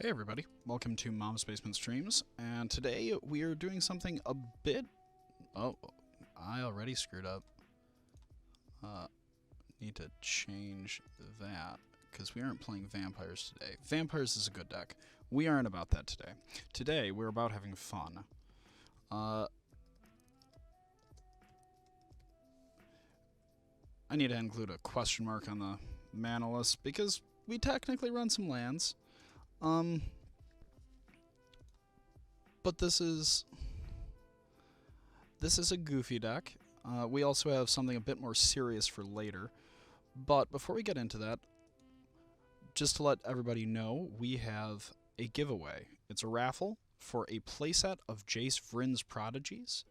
Hey everybody, welcome to Mom's Basement Streams, and today we are doing something a bit... Oh, I already screwed up. Need to change that, because we aren't playing Vampires today. Vampires is a good deck. We aren't about that today. Today, we're about having fun. I need to include a question mark on the Manaless, because we technically run some lands. But this is a goofy deck. We also have something a bit more serious for later. But before we get into that, just to let everybody know, we have a giveaway. It's a raffle for a playset of Jace Vryn's Prodigies.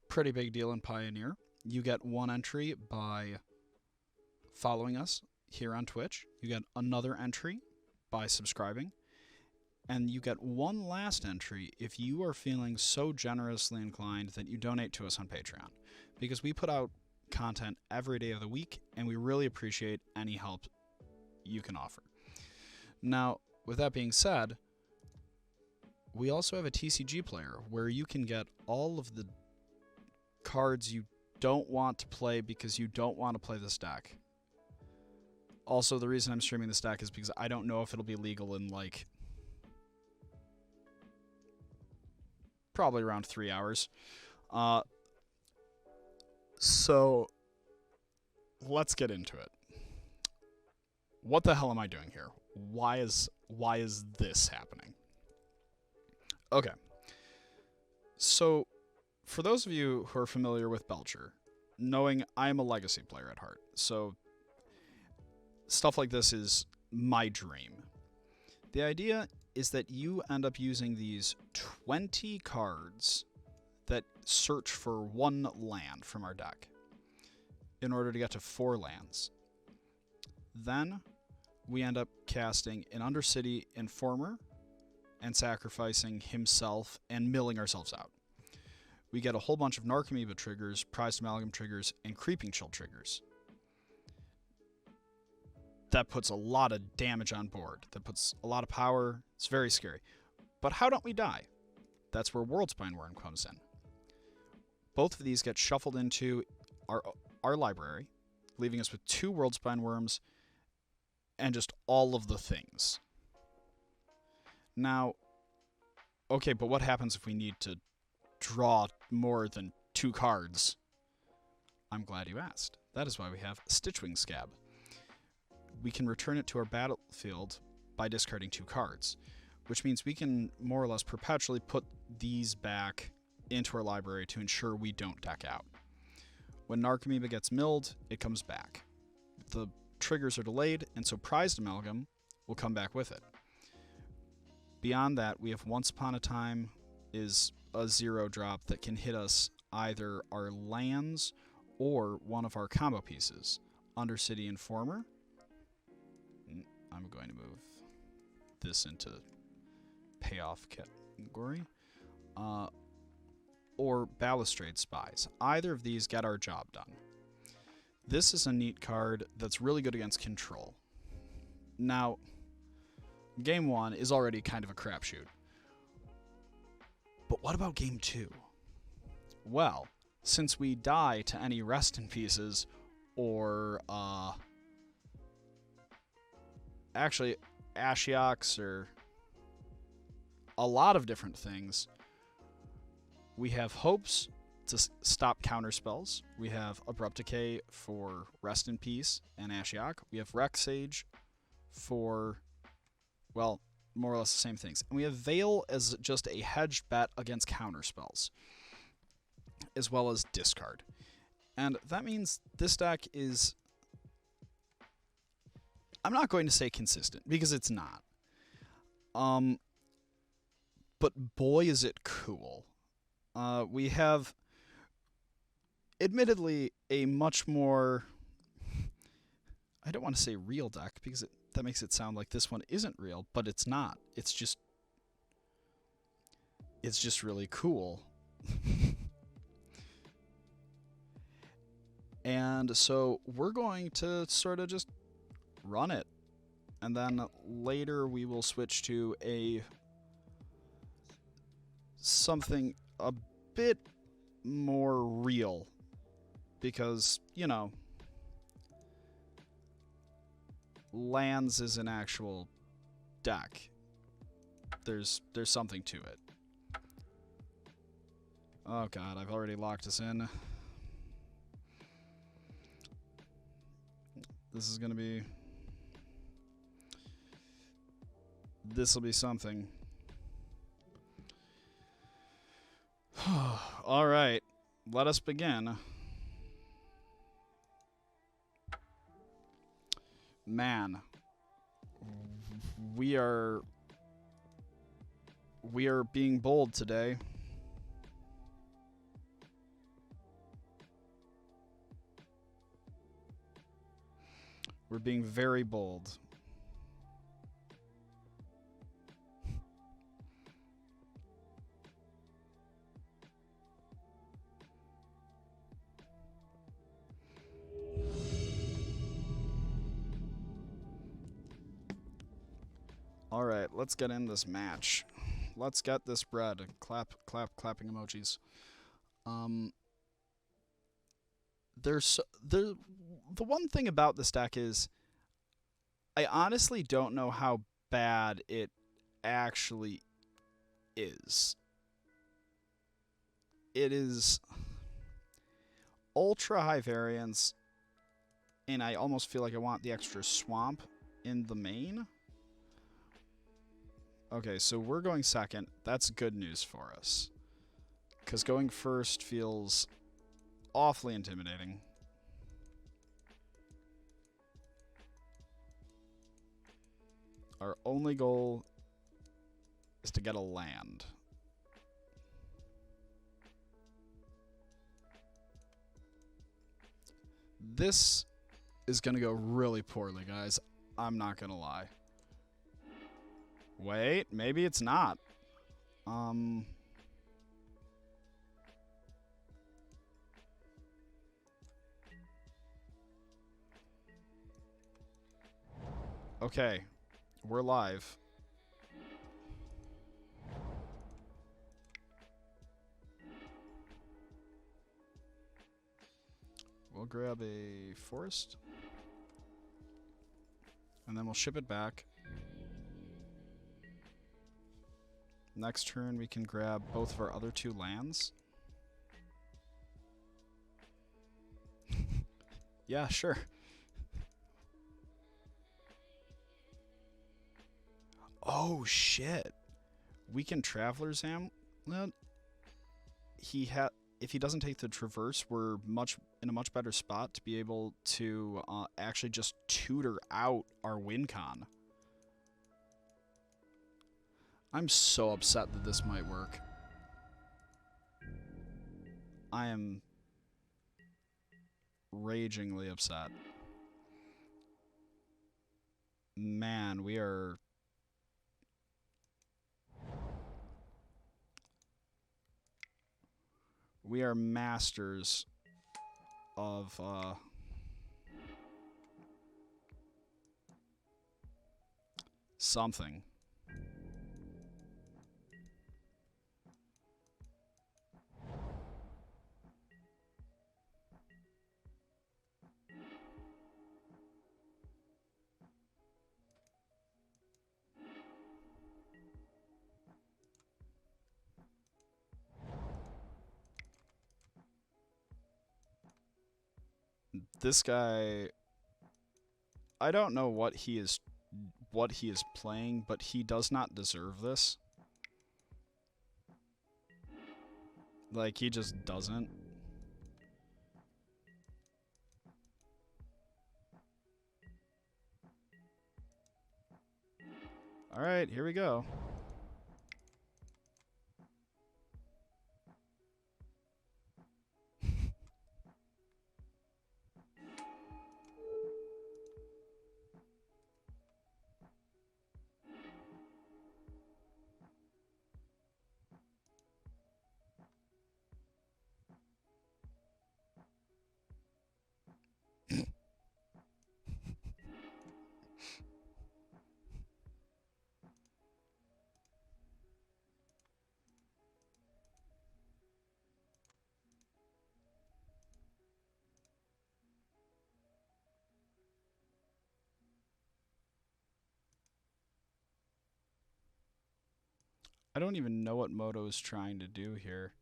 Pretty big deal in Pioneer. You get one entry by following us here on Twitch. You get another entry by subscribing. And you get one last entry if you are feeling so generously inclined that you donate to us on Patreon. Because we put out content every day of the week, and we really appreciate any help you can offer. Now, with that being said, we also have a TCG player where you can get all of the cards you don't want to play because you don't want to play this deck. Also, the reason I'm streaming this deck is because I don't know if it'll be legal in, like, probably around 3 hours. So let's get into it. What the hell am I doing here? Why is this happening? Okay. So for those of you who are familiar with Belcher, knowing I'm a Legacy player at heart, so stuff like this is my dream. The idea is that you end up using these 20 cards that search for one land from our deck in order to get to 4 lands. Then we end up casting an Undercity Informer and sacrificing himself and milling ourselves out. We get a whole bunch of Narcomoeba triggers, Prized Amalgam triggers, and Creeping Chill triggers. That puts a lot of damage on board. That puts a lot of power. It's very scary. But how don't we die? That's where Worldspine Worm comes in. Both of these get shuffled into our library, leaving us with 2 Worldspine Worms and just all of the things. Now, okay, but what happens if we need to draw more than 2 cards? I'm glad you asked. That is why we have Stitchwing Scab. We can return it to our battlefield by discarding 2 cards, which means we can more or less perpetually put these back into our library to ensure we don't deck out. When Narcomoeba gets milled, it comes back. The triggers are delayed, and so Prized Amalgam will come back with it. Beyond that, we have Once Upon a Time is a 0-drop that can hit us either our lands or one of our combo pieces. Undercity Informer. I'm going to move this into payoff category. Or Balustrade Spies. Either of these get our job done. This is a neat card that's really good against control. Now, Game 1 is already kind of a crapshoot. But what about Game 2? Well, since we die to any Rest in Pieces or, actually, Ashioks or a lot of different things, we have Hopes to stop counterspells. We have Abrupt Decay for Rest in Peace and Ashiok. We have Rexage for, well, more or less the same things. And we have Veil as just a hedged bet against counterspells, as well as discard. And that means this deck is, I'm not going to say consistent, because it's not. But boy is it cool. We have, admittedly, a much more, I don't want to say real deck, because that makes it sound like this one isn't real, but it's not. It's just really cool. And so we're going to sort of just run it And then later we will switch to something a bit more real. Because, you know, lands is an actual deck. There's something to it. Oh god, I've already locked us in. This is gonna be... This'll be something. Alright, let us begin. Man, we are being bold today. We're being very bold. Alright, let's get in this match. Let's get this bread. Clap, clap, clapping emojis. The one thing about this deck is I honestly don't know how bad it actually is. It is ultra high variance, and I almost feel like I want the extra swamp in the main. Okay, so we're going second. That's good news for us, because going first feels awfully intimidating. Our only goal is to get a land. This is going to go really poorly, guys. I'm not going to lie. Wait, maybe it's not. Okay, we're live. We'll grab a forest, and then we'll ship it back. Next turn, we can grab both of our other 2 lands. Yeah, sure. Oh, shit. We can Traveler's Amulet. If he doesn't take the Traverse, we're in a much better spot to be able to actually just tutor out our win con. I'm so upset that this might work. I am ragingly upset. Man, we are... We are masters of something. This guy, I don't know what he is playing, but he does not deserve this. Like, he just doesn't. Alright, here we go. I don't even know what Moto is trying to do here.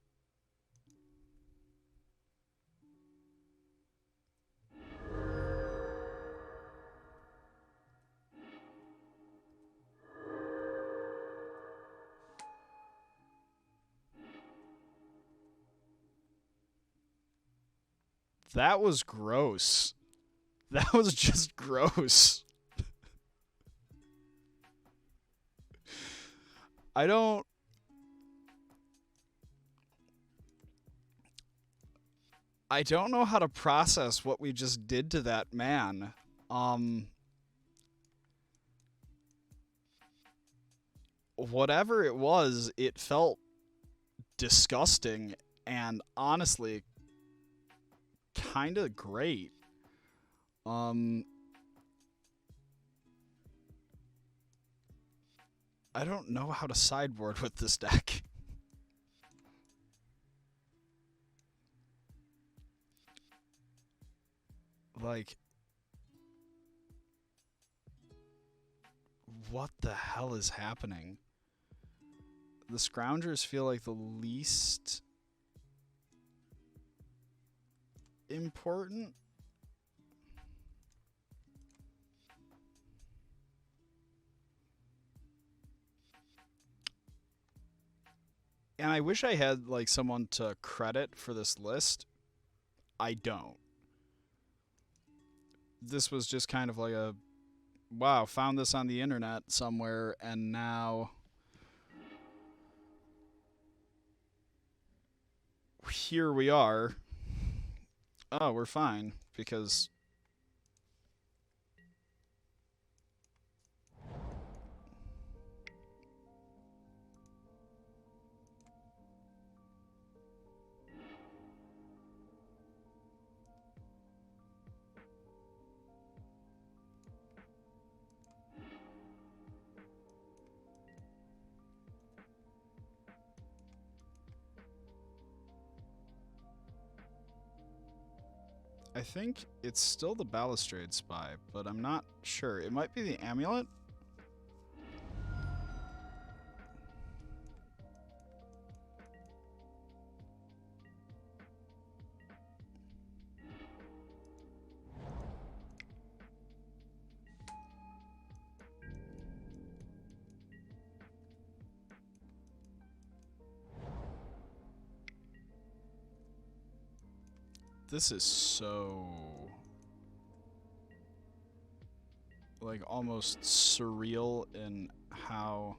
That was gross. That was just gross. I don't know how to process what we just did to that man. Whatever it was, it felt disgusting and honestly kind of great. I don't know how to sideboard with this deck. Like, what the hell is happening? The Scroungers feel like the least important. And I wish I had like someone to credit for this list. I don't. This was just kind of like a, wow, found this on the internet somewhere and now here we are. Oh, we're fine because I think it's still the Balustrade Spy, but I'm not sure. It might be the Amulet. This is so, like, almost surreal in how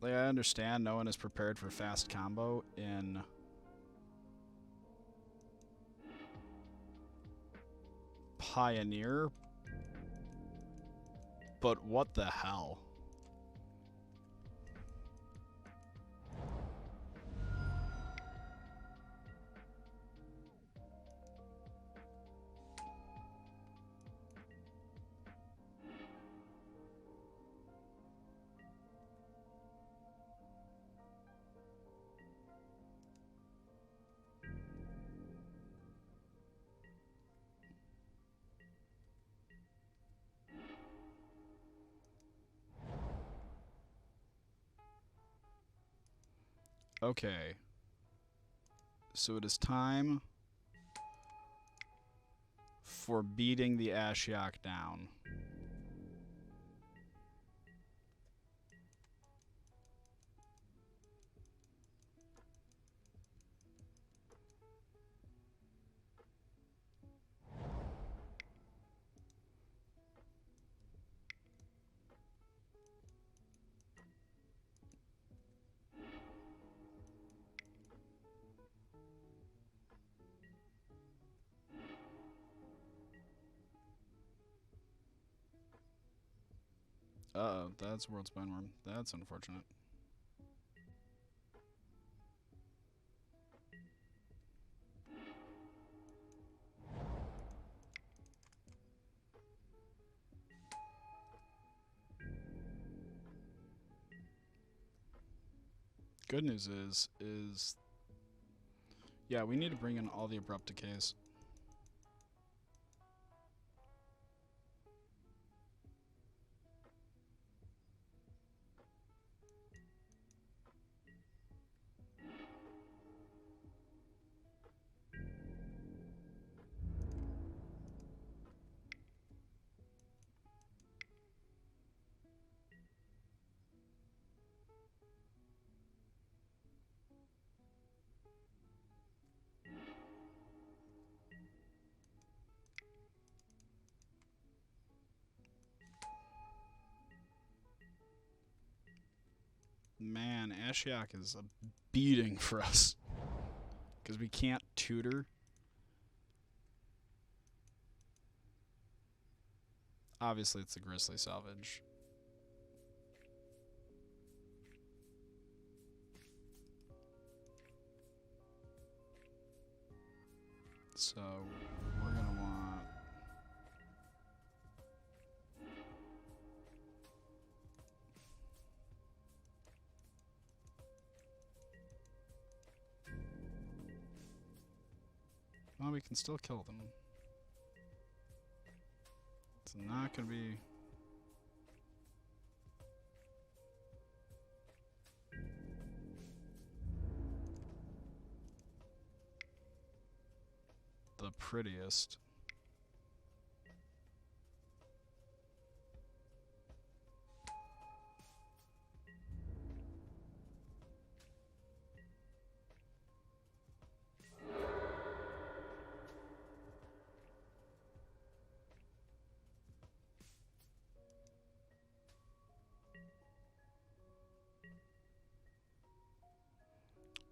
like, I understand no one is prepared for fast combo in Pioneer, but what the hell? Okay. So it is time for beating the Ashiok down. Uh-oh, that's World's Boneworm. That's unfortunate. Good news is yeah, we need to bring in all the abrupt decays. man, Ashiok is a beating for us. Because we can't tutor. Obviously, it's the Grizzly Salvage. So, we're going to want... Well, we can still kill them. It's not going to be... the prettiest.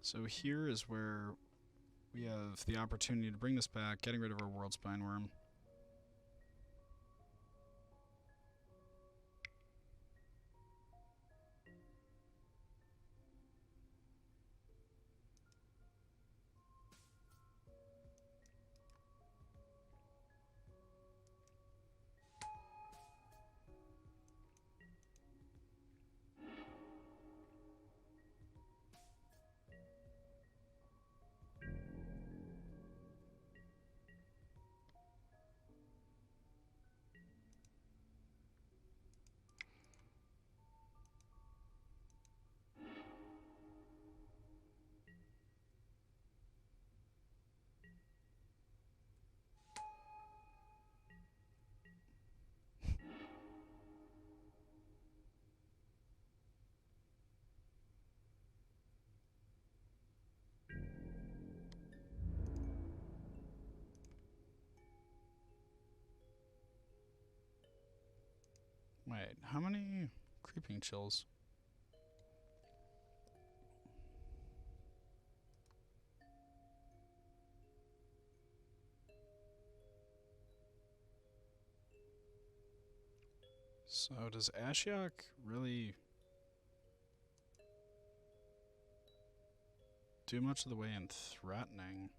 So here is where we have the opportunity to bring this back, getting rid of our World Spine Worm. Wait, how many creeping chills? So does Ashiok really do much of the way in threatening?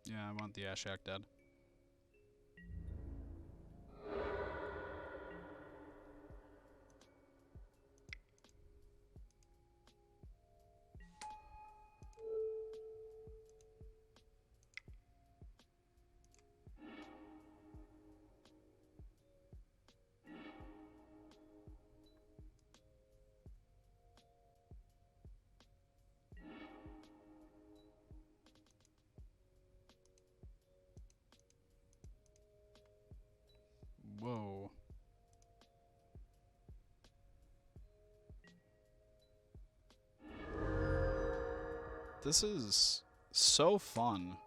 Yeah, I want the Ashiok dead. Whoa. This is so fun.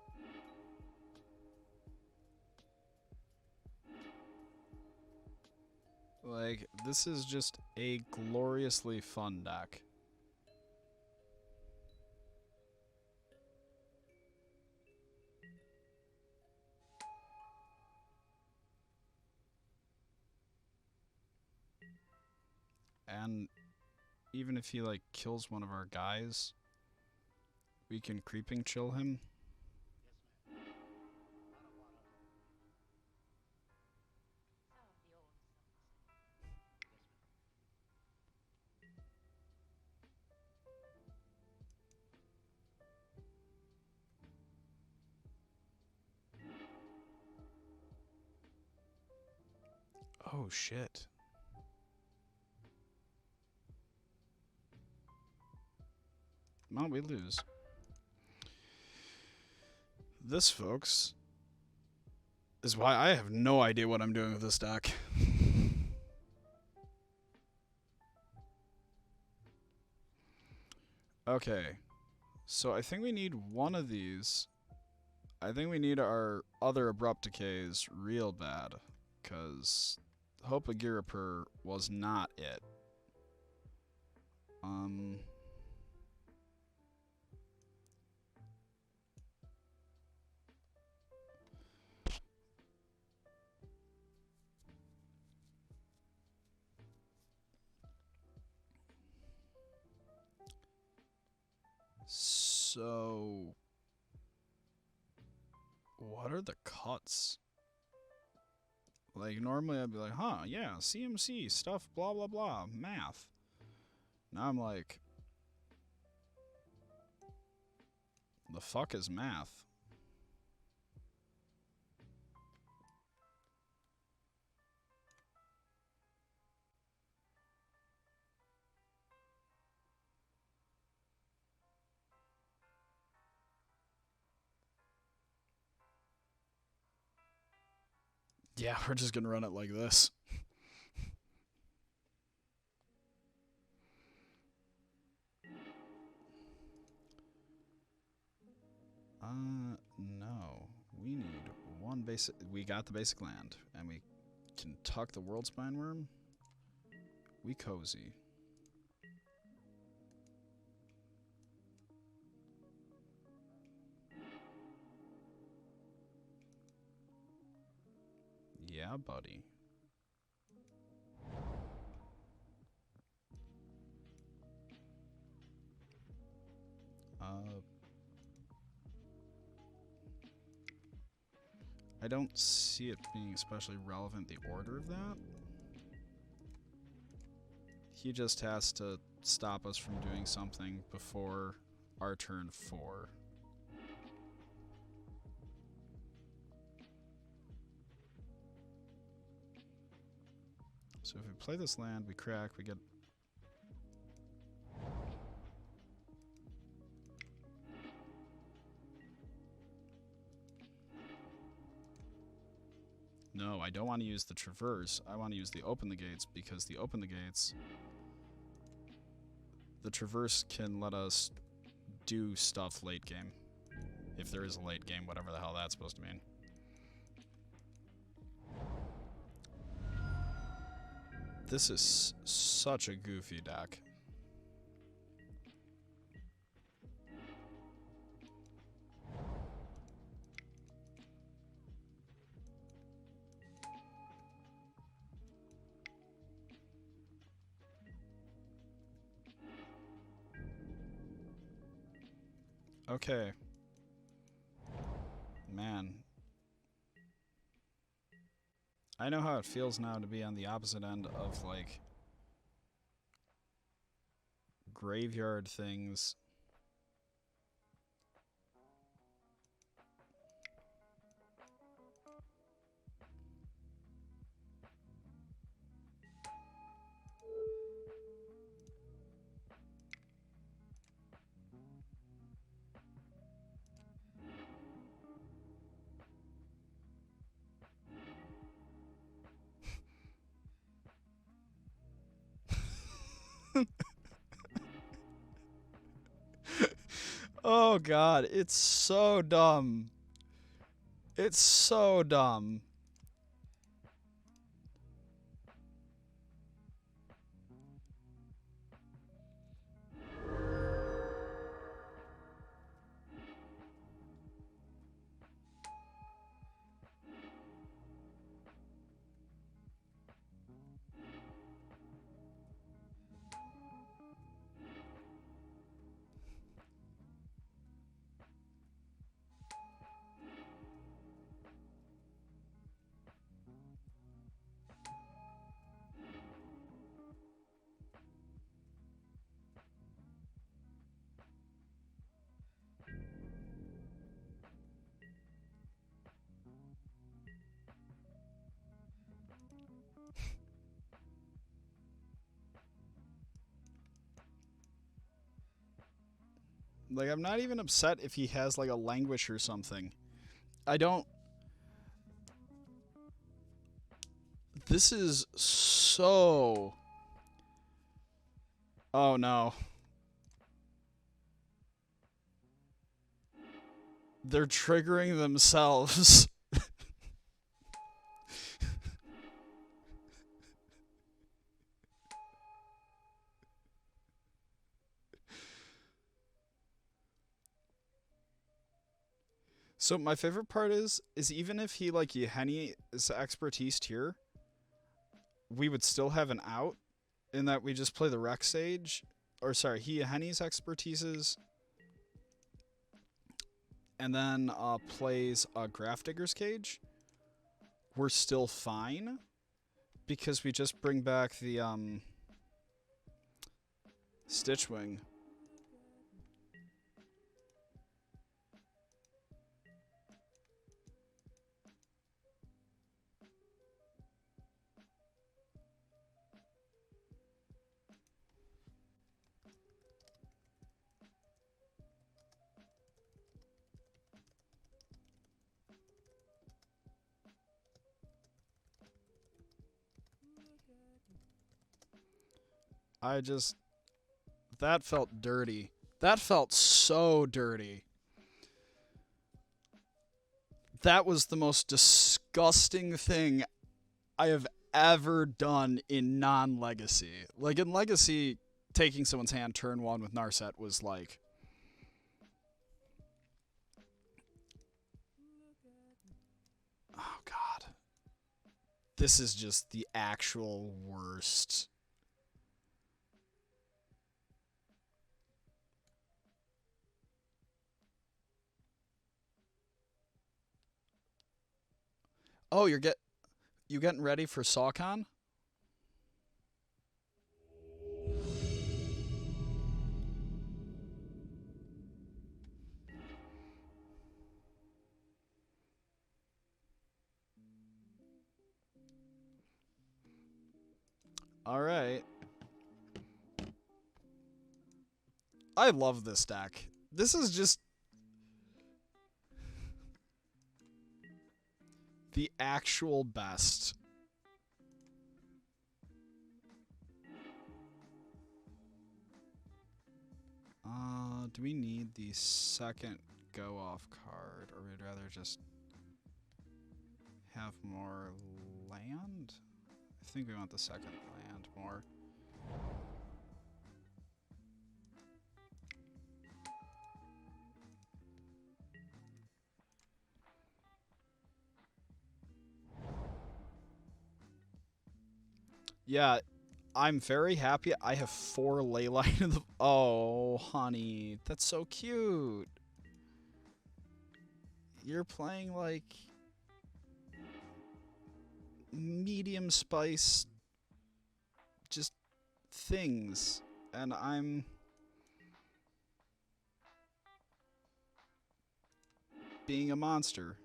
Like, this is just a gloriously fun deck. And even if he, like, kills one of our guys, we can creeping chill him. Oh, shit. Well, we lose. This, folks, is why I have no idea what I'm doing with this deck. Okay. So I think we need one of these I think we need our other abrupt decays real bad, because Hope of Girapur was not it. So, what are the cuts? Like, normally I'd be like, huh, yeah, CMC, stuff, blah, blah, blah, math. Now I'm like, the fuck is math? Yeah, we're just gonna run it like this. No. We need one basic. We got the basic land, and we can tuck the World Spine Worm. We cozy. Yeah, buddy. I don't see it being especially relevant, the order of that. He just has to stop us from doing something before our turn 4. So if we play this land, we crack, we get... No, I don't want to use the Traverse. I want to use the Open the Gates, because the Open the Gates... The Traverse can let us do stuff late game. If there is a late game, whatever the hell that's supposed to mean. This is such a goofy deck. Okay. Man. I know how it feels now to be on the opposite end of, like, graveyard things. Oh god, it's so dumb. It's so dumb. Like, I'm not even upset if he has, like, a languish or something. I don't... This is so... Oh, no. They're triggering themselves. So my favorite part is even if he like Yeheni is expertise tier, we would still have an out in that we just play the Rec Sage, or sorry, he Yeheni's expertises, and then plays a Grafdigger's Cage. We're still fine because we just bring back the Stitchwing. That felt dirty. That felt so dirty. That was the most disgusting thing I have ever done in non-Legacy. Like, in Legacy, taking someone's hand turn 1 with Narset was like... Oh, God. This is just the actual worst. Oh, you getting ready for SawCon? All right. I love this deck. This is just the actual best. Do we need the second go-off card, or we'd rather just have more land? I think we want the second land more. Yeah, I'm very happy. I have 4 Leyline in the... Oh, honey. That's so cute. You're playing, like... medium spice... just... things. And I'm... being a monster.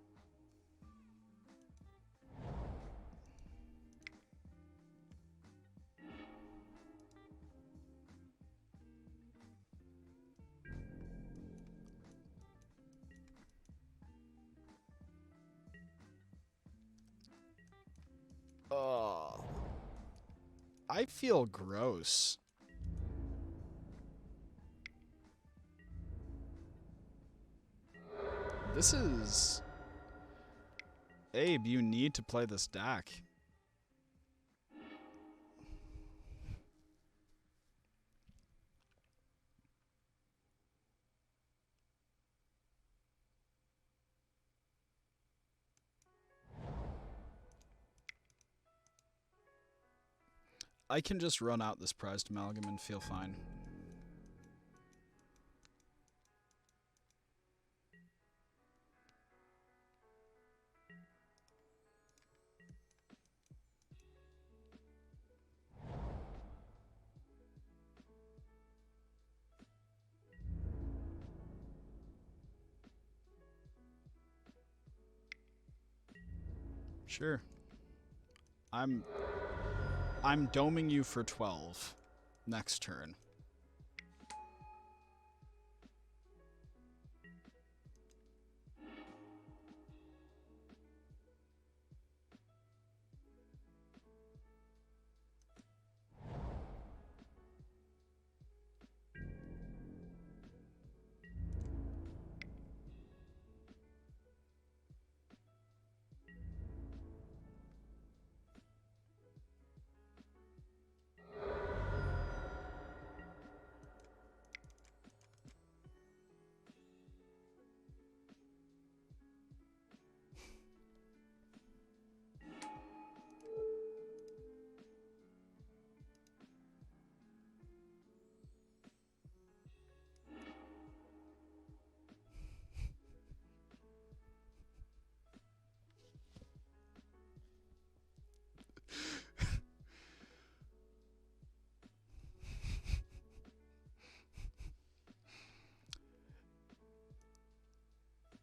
Oh, I feel gross. This is... Abe, you need to play this deck. I can just run out this prized amalgam and feel fine. Sure. I'm doming you for 12 next turn.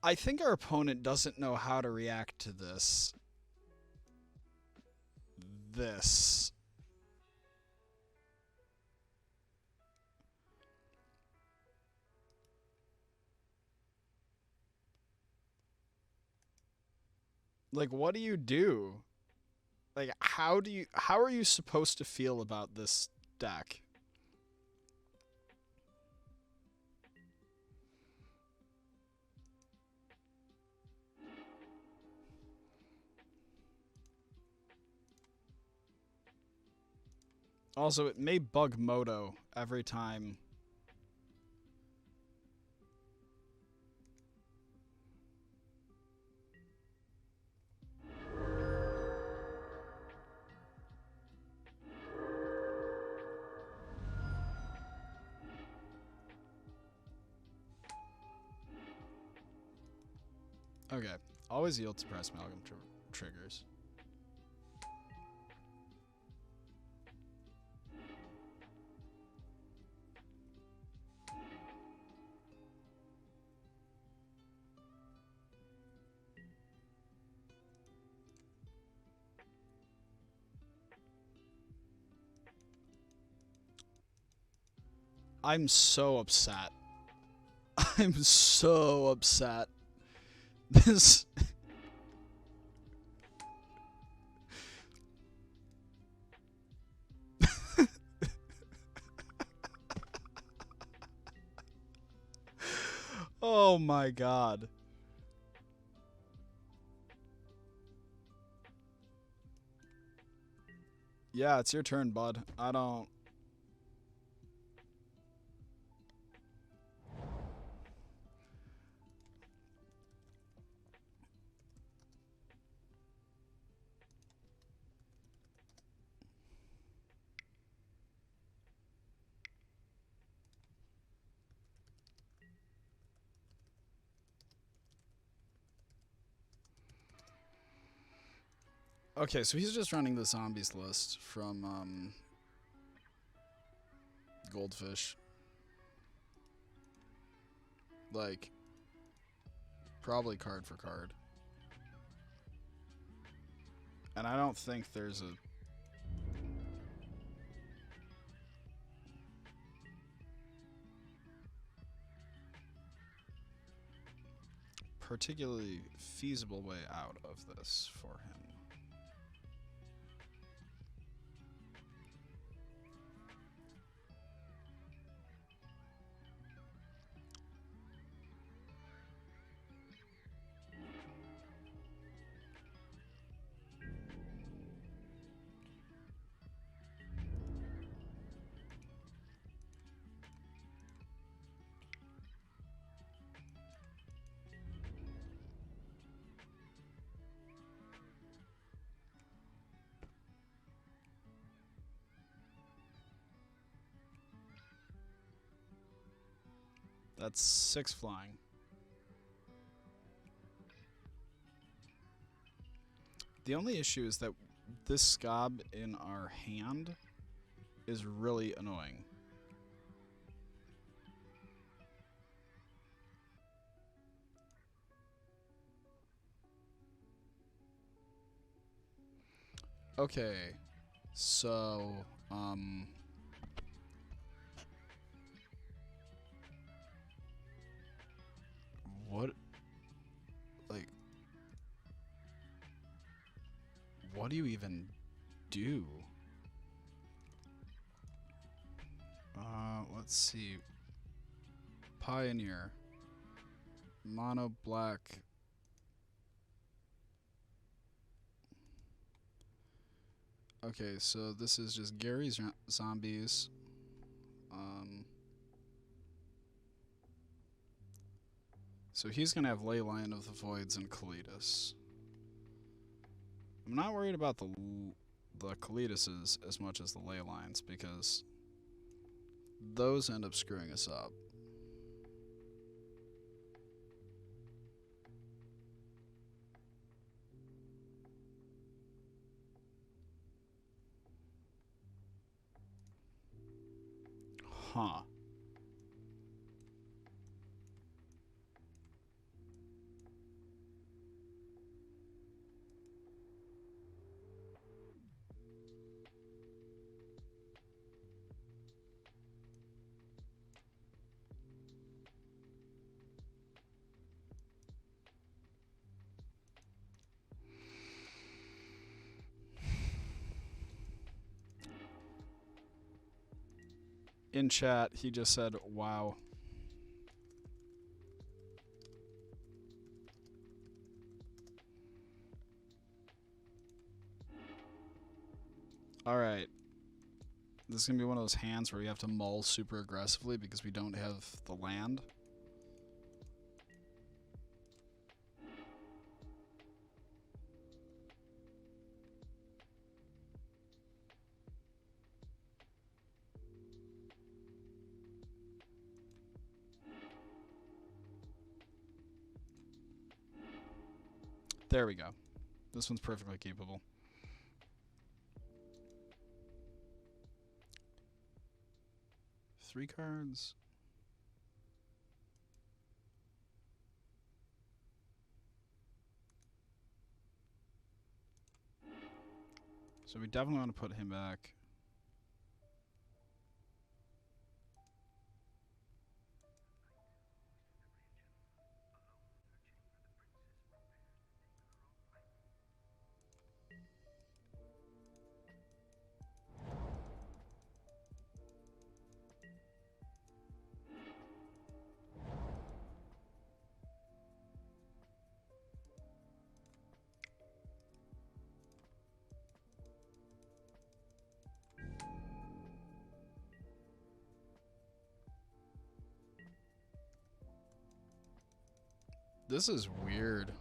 I think our opponent doesn't know how to react to this. Like, what do you do? Like, how are you supposed to feel about this deck? Also, it may bug Moto every time. Okay, always yield to press amalgam triggers. I'm so upset. I'm so upset. This... Oh my god. Yeah, it's your turn, bud. I don't... Okay, so he's just running the zombies list from, Goldfish. Like, probably card for card. And I don't think there's a... particularly feasible way out of this for him. That's 6 flying. The only issue is that this Scob in our hand is really annoying. Okay, so, what, like, what do you even do? Let's see. Pioneer. Mono black. Okay, so this is just Gary's zombies. So he's gonna have Leyline of the Voids and Kalitas. I'm not worried about the Kalitases as much as the Leylines because those end up screwing us up. Huh. In chat, he just said, wow. Alright. This is going to be one of those hands where we have to mull super aggressively because we don't have the land. There we go. This one's perfectly keepable. Three cards. So we definitely want to put him back. This is weird.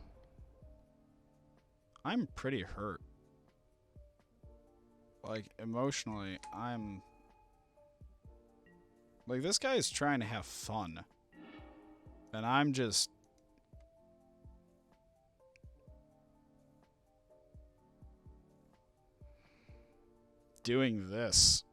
I'm pretty hurt. Like, emotionally, I'm... Like, this guy is trying to have fun. And I'm just... doing this.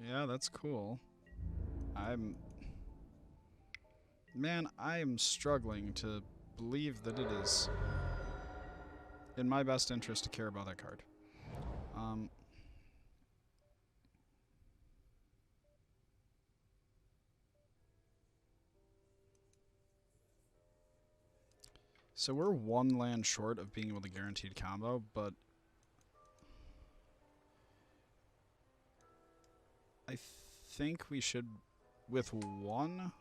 Yeah, that's cool. Man, I am struggling to believe that it is in my best interest to care about that card. So we're one land short of being able to guaranteed combo, but I think we should, with one...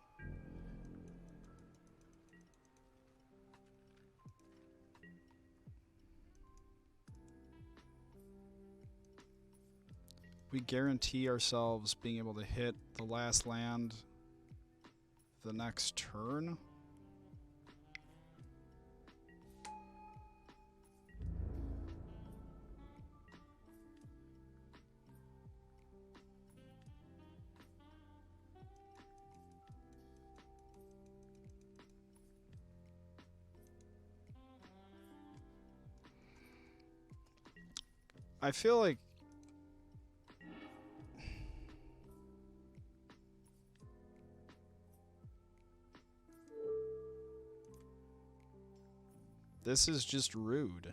we guarantee ourselves being able to hit the last land the next turn. I feel like this is just rude.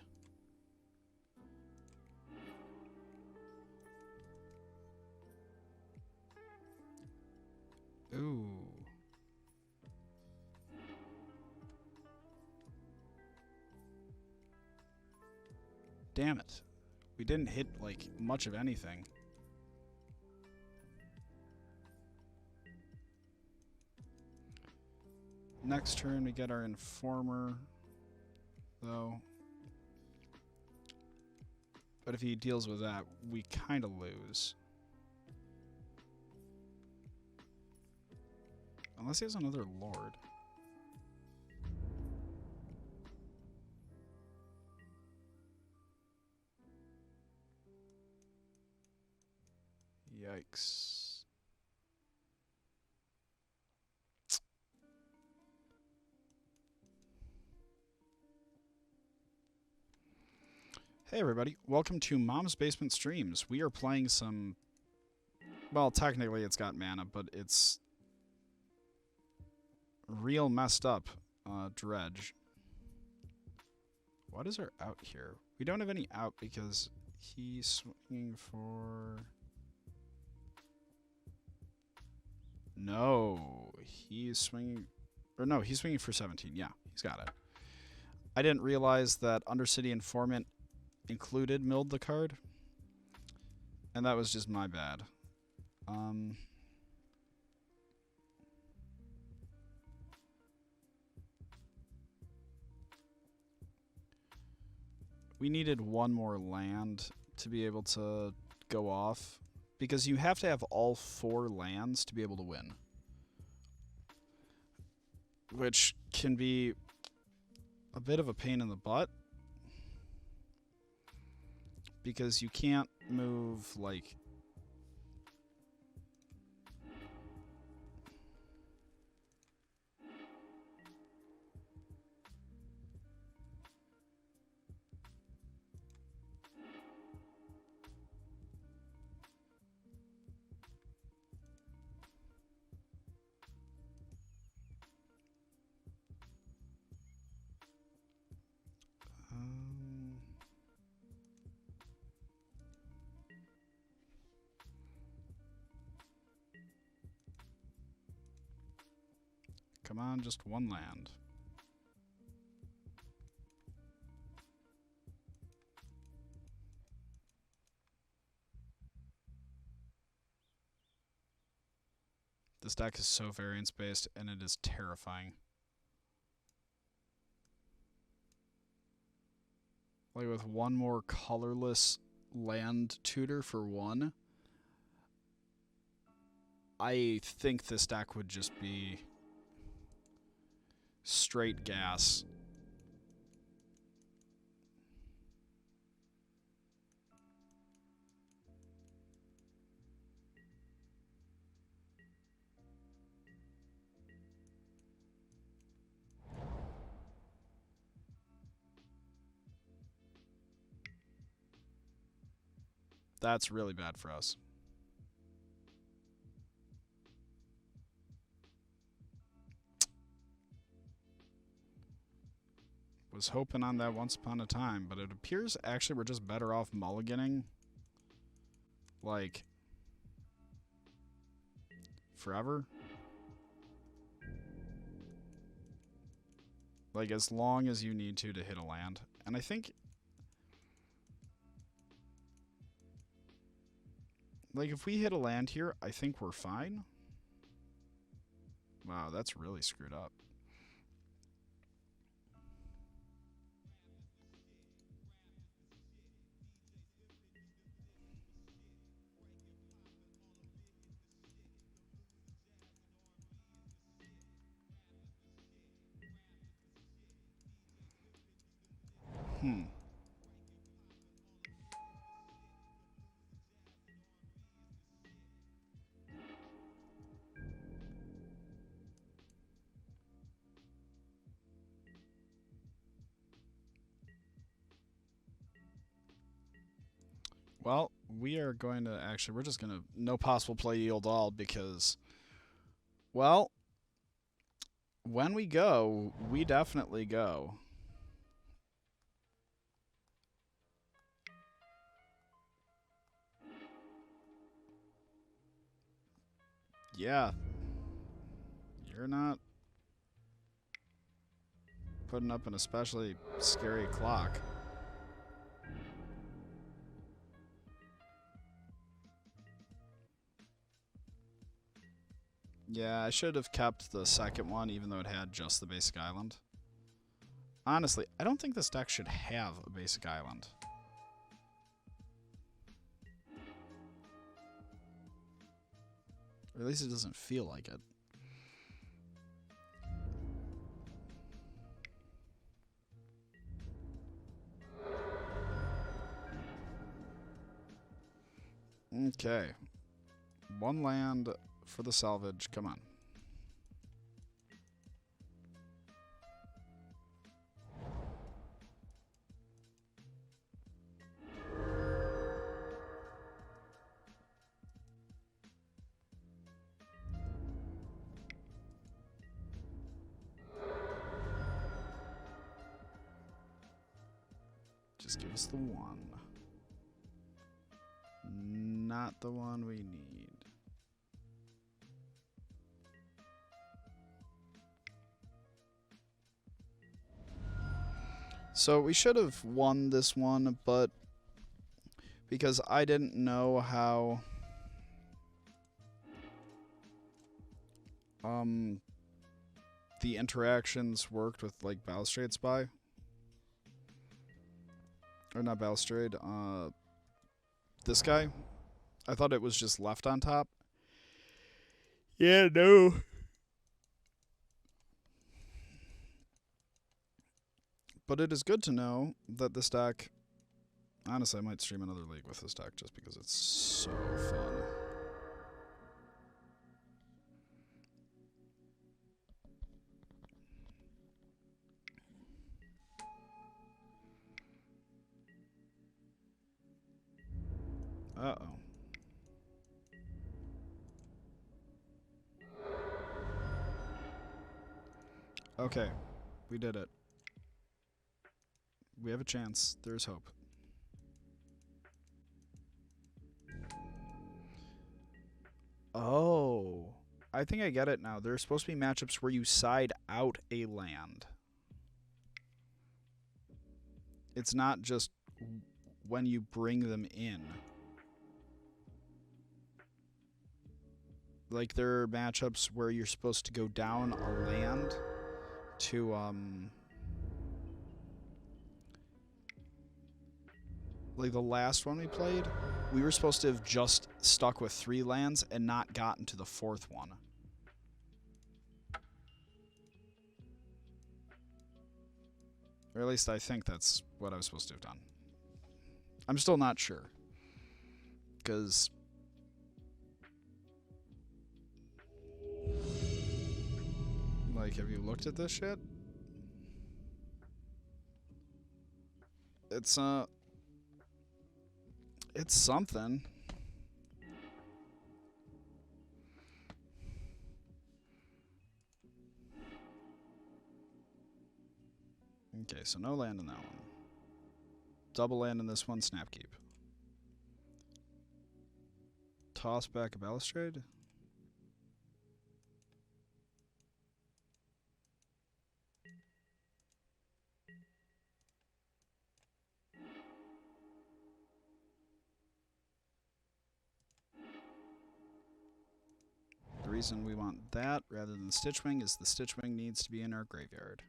Ooh. Damn it. We didn't hit, like, much of anything. Next turn, we get our Informer, though. But if he deals with that, we kind of lose. Unless he has another Lord. Yikes. Hey everybody, welcome to Mom's Basement Streams. We are playing some... Well, technically it's got mana, but it's... real messed up Dredge. What is our out here? We don't have any out because he's swinging for... No, he's swinging... Or no, he's swinging for 17. Yeah, he's got it. I didn't realize that Undercity Informant included milled the card, and that was just my bad. We needed one more land to be able to go off, because you have to have all 4 lands to be able to win, which can be a bit of a pain in the butt, because you can't move, like... Come on, just one land. This deck is so variance-based, and it is terrifying. Like, with one more colorless land tutor for 1, I think this deck would just be straight gas. That's really bad for us. Was hoping on that once upon a time, but it appears actually we're just better off mulliganing, like, forever. Like, as long as you need to hit a land. And I think... like, if we hit a land here, I think we're fine. Wow, that's really screwed up. Well, we are going to actually, we're just going to no possible play yield all because, well, when we go, we definitely go. Yeah. You're not putting up an especially scary clock. Yeah, I should have kept the second one, even though it had just the basic island. Honestly, I don't think this deck should have a basic island. Or at least it doesn't feel like it. Okay. 1 land for the salvage. Come on. Just give us the one. Not the one we need. So we should have won this one, but because I didn't know how the interactions worked with like Balustrade Spy. Or not Balustrade, this guy. I thought it was just left on top. Yeah, no. But it is good to know that this deck... Honestly, I might stream another league with this deck just because it's so fun. Uh-oh. Okay, we did it. We have a chance. There's hope. Oh, I think I get it now. There's supposed to be matchups where you side out a land. It's not just when you bring them in. Like, there are matchups where you're supposed to go down a land to, like the last one we played, we were supposed to have just stuck with 3 lands and not gotten to the 4th one. Or at least I think that's what I was supposed to have done. I'm still not sure. Because... like, have you looked at this shit? It's something. Okay, so no land in that one. Double land in this one, Snapkeep. Toss back a Balustrade. The reason we want that rather than the Stitchwing is the Stitchwing needs to be in our graveyard.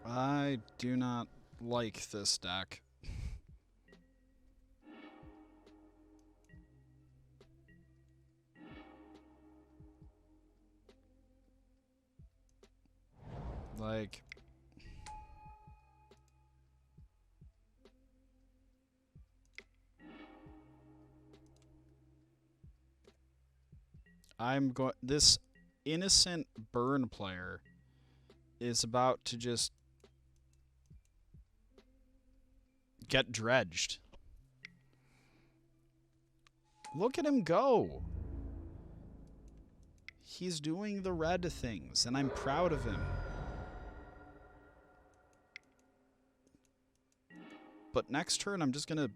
I do not like this deck. Like... this innocent burn player is about to just get dredged. Look at him go. He's doing the red things, and I'm proud of him. But next turn, I'm just gonna...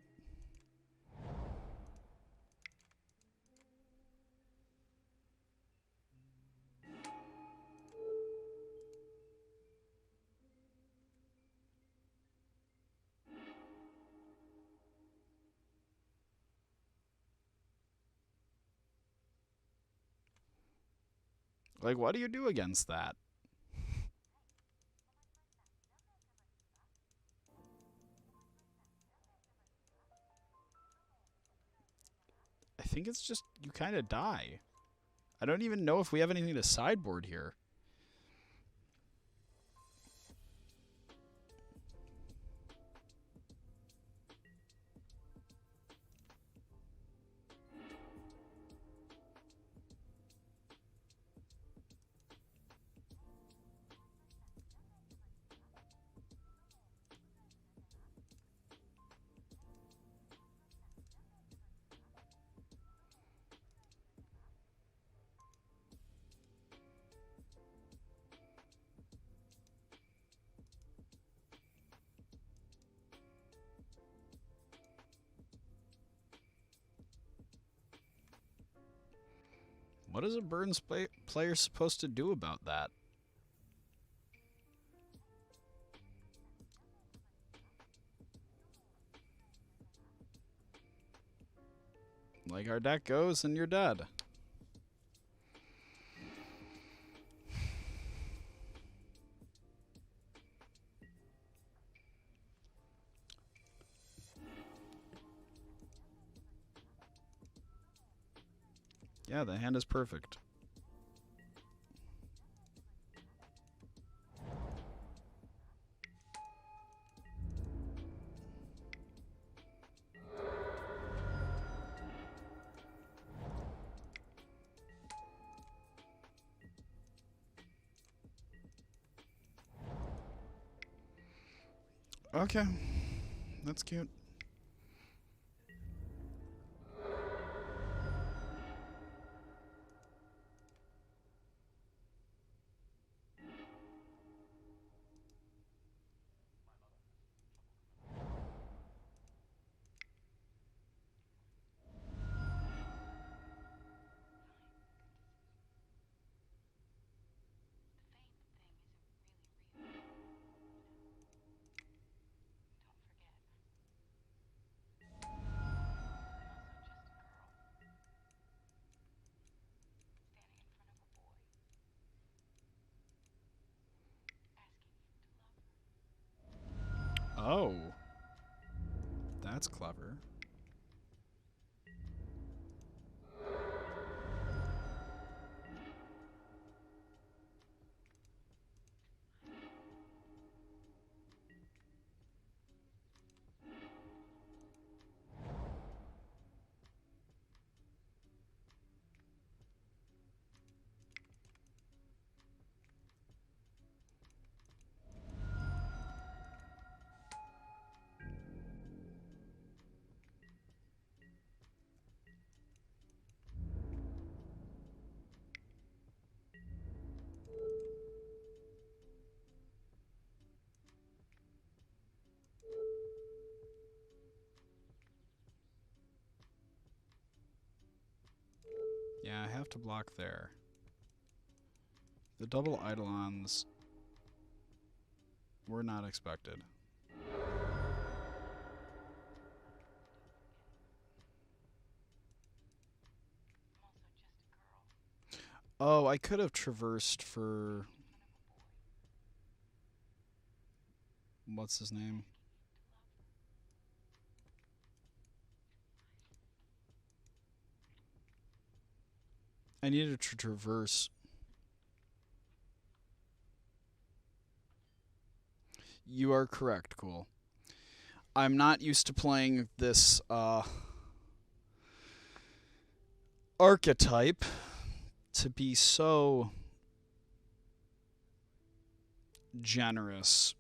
like, what do you do against that? I think it's just, you kind of die. I don't even know if we have anything to sideboard here. What is a Burns player supposed to do about that? Like, our deck goes and you're dead. Yeah, the hand is perfect. Okay. That's cute. Oh. That's clever. Yeah, I have to block there. The double Eidolons were not expected. Oh, I could have traversed for... What's his name? I needed to traverse. You are correct, Cool. I'm not used to playing this archetype to be so generous.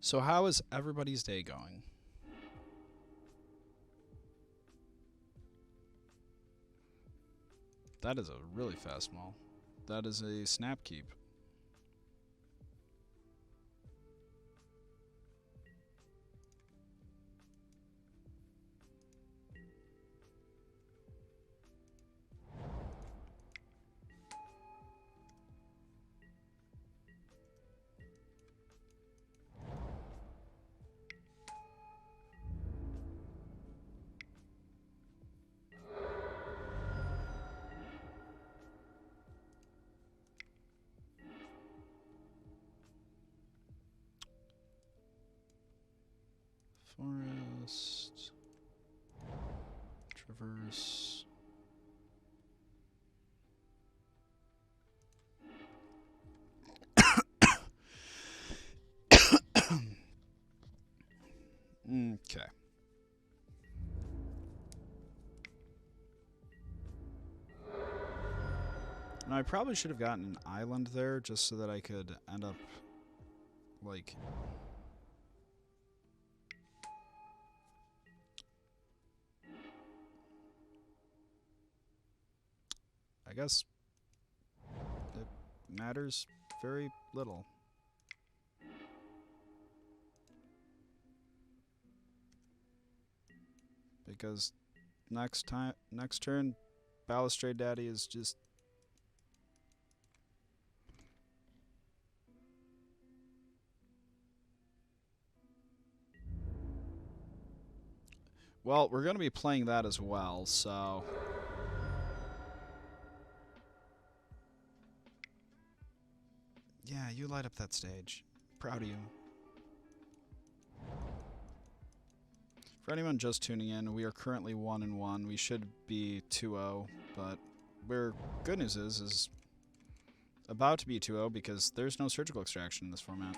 So how is everybody's day going? That is a really fast maul. That is a snap keep. Forest. Traverse. Okay. Now, I probably should have gotten an island there just so that I could end up, like... I guess it matters very little. Because next turn, Balustrade Daddy is just... Well, we're going to be playing that as well, so... Yeah, you light up that stage. Proud of you. For anyone just tuning in, we are currently 1-1. We should be 2-0, but good news is about to be 2-0 because there's no surgical extraction in this format.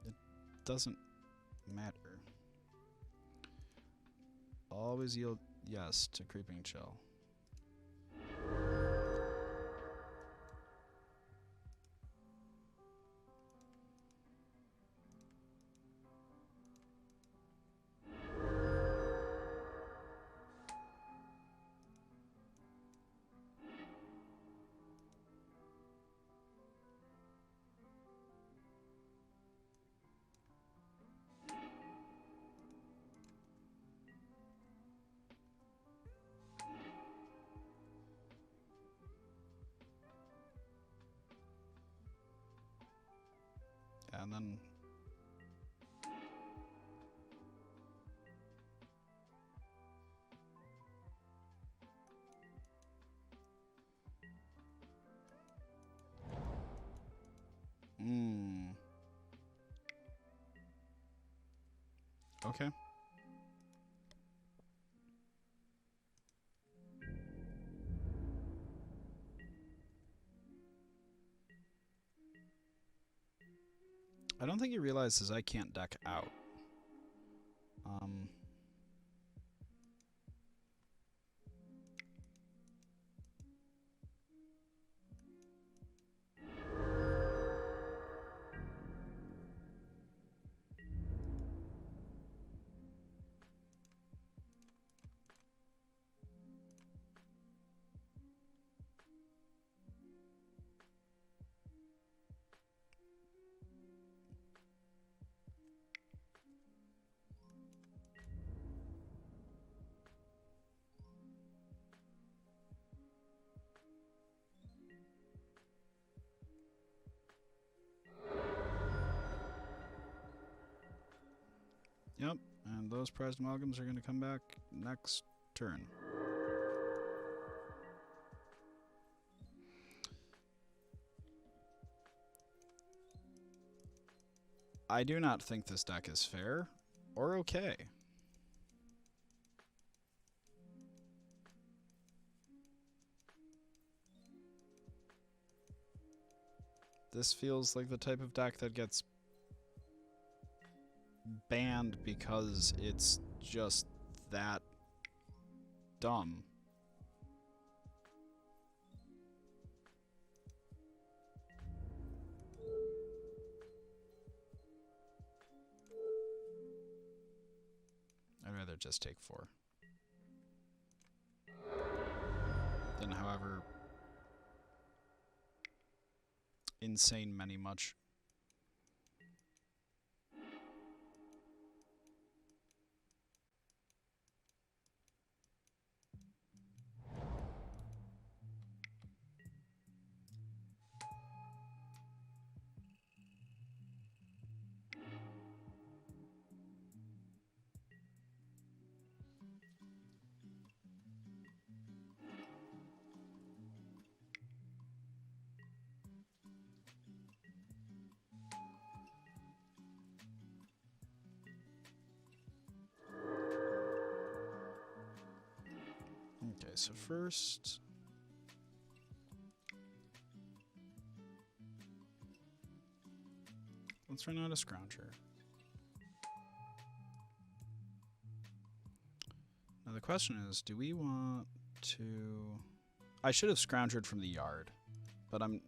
It doesn't matter. Always yield yes to Creeping Chill. And then okay. I don't think he realizes I can't deck out. Yep, and those prized amalgams are going to come back next turn. I do not think this deck is fair or okay. This feels like the type of deck that gets banned because it's just that dumb. I'd rather just take 4. Than however insane many much. so first... let's run out a Scrounger. Now the question is, do we want to... I should have Scroungered from the yard, but I'm...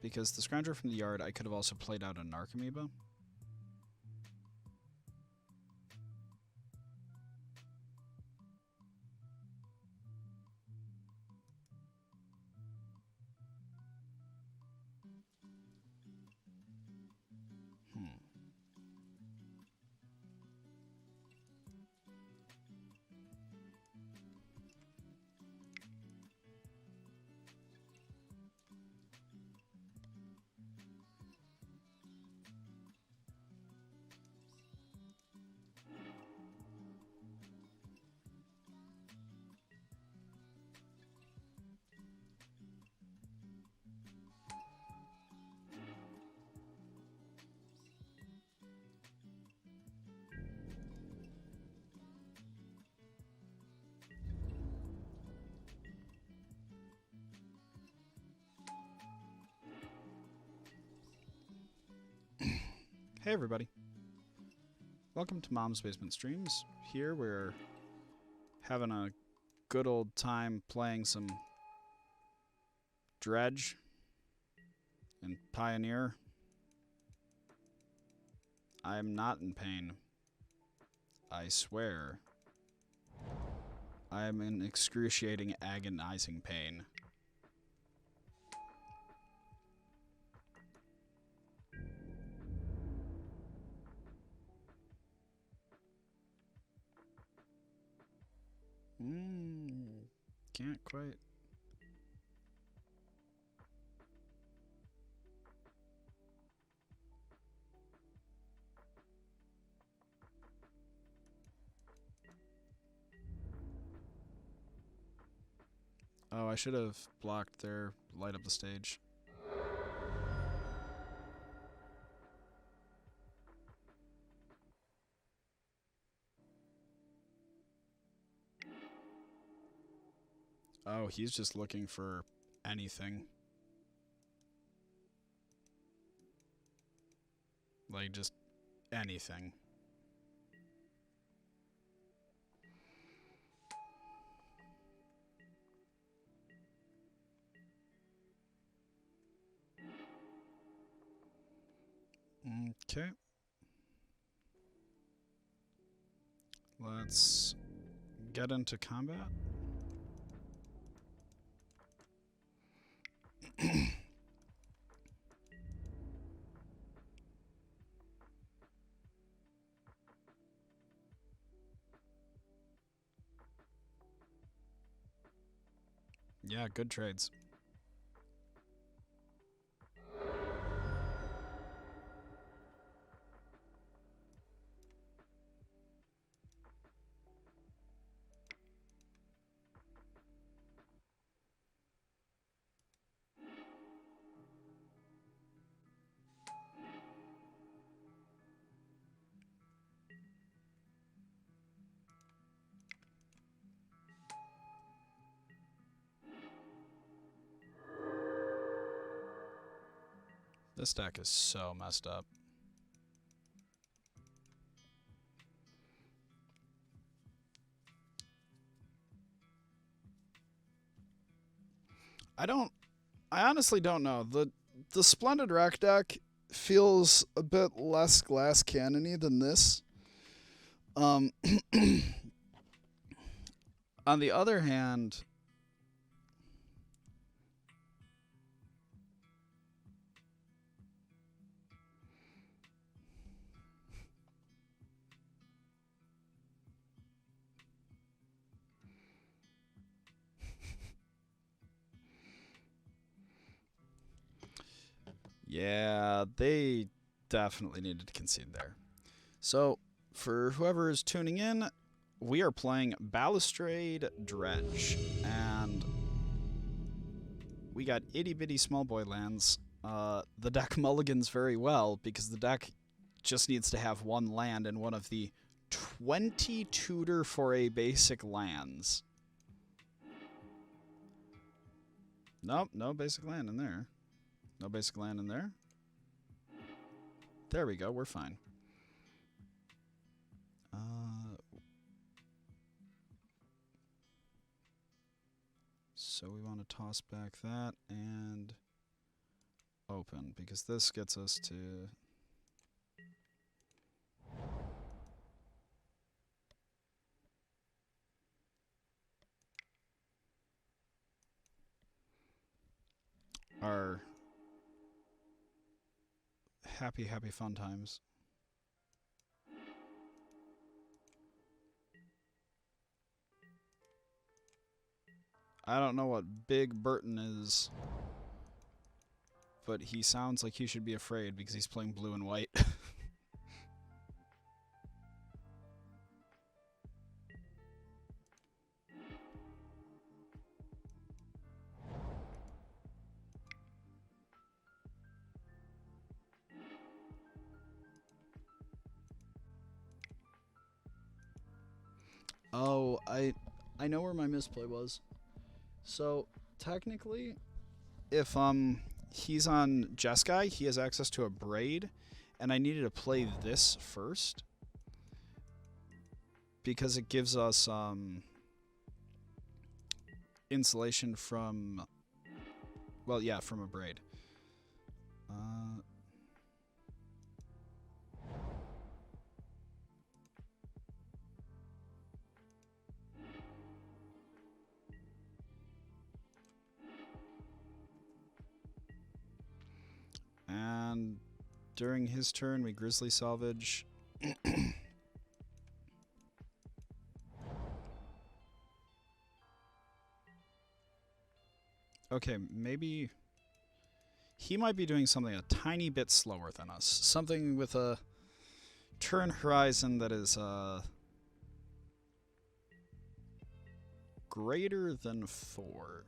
because the Scrounger from the yard, I could have also played out a Narcomoeba. Hey everybody, welcome to Mom's Basement Streams. Here we're having a good old time playing some Dredge and Pioneer. I am not in pain. I swear. I am in excruciating, agonizing pain. Can't quite. Oh, I should have blocked their light up the stage. Oh, he's just looking for anything. Like, just anything. Okay. Let's get into combat. Yeah, good trades. This deck is so messed up. I honestly don't know. The Splendid Wreck deck feels a bit less glass cannony than this. On the other hand, yeah, they definitely needed to concede there. So, for whoever is tuning in, we are playing Balustrade Dredge, and we got itty-bitty small boy lands. The deck mulligans very well, because the deck just needs to have one land in one of the 20 tutor for a basic lands. Nope, no basic land in there. No basic land in there. There we go, we're fine. So we want to toss back that and open, because this gets us to... our happy, happy fun times. I don't know what Big Burton is, but he sounds like he should be afraid because he's playing blue and white. Oh, I know where my misplay was. So, technically, if he's on Jeskai, he has access to a braid, and I needed to play this first because it gives us insulation from, well, yeah, from a braid. And during his turn, we Grizzly Salvage. Okay, maybe he might be doing something a tiny bit slower than us. Something with a turn horizon that is greater than 4.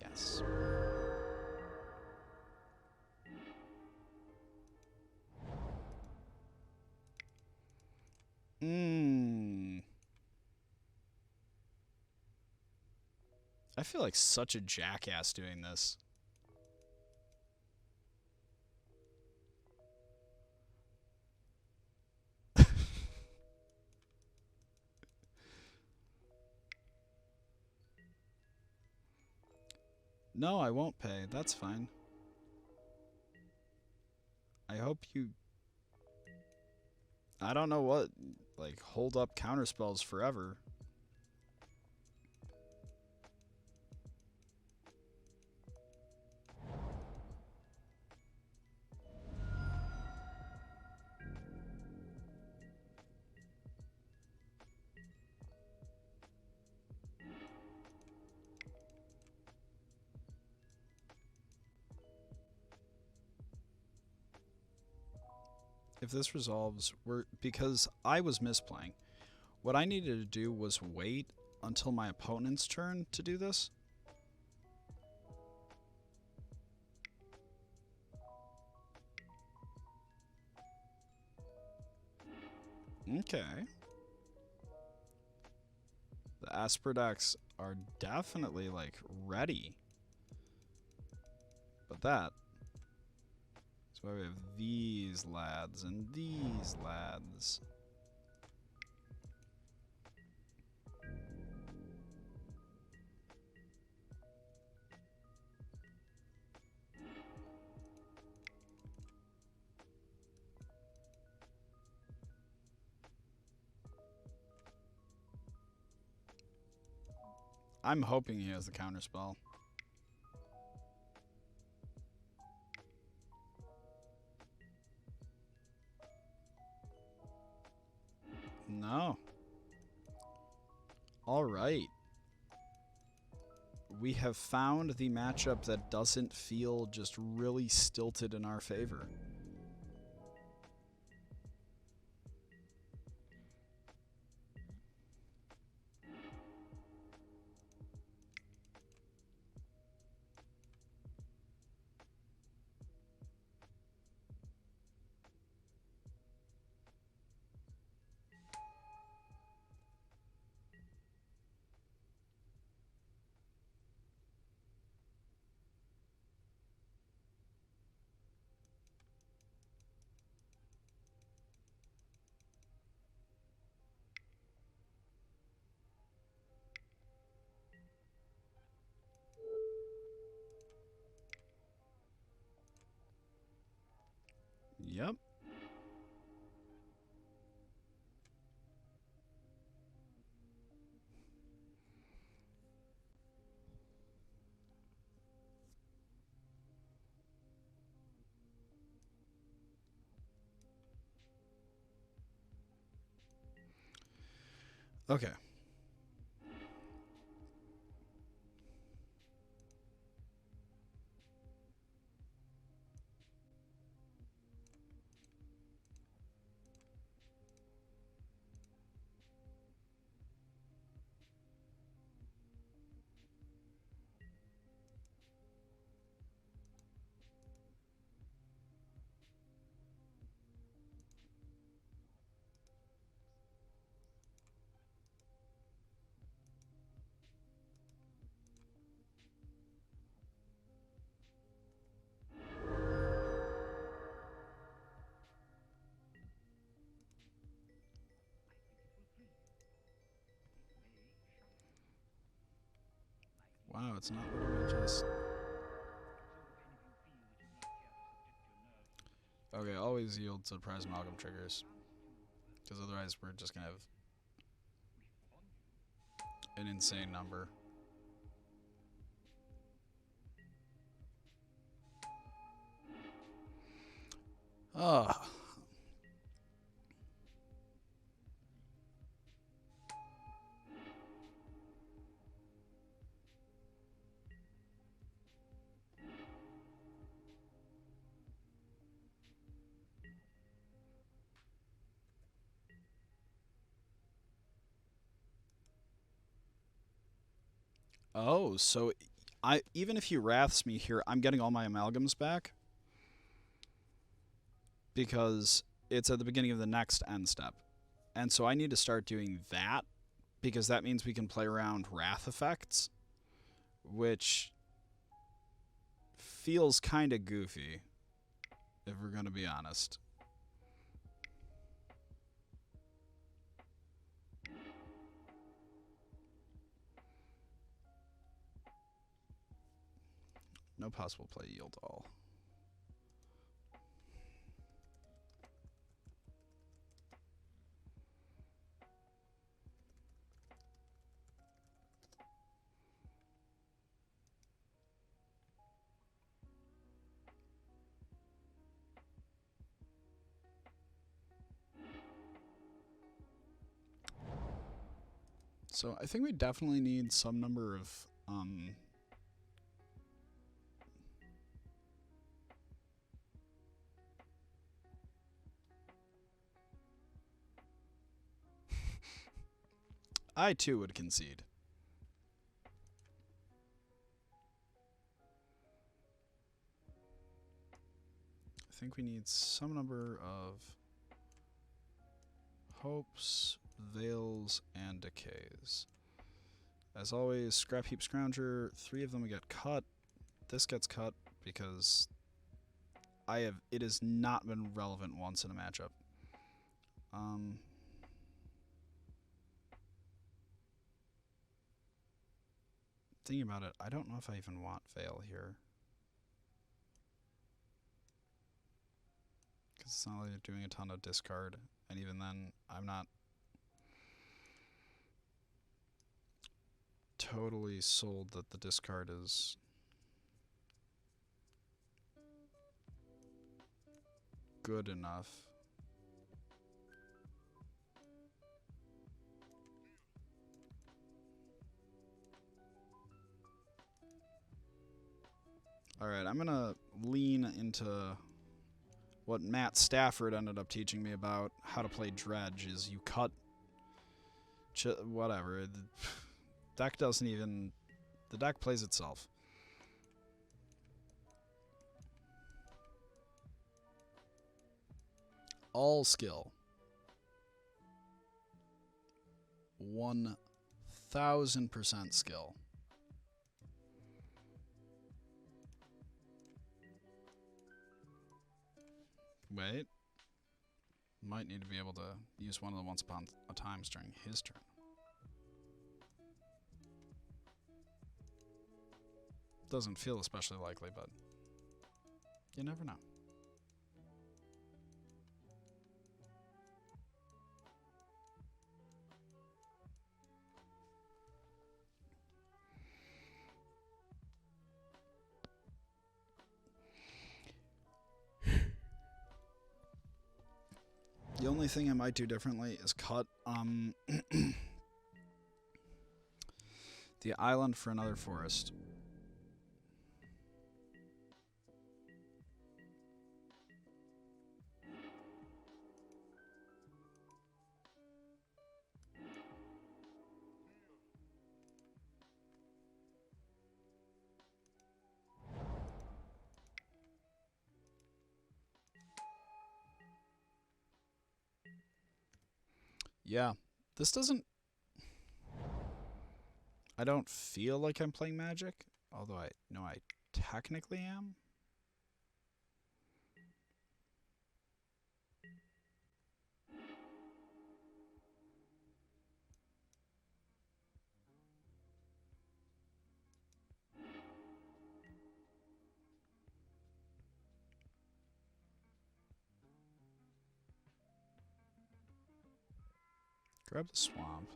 Yes. I feel like such a jackass doing this. No, I won't pay. That's fine. I hope you... I don't know what... Like, hold up counterspells forever. If this resolves, because I was misplaying. What I needed to do was wait until my opponent's turn to do this. Okay. The Asperdacs are definitely, like, ready. But that... That's why we have these lads and these lads. I'm hoping he has the counterspell. No. All right. We have found the matchup that doesn't feel just really stilted in our favor. Yep. Okay. Wow, it's not letting me just... Okay, always yield to prize amalgam triggers. Because otherwise we're just going to have an insane number. Ugh. Oh, so even if he wraths me here, I'm getting all my amalgams back? Because it's at the beginning of the next end step. And so I need to start doing that, because that means we can play around wrath effects, which feels kind of goofy, if we're going to be honest. No possible play yield all. So I think we definitely need some number of I too would concede. I think we need some number of hopes, veils, and decays. As always, Scrap Heap Scrounger, 3 of them get cut. This gets cut because it has not been relevant once in a matchup. Thinking about it, I don't know if I even want Veil here. Because it's not like you're doing a ton of discard, and even then, I'm not totally sold that the discard is good enough. Alright, I'm gonna lean into what Matt Stafford ended up teaching me about how to play Dredge, is you cut whatever. The deck doesn't even... The deck plays itself. All skill. 1000% skill. Wait. Might need to be able to use one of the once upon a times during his turn. Doesn't feel especially likely, but you never know. The only thing I might do differently is cut the island for another forest. Yeah, this doesn't... I don't feel like I'm playing Magic, although I know I technically am. Grab the swamp.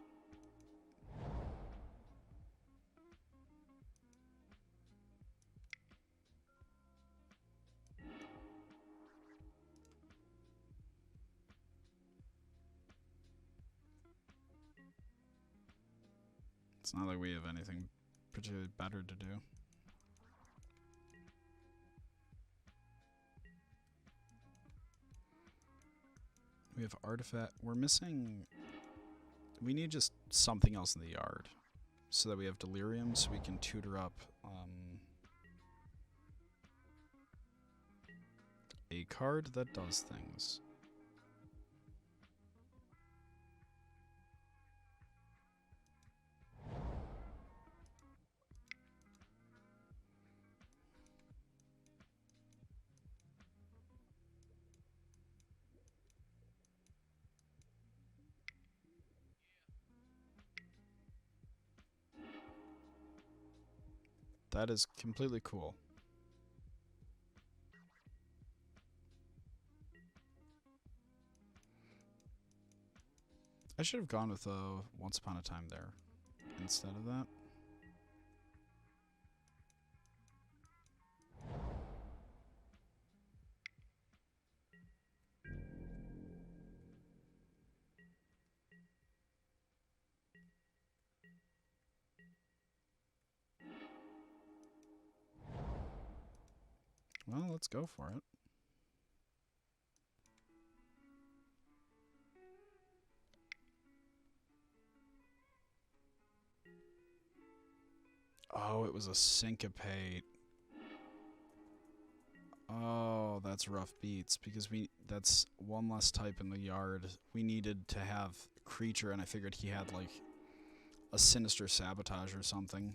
It's not like we have anything particularly better to do. We have artifact. We're missing... We need just something else in the yard. So that we have delirium so we can tutor up a card that does things. That is completely cool. I should have gone with Once Upon a Time there instead of that. Well, let's go for it. Oh, it was a syncopate. Oh, that's rough beats because that's one less type in the yard. We needed to have creature, and I figured he had like a sinister sabotage or something.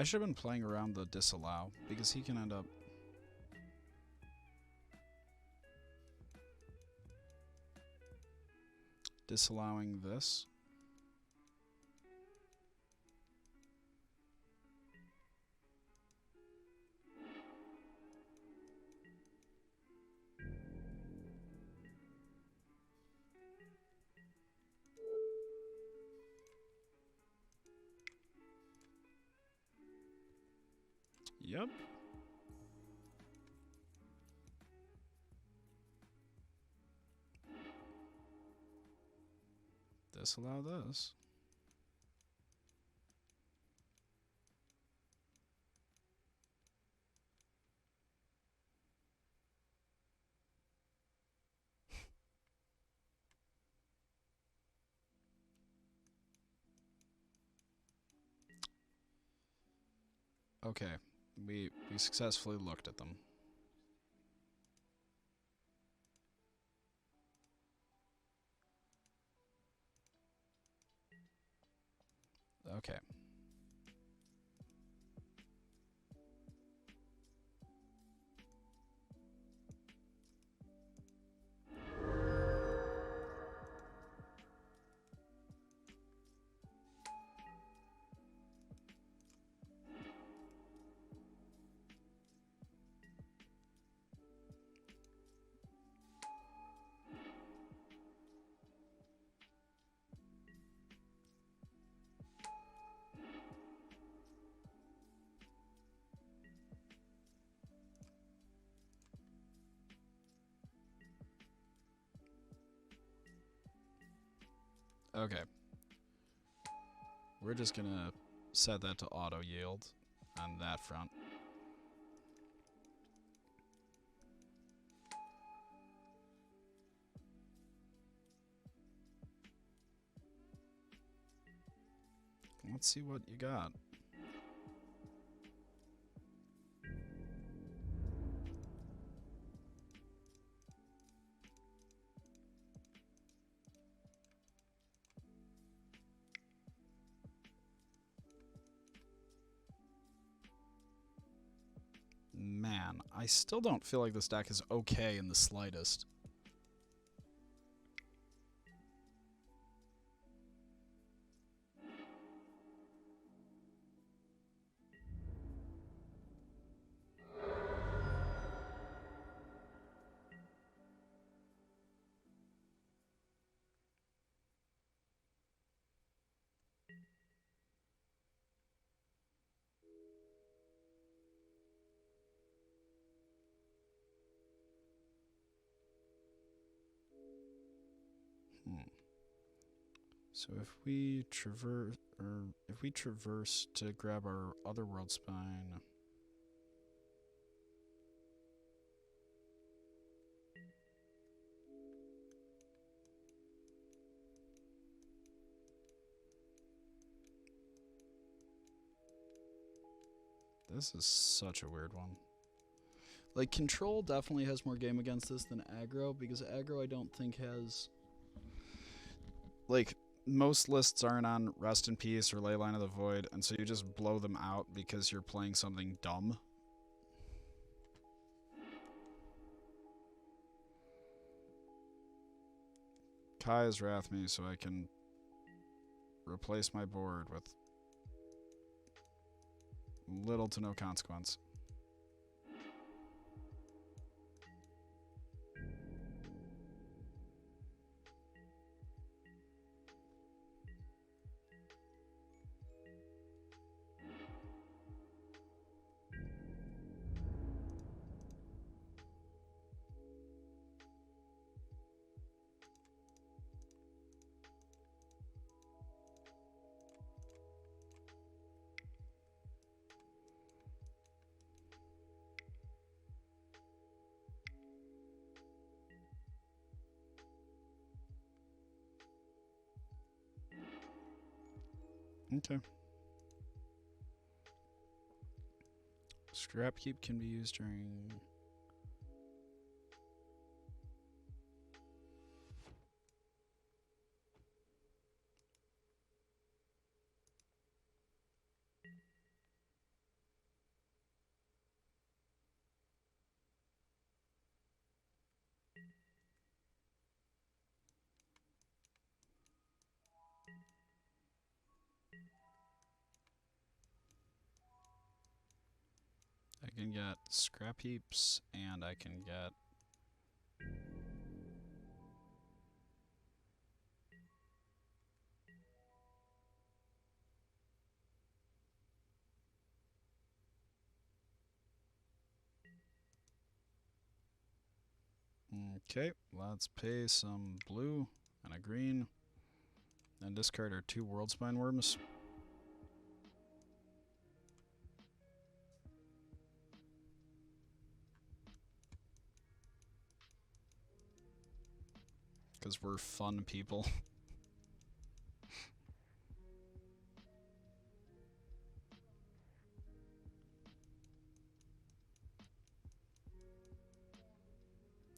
I should have been playing around the disallow because he can end up disallowing this. Yep. Disallow this. Okay, we successfully looked at them. Okay. Okay. We're just gonna set that to auto yield on that front. Let's see what you got. Man, I still don't feel like this deck is okay in the slightest. So if we traverse to grab our other world spine. This is such a weird one. Like, control definitely has more game against this than aggro, because aggro I don't think has... Like, most lists aren't on Rest in Peace or Leyline of the Void, and so you just blow them out because you're playing something dumb. Kai has Wrath me, so I can replace my board with little to no consequence. Okay. Scrap Keep can be used during... I can get Scrap Heaps, and I can get... Okay, let's pay some blue and a green, and discard our 2 World Spine Worms. Because we're fun people.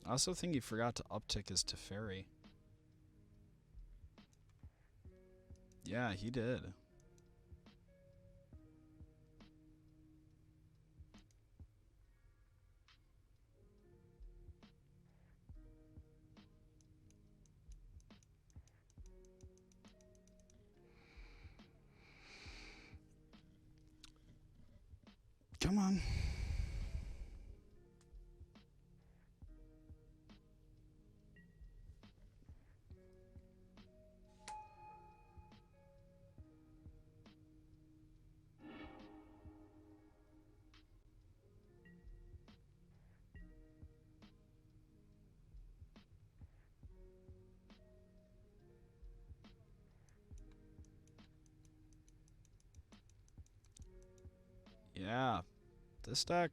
I also think he forgot to uptick his Teferi. Yeah, he did. on. Yeah, this deck...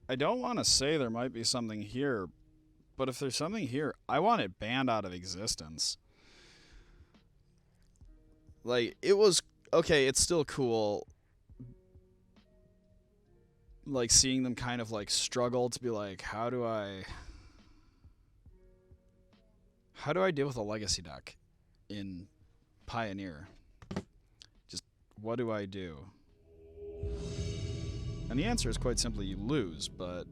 I don't want to say there might be something here, but if there's something here, I want it banned out of existence. Like, it was... Okay, it's still cool. Like, seeing them kind of, like, struggle to be like, how do I deal with a legacy deck in Pioneer? Just, what do I do? And the answer is quite simply you lose, but...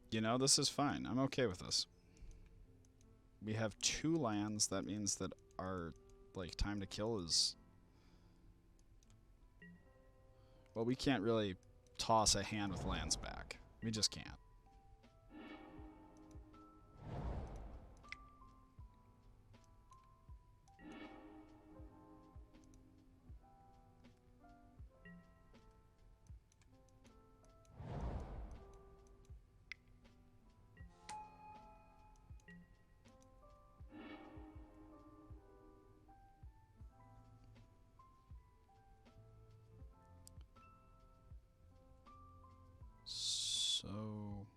You know, this is fine. I'm okay with this. We have 2 lands. That means that our, like, time to kill is... Well, we can't really toss a hand with lands back. We just can't. So...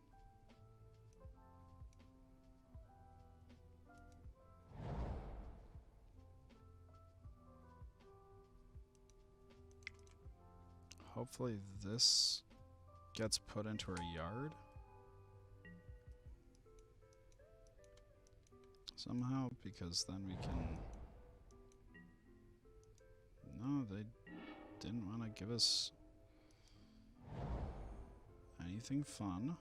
Hopefully this gets put into our yard somehow, because then we can... No, they didn't want to give us anything fun.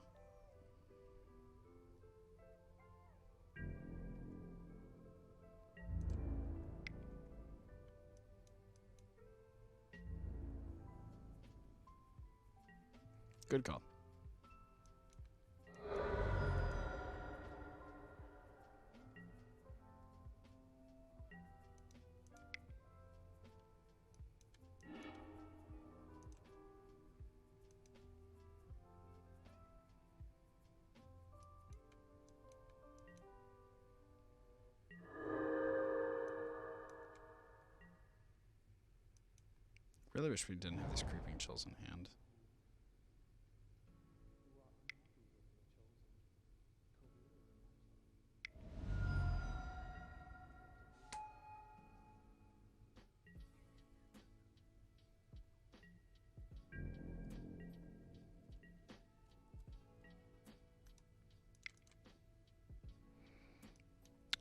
Good call. Really wish we didn't have these creeping chills in hand.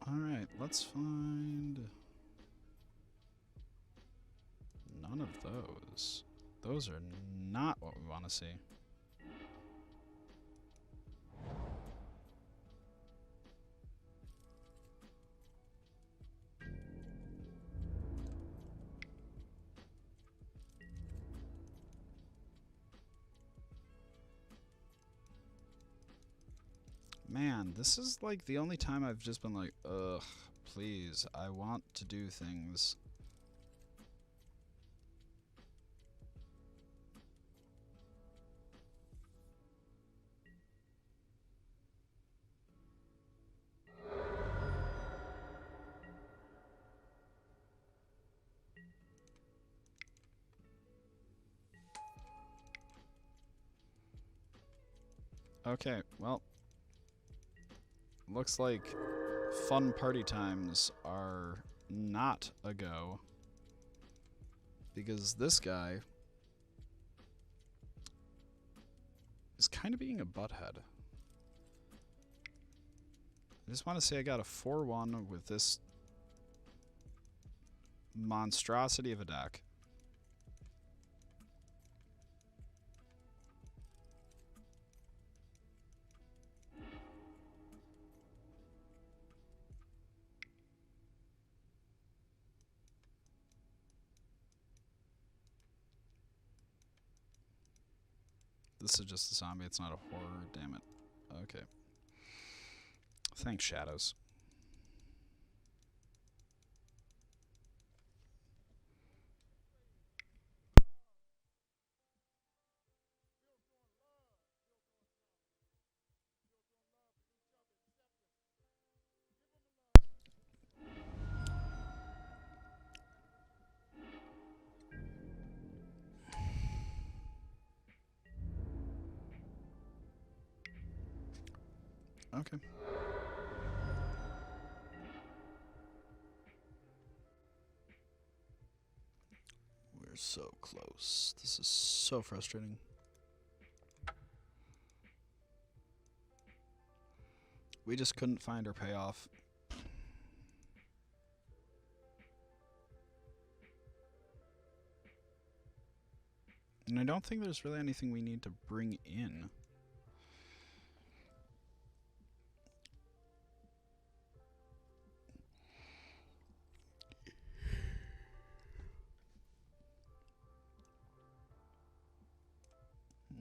Alright, let's find... None of those. Those are not what we want to see. Man, this is like the only time I've just been like, ugh, please, I want to do things. Okay, well, looks like fun party times are not a go, because this guy is kind of being a butthead. I just want to say I got a 4-1 with this monstrosity of a deck. This is just a zombie, it's not a horror, damn it. Okay. Thanks, Shadows. Okay. We're so close. This is so frustrating. We just couldn't find our payoff. And I don't think there's really anything we need to bring in.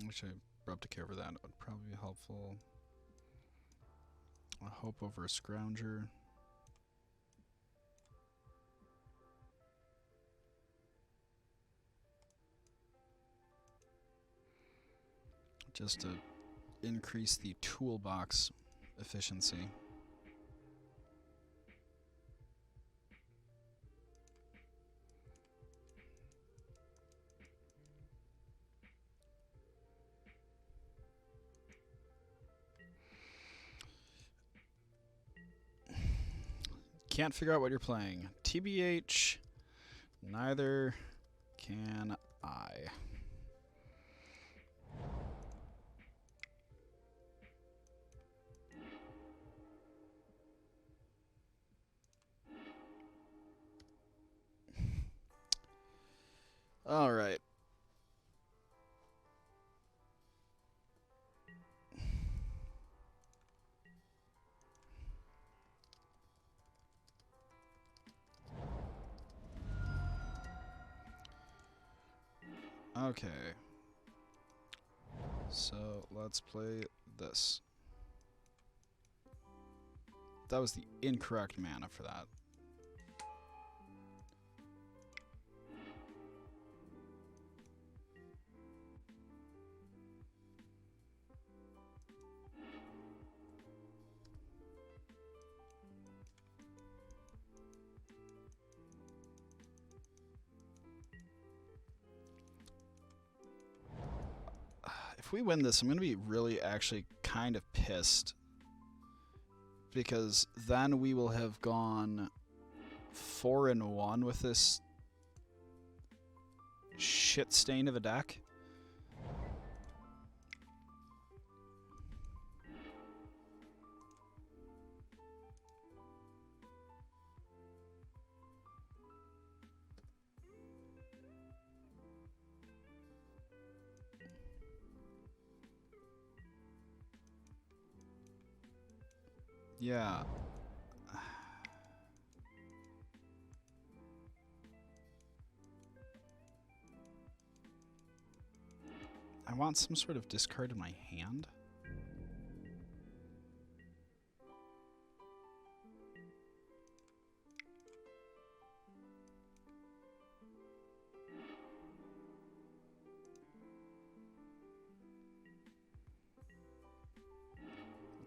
Wish I brought up to care for that. It would probably be helpful. A hope over a scrounger. Just to increase the toolbox efficiency. Can't figure out what you're playing. TBH, neither can I. All right. Okay. So let's play this. That was the incorrect mana for that. If we win this, I'm going to be really actually kind of pissed. Because then we will have gone 4-1 with this shit stain of a deck. Yeah. I want some sort of discard in my hand.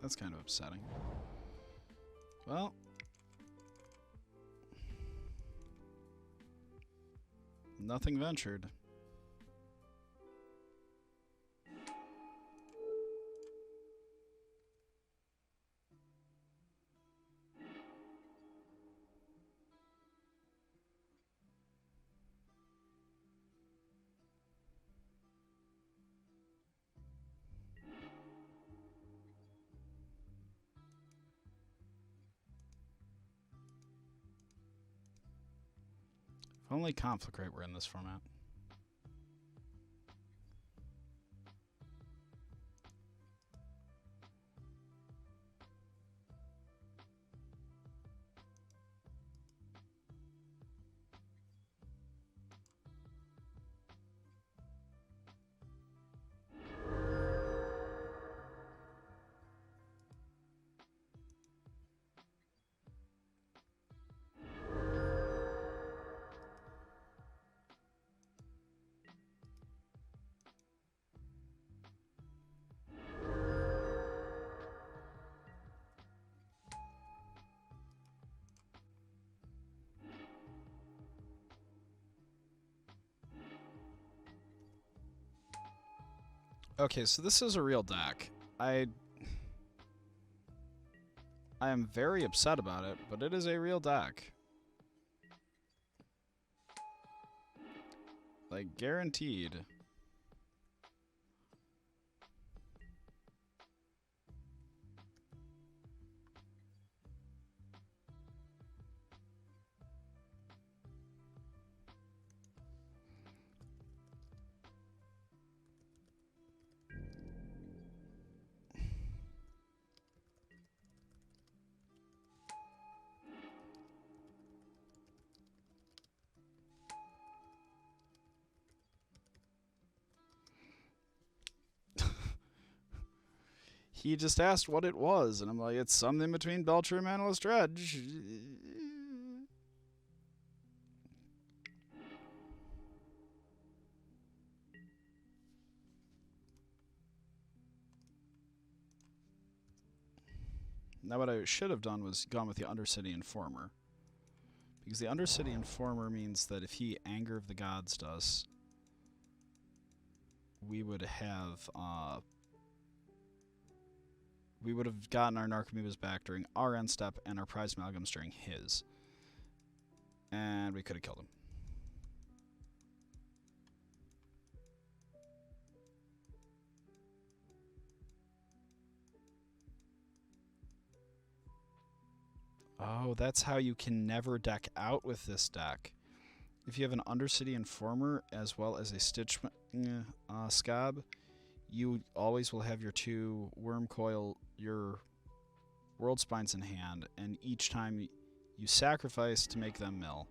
That's kind of upsetting. Well, nothing ventured. If only Conflict Rate were in this format. Okay, so this is a real deck. I am very upset about it, but it is a real deck. Like, guaranteed. He just asked what it was, and I'm like, it's something between Belcher and Manaless Dredge. Now, what I should have done was gone with the Undercity Informer. Because the Undercity Informer means that if he Anger of the Gods does, we would have gotten our Narcomoebas back during our end step and our Prize Amalgams during his. And we could have killed him. Oh, that's how you can never deck out with this deck. If you have an Undercity Informer as well as a Stitch Scab, you always will have your 2 Worm Coil, your World Spines in hand, and each time you sacrifice to make them mill.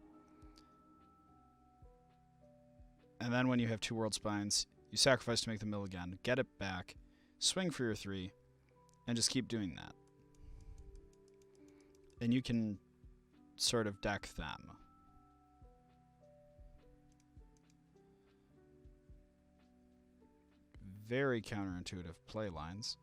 And then when you have 2 World Spines, you sacrifice to make them mill again, get it back, swing for your 3, and just keep doing that. And you can sort of deck them. Very counterintuitive play lines.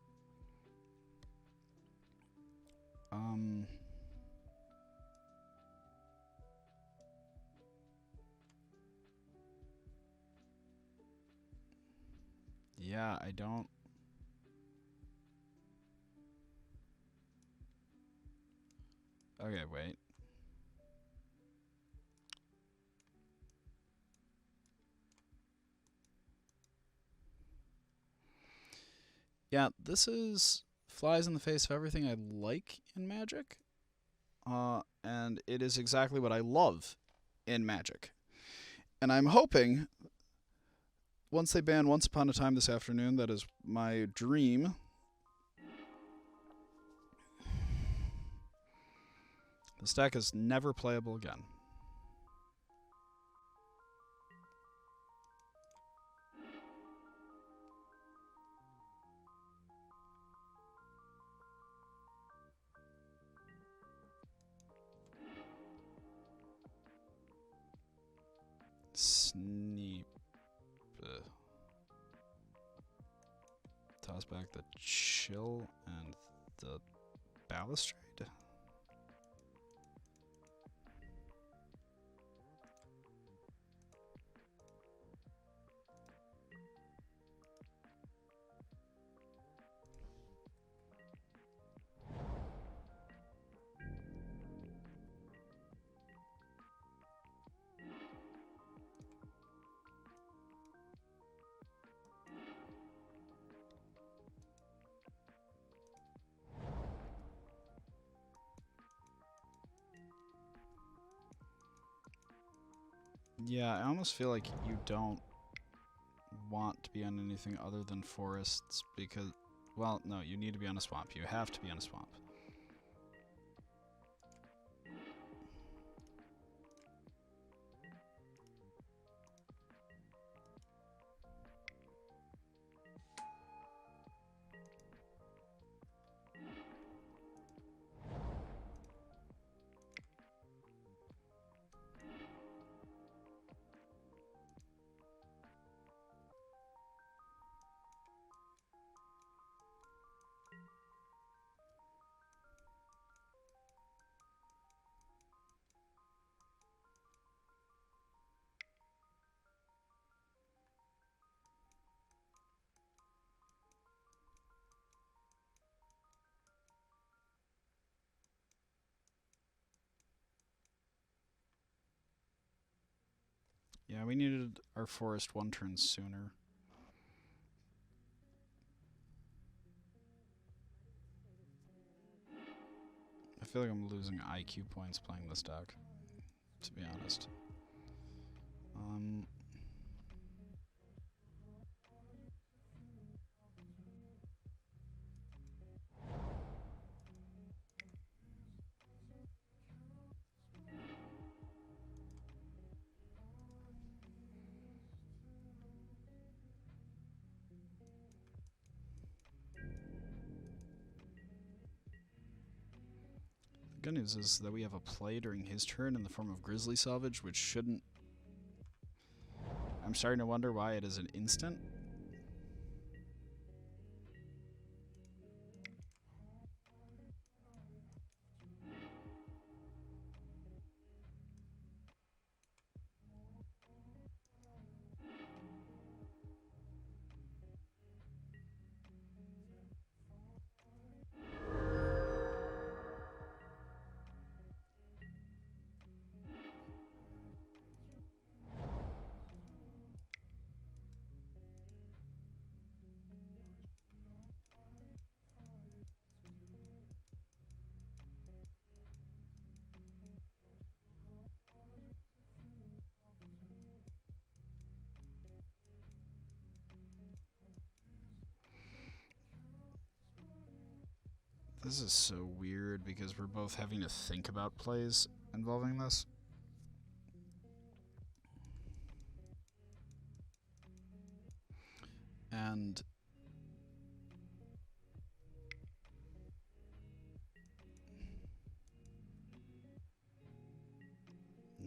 Yeah, I don't... Okay, wait. Yeah, this is flies in the face of everything I like in Magic. And it is exactly what I love in Magic. And I'm hoping, once they ban Once Upon a Time this afternoon, that is my dream. This deck is never playable again. Sneep. Toss back the Chill and the Balustrade. Yeah, I almost feel like you don't want to be on anything other than forests because, well, no, you need to be on a swamp. You have to be on a swamp. Yeah, we needed our forest one turn sooner. I feel like I'm losing IQ points playing this deck, to be honest. The good news is that we have a play during his turn in the form of Grizzly Salvage, which shouldn't... I'm starting to wonder why it is an instant. This is so weird because we're both having to think about plays involving this. And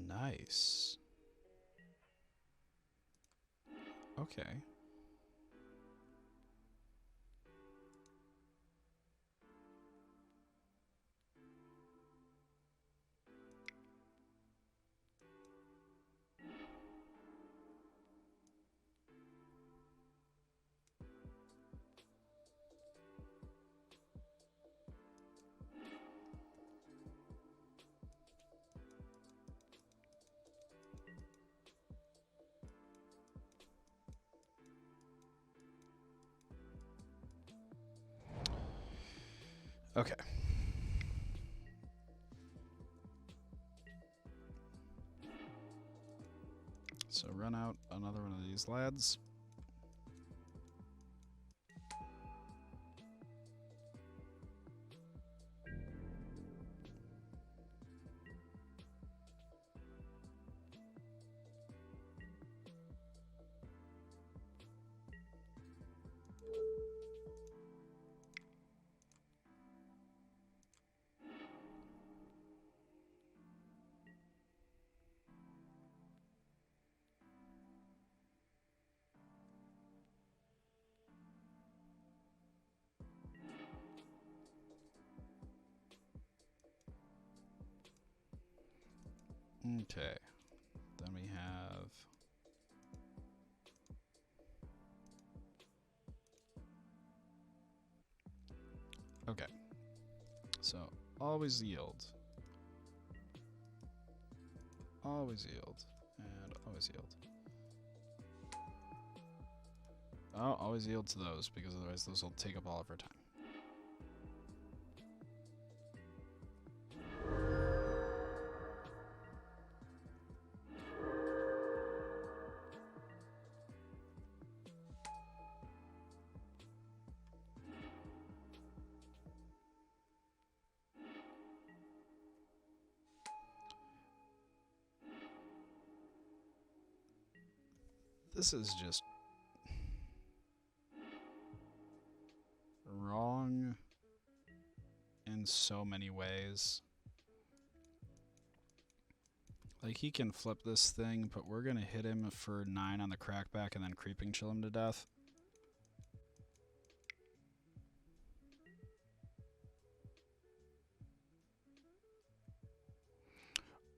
nice. Okay. Okay. So run out another one of these lads. Okay. Then we have... Okay. So, always yield. Always yield. And always yield. Oh, always yield to those, because otherwise those will take up all of our time. This is just wrong in so many ways. Like, he can flip this thing, but we're gonna hit him for 9 on the crackback and then creeping chill him to death.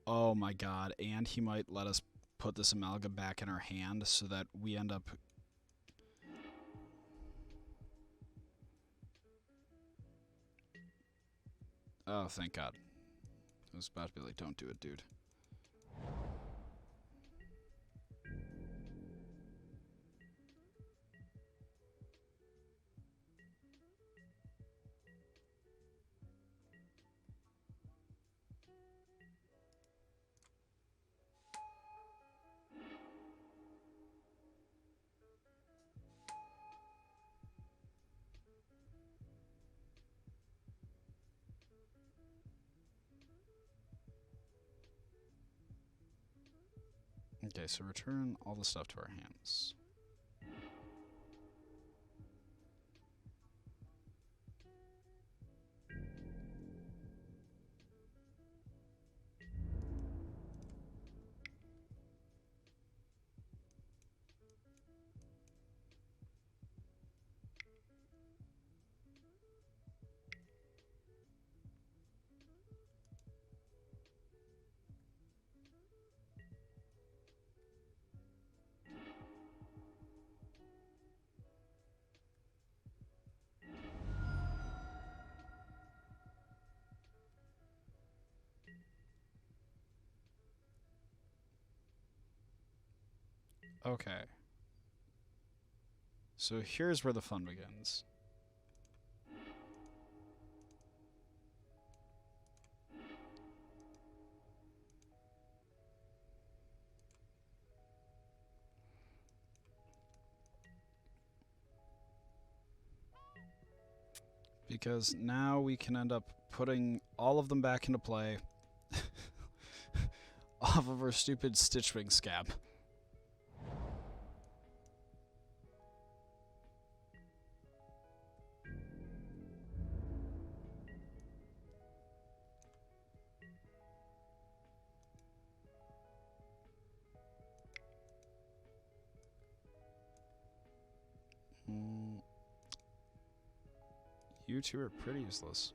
Oh my god, and he might let us put this amalgam back in our hand so that we end up... Oh, thank god. I was about to be like, don't do it, dude. Okay, so return all the stuff to our hands. Okay. So here's where the fun begins. Because now we can end up putting all of them back into play off of our stupid Stitchwing scab. You two are pretty useless.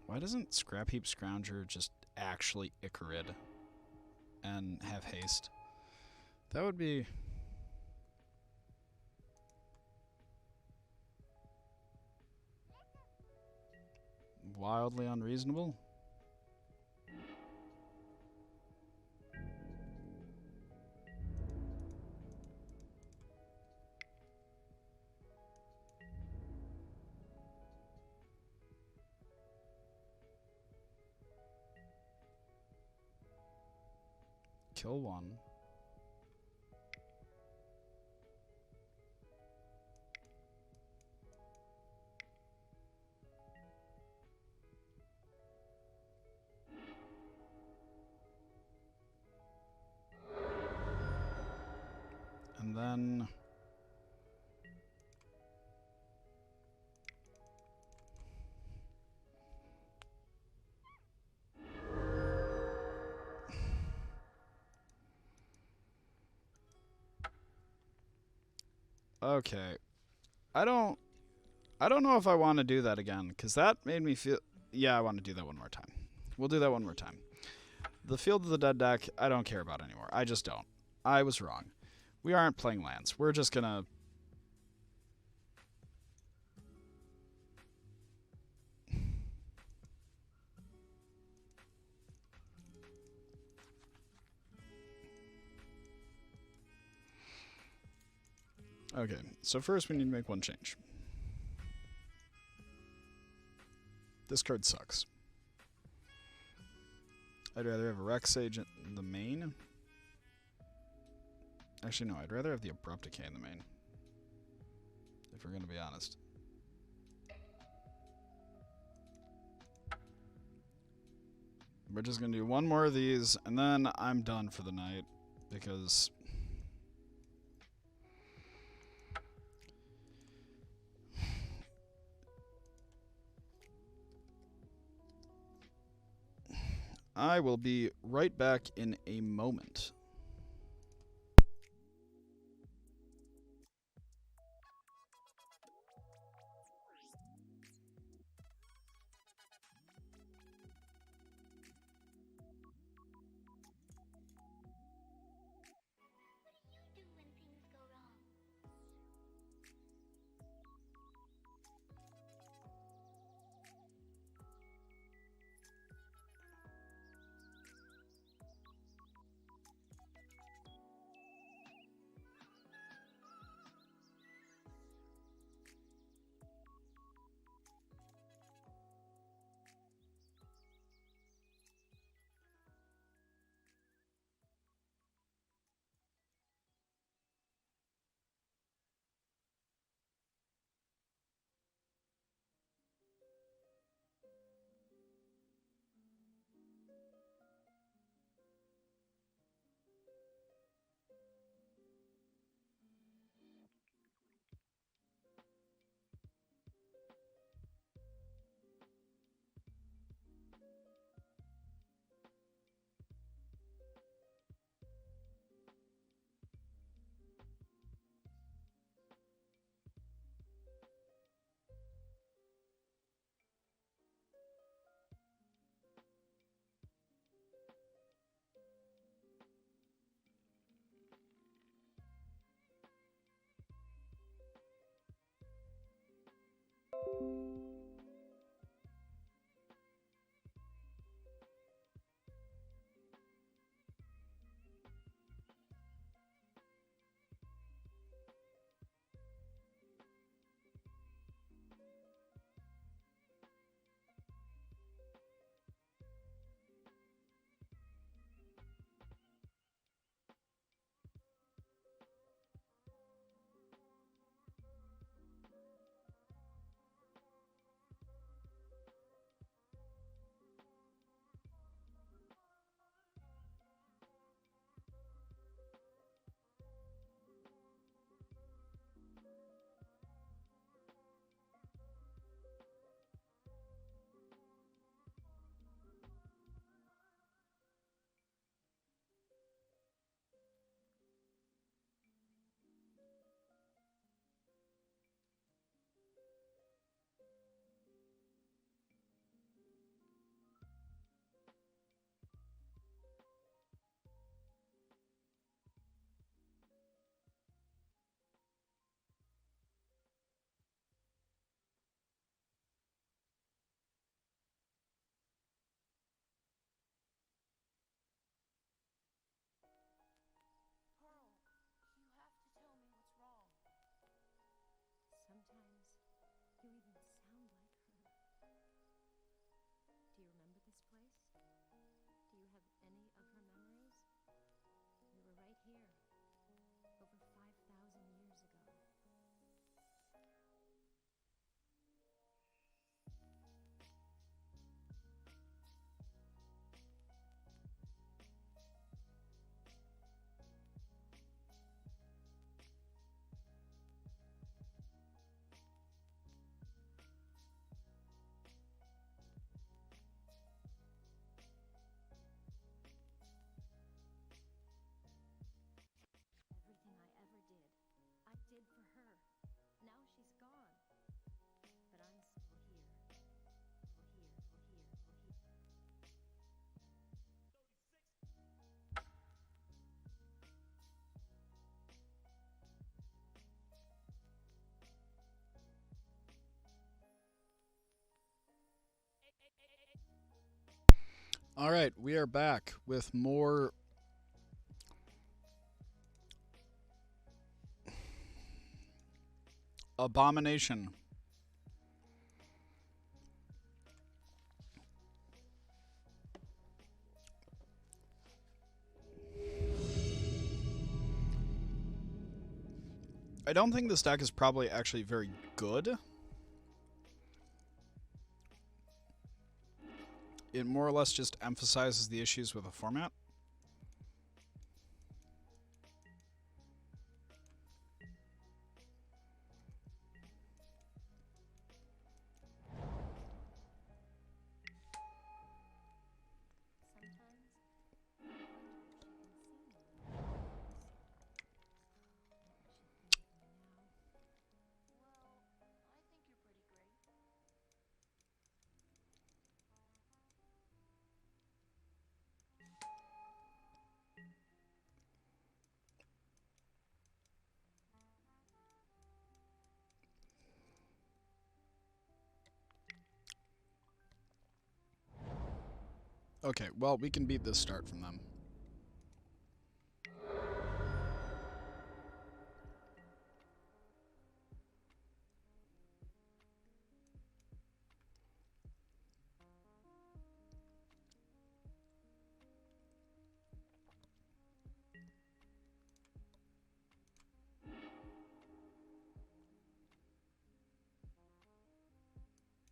Why doesn't Scrap Heap Scrounger just actually Icarid and have haste? That would be... wildly unreasonable. Kill one. And then... okay. I don't know if I want to do that again, because that made me feel... yeah, I want to do that one more time. We'll do that one more time. The Field of the Dead deck, I don't care about anymore. I just don't. I was wrong. We aren't playing lands. We're just gonna... okay, so first we need to make one change. This card sucks. I'd rather have a Rex Agent in the main. Actually, no, I'd rather have the Abrupt Decay in the main. If we're going to be honest. We're just going to do one more of these, and then I'm done for the night. Because... I will be right back in a moment. Alright, we are back with more Abomination. I don't think this deck is probably actually very good. It more or less just emphasizes the issues with the format. Okay, well, we can beat this start from them.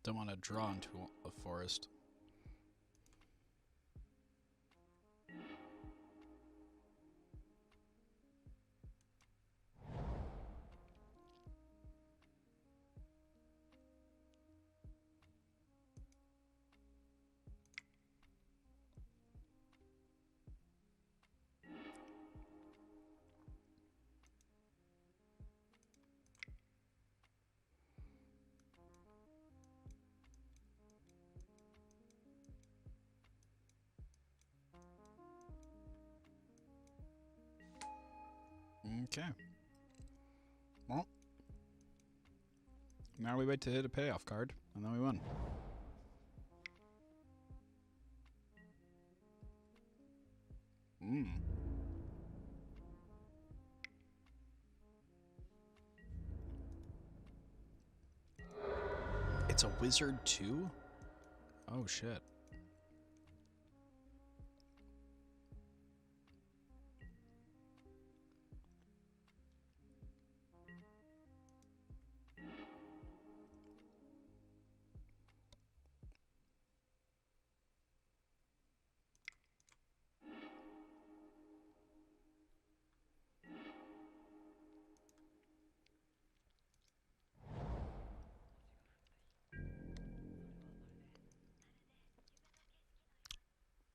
Don't want to draw into a forest. Okay. Well, now we wait to hit a payoff card, and then we win. It's a wizard too? Oh shit.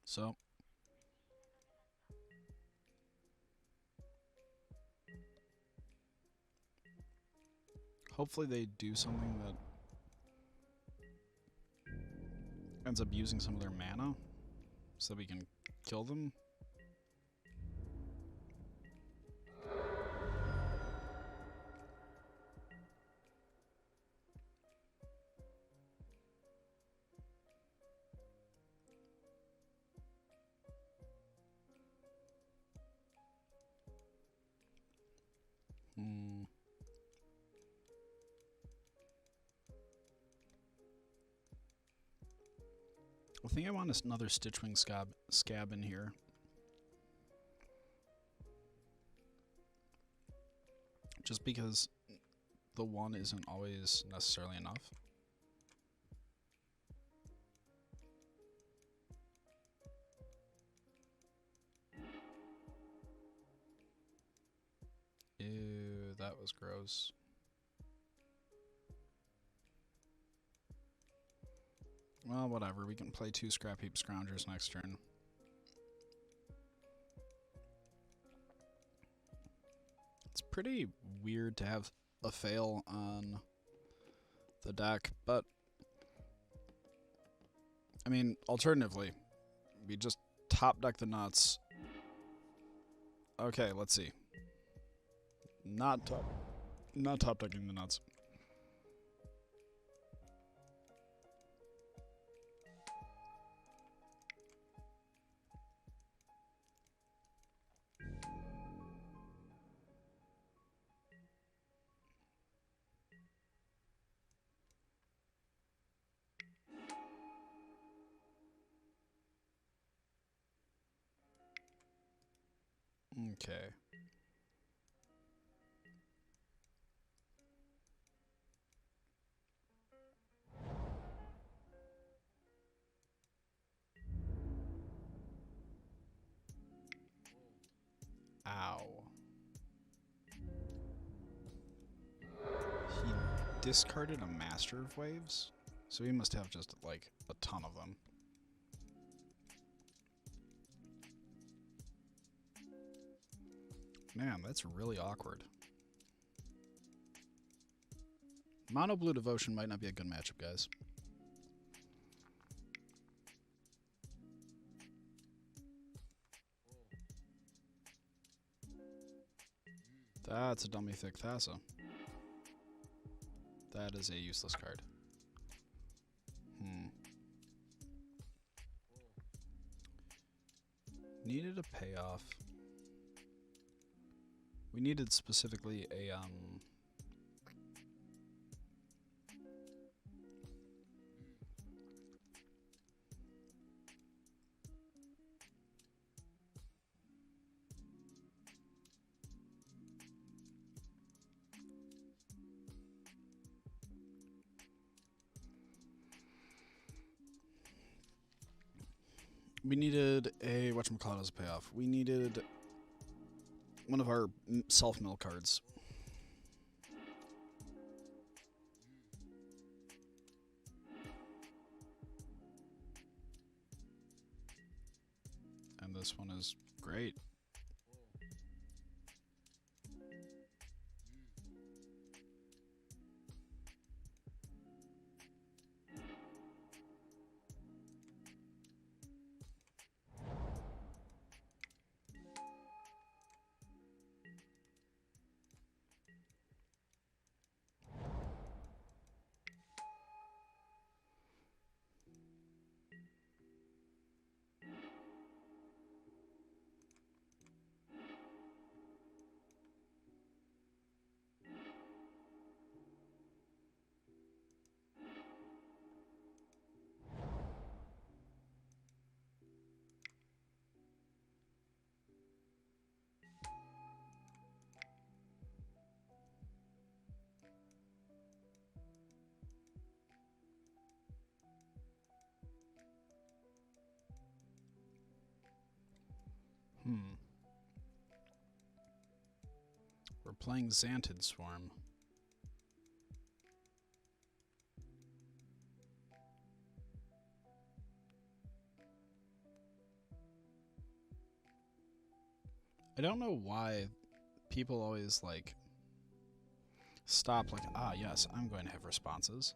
So hopefully they do something that ends up using some of their mana so that we can kill them. I think I want another Stitchwing scab in here. Just because the one isn't always necessarily enough. Ew, that was gross. Well, whatever. We can play 2 Scrap Heap Scroungers next turn. It's pretty weird to have a fail on the deck, but I mean, alternatively, we just top deck the nuts. Okay, let's see. Not top decking the nuts. Okay. Ow. He discarded a Master of Waves, so he must have just, like, a ton of them. Man, that's really awkward. Mono Blue Devotion might not be a good matchup, guys. That's a dummy thick Thassa. That is a useless card. Needed a payoff. We needed specifically a we needed a whatchamacallit as a payoff. We needed one of our self-mill cards. And this one is great. We're playing Xantid Swarm. I don't know why people always, like, stop, like, ah, yes, I'm going to have responses.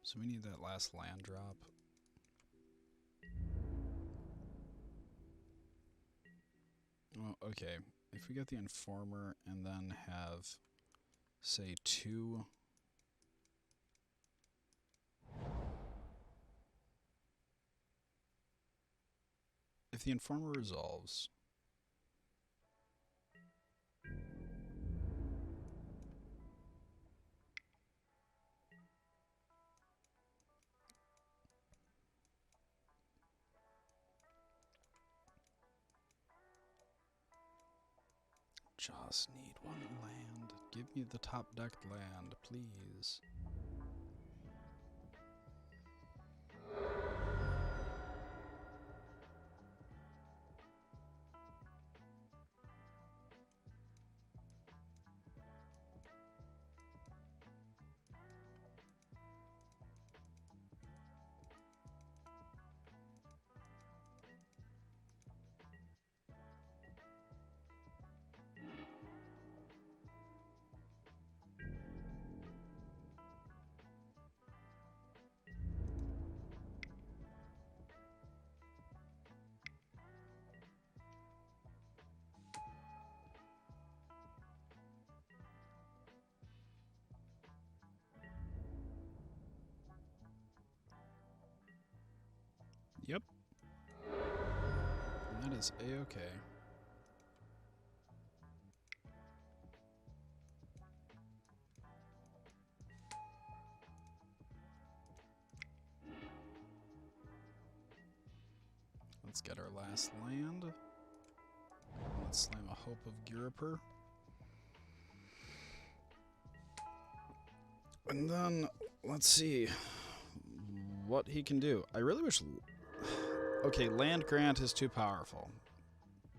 So we need that last land drop. Oh, okay. If we get the Informer and then have, say, 2... If the Informer resolves... Just need one land. Give me the top decked land, please. Yep. And that is A-okay. Let's get our last land. Let's slam a Hope of Giriper. And then, let's see what he can do. I really wish... Okay, Land Grant is too powerful.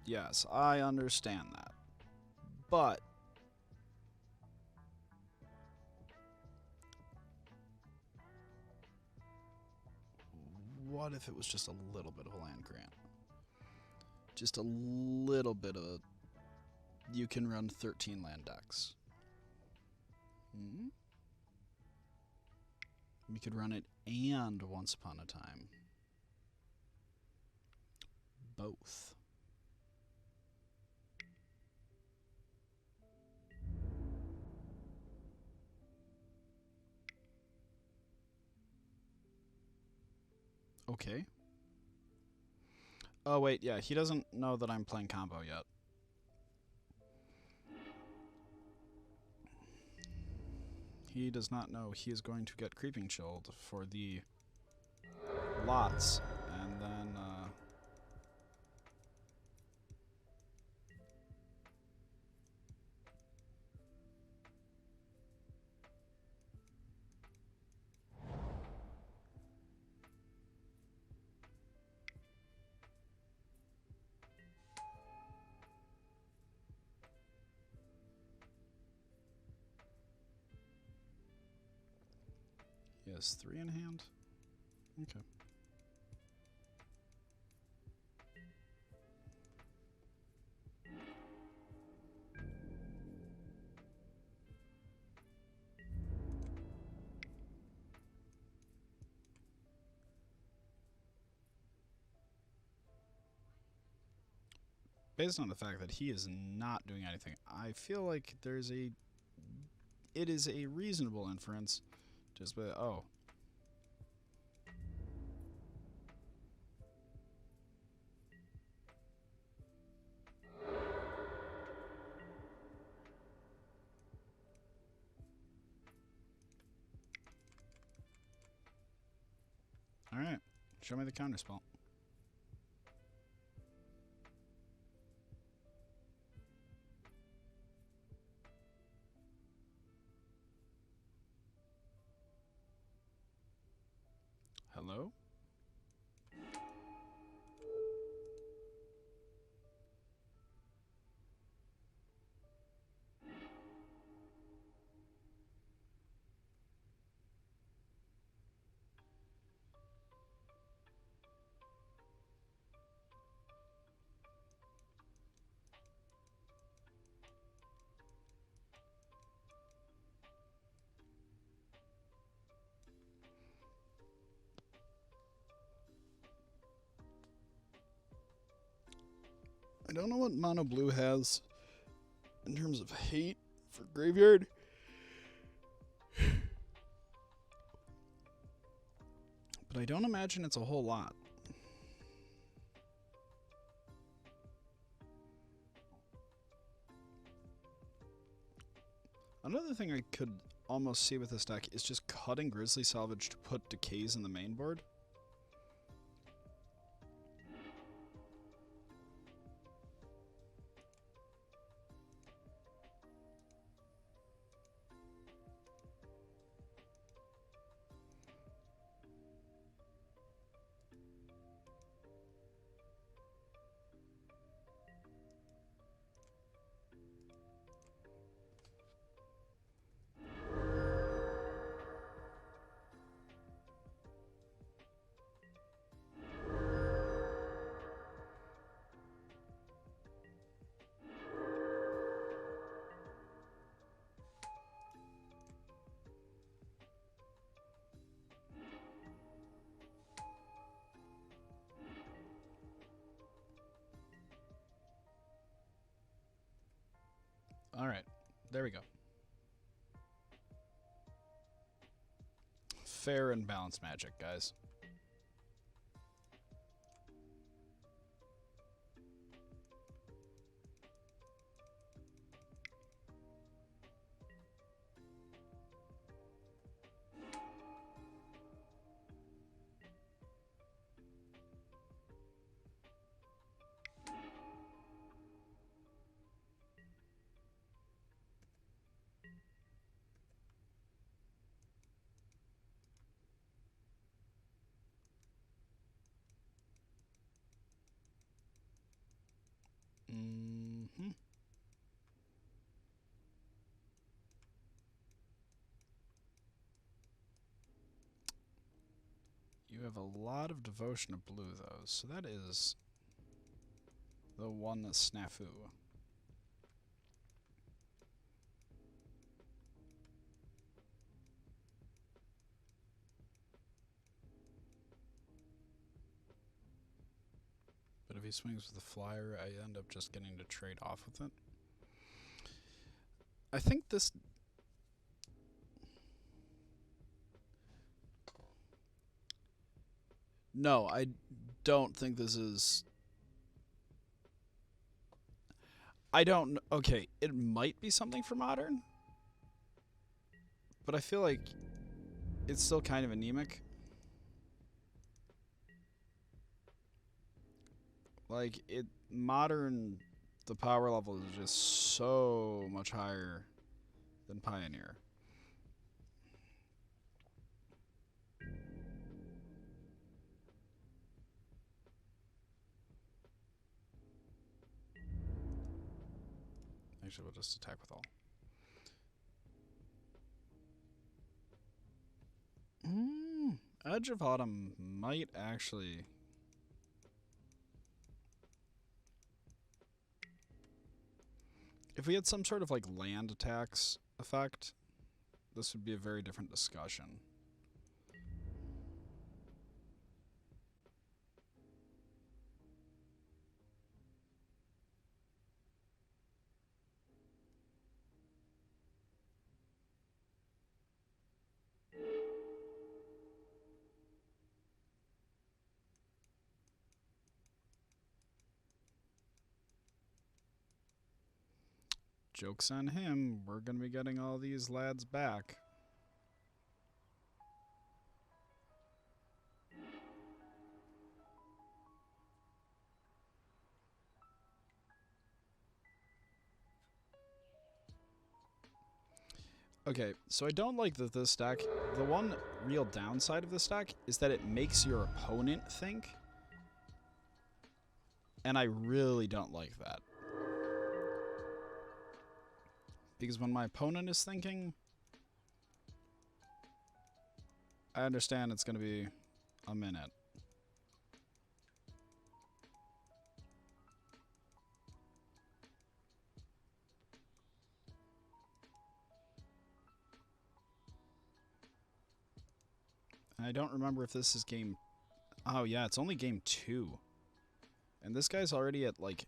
Yes, I understand that. But... what if it was just a little bit of a Land Grant? Just a little bit of a... You can run 13 land decks. Hmm? We could run it and Once Upon a Time. Both. Okay. Oh, wait, yeah, he doesn't know that I'm playing combo yet. He does not know he is going to get Creeping Chilled for the lots, and then, he has 3 in hand? Okay. Based on the fact that he is not doing anything, I feel like there's a... It is a reasonable inference. Just by... Oh. Alright. Show me the counterspell. Hello? I don't know what Mono Blue has in terms of hate for Graveyard. But I don't imagine it's a whole lot. Another thing I could almost see with this deck is just cutting Grizzly Salvage to put Decays in the main board. Alright, there we go. Fair and balanced Magic, guys. We have a lot of devotion to blue, though, so that is the one snafu. But if he swings with a flyer, I end up just getting to trade off with it. I think this... No, I don't think this is... I don't... Okay, it might be something for Modern. But I feel like it's still kind of anemic. Like, Modern, the power level is just so much higher than Pioneer. Actually, we'll just attack with all. Edge of Autumn might actually... If we had some sort of, like, land attacks effect, this would be a very different discussion. Joke's on him. We're going to be getting all these lads back. Okay, so I don't like that this deck... The one real downside of this deck is that it makes your opponent think. And I really don't like that. Because when my opponent is thinking, I understand it's going to be a minute. And I don't remember if this is game... Oh, yeah, it's only game 2. And this guy's already at, like...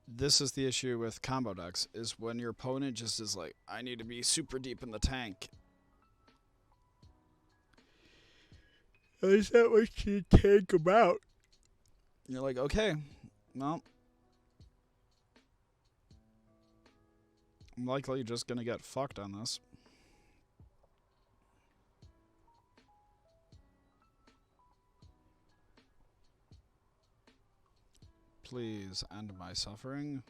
This is the issue with combo decks, is when your opponent just is like, I need to be super deep in the tank. Is that what you tank him out? You're like, okay, well, I'm likely just gonna get fucked on this. Please end my suffering.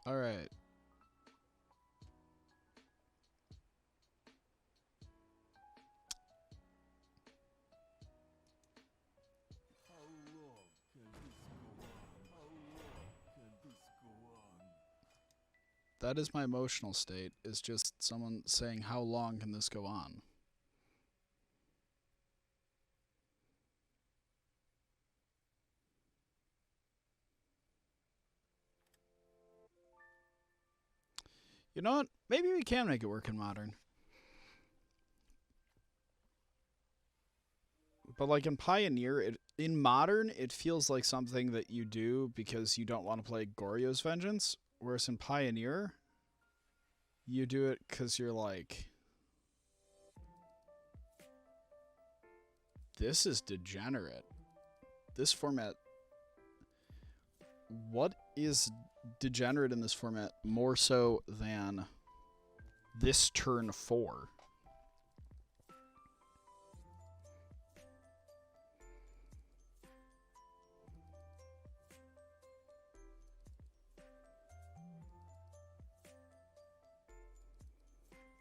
All right. That is my emotional state, is just someone saying, how long can this go on? You know what? Maybe we can make it work in Modern. But like in Pioneer, in Modern, it feels like something that you do because you don't want to play Goryo's Vengeance. Whereas in Pioneer, you do it because you're like, this is degenerate. This format... What is degenerate in this format more so than this turn 4?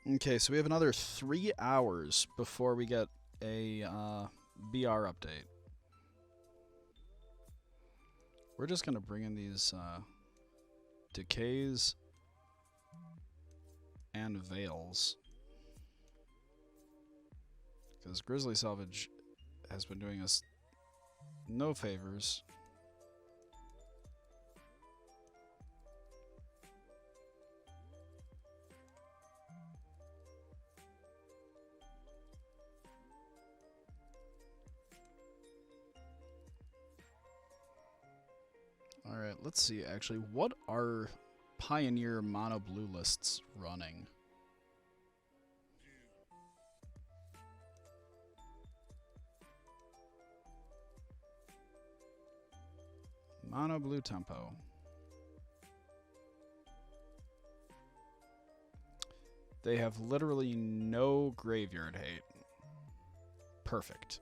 Okay, so we have another 3 hours before we get a BR update. We're just going to bring in these decays and veils. Because Grizzly Salvage has been doing us no favors. Alright, let's see actually. What are Pioneer mono blue lists running? Mono blue tempo. They have literally no graveyard hate. Perfect.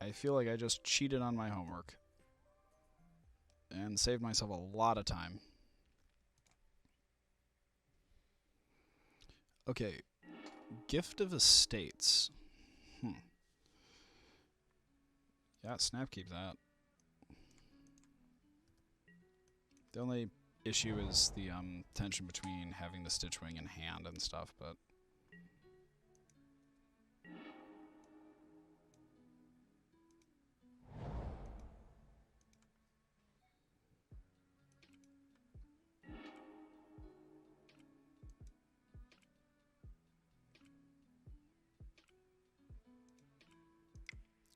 I feel like I just cheated on my homework and saved myself a lot of time. Okay, Gift of Estates. Yeah, Snap keep that. The only issue is the tension between having the Stitchwing in hand and stuff, but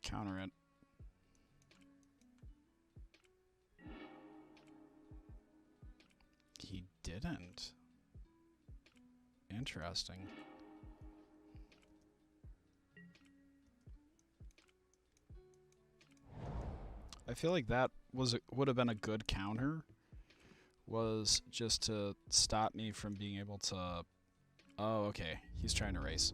counter it. He didn't. Interesting. I feel like that would have been a good counter, was just to stop me from being able to... Oh, okay. He's trying to race.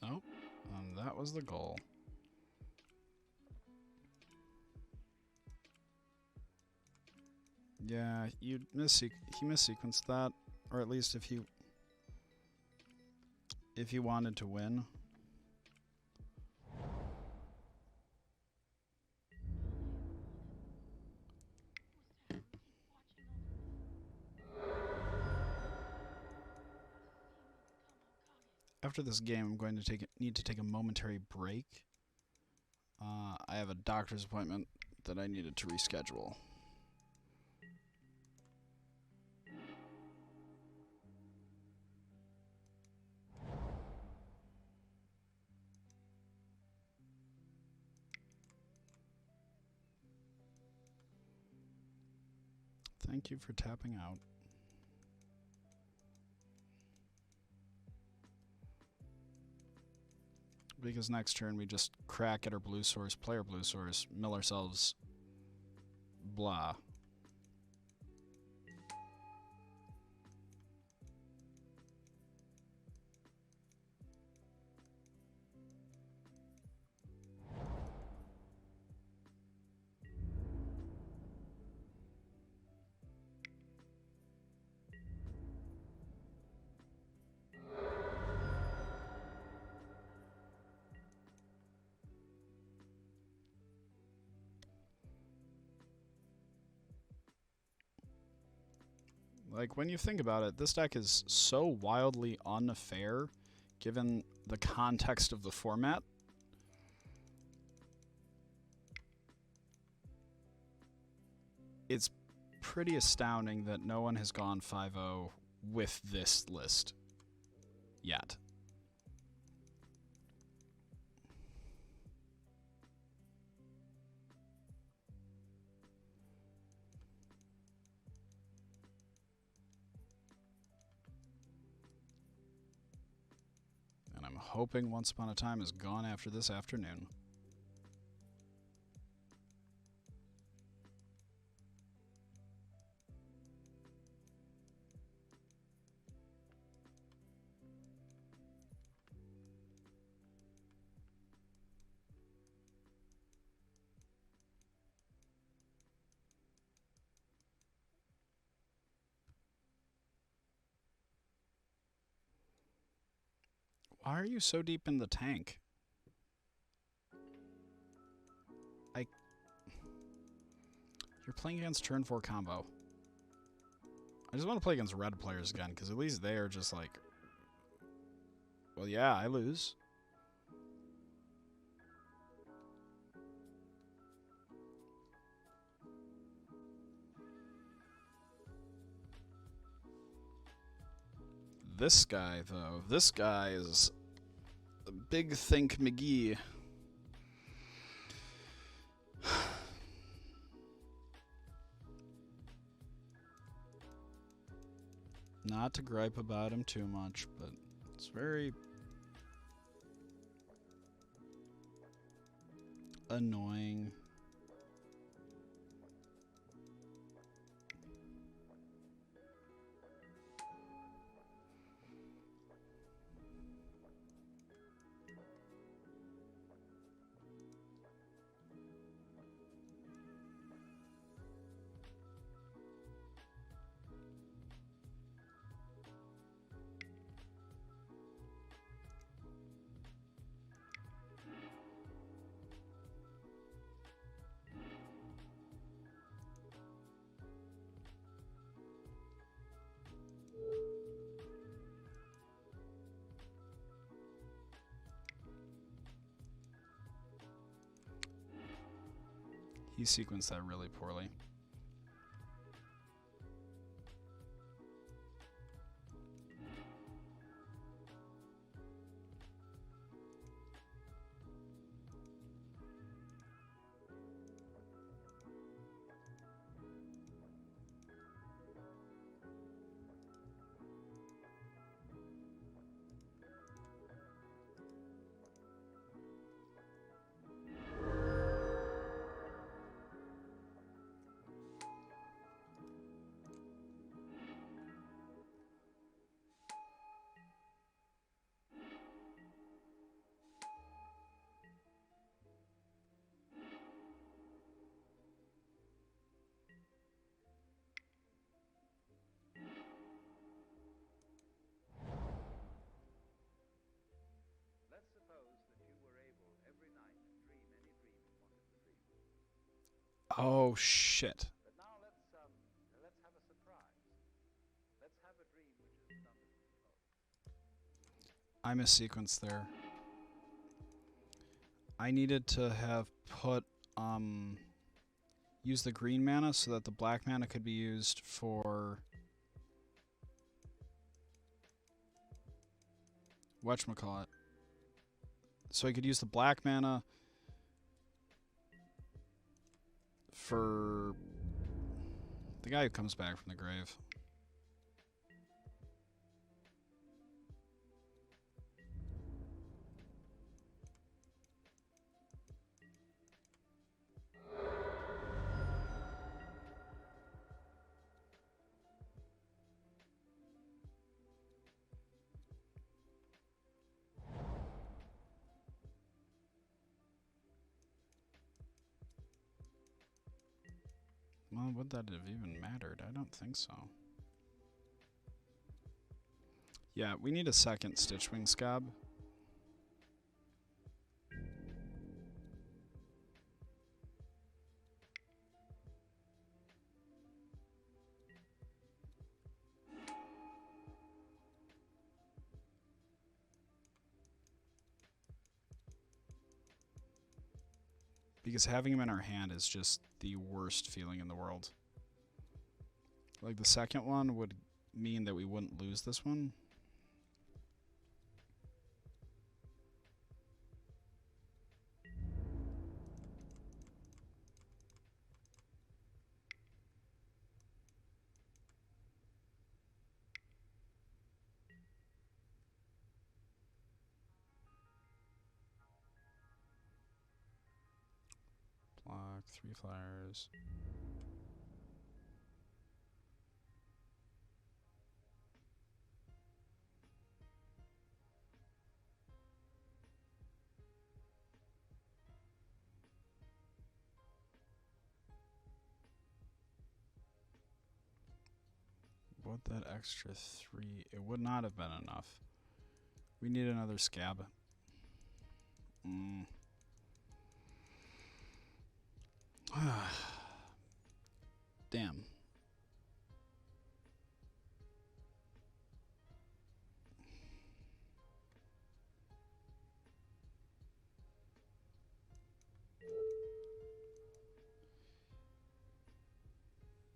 Nope. That was the goal. Yeah, he missequenced that, or at least if he wanted to win. After this game, I'm going to need to take a momentary break. I have a doctor's appointment that I needed to reschedule. Thank you for tapping out. Because next turn we just crack at our blue source, play our blue source, mill ourselves, blah. Like, when you think about it, this deck is so wildly unfair, given the context of the format. It's pretty astounding that no one has gone 5-0 with this list yet. hoping Once Upon a Time is gone after this afternoon. Why are you so deep in the tank? You're playing against turn 4 combo. I just want to play against red players again, because at least they are just like... Well, yeah, I lose. This guy, though. This guy is... a Big Think McGee. Not to gripe about him too much, but it's very annoying. He sequenced that really poorly. Oh, shit. But now let's have a surprise. Let's have a dream which is done before. I missequenced there. I needed to have put, use the green mana so that the black mana could be used for whatchamacallit. So I could use the black mana for the guy who comes back from the grave. Well, would that have even mattered? I don't think so. Yeah, we need a second Stitchwing Scab. Because having him in our hand is just the worst feeling in the world. Like, the second one would mean that we wouldn't lose this one. 3 flyers. Would that extra 3? It would not have been enough. We need another scab. Damn.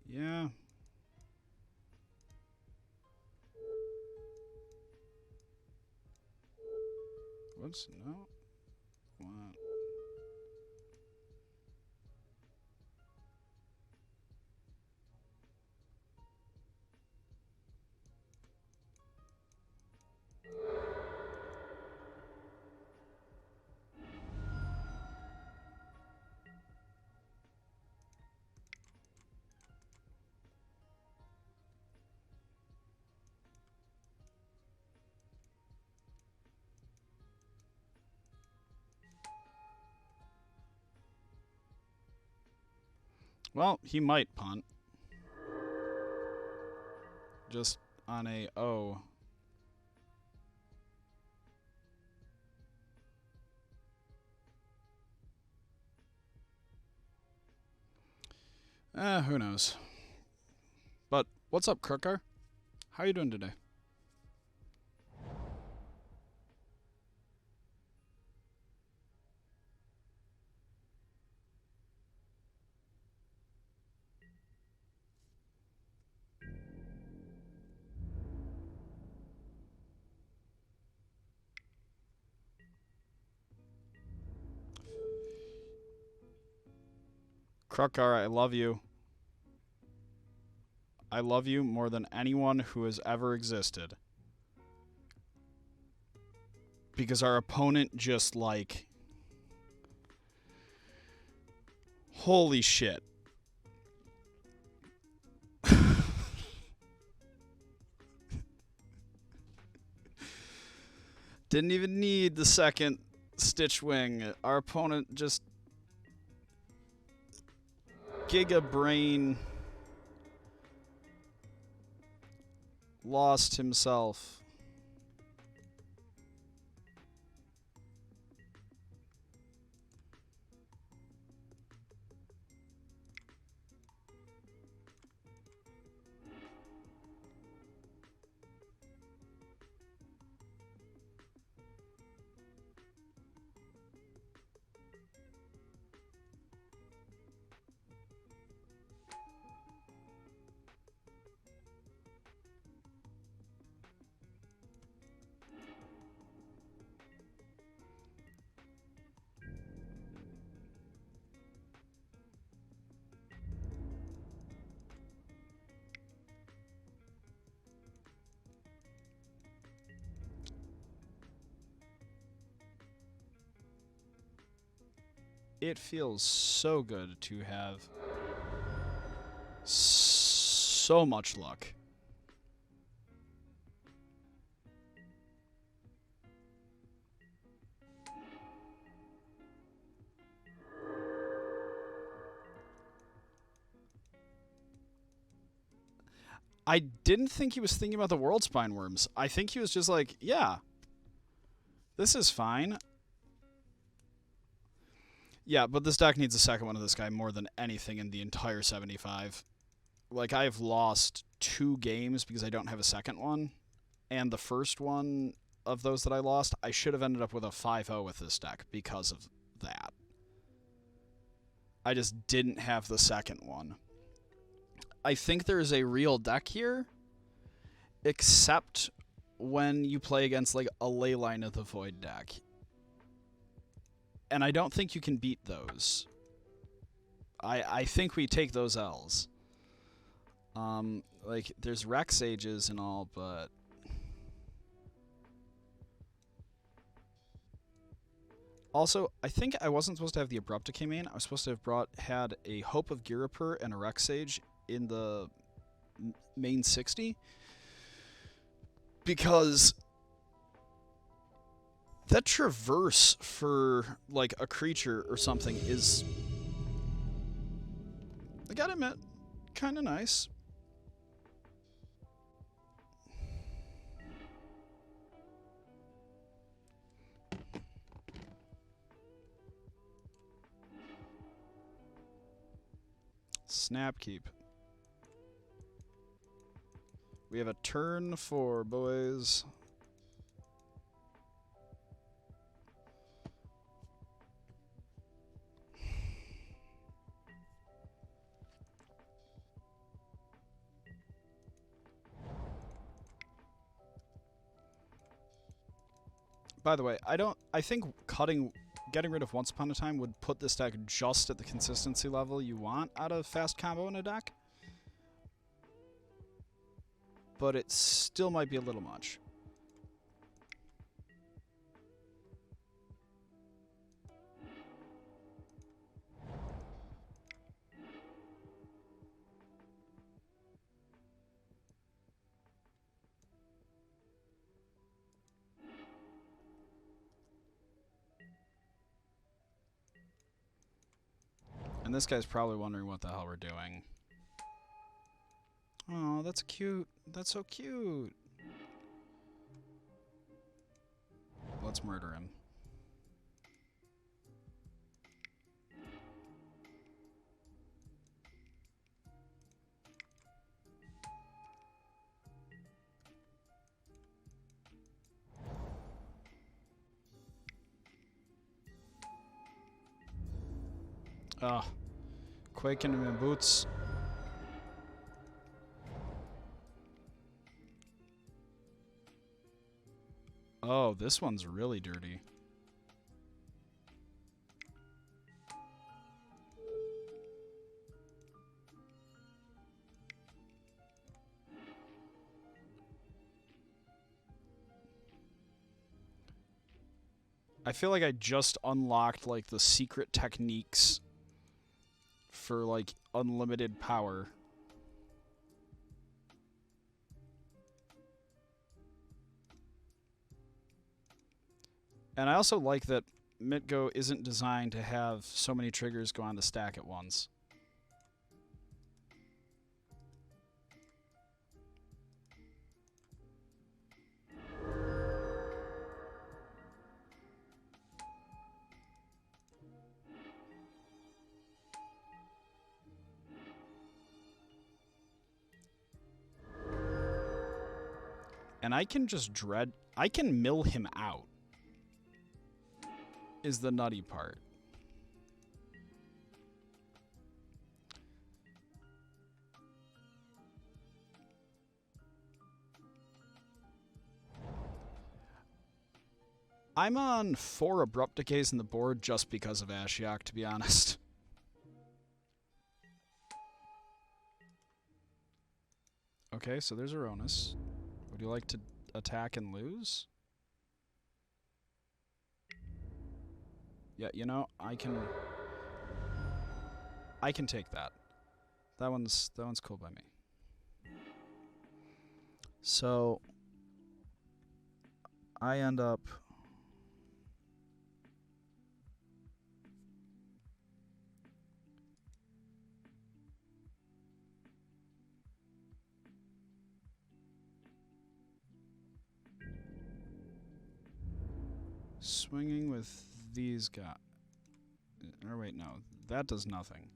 Yeah. What's no? What? Well, he might punt. Just on a O. Who knows? But what's up, Crookar? How you doing today? Crookar, I love you. I love you more than anyone who has ever existed. Because our opponent just like... Holy shit. Didn't even need the second Stitch Wing. Our opponent just... Giga Brain... lost himself. It feels so good to have so much luck. I didn't think he was thinking about the World Spine Worms. I think he was just like, yeah, this is fine. Yeah, but this deck needs a second one of this guy more than anything in the entire 75. Like, I've lost 2 games because I don't have a second one. And the first one of those that I lost, I should have ended up with a 5-0 with this deck because of that. I just didn't have the second one. I think there is a real deck here, except when you play against, like, a Leyline of the Void deck. And I don't think you can beat those. I think we take those L's. Like, there's Rex Ages and all, but... Also, I think I wasn't supposed to have the Abrupt Decay main. I was supposed to have had a Hope of Girapur and a Rex Sage in the main 60. Because that traverse for, like, a creature or something is, I gotta admit, kind of nice. Snapkeep. We have a turn 4, boys. By the way, I think getting rid of Once Upon a Time would put this deck just at the consistency level you want out of fast combo in a deck. But it still might be a little much. And this guy's probably wondering what the hell we're doing. Oh, that's cute. That's so cute. Let's murder him. Ah, Quake into my boots. Oh, this one's really dirty. I feel like I just unlocked, like, the secret techniques for, like, unlimited power. And I also like that Mitgo isn't designed to have so many triggers go on the stack at once. And I can just I can mill him out, is the nutty part. I'm on 4 Abrupt Decays in the board just because of Ashiok, to be honest. Okay, so there's Aronis. Would you like to attack and lose? Yeah, you know, I can take that. That one's cool by me. So I end up swinging with these guys. Or wait, no, that does nothing.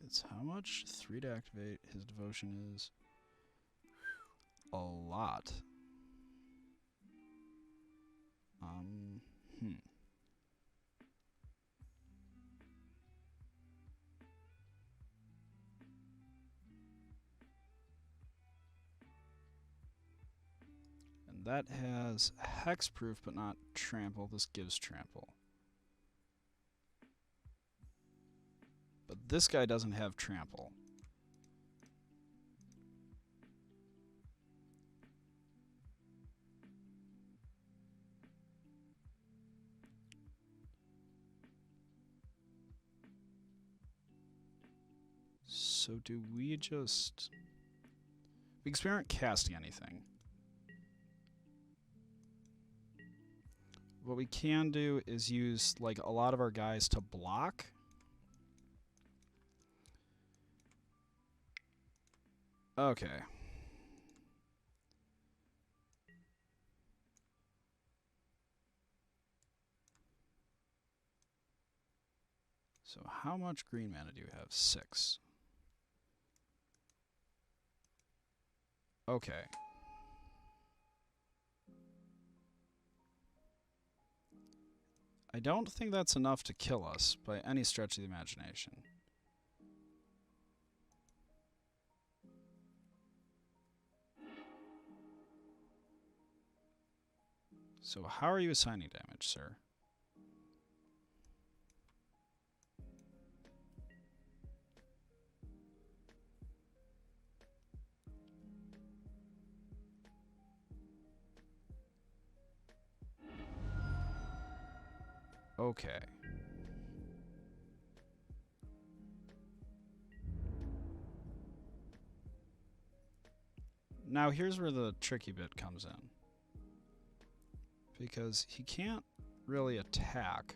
It's how much? 3 to activate. His devotion is a lot. Hmm. That has hexproof, but not trample. This gives trample. But this guy doesn't have trample. So do we just... Because we aren't casting anything. What we can do is use, like, a lot of our guys to block. Okay. So how much green mana do you have? 6. Okay. I don't think that's enough to kill us by any stretch of the imagination. So how are you assigning damage, sir? Okay. Now here's where the tricky bit comes in. Because he can't really attack.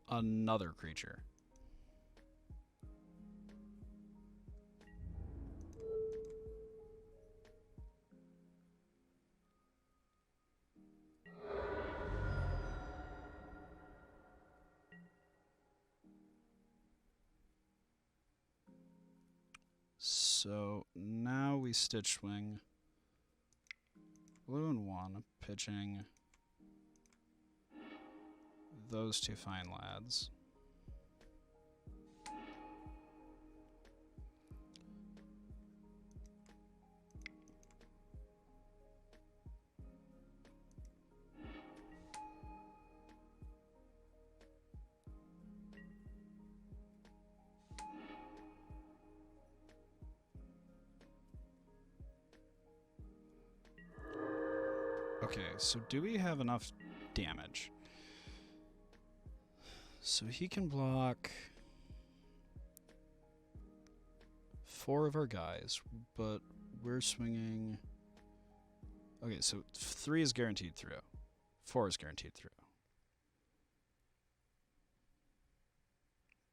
Another creature. So now we Stitch Swing. Blue and 1, pitching those 2 fine lads. Okay, so do we have enough damage? So he can block 4 of our guys, but we're swinging... Okay, so 3 is guaranteed through. 4 is guaranteed through.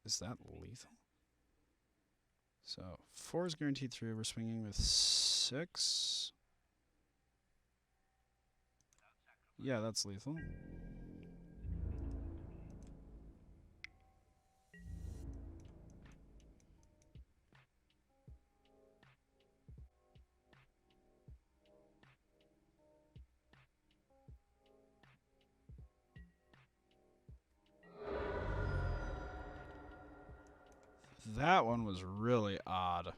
Is that lethal? So 4 is guaranteed through. We're swinging with 6. Yeah, that's lethal. That one was really odd.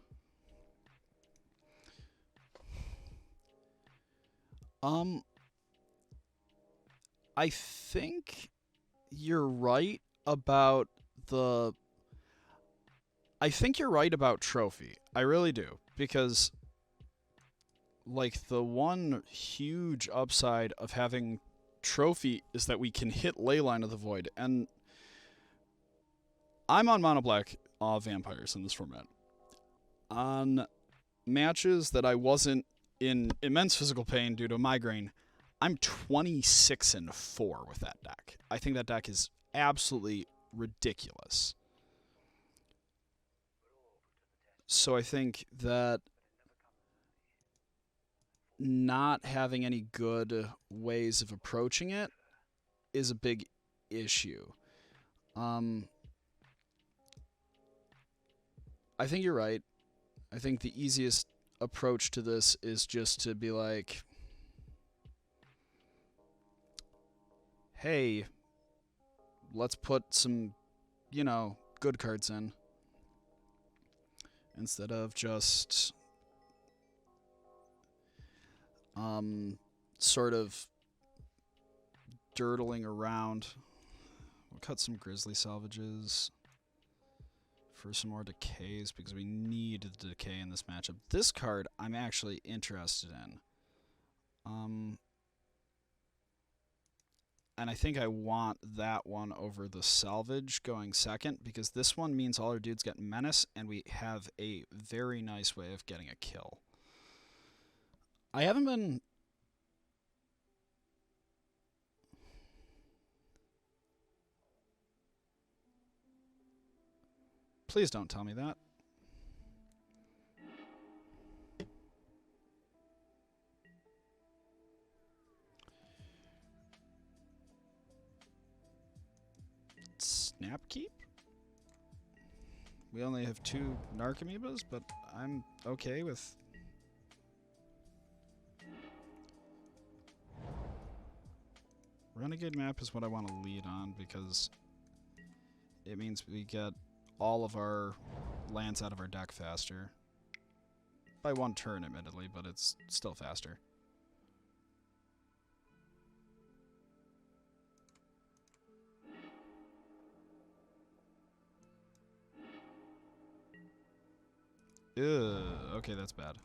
I think you're right about the... I think you're right about Trophy. I really do. Because, like, the one huge upside of having Trophy is that we can hit Leyline of the Void. And I'm on Mono Black Vampires in this format. On matches that I wasn't in immense physical pain due to migraine, I'm 26-4 with that deck. I think that deck is absolutely ridiculous. So I think that not having any good ways of approaching it is a big issue. I think you're right. I think the easiest approach to this is just to be like, hey, let's put some, good cards in. instead of just sort of dirtling around. We'll cut some grizzly salvages for some more decays because we need the decay in this matchup. This card I'm actually interested in. And I think I want that one over the salvage going second because this one means all our dudes get menace and we have a very nice way of getting a kill. I haven't been... Please don't tell me that. Snapkeep? We only have 2 Narcomoebas, but I'm okay with... Renegade map is what I want to lead on because it means we get all of our lands out of our deck faster. By 1 turn, admittedly, but it's still faster. Ugh, okay, that's bad.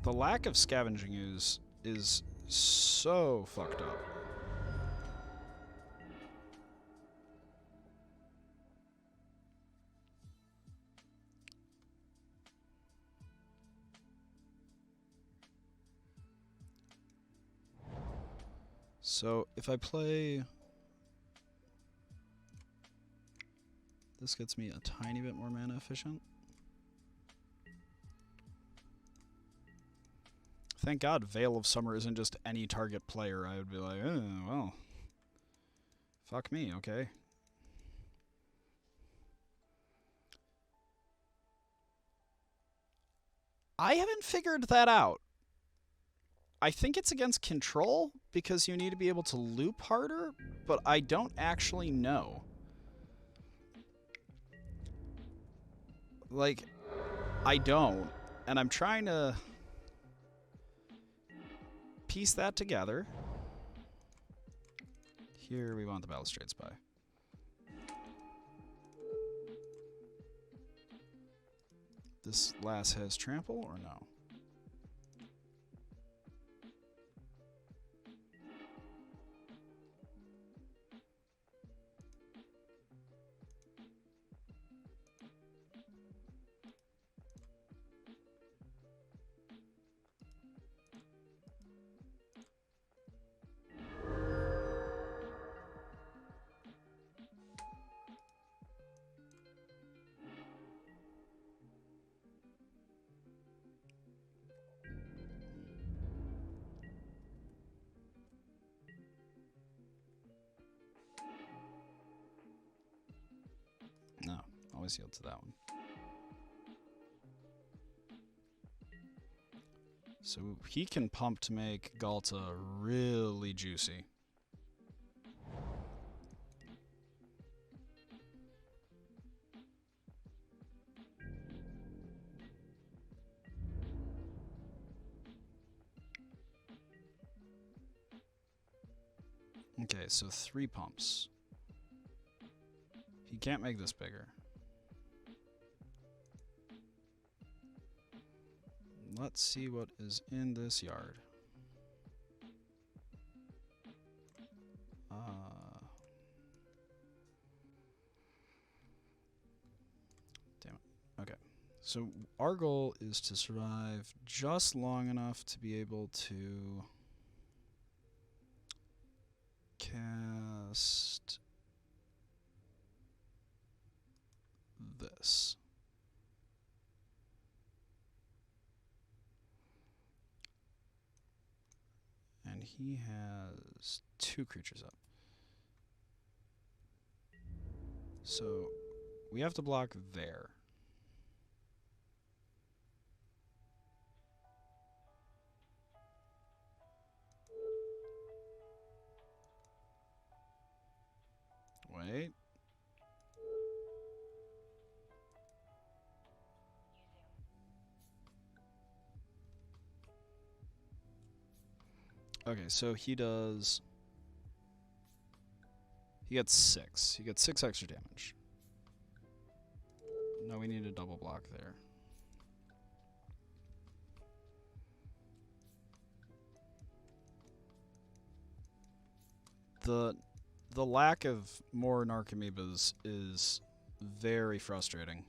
The lack of scavenging is so fucked up. So if I play... This gets me a tiny bit more mana efficient. Thank God Veil of Summer isn't just any target player. I would be like, oh, well, fuck me, okay. I haven't figured that out. I think it's against control because you need to be able to loop harder, but I don't actually know. Like, I don't, and I'm trying to piece that together. Here we want the Balustrade Spy. This last has trample or no? No, always yield to that one. So he can pump to make Galta really juicy. Okay, so 3 pumps. He can't make this bigger. Let's see what is in this yard. Damn it. Okay. So our goal is to survive just long enough to be able to cast this. And And he has 2 creatures up. So we have to block there. Wait. Okay, so he does... He gets 6. He gets 6 extra damage. No, we need a double block there. The lack of more Narcomoebas is very frustrating.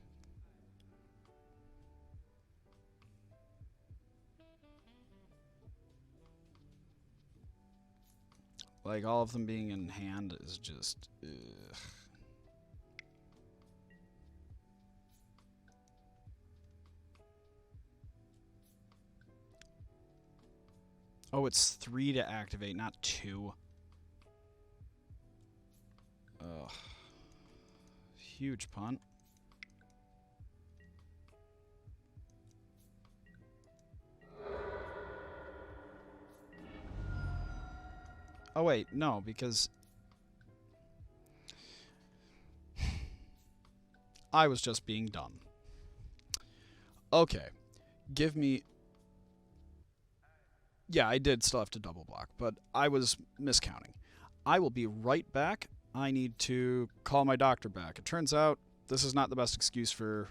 Like, all of them being in hand is just... ugh. Oh, it's 3 to activate, not 2. Ugh. Huge punt. Oh, wait, no, because... I was just being dumb. Okay, give me... Yeah, I did still have to double block, but I was miscounting. I will be right back. I need to call my doctor back. It turns out this is not the best excuse for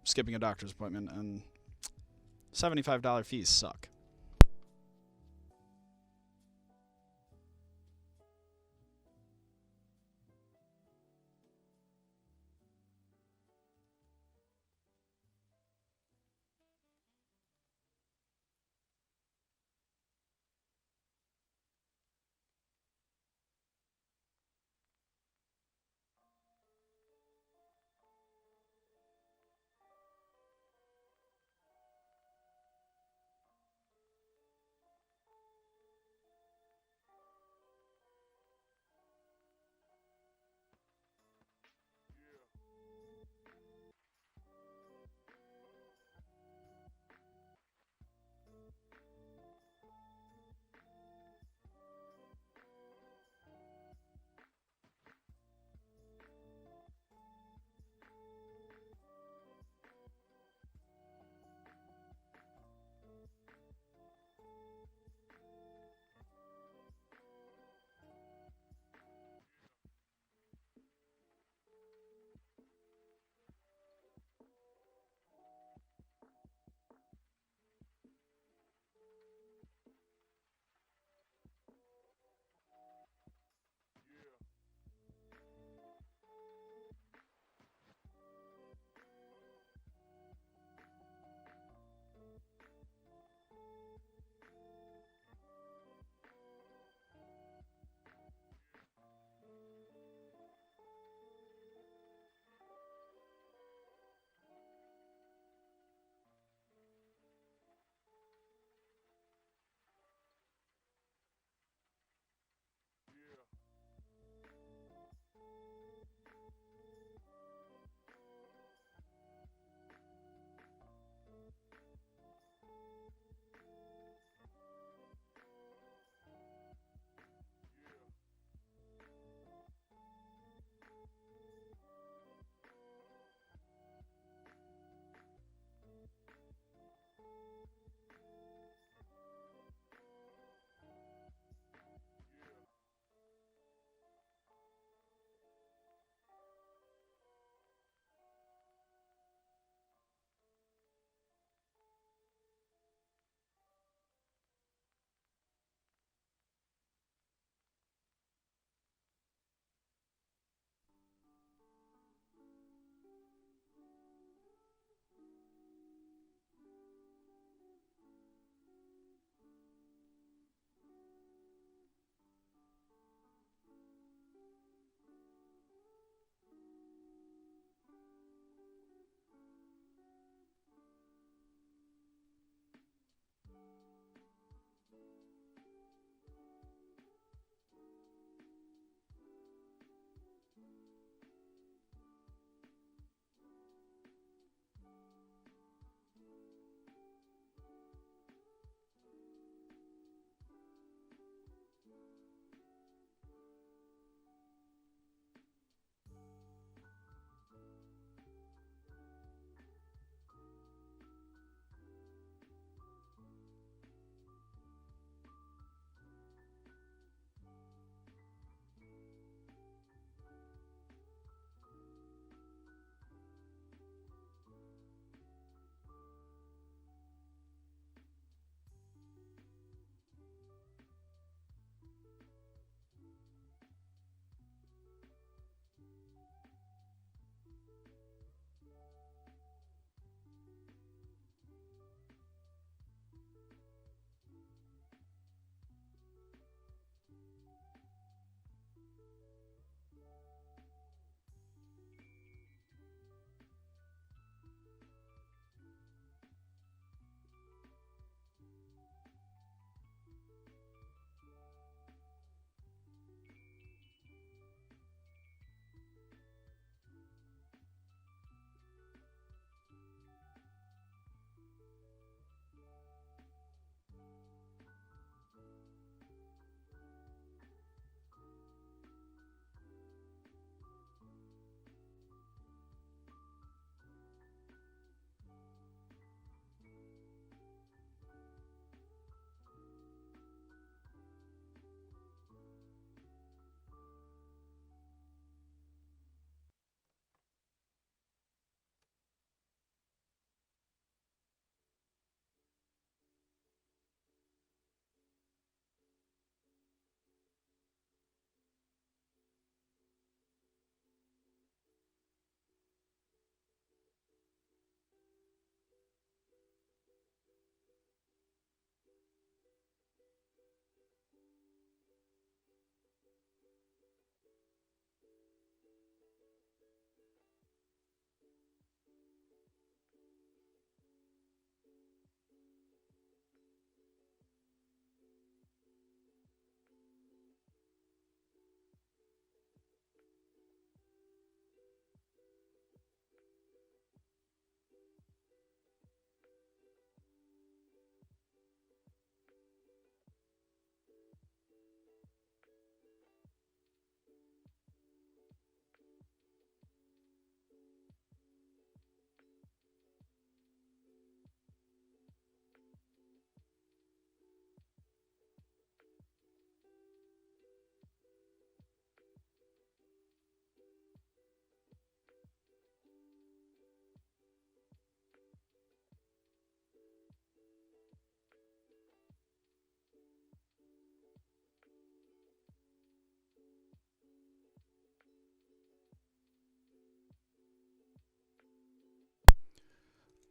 skipping a doctor's appointment, and $75 fees suck.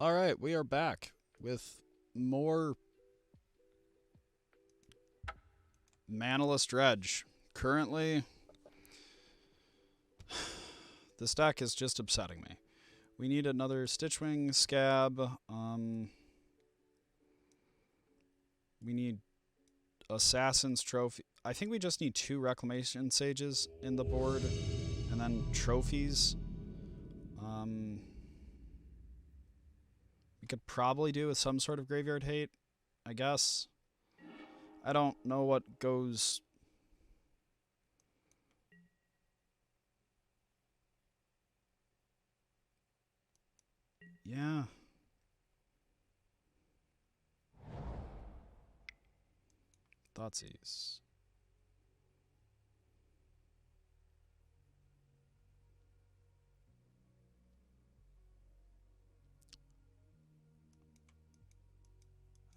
Alright, we are back with more Manaless Dredge. Currently, this deck is just upsetting me. We need another Stitchwing Scab. We need Assassin's Trophy. I think we just need 2 Reclamation Sages in the board, and then trophies. We could probably do with some sort of Graveyard Hate, I guess. I don't know what goes... Yeah. Thoughtseize.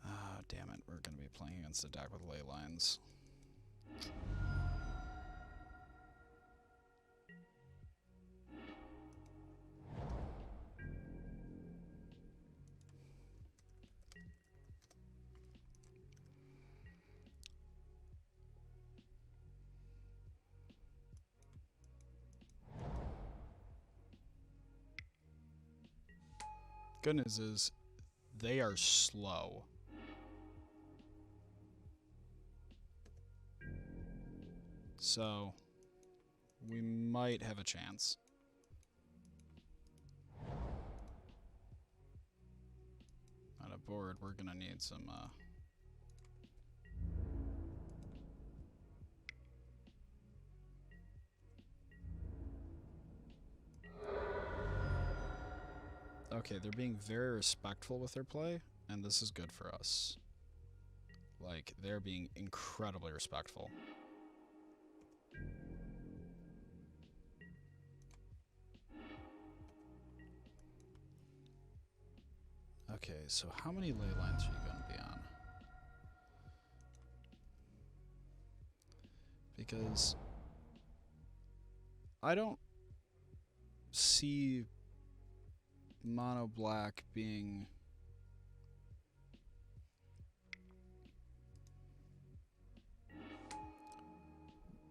Ah, damn it. We're going to be playing against a deck with ley lines. Good news is, they are slow. So, we might have a chance. On a board, we're going to need some... Okay, they're being very respectful with their play, and this is good for us. Like, they're being incredibly respectful. Okay, so how many ley lines are you going to be on? Because I don't see mono black being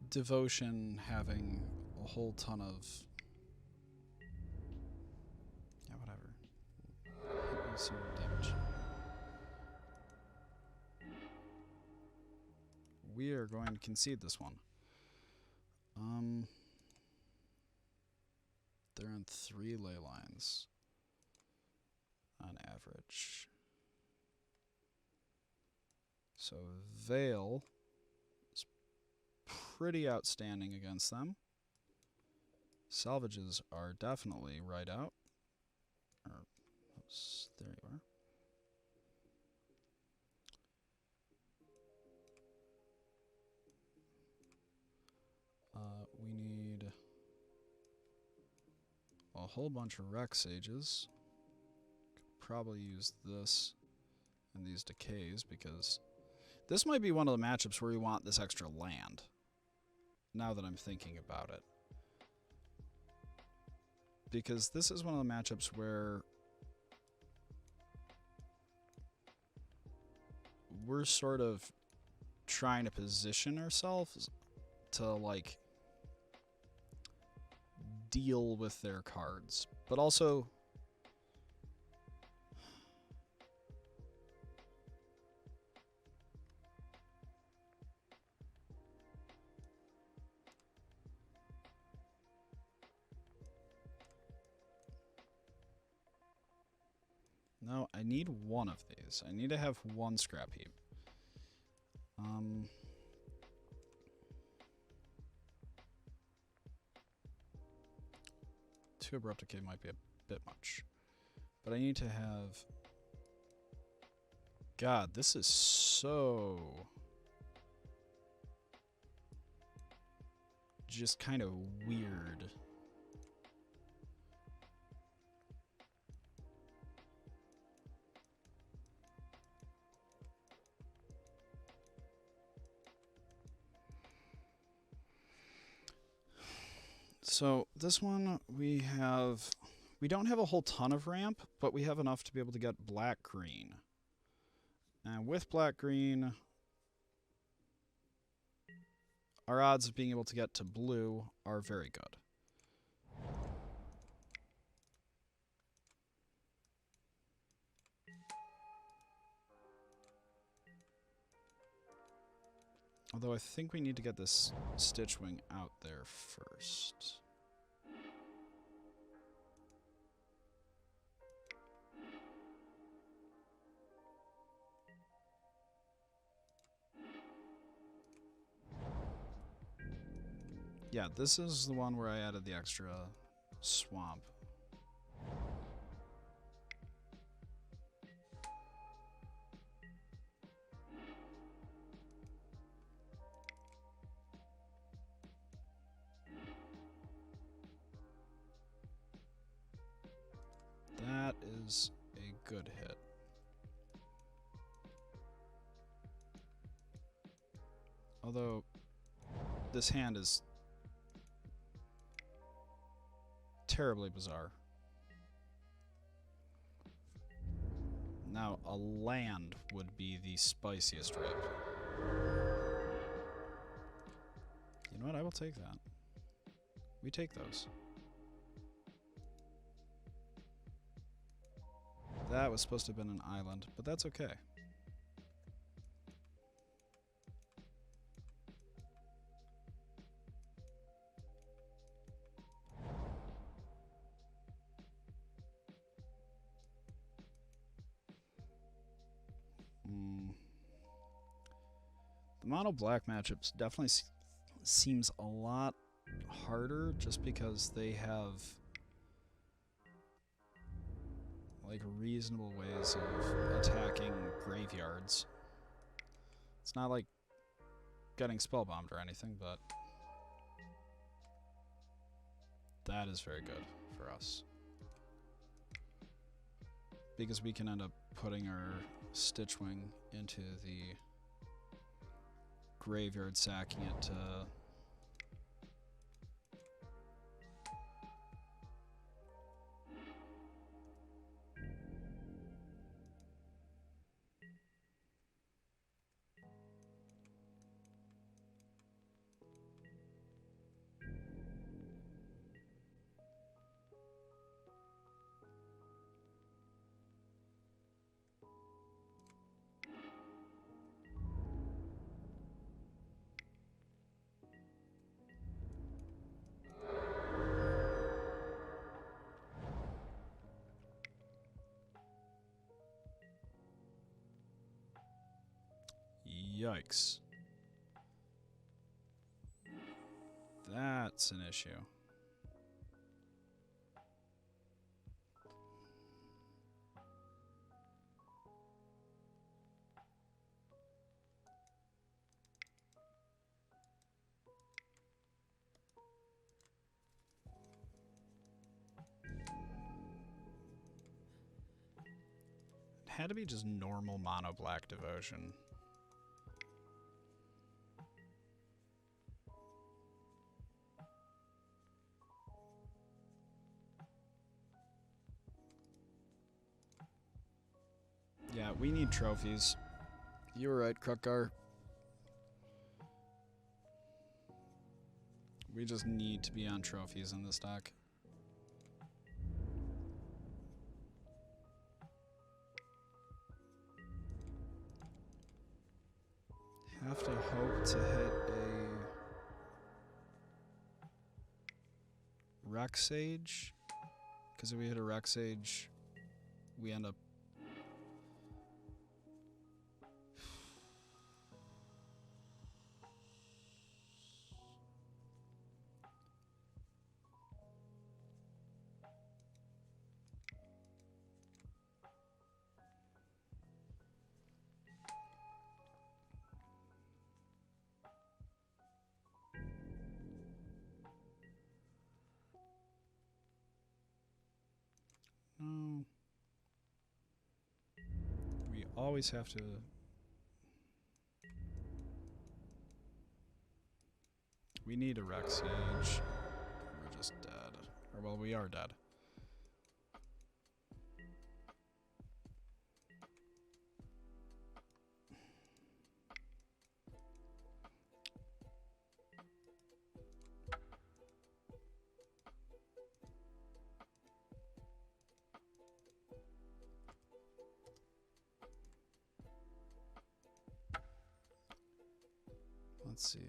devotion having a whole ton of... Yeah, whatever. Hit me some damage. We are going to concede this one. They're on 3 ley lines on average. So Veil is pretty outstanding against them. Salvages are definitely right out. Oops, there you are. We need a whole bunch of Rec Sages. Could probably use this and these Decays, because this might be one of the matchups where we want this extra land, now that I'm thinking about it. Because this is one of the matchups where we're sort of trying to position ourselves to, like, deal with their cards, but also no, I need one of these. I need to have one scrap heap. 2 Abrupt Decay might be a bit much. But I need to have... God, this is so... just kind of weird. So this one we have We don't have a whole ton of ramp, but we have enough to be able to get black-green. And with black-green, our odds of being able to get to blue are very good. Although I think we need to get this Stitch Wing out there first. Yeah, this is the one where I added the extra swamp. That is a good hit. Although, this hand is terribly bizarre. Now, a land would be the spiciest rip. You know what? I will take that. We take those. That was supposed to have been an island, but that's okay. The mono black matchups definitely seems a lot harder just because they have like reasonable ways of attacking graveyards. It's not like getting spellbombed or anything, but that is very good for us. Because we can end up putting our Stitchwing into the graveyard, sacking it to yikes. That's an issue. It had to be just normal mono black devotion. Yeah, we need trophies. You were right, Krukgar. We just need to be on trophies in this deck. Have to hope to hit a Rexage, because if we hit a Rexage, we end up no. We always have to. We need a Rexage. We're just dead. Or, well, we are dead. Let's see.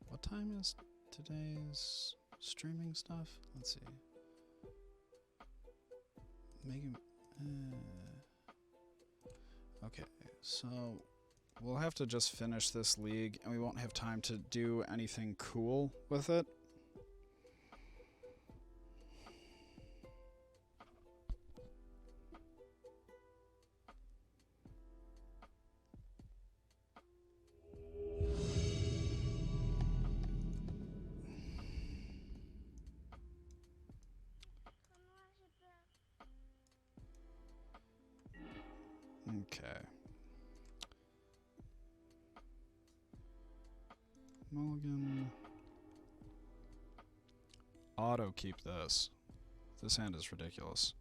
What time is today's streaming stuff? Let's see. Okay, so we'll have to just finish this league, and we won't have time to do anything cool with it. Okay. Mulligan. Auto keep this. This hand is ridiculous.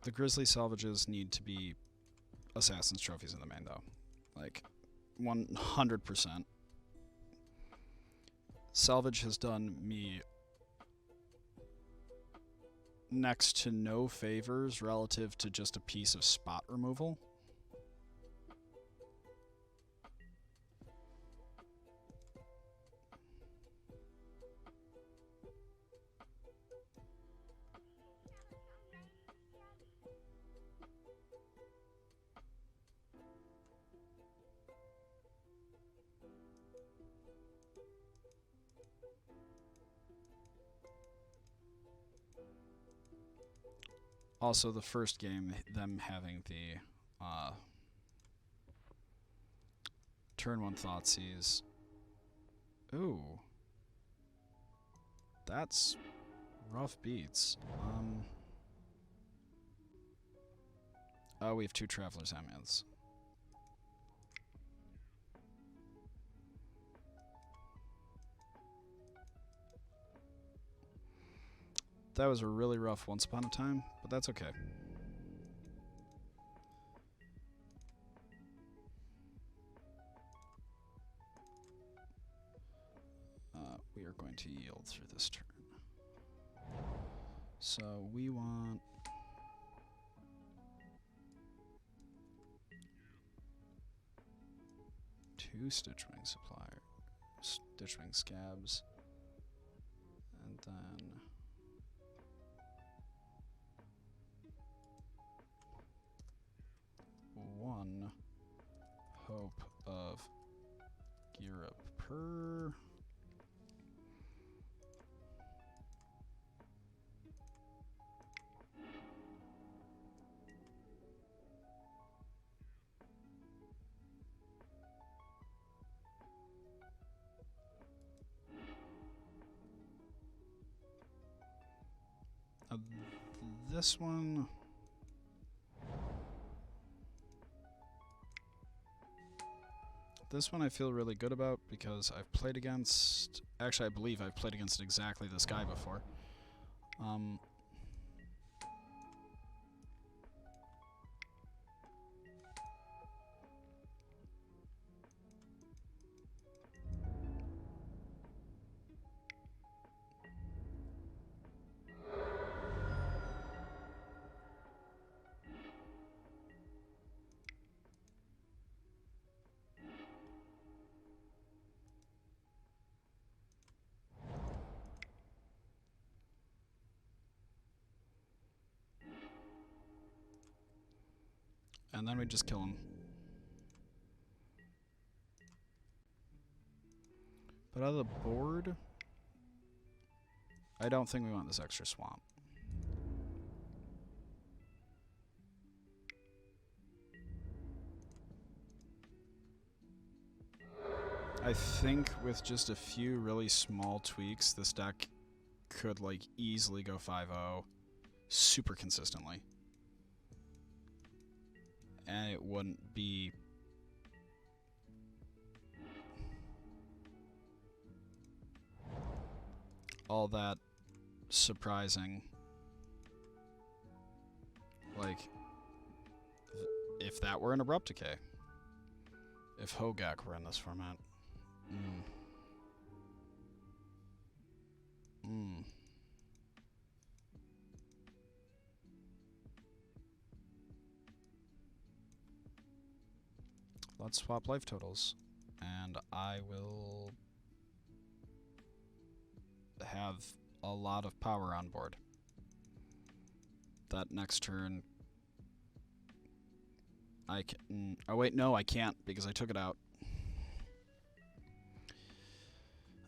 The Grizzly salvages need to be Assassin's trophies in the main, though. Like, 100%. Salvage has done me next to no favors relative to just a piece of spot removal. Also, the first game, them having the turn 1 Thoughtseize. Ooh. That's rough beats. Oh, we have 2 Traveler's Amiens. That was a really rough once upon a time, but that's okay. We are going to yield through this turn. So we want... two Stitchwing supplier, Stitchwing scabs, and then one hope of gear up per. This one... This one I feel really good about because I've played against... Actually, I believe I've played against exactly this guy before. And then we just kill him. But out of the board, I don't think we want this extra swamp. I think with just a few really small tweaks, this deck could like easily go 5-0 super consistently. And it wouldn't be all that surprising. Like, if that were an Abrupt Decay. If Hogak were in this format. let's swap life totals. And I will have a lot of power on board. That next turn, I can... Oh wait, no, I can't because I took it out.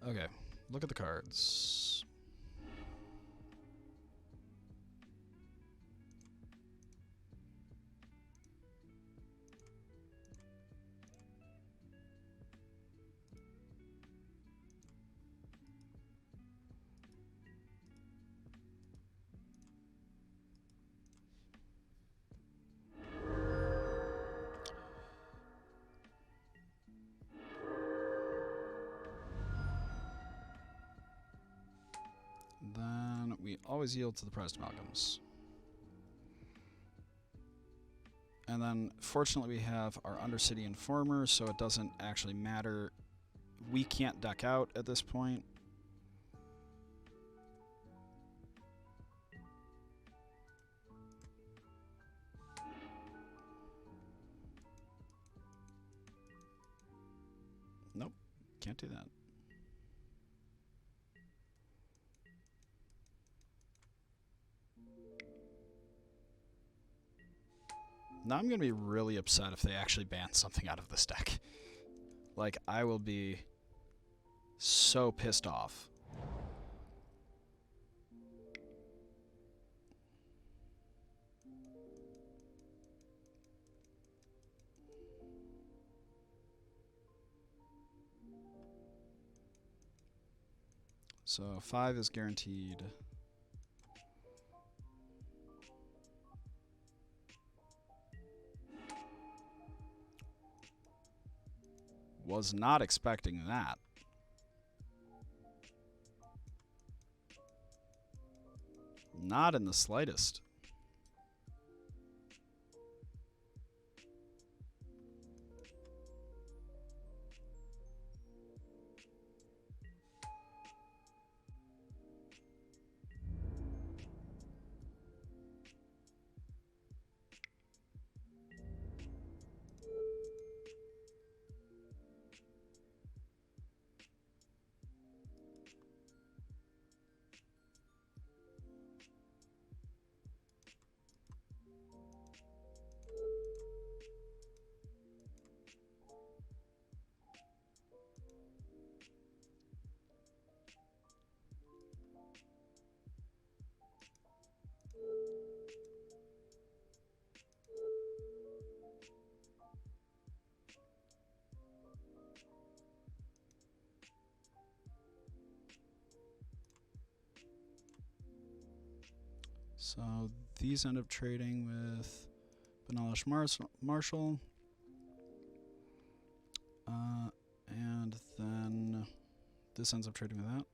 Okay, look at the cards. Then we always yield to the prized amalgams. And then, fortunately, we have our Undercity Informer, so it doesn't actually matter. We can't deck out at this point. Nope, can't do that. Now I'm going to be really upset if they actually ban something out of this deck. Like, I will be so pissed off. So 5 is guaranteed. Was not expecting that. Not in the slightest. So these end up trading with Manaless Marshall. And then this ends up trading with that.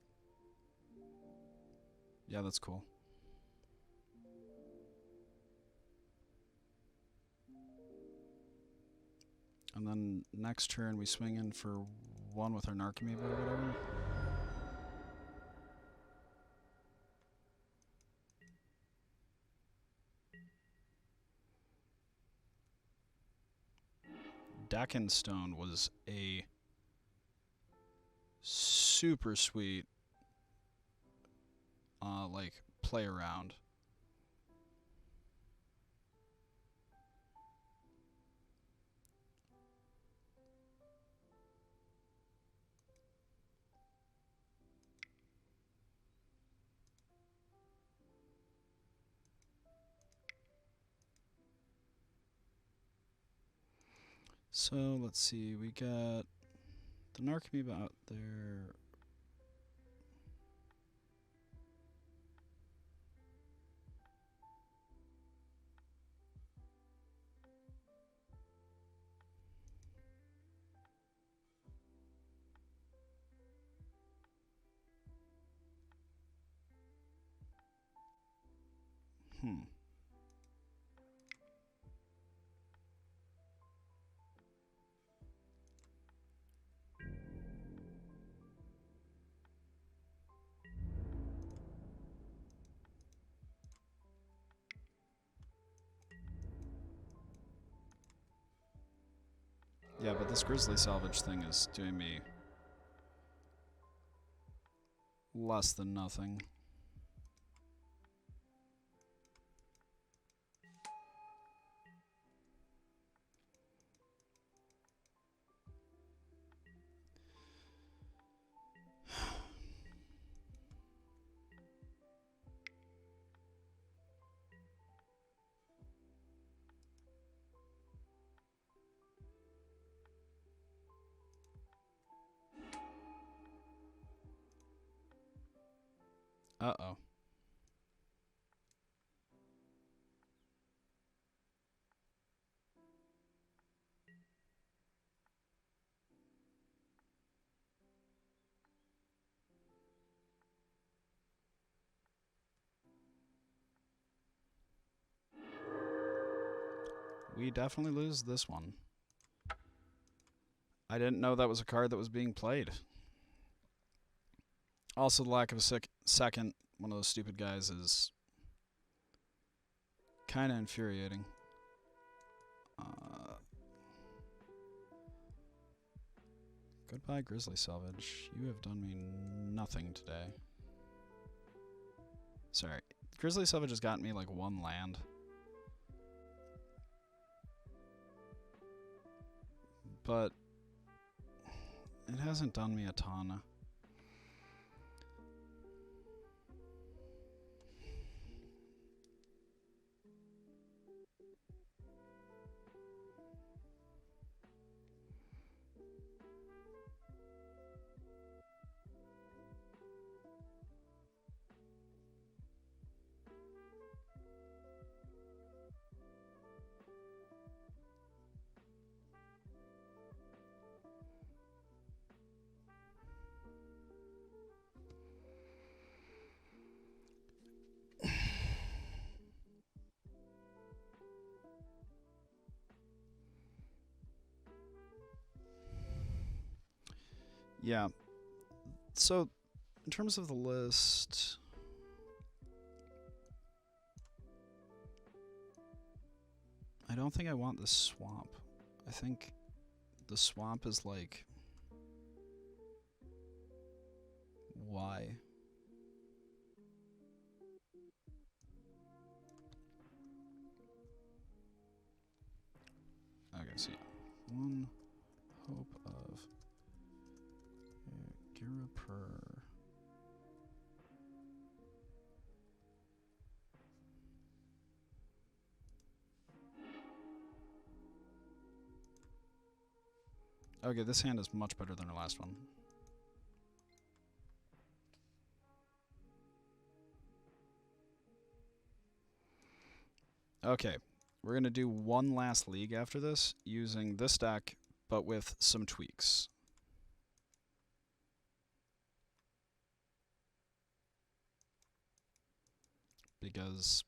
Yeah, that's cool. And then next turn we swing in for 1 with our Narcomoeba or whatever. Stone was a super sweet like play around. So let's see, we got the Narcomoeba out there. Yeah, but this grizzly salvage thing is doing me less than nothing. Uh-oh. We definitely lose this one. I didn't know that was a card that was being played. Also, the lack of a second one of those stupid guys is kind of infuriating. Goodbye, Grizzly Salvage. You have done me nothing today. Sorry. Grizzly Salvage has gotten me like one land. But it hasn't done me a ton. Yeah. So, in terms of the list, I don't think I want the swamp. I think the swamp is like... Why? Okay, so yeah. One hope of Girapur. Okay, this hand is much better than our last one. Okay, we're going to do one last league after this, using this deck, but with some tweaks. Because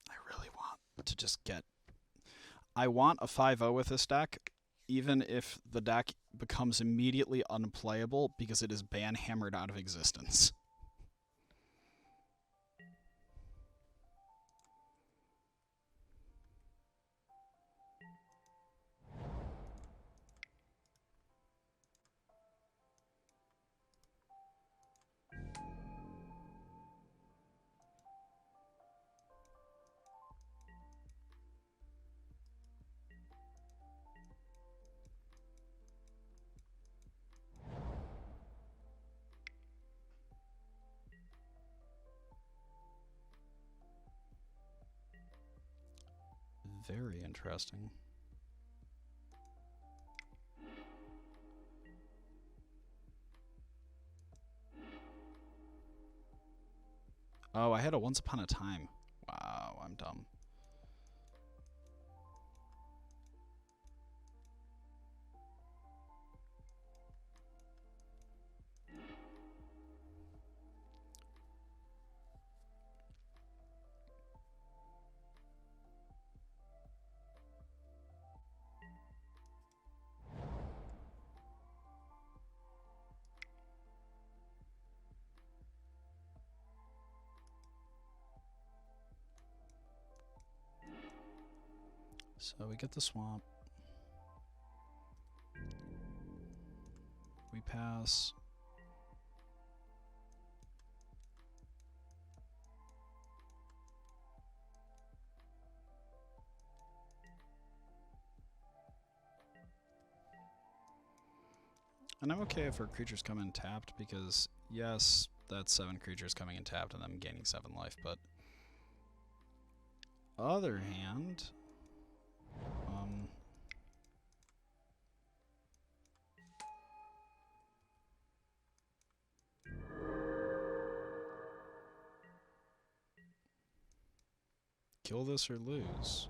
I really want to just get... I want a 5-0 with this deck, even if the deck becomes immediately unplayable because it is ban-hammered out of existence. Very interesting. Oh, I had a Once Upon a Time. Wow, I'm dumb. So we get the swamp. We pass. And I'm okay if our creatures come in tapped because, yes, that's 7 creatures coming in tapped and them gaining 7 life, but other hand, kill this or lose.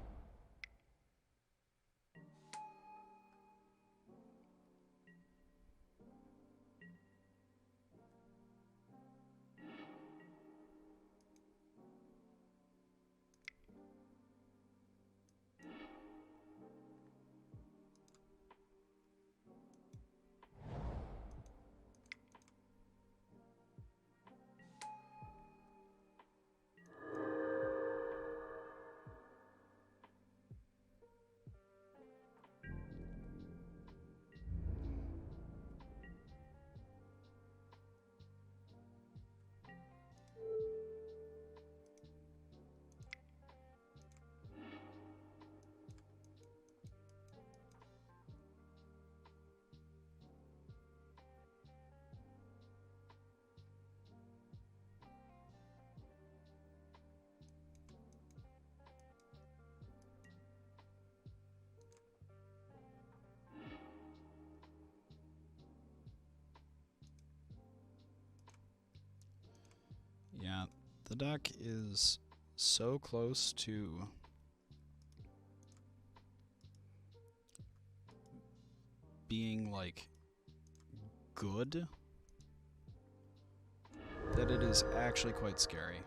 Yeah, the deck is so close to being, like, good that it is actually quite scary.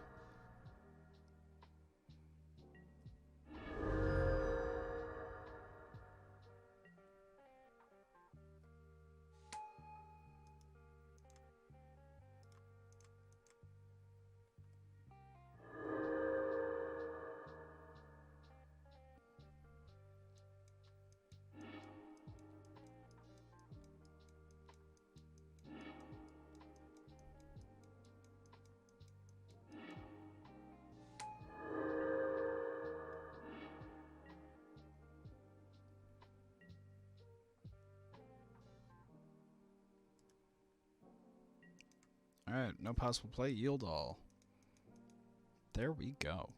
Alright, no possible play, yield all. There we go.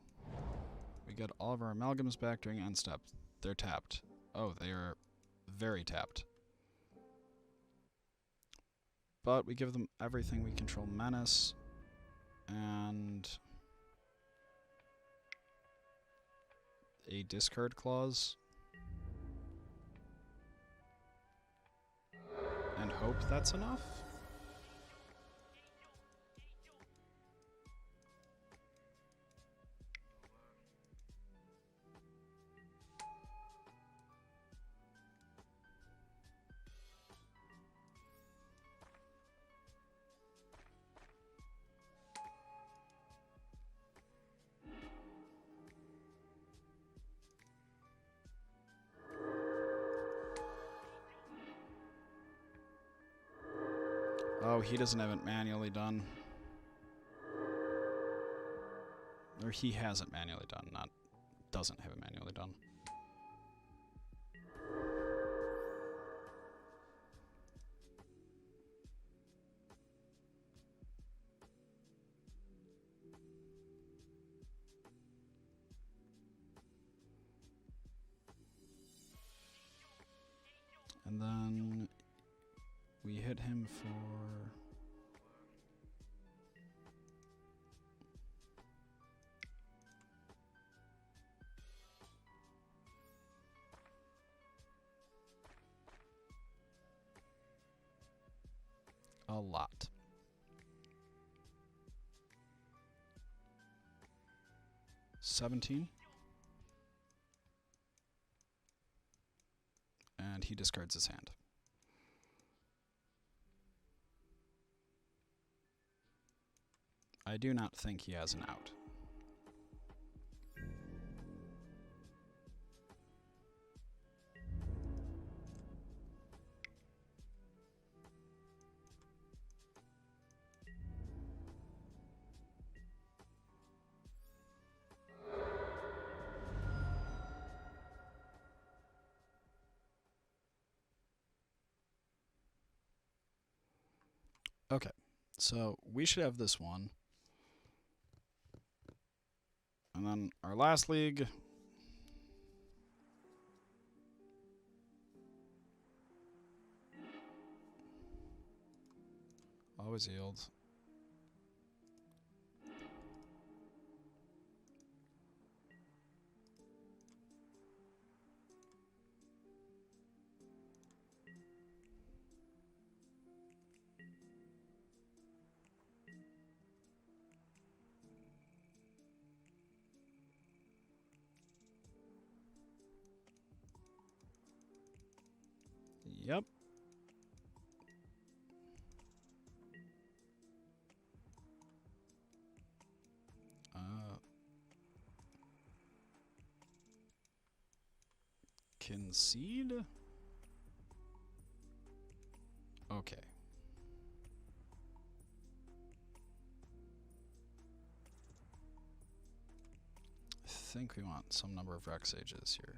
We got all of our amalgams back during end step. They're tapped. Oh, they are very tapped. But we give them everything. We control menace and a discard clause. And hope that's enough? Oh, he doesn't have it manually done. Or he has it manually done, not doesn't have it manually done. And then we hit him for a lot. $17. And he discards his hand. I do not think he has an out. Okay, so we should have this one. And then our last league. Always yields. Yep. Concede? Okay. I think we want some number of Rex Ages here.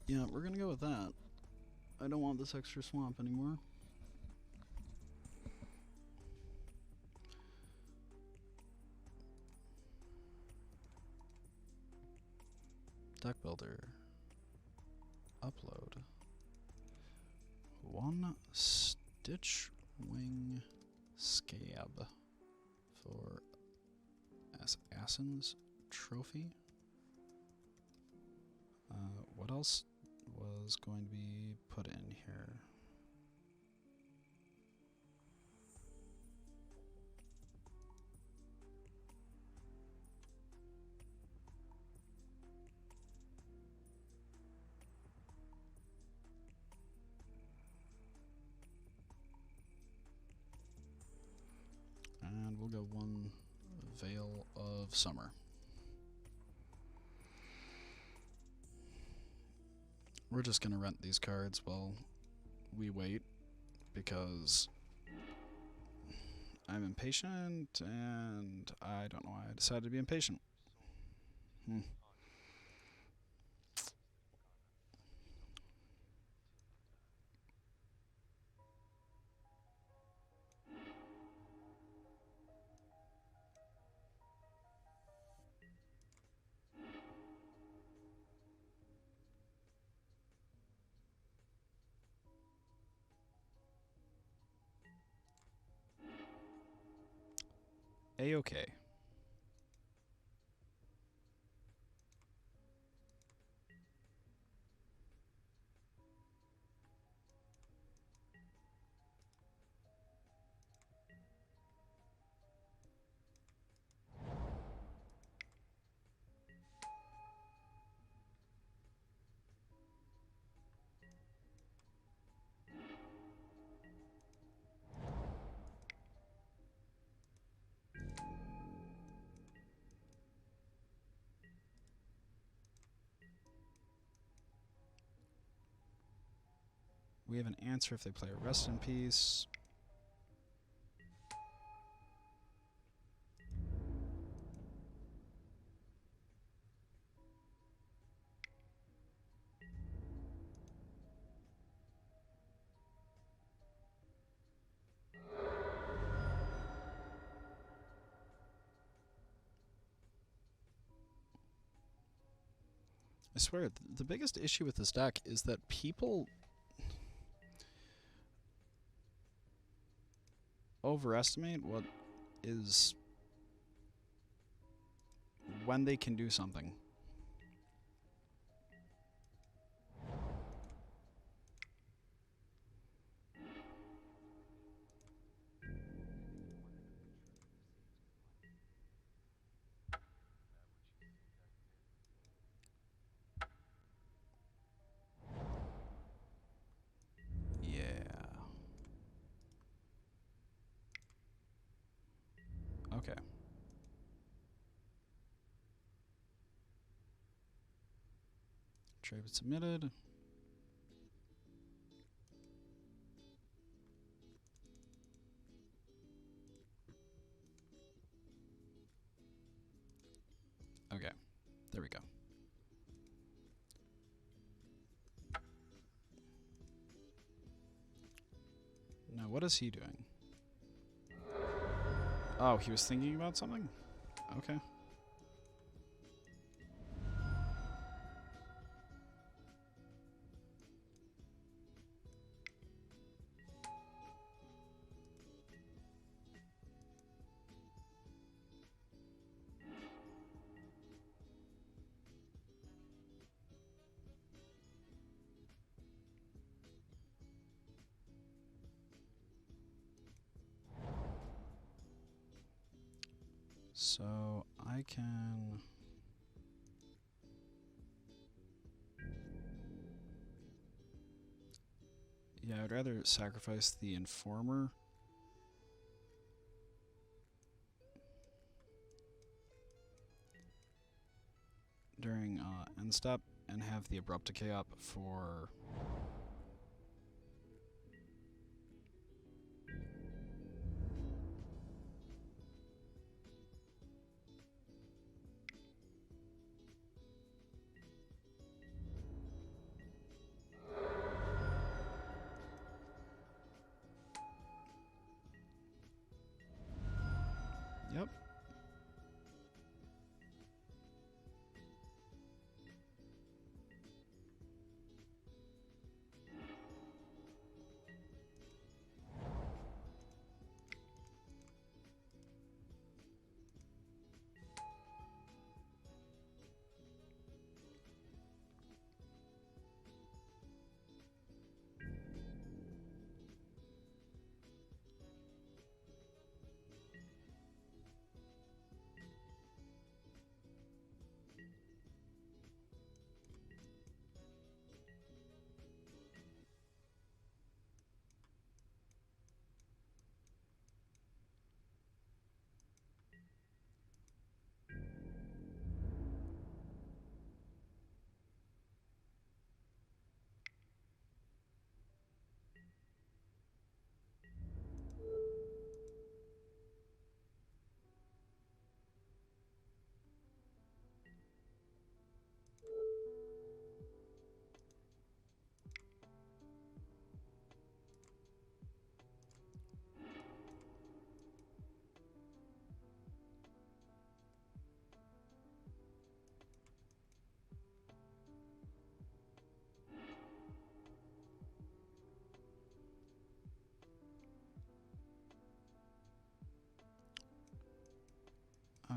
Yeah, we're gonna go with that. I don't want this extra swamp anymore. Deck builder. Upload. One Stitch Wing Scab for Assassin's Trophy. What else was going to be put in here? And we'll go one Veil of Summer. We're just going to rent these cards while we wait because I'm impatient and I don't know why I decided to be impatient. A-okay. We have an answer if they play a Rest in Peace. I swear, the biggest issue with this deck is that people overestimate what is when they can do something. Yeah. Okay. Trade submitted. There we go. Now, what is he doing? Oh, he was thinking about something? Okay. So I can... Yeah, I'd rather sacrifice the Informer. During end step and have the Abrupt Decay up for... Yep.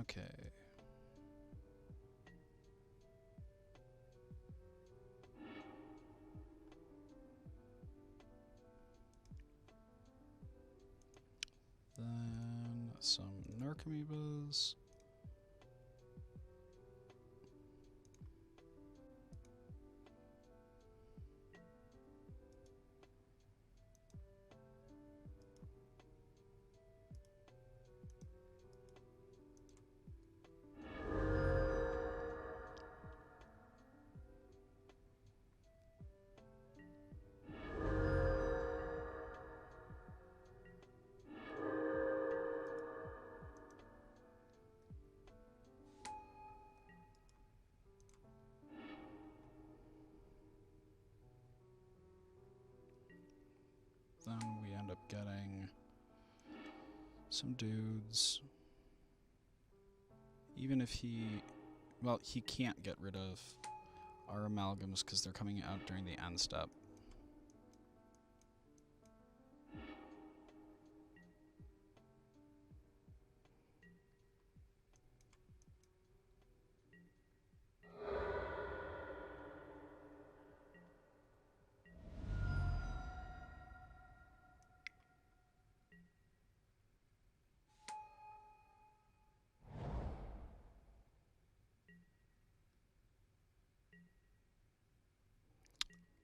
Okay. Then some Narcomoebas. Then we end up getting some dudes. Even if he... Well, he can't get rid of our amalgams because they're coming out during the end step.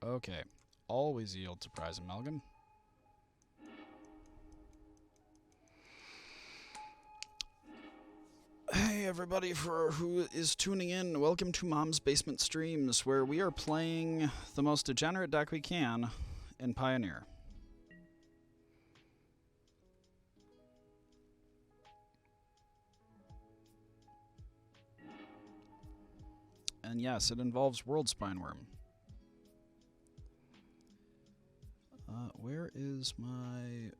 Okay. Always yield to prize amalgam. Hey everybody for who is tuning in, welcome to Mom's Basement Streams, where we are playing the most degenerate deck we can in Pioneer. And yes, it involves World Spineworm. Where is my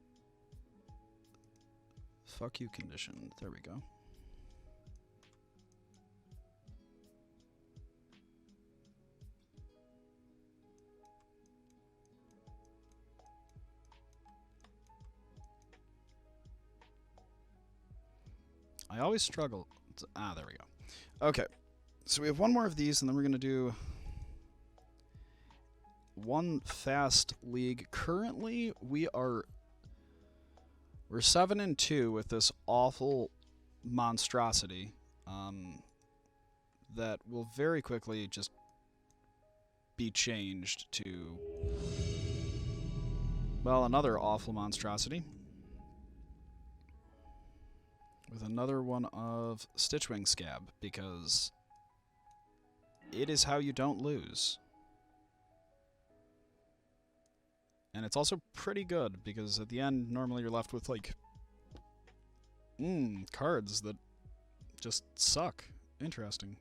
fuck you condition? There we go. I always struggle. There we go. Okay, so we have one more of these, and then we're going to do one fast league. Currently, we're 7-2 with this awful monstrosity that will very quickly just be changed to, well, another awful monstrosity with another one of Stitchwing Scab, because it is how you don't lose. And it's also pretty good, because at the end, normally you're left with, like, cards that just suck. Interesting.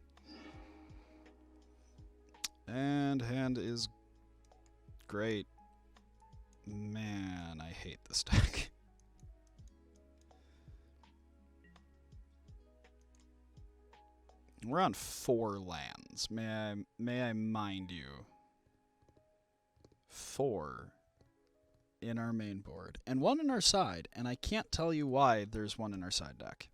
And hand is great. Man, I hate this deck. We're on 4 lands. May I mind you? 4 in our main board. And 1 in our side. And I can't tell you why there's 1 in our side deck.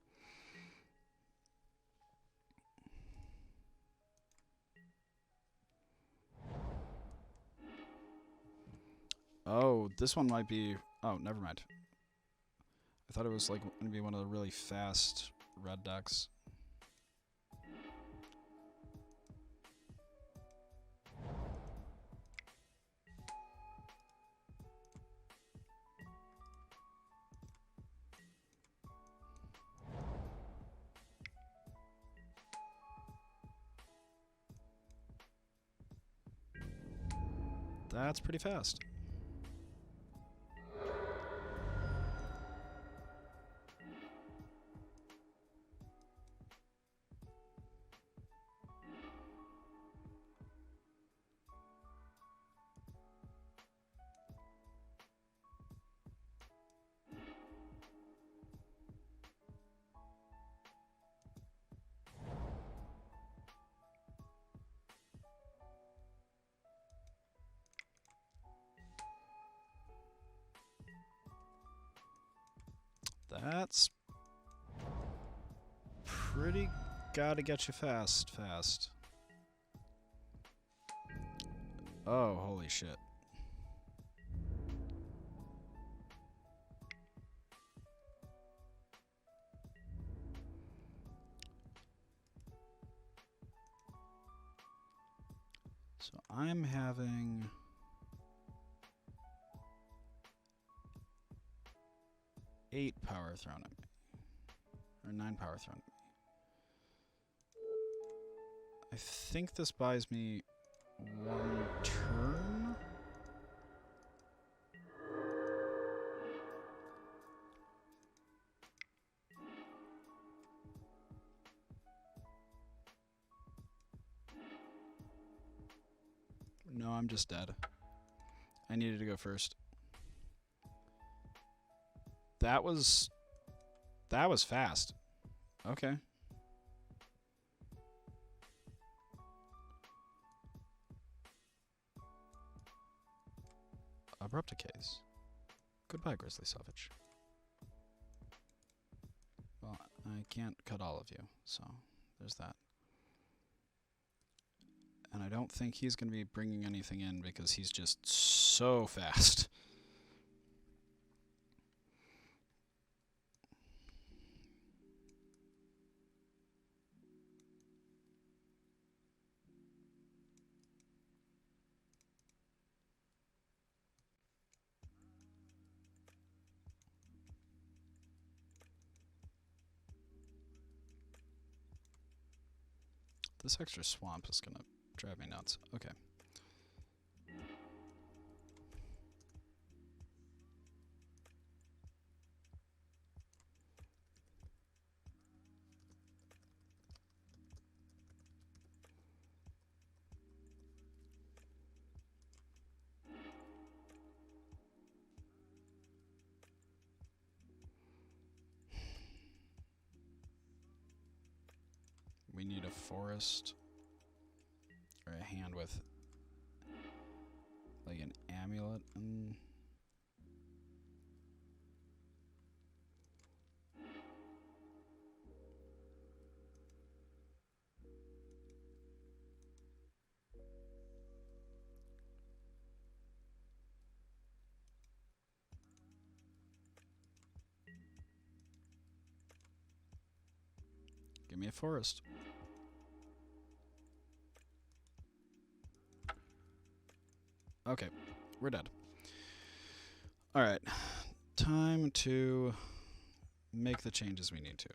Oh, this one might be... Oh, never mind. I thought it was like going to be one of the really fast red decks. That's pretty fast. That's pretty gotta get you fast. Oh, holy shit. So I'm having... eight power thrown at me. Or 9 power thrown at me. I think this buys me 1 turn. No, I'm just dead. I needed to go first. That was fast. Okay. Abrupt decays. Goodbye, Grizzly Savage. Well, I can't cut all of you, so there's that. And I don't think he's going to be bringing anything in because he's just so fast. This extra swamp is going to drive me nuts. Okay. we need a forest. Or a hand with like an amulet. Give me a forest. Okay, we're dead. Alright, time to make the changes we need to.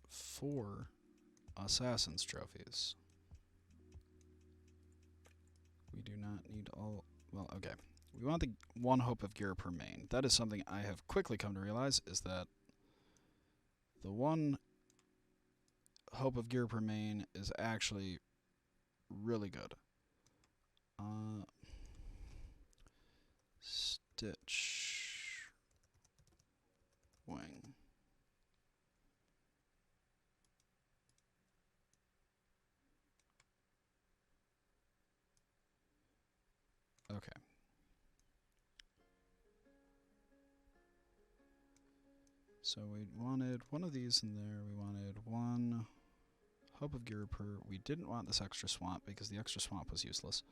Four Assassin's trophies. We do not need all... Well, okay. We want the 1 hope of gear per main. That is something I have quickly come to realize, is that the 1 hope of gear per main is actually really good. Stitch wing. Okay. So we wanted 1 of these in there. We wanted 1 hope of gear per. We didn't want this extra swamp because the extra swamp was useless.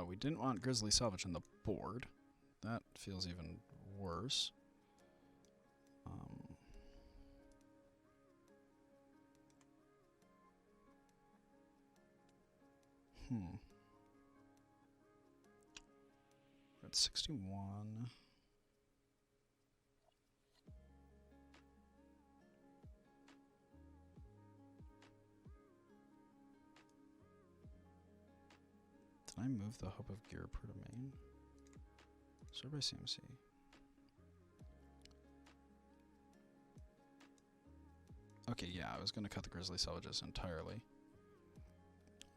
We didn't want grizzly salvage on the board. That feels even worse. We're at 61. Did I move the hope of gear per domain? Sorted by CMC. Okay, yeah, I was going to cut the grizzly salvages entirely.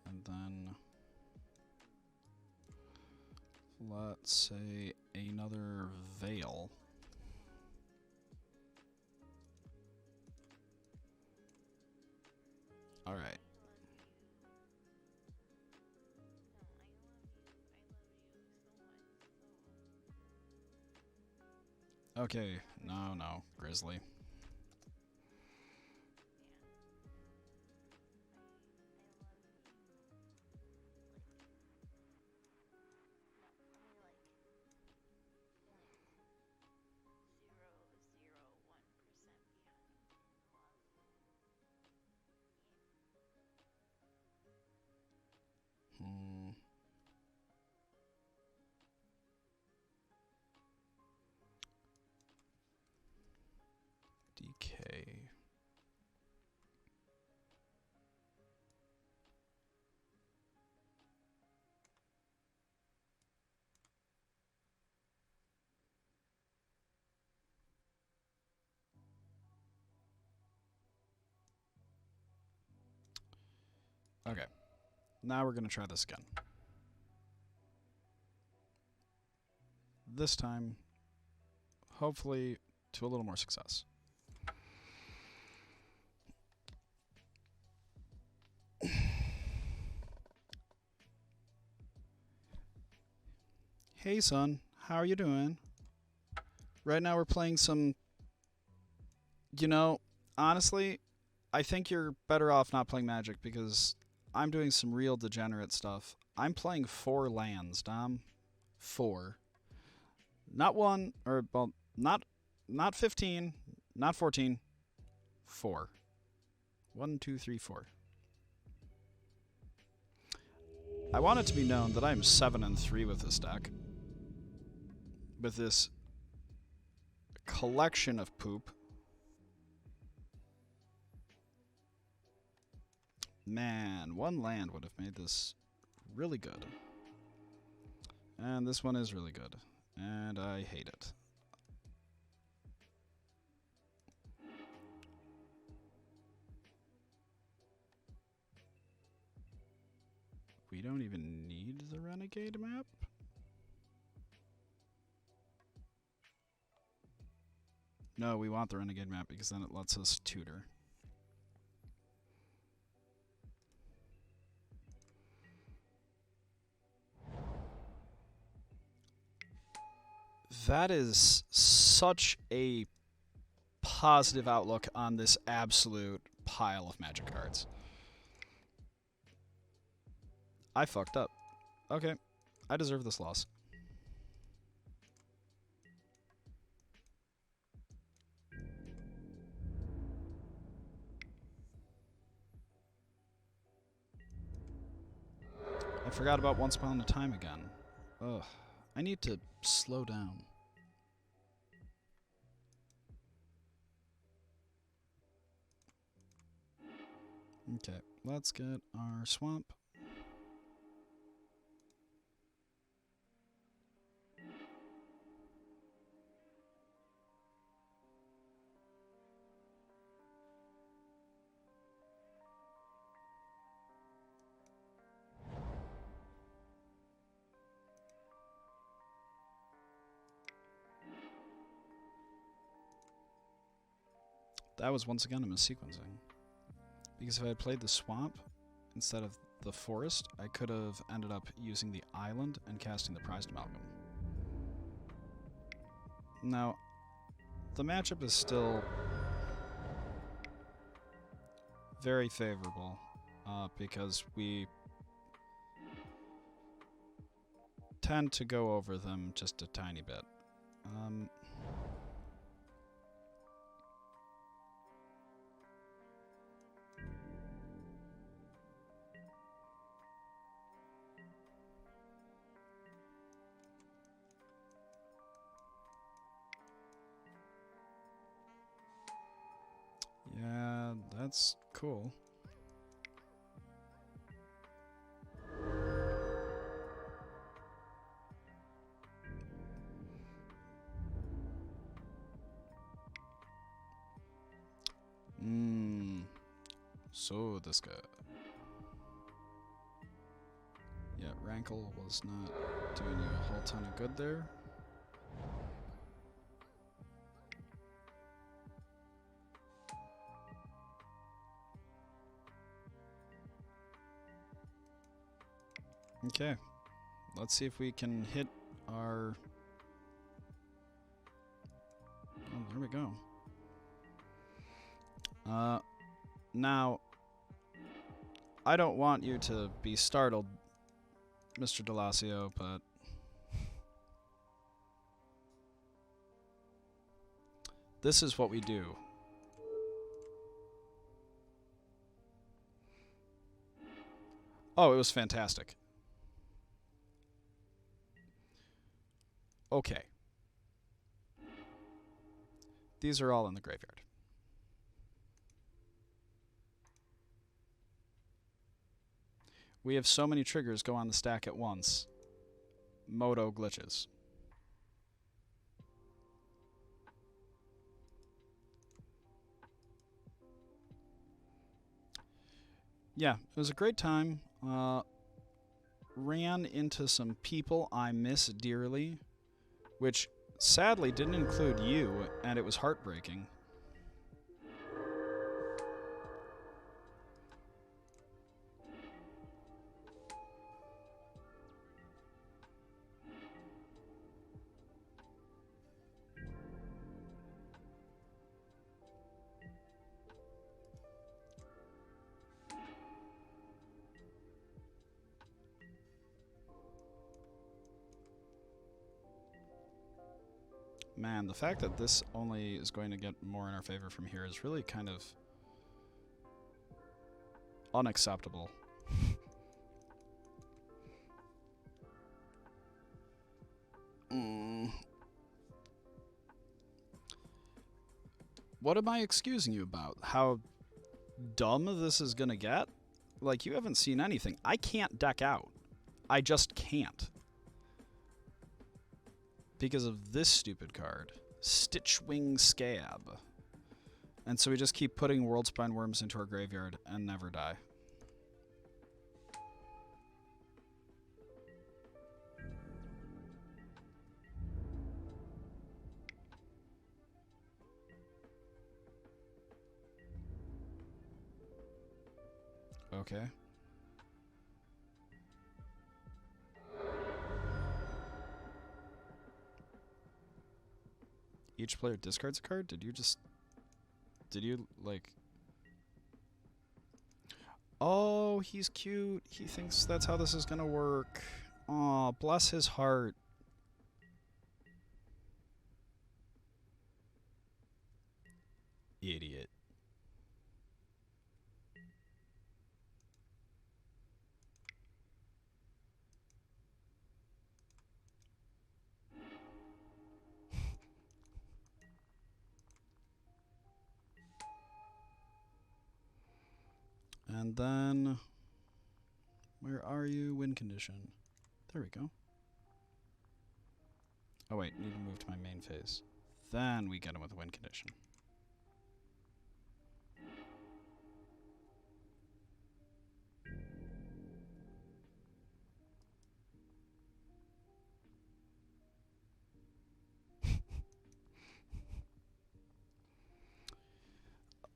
And then... let's say another veil. Alright. Okay, no, grizzly. DK. Okay, now we're going to try this again. This time, hopefully, to a little more success. Hey son, how are you doing? Right now we're playing some... You know, honestly, I think you're better off not playing Magic because I'm doing some real degenerate stuff. I'm playing 4 lands, Dom. 4. Not 1, or, well, not 15, not 14. 4. 1, 2, 3, 4. I want it to be known that I'm 7-3 with this deck. With this collection of poop. Man, 1 land would have made this really good. And this one is really good. And I hate it. we don't even need the Renegade map? No, we want the Renegade map because then it lets us tutor. That is such a positive outlook on this absolute pile of Magic cards. I fucked up. Okay, I deserve this loss. I forgot about Once Upon a Time again. Ugh, I need to slow down. Okay, let's get our swamp. That was once again a missequencing. Because if I had played the swamp instead of the forest, I could have ended up using the island and casting the Prized Amalgam. Now, the matchup is still very favorable because we tend to go over them just a tiny bit. Yeah, that's cool. So this guy. Yeah, Rankle was not doing you a whole ton of good there. Okay, let's see if we can hit our... Oh, there we go. Now, I don't want you to be startled, Mr. Delasio, but... this is what we do. Oh, it was fantastic. Okay. These are all in the graveyard. We have so many triggers go on the stack at once. Moto glitches. Yeah, it was a great time. Ran into some people I miss dearly, which sadly didn't include you, and it was heartbreaking. Man, the fact that this only is going to get more in our favor from here is really kind of unacceptable. What am I excusing you about? How dumb this is gonna get? Like, you haven't seen anything. I can't deck out. I just can't. Because of this stupid card. Stitchwing Scab. And so we just keep putting Worldspine Worms into our graveyard and never die. Okay. Each player discards a card? Did you, like... Oh, he's cute. He thinks that's how this is gonna work. Aw, bless his heart. Idiot. And then... Where are you? Win condition. There we go. Oh wait, need to move to my main phase. Then we get him with a win condition.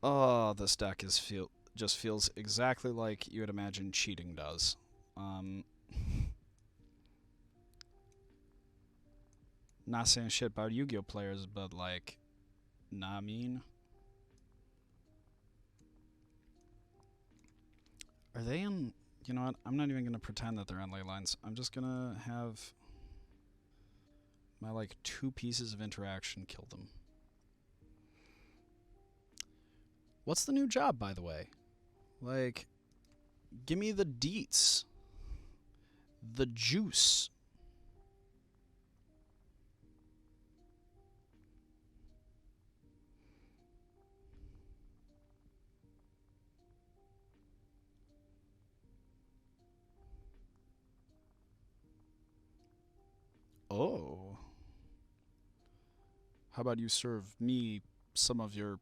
Oh, this deck just feels exactly like you would imagine cheating does. Not saying shit about Yu-Gi-Oh players, but like, nah, I mean, are they in? You know what? I'm not even gonna pretend that they're on ley lines. I'm just gonna have my like 2 pieces of interaction kill them. What's the new job, by the way? Like, give me the deets. The juice. Oh. How about you serve me some of your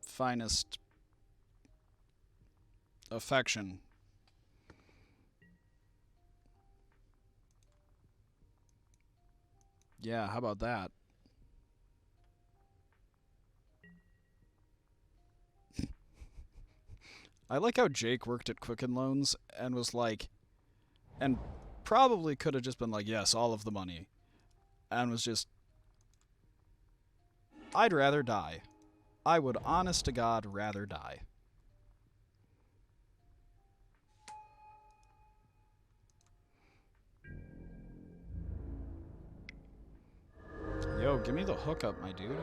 finest affection? Yeah, how about that? I like how Jake worked at Quicken Loans and was like, and probably could have just been like, yes, all of the money. And was just, I'd rather die. I would, honest to God, rather die. Yo, give me the hookup, my dude.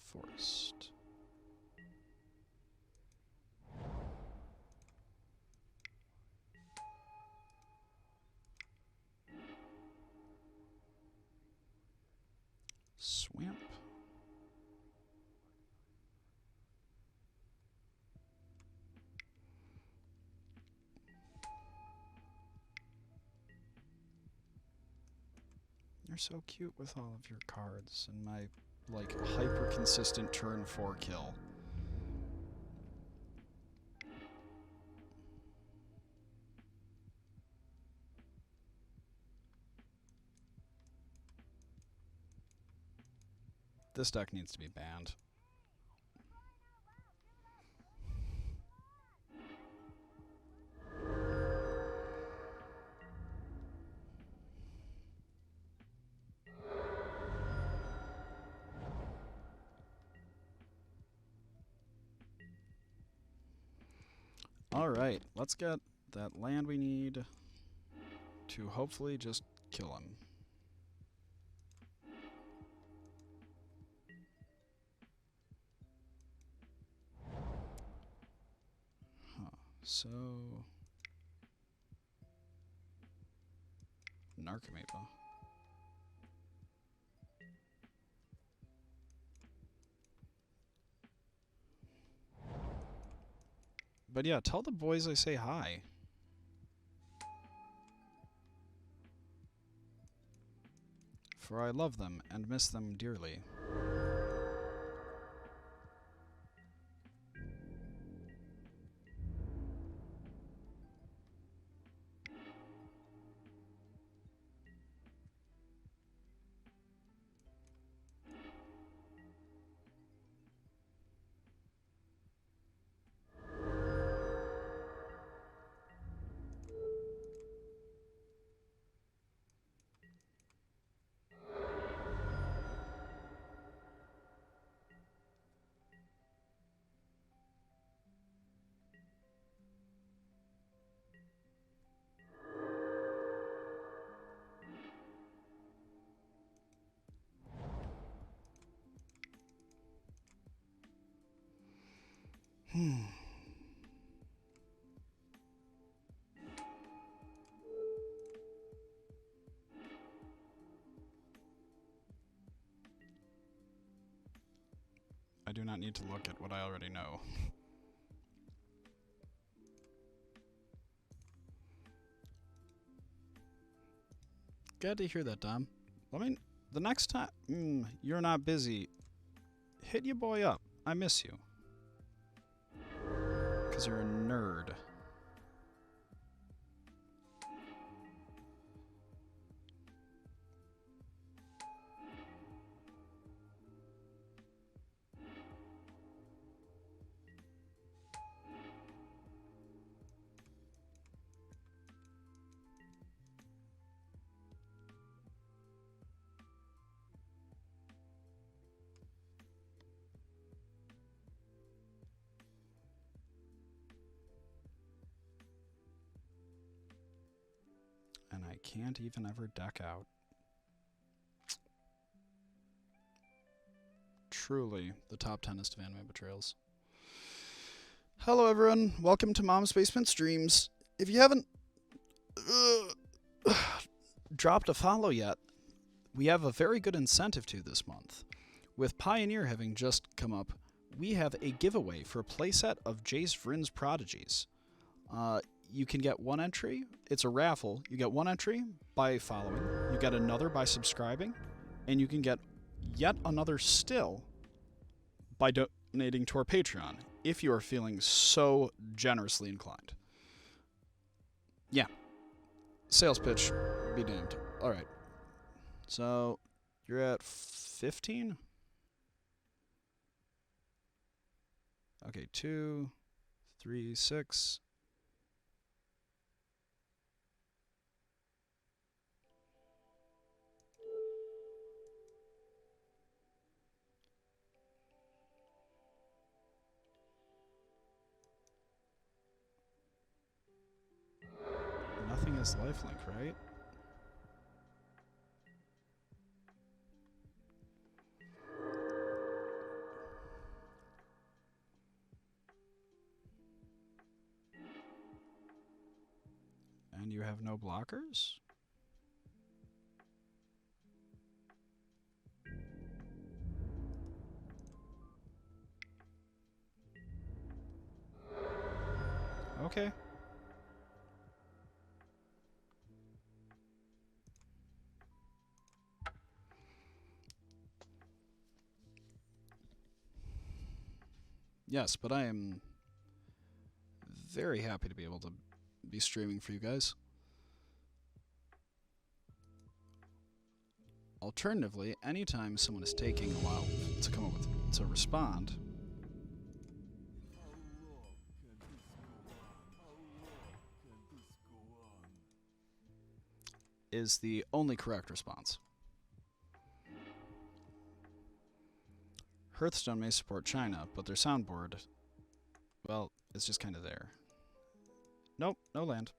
Forced. Swamp. You're so cute with all of your cards and my, like, hyper-consistent turn 4 kill. This deck needs to be banned. Alright, let's get that land we need to hopefully just kill him. Huh, so... Narcomoeba. But yeah, tell the boys I say hi. For I love them and miss them dearly. do not need to look at what I already know. Glad to hear that, Dom. I mean, the next time you're not busy, hit your boy up. I miss you. Because you're a nerd. And I can't even ever deck out. Truly, the top 10th of anime betrayals. Hello everyone, welcome to Mom's Basement Streams. If you haven't dropped a follow yet, we have a very good incentive to this month. With Pioneer having just come up, we have a giveaway for a playset of Jace Vryn's Prodigies. You can get one entry. It's a raffle. You get one entry by following. You get another by subscribing. And you can get yet another still by donating to our Patreon, if you are feeling so generously inclined. Yeah. Sales pitch, be damned. Alright. So, you're at 15? Okay, 2, 3, 6... Nothing is lifelink, right? And you have no blockers? Okay. Yes, but I am very happy to be able to be streaming for you guys. Alternatively, anytime someone is taking a while to come up with to respond, is the only correct response. Hearthstone may support China, but their soundboard, well, it's just kind of there. Nope, no land.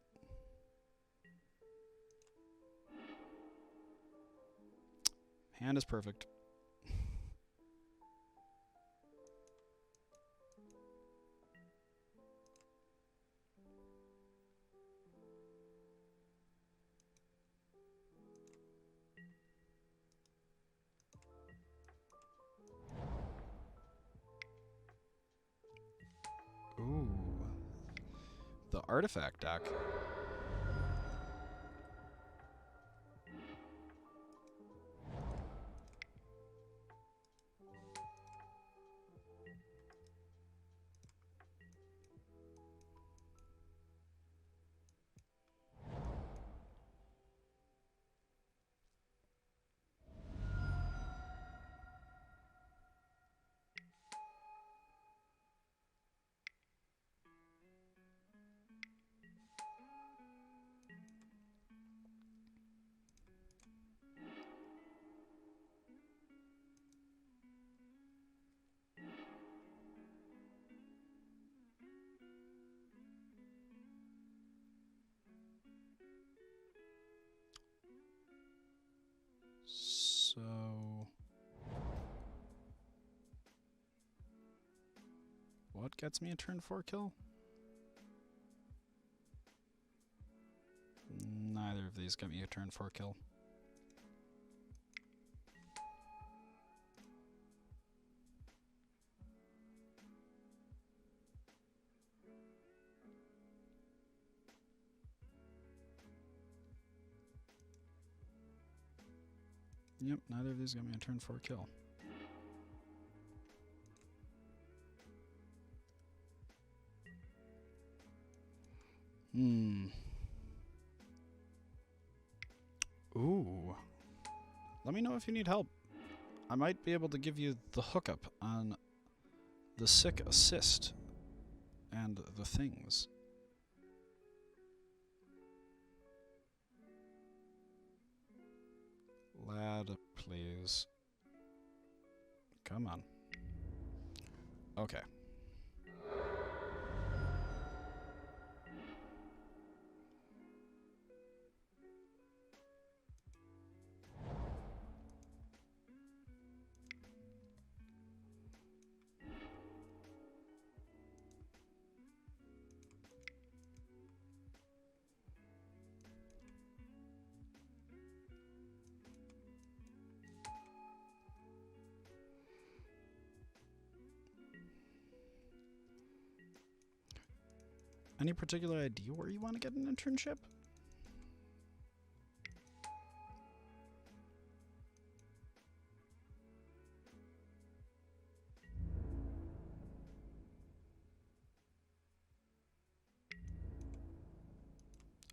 Hand is perfect. Ooh. The artifact deck. So... what gets me a turn 4 kill? Neither of these get me a turn 4 kill. Yep, neither of these got me a turn 4 kill. Ooh. Let me know if you need help. I might be able to give you the hookup on the sick assist and the things. Lad, please. Come on. Okay. Any particular idea where you want to get an internship?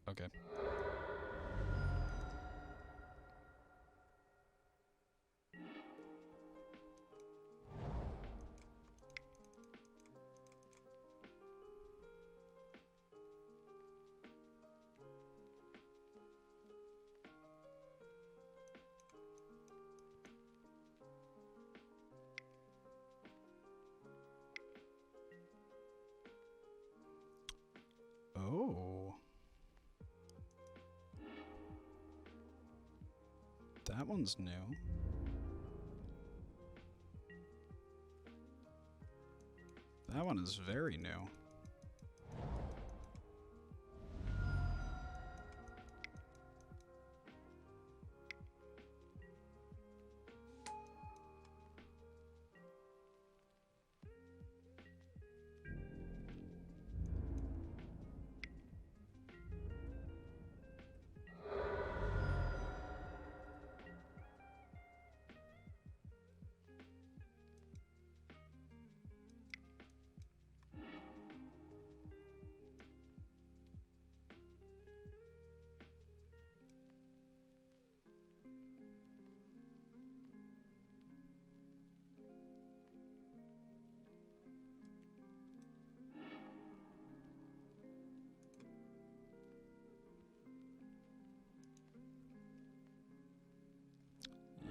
Okay. Oh. That one's new. That one is very new.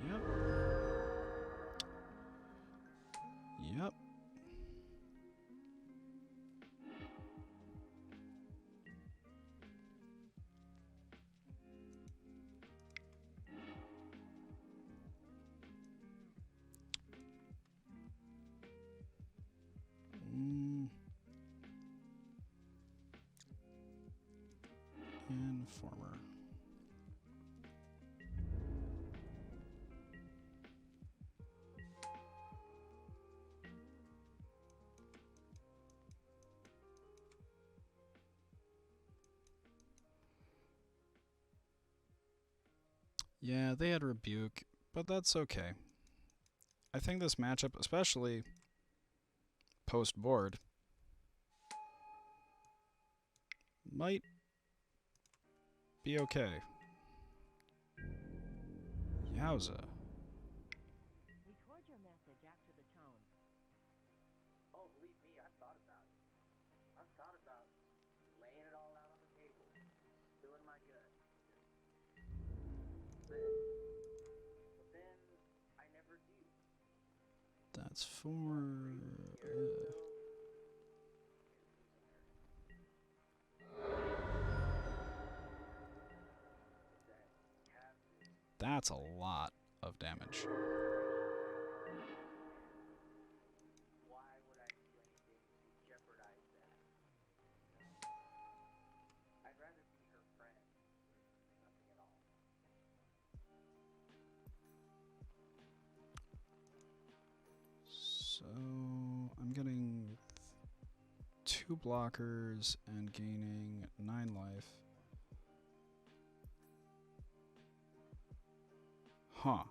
Yep. Yep. Informer. Yeah, they had Rebuke, but that's okay. I think this matchup, especially post-board, might be okay. Yowza. Record your message after the tone. Oh, believe me, I've thought about it. I've thought about laying it all out on the table, spilling my guts. But then I never do. That's for... That's a lot of damage. Why would I do anything to jeopardize that? I'd rather be her friend, nothing at all. So I'm getting 2 blockers and gaining 9 life. Huh.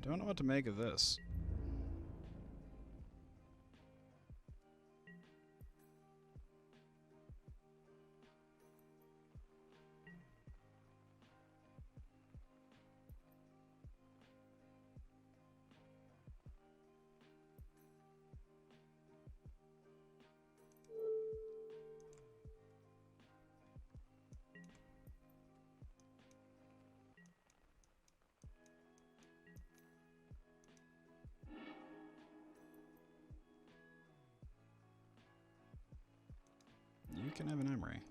Don't know what to make of this. You can have an emery.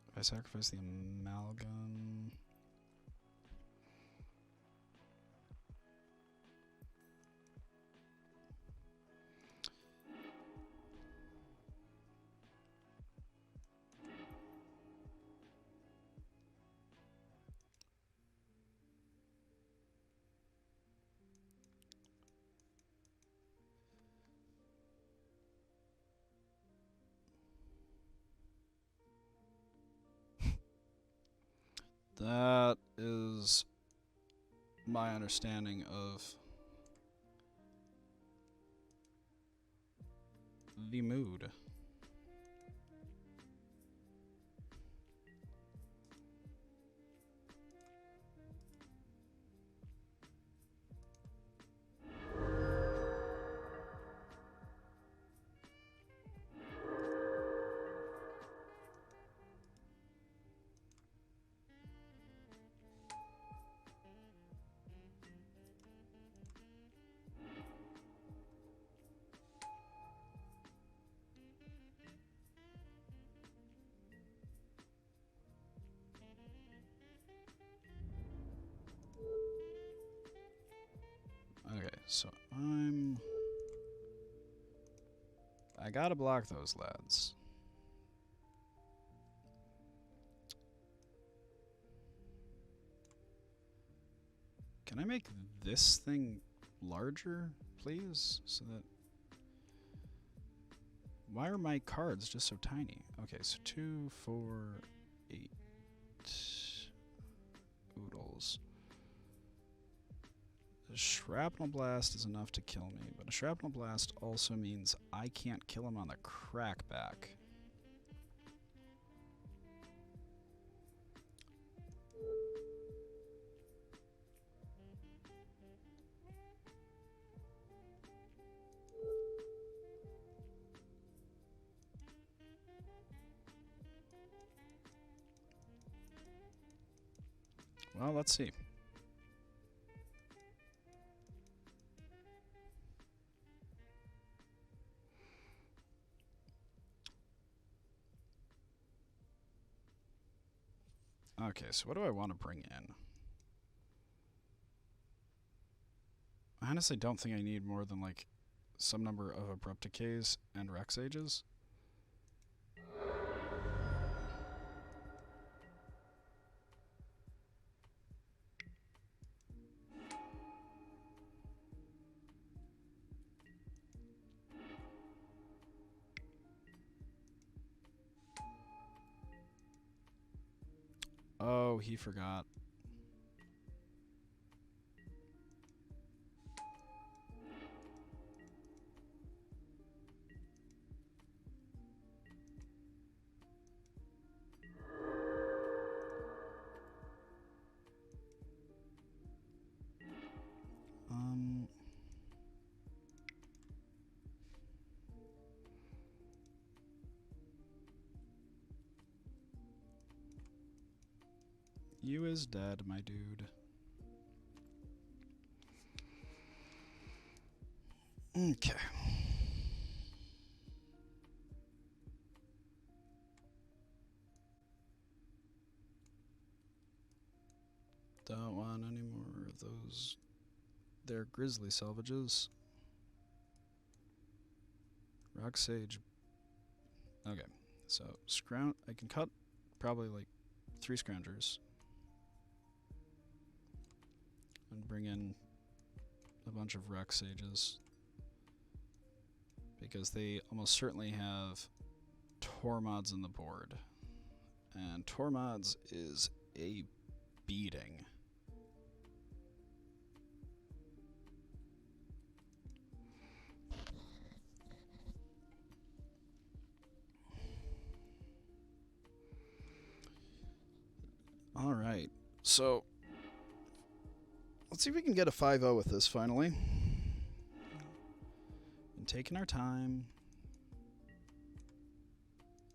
If I sacrifice the amalgam... That is my understanding of the mood. Okay, so I gotta block those lads. Can I make this thing larger, please? So that... Why are my cards just so tiny? Okay, so 2, 4, 8 oodles. A shrapnel blast is enough to kill me, but a shrapnel blast also means I can't kill him on the crackback. Well, let's see. Okay, so what do I want to bring in? I honestly don't think I need more than, like, some number of abrupt decays and Rex Ages. Oh, he forgot. You is dead, my dude. Okay. Don't want any more of those. They're grizzly salvages. Rock Sage. Okay, so scrounge. I can cut probably like 3 scroungers. And bring in a bunch of Rex Sages. Because they almost certainly have Tormods on the board. And Tormods is a beating. Alright, so let's see if we can get a 5-0 with this finally. And taking our time.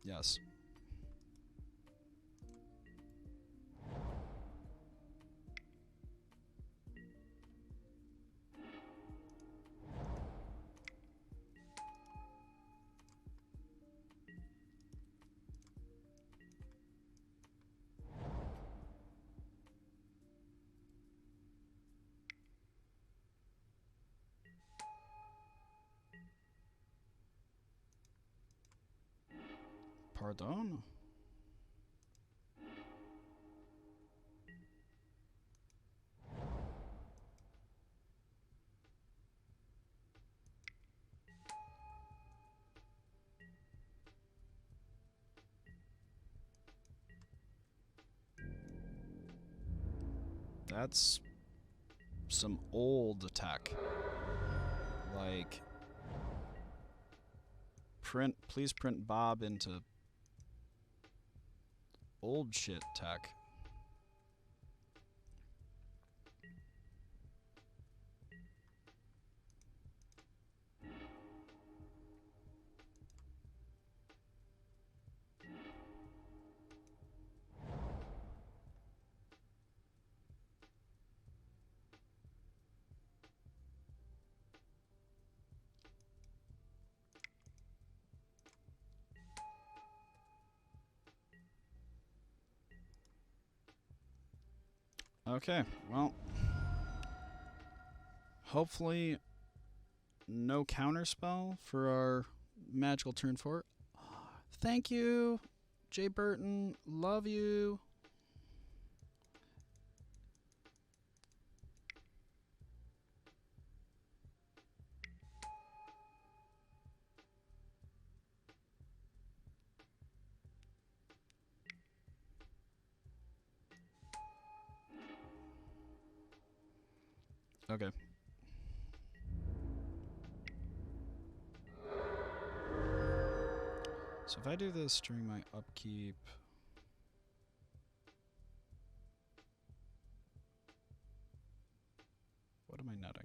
Yes. Pardon? That's some old tech. Like, please print Bob into old shit tech. Okay, well, hopefully no counterspell for our magical turn 4. Thank you, Jay Burton. Love you. Okay. So if I do this during my upkeep, what am I netting?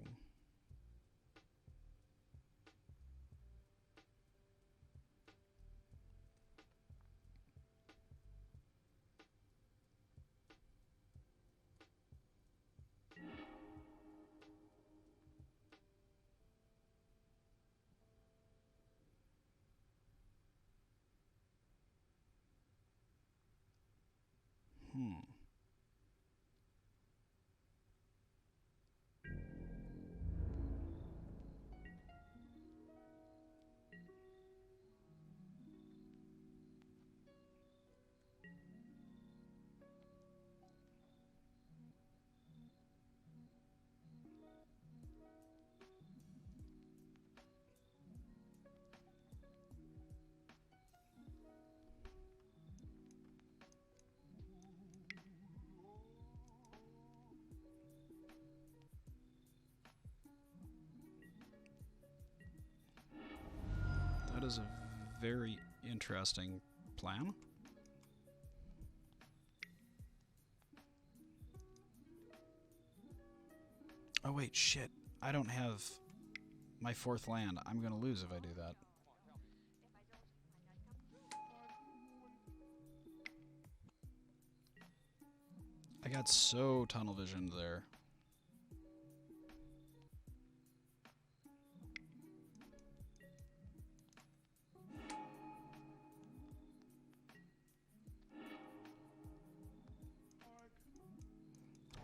That is a very interesting plan. Oh wait, shit. I don't have my 4th land. I'm gonna lose if I do that. I got so tunnel visioned there.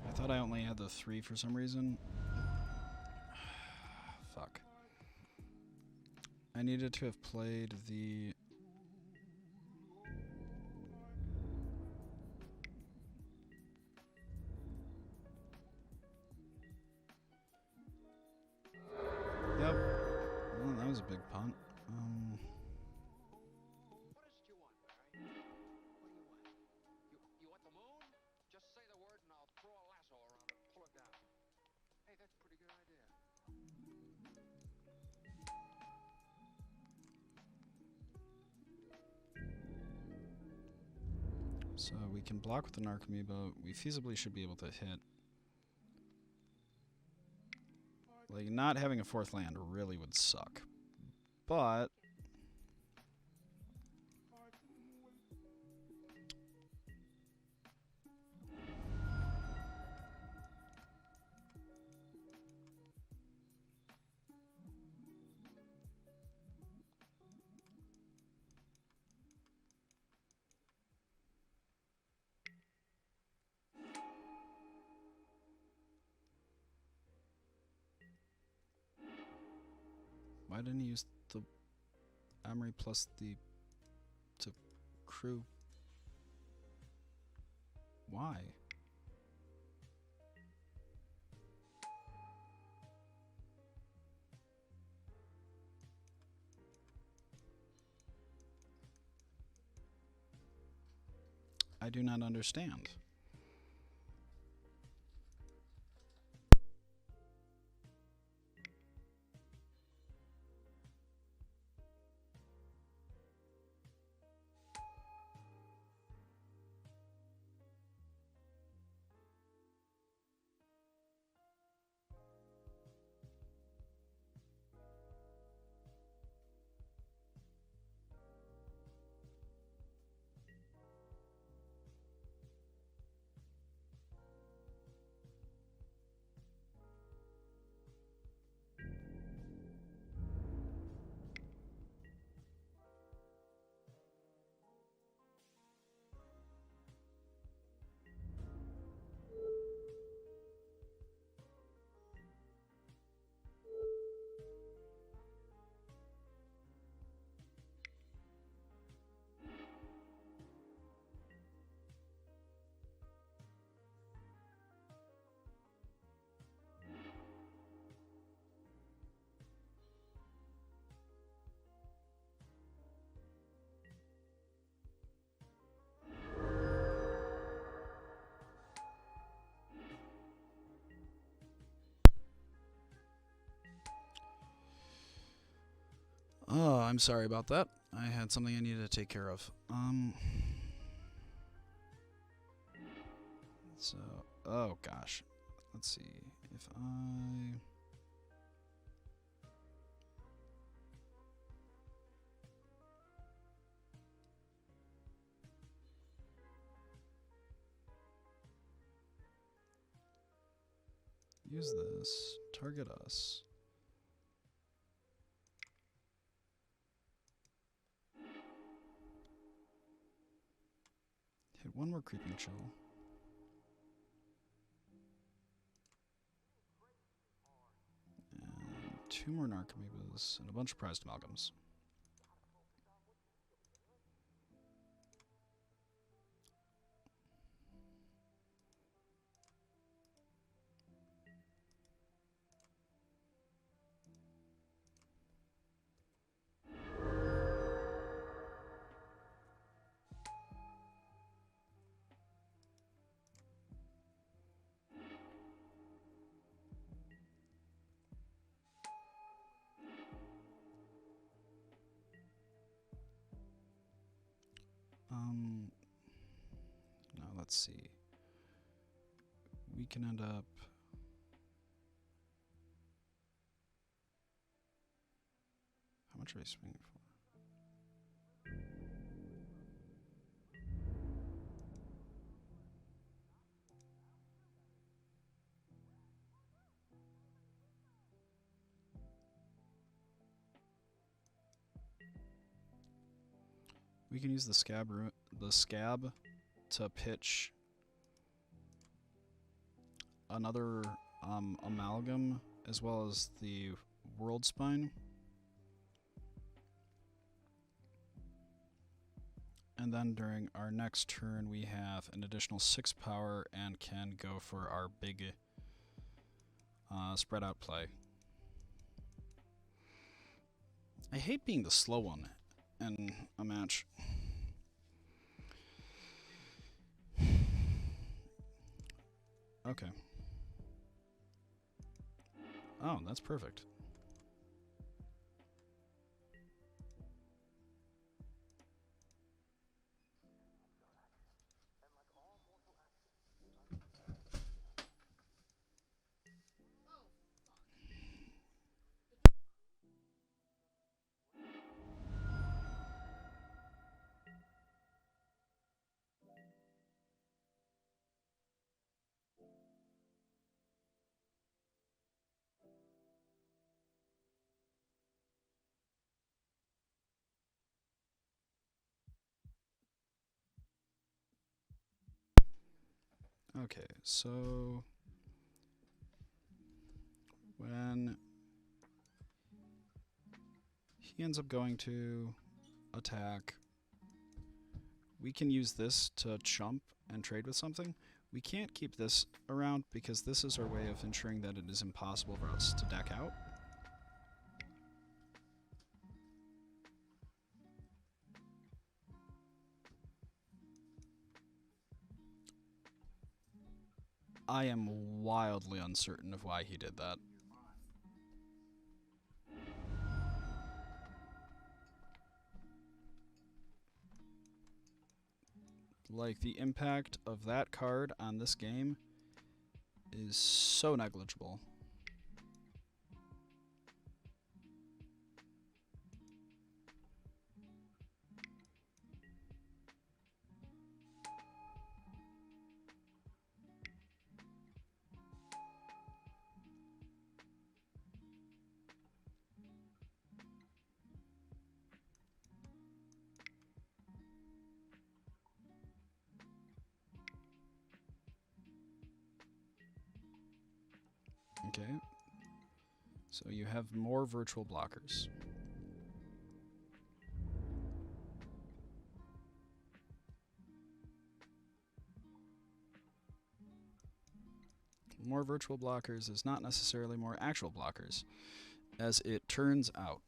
I thought I only had the 3 for some reason. Fuck. I needed to have played the... punt. What is it you want, Barry? What do you want? You want the moon? Just say the word and I'll throw a lasso around it and pull it down. Hey, that's a pretty good idea. So we can block with the Narcomoeba. We feasibly should be able to hit. Like, not having a 4th land really would suck. But why didn't he use the Emery plus the to crew? Why? I do not understand. Oh, I'm sorry about that. I had something I needed to take care of. So, oh gosh. Let's see. If I... use this, target us. Hit one more Creeping Chill. And 2 more Narcomoebas and a bunch of prized amalgams. Now let's see. We can end up... How much are we swinging for? We can use the scab to pitch another amalgam as well as the world spine. And then during our next turn we have an additional 6 power and can go for our big spread out play. I hate being the slow one in a match. Okay. Oh, that's perfect. Okay, so when he ends up going to attack, we can use this to chump and trade with something. We can't keep this around because this is our way of ensuring that it is impossible for us to deck out. I am wildly uncertain of why he did that. Like, the impact of that card on this game is so negligible. Okay. So you have more virtual blockers. More virtual blockers is not necessarily more actual blockers, as it turns out.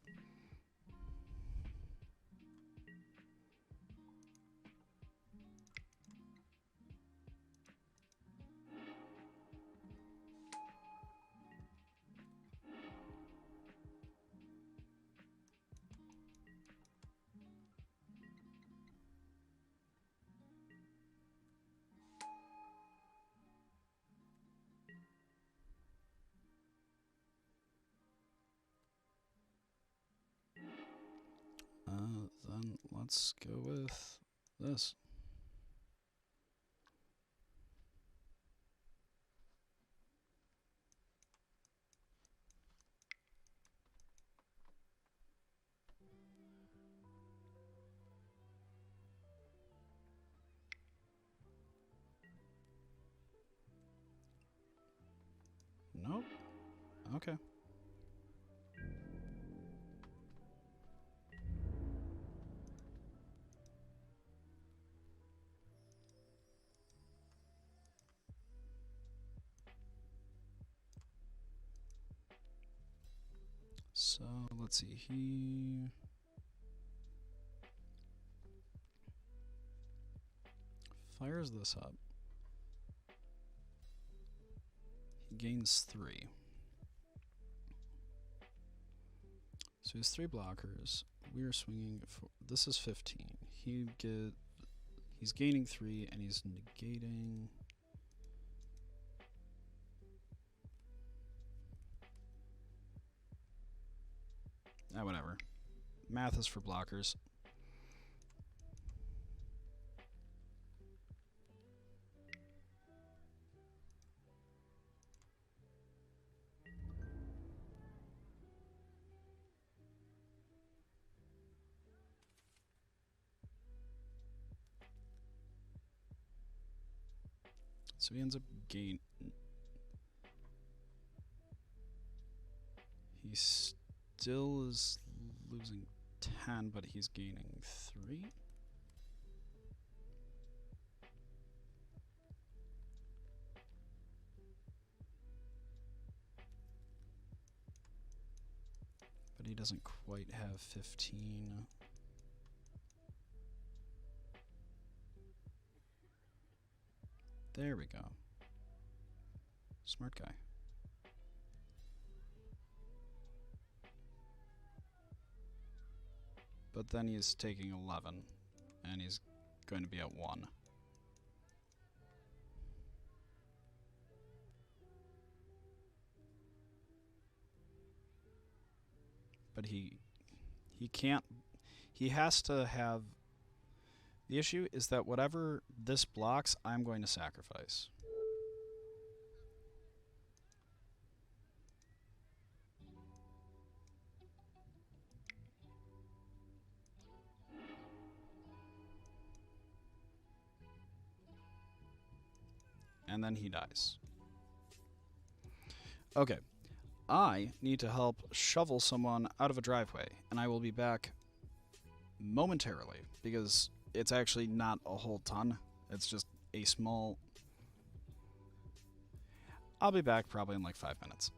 Then let's go with this. Nope. Okay. So let's see. He fires this up. He gains 3. So he has 3 blockers. We are swinging for. This is 15. He's gaining 3 and he's negating. Whatever. Math is for blockers. So he ends up gain. He still is losing 10, but he's gaining 3. But he doesn't quite have 15. There we go. Smart guy. But then he's taking 11, and he's going to be at 1. But he can't, he has to have, the issue is that whatever this blocks, I'm going to sacrifice. And then he dies. Okay. I need to help shovel someone out of a driveway, and I will be back momentarily, because it's actually not a whole ton. It's just a small... I'll be back probably in like 5 minutes.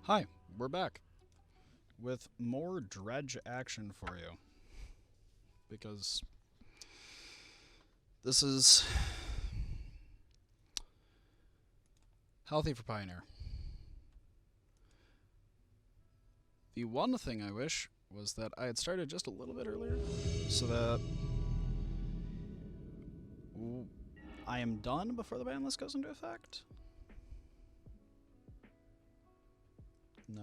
Hi, we're back with more Dredge action for you, because this is healthy for Pioneer. The one thing I wish was that I had started just a little bit earlier, so that I am done before the ban list goes into effect. No.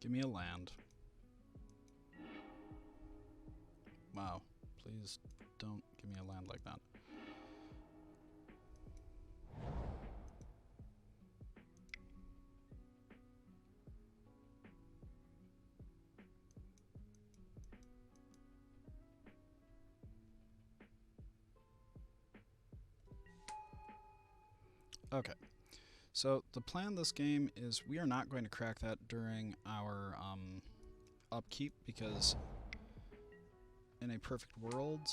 Give me a land. Wow. Please don't give me a land like that. Okay. So the plan this game is we are not going to crack that during our upkeep, because in a perfect world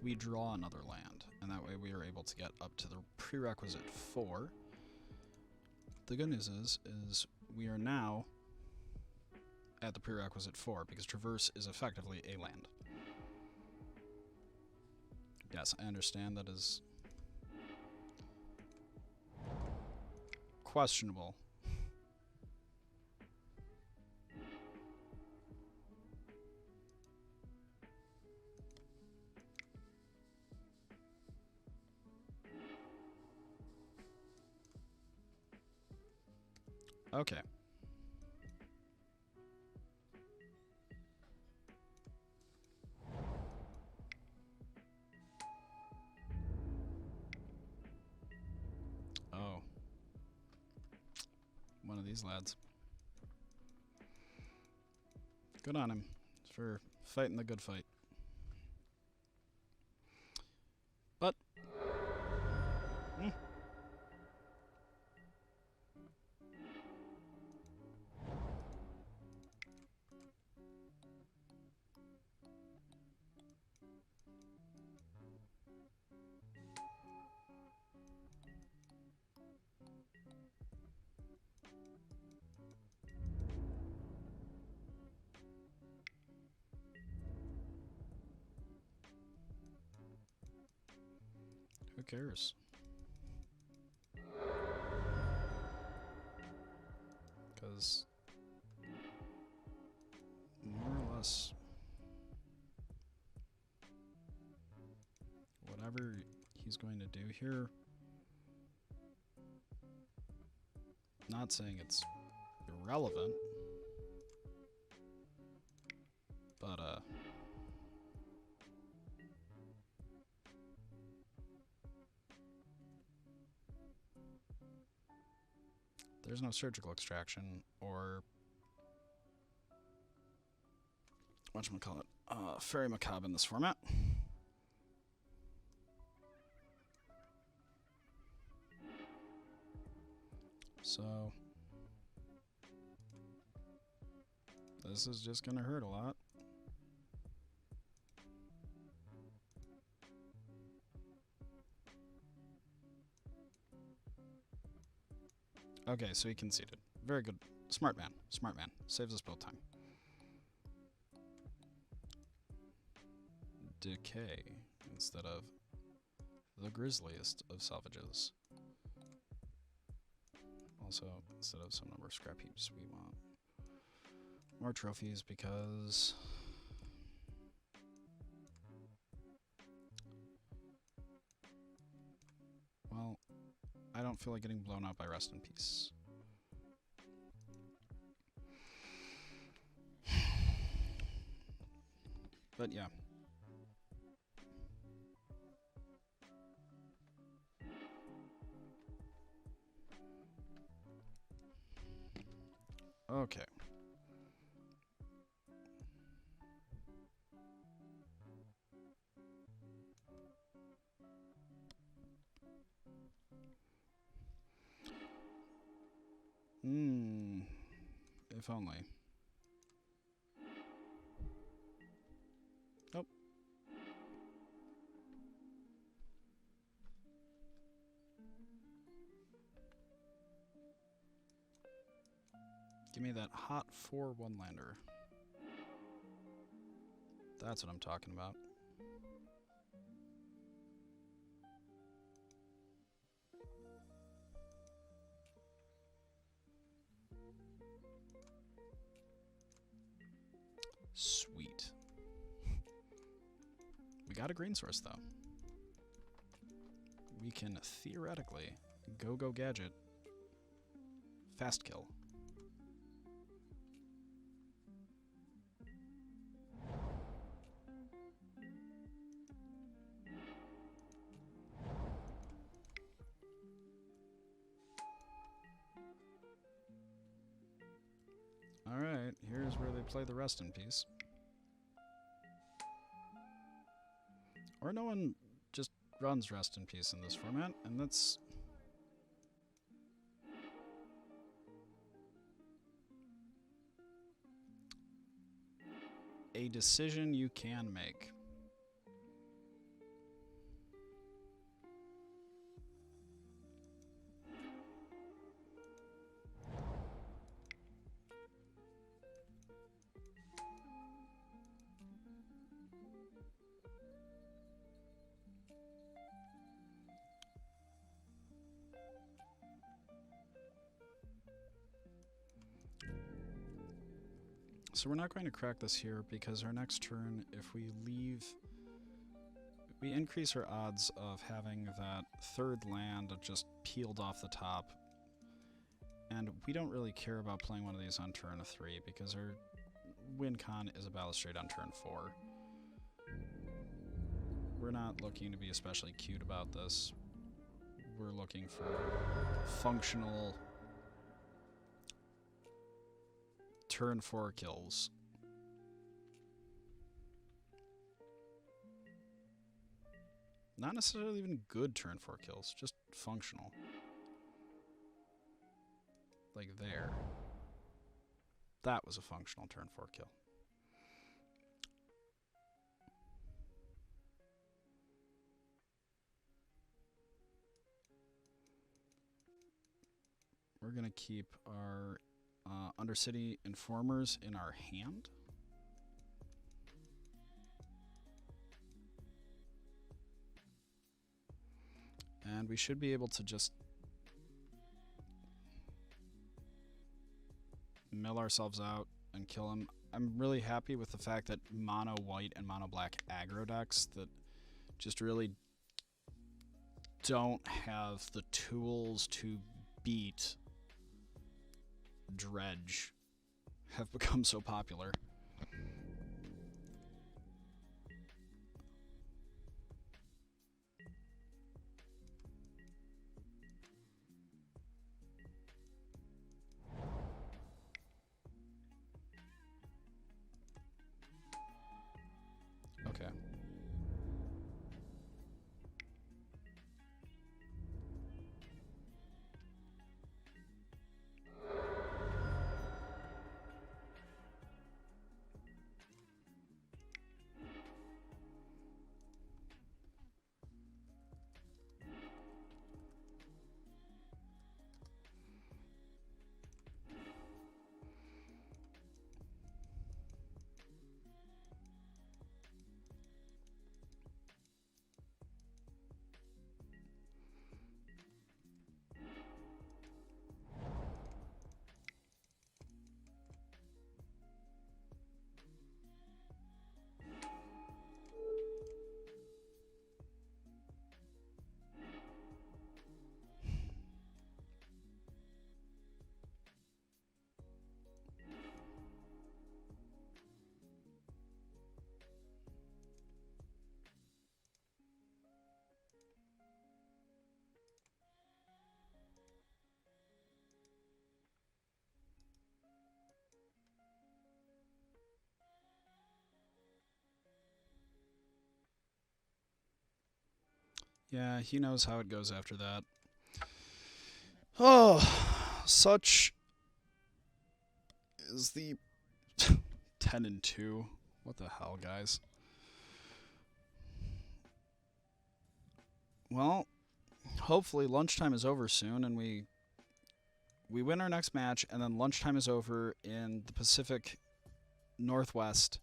we draw another land, and that way we are able to get up to the prerequisite 4. The good news is we are now at the prerequisite 4, because Traverse is effectively a land. Yes, I understand that is questionable. Okay. Oh. One of these lads. Good on him for fighting the good fight. But who cares? Because more or less whatever he's going to do here, not saying it's irrelevant, but there's no surgical extraction or whatchamacallit, Fairy Macabre in this format. So this is just gonna hurt a lot. Okay, so he conceded. Very good. Smart man. Smart man. Saves us both time. Decay instead of the grisliest of salvages. Also, instead of some number of scrap heaps, we want more trophies because well, I don't feel like getting blown up by Rest in Peace. But yeah. Okay. If only. Nope. Give me that hot 4/1 lander. That's what I'm talking about. Sweet. We got a green source, though. We can theoretically go gadget fast kill. Alright, here's where they play the Rest in Peace. Or no one just runs Rest in Peace in this format, and that's a decision you can make. So we're not going to crack this here because our next turn, if we leave, we increase our odds of having that third land just peeled off the top. And we don't really care about playing one of these on turn 3 because our win con is a balustrade on turn 4. We're not looking to be especially cute about this. We're looking for functional turn 4 kills. Not necessarily even good turn 4 kills, just functional. Like there. That was a functional turn 4 kill. We're going to keep our Undercity Informers in our hand. And we should be able to just mill ourselves out and kill him. I'm really happy with the fact that mono white and mono black aggro decks that just really don't have the tools to beat Dredge have become so popular. Okay. Yeah, he knows how it goes after that. Oh, such is the 10-2. What the hell, guys? Well, hopefully lunchtime is over soon and we win our next match, and then lunchtime is over in the Pacific Northwest,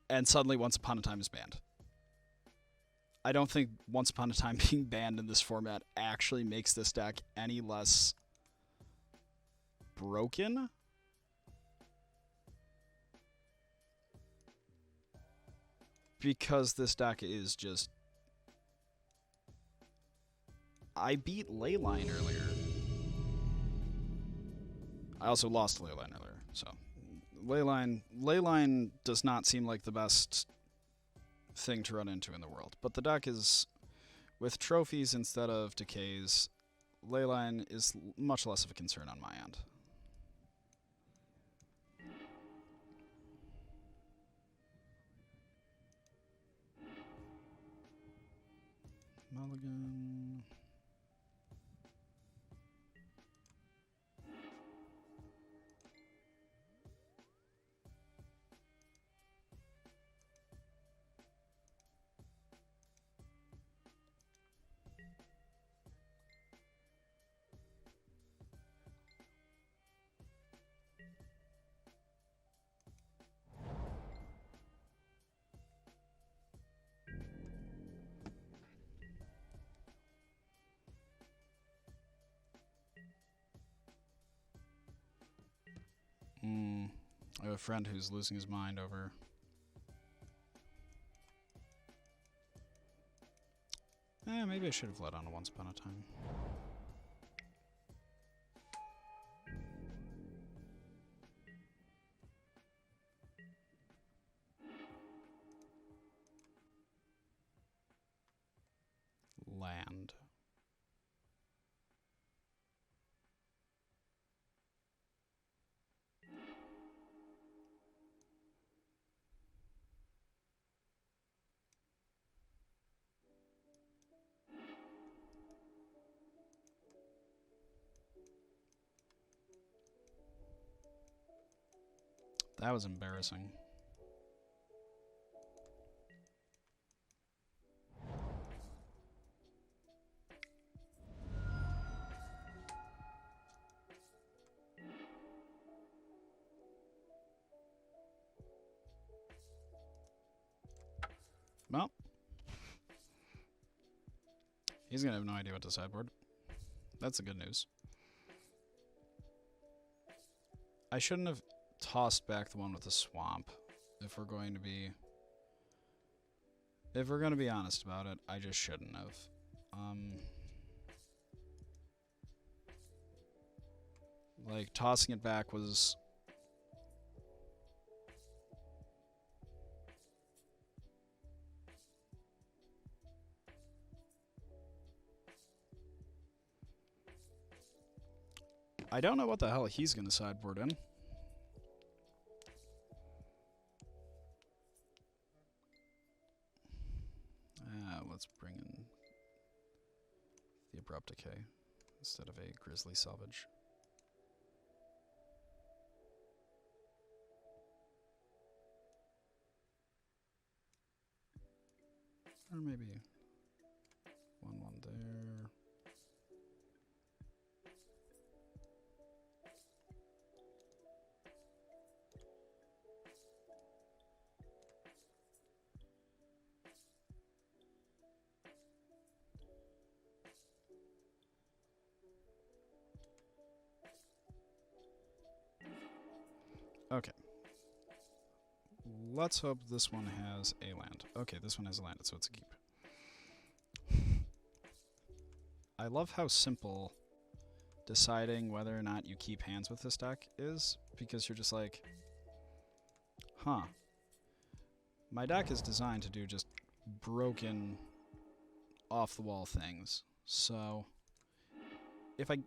and suddenly Once Upon a Time is banned. I don't think Once Upon a Time being banned in this format actually makes this deck any less broken. Because this deck is just... I beat Leyline earlier. I also lost to Leyline earlier, so... Leyline does not seem like the best thing to run into in the world. But the deck is, with trophies instead of decays, Leyline is much less of a concern on my end. Mulligan... I have a friend who's losing his mind over... maybe I should have led on a Once Upon a Time. That was embarrassing. Well, he's gonna have no idea what to sideboard. That's the good news. I shouldn't have tossed back the one with the swamp. If we're going to be honest about it, I just shouldn't have. Like, tossing it back was... I don't know what the hell he's going to sideboard in. Let's bring in the Abrupt Decay instead of a Grizzly Salvage. Or maybe 1/1 there. Okay. Let's hope this one has a land. Okay, this one has a land, so it's a keep. I love how simple deciding whether or not you keep hands with this deck is, because you're just like, huh. My deck is designed to do just broken, off-the-wall things. So, if I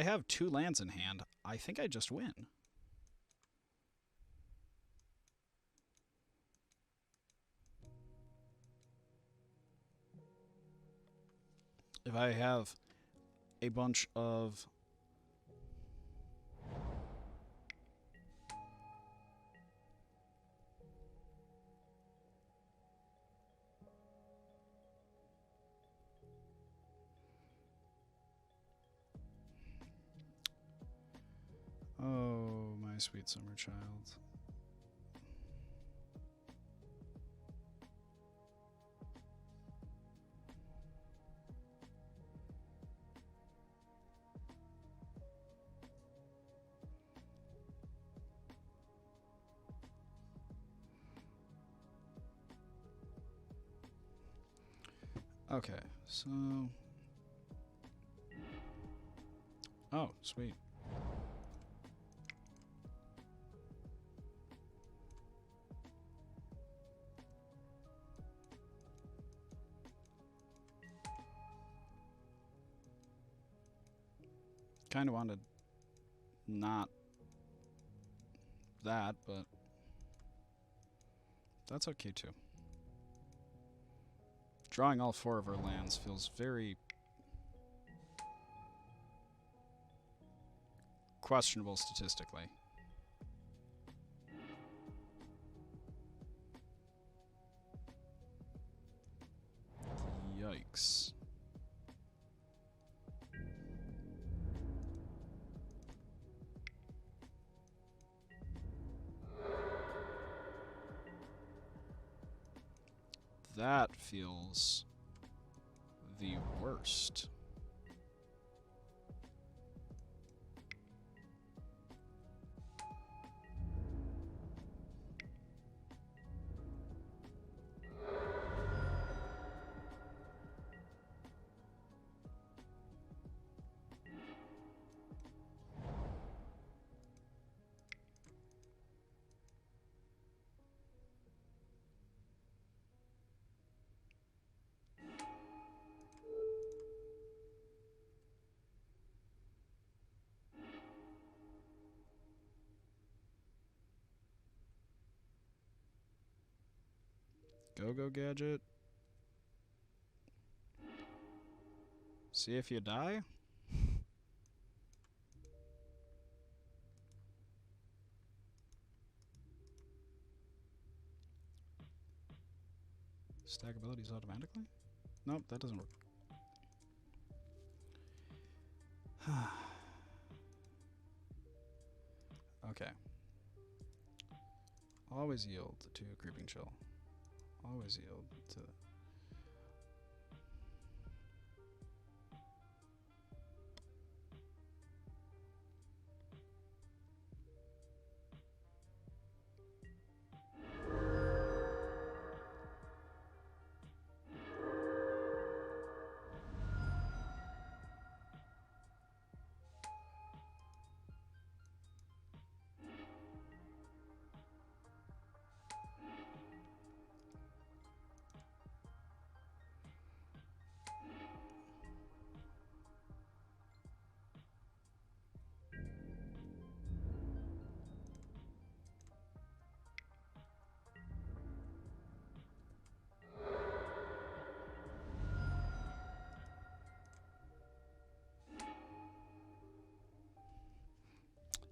have 2 lands in hand, I think I just win. If I have a bunch of... Oh, my sweet summer child. Okay, so... Oh, sweet. Kind of wanted not that, but that's okay too. Drawing all 4 of our lands feels very questionable statistically. Yikes. That feels the worst. Go gadget. See if you die. attack abilities automatically? Nope, that doesn't work. Okay. Always yield to Creeping Chill. Always yield to...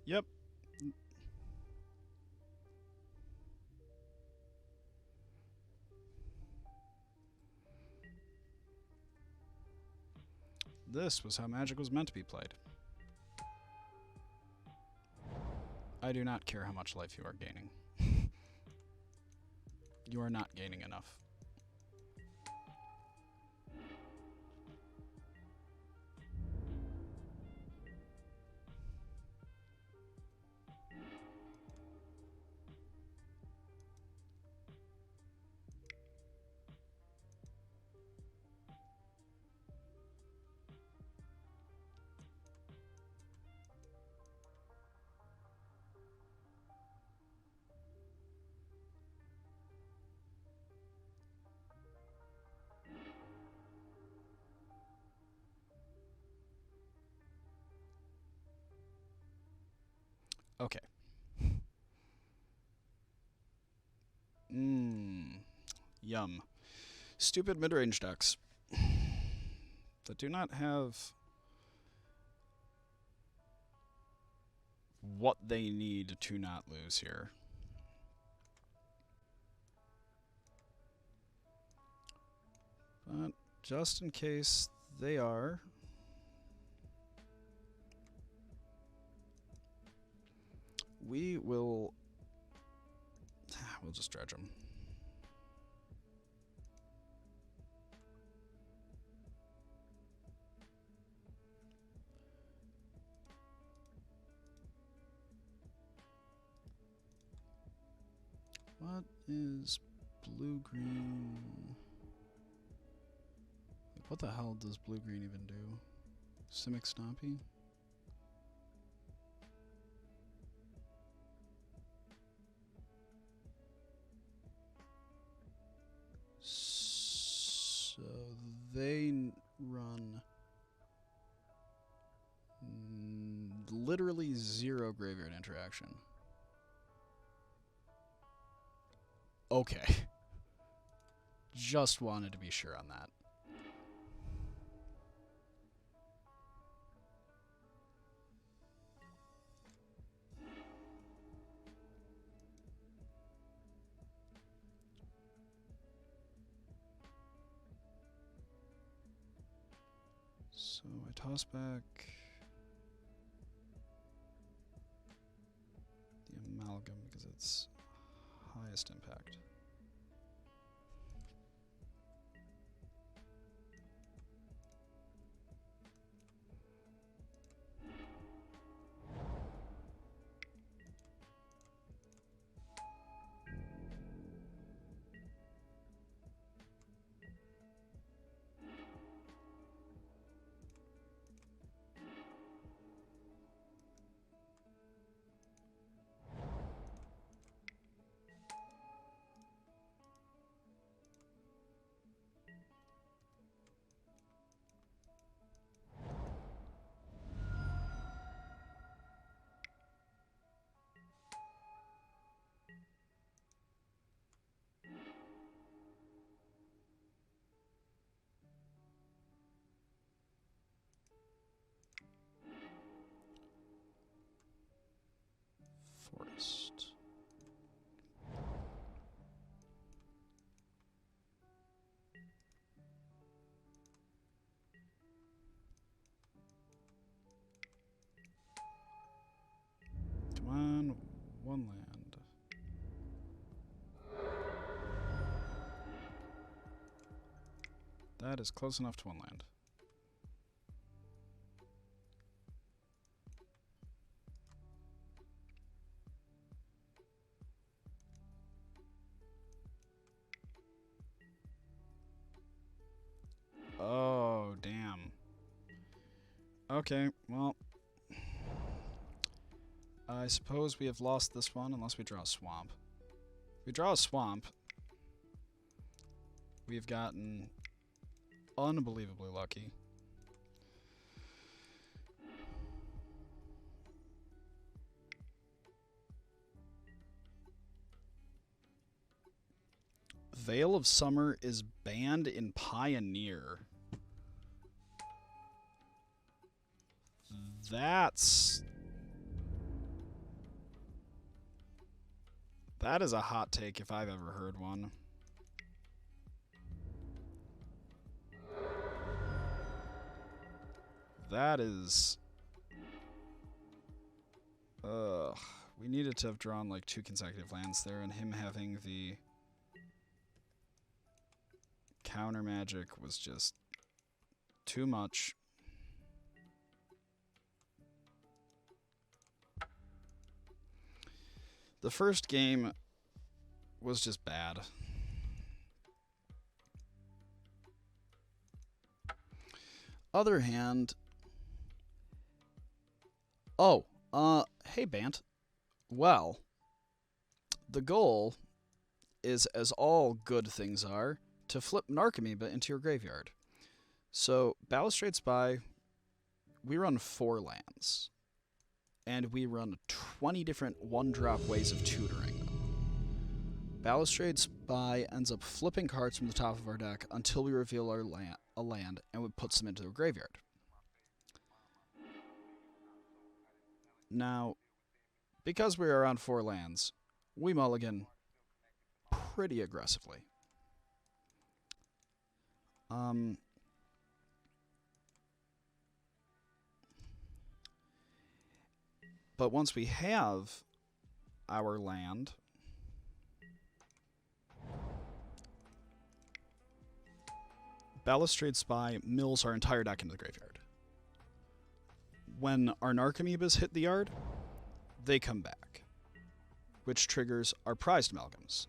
Yep. This was how Magic was meant to be played. I do not care how much life you are gaining. You are not gaining enough. Okay. Yum. Stupid mid-range decks that do not have what they need to not lose here. But just in case they are, we'll just dredge them. What is blue-green? Like, what the hell does blue-green even do? Simic Stompy? So they run literally 0 graveyard interaction. Okay. Just wanted to be sure on that. So I toss back the amalgam because it's highest impact. That is close enough to one land. Oh, damn. Okay, well, I suppose we have lost this one unless we draw a swamp. If we draw a swamp, we've gotten unbelievably lucky. Veil of Summer is banned in Pioneer. That is a hot take if I've ever heard one. That is... Ugh. We needed to have drawn like 2 consecutive lands there, and him having the counter magic was just too much. The first game was just bad. Other hand... Oh, hey Bant. Well, the goal is, as all good things are, to flip Narcomoeba into your graveyard. So, Balustrade Spy, we run 4 lands. And we run 20 different 1-drop ways of tutoring them. Balustrade Spy ends up flipping cards from the top of our deck until we reveal a land, and it puts them into the graveyard. Now, because we are on 4 lands, we mulligan pretty aggressively. But once we have our land, Balustrade Spy mills our entire deck into the graveyard. When our Narcomoebas hit the yard, they come back, which triggers our prized amalgams.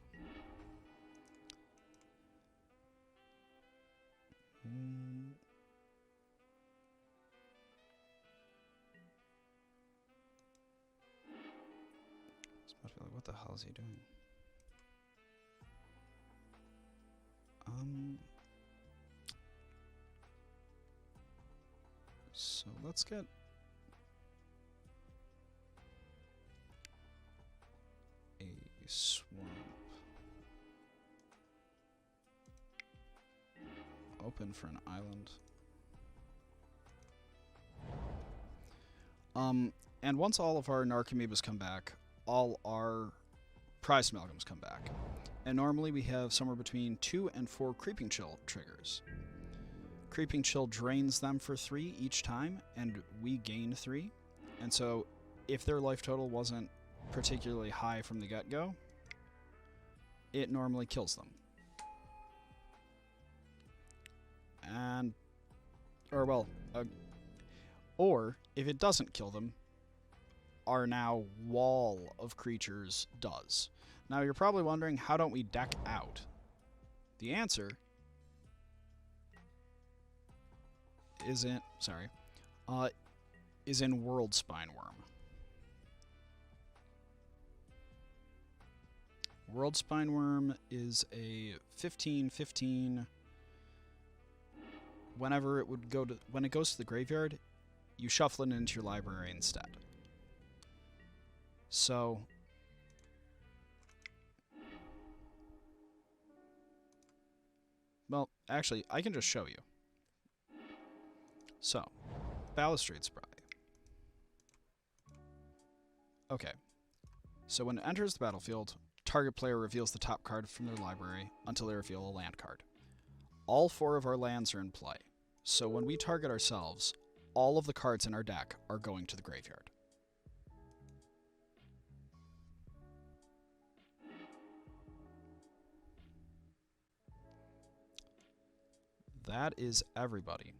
What the hell is he doing? So let's get a swamp. Open for an island. And once all of our Narcomoebas come back, all our prize amalgams come back. And normally we have somewhere between 2 and 4 Creeping Chill triggers. Creeping Chill drains them for 3 each time, and we gain 3. And so if their life total wasn't particularly high from the get-go, it normally kills them. And, or if it doesn't kill them, our now wall of creatures does. Now you're probably wondering, how don't we deck out? The answer is in World Spineworm. World Spineworm is a 15/15. When it goes to the graveyard, you shuffle it into your library instead. So well, actually, I can just show you. So, Balustrade Spy. Okay. So when it enters the battlefield, target player reveals the top card from their library until they reveal a land card. All 4 of our lands are in play. So when we target ourselves, all of the cards in our deck are going to the graveyard. that is everybody.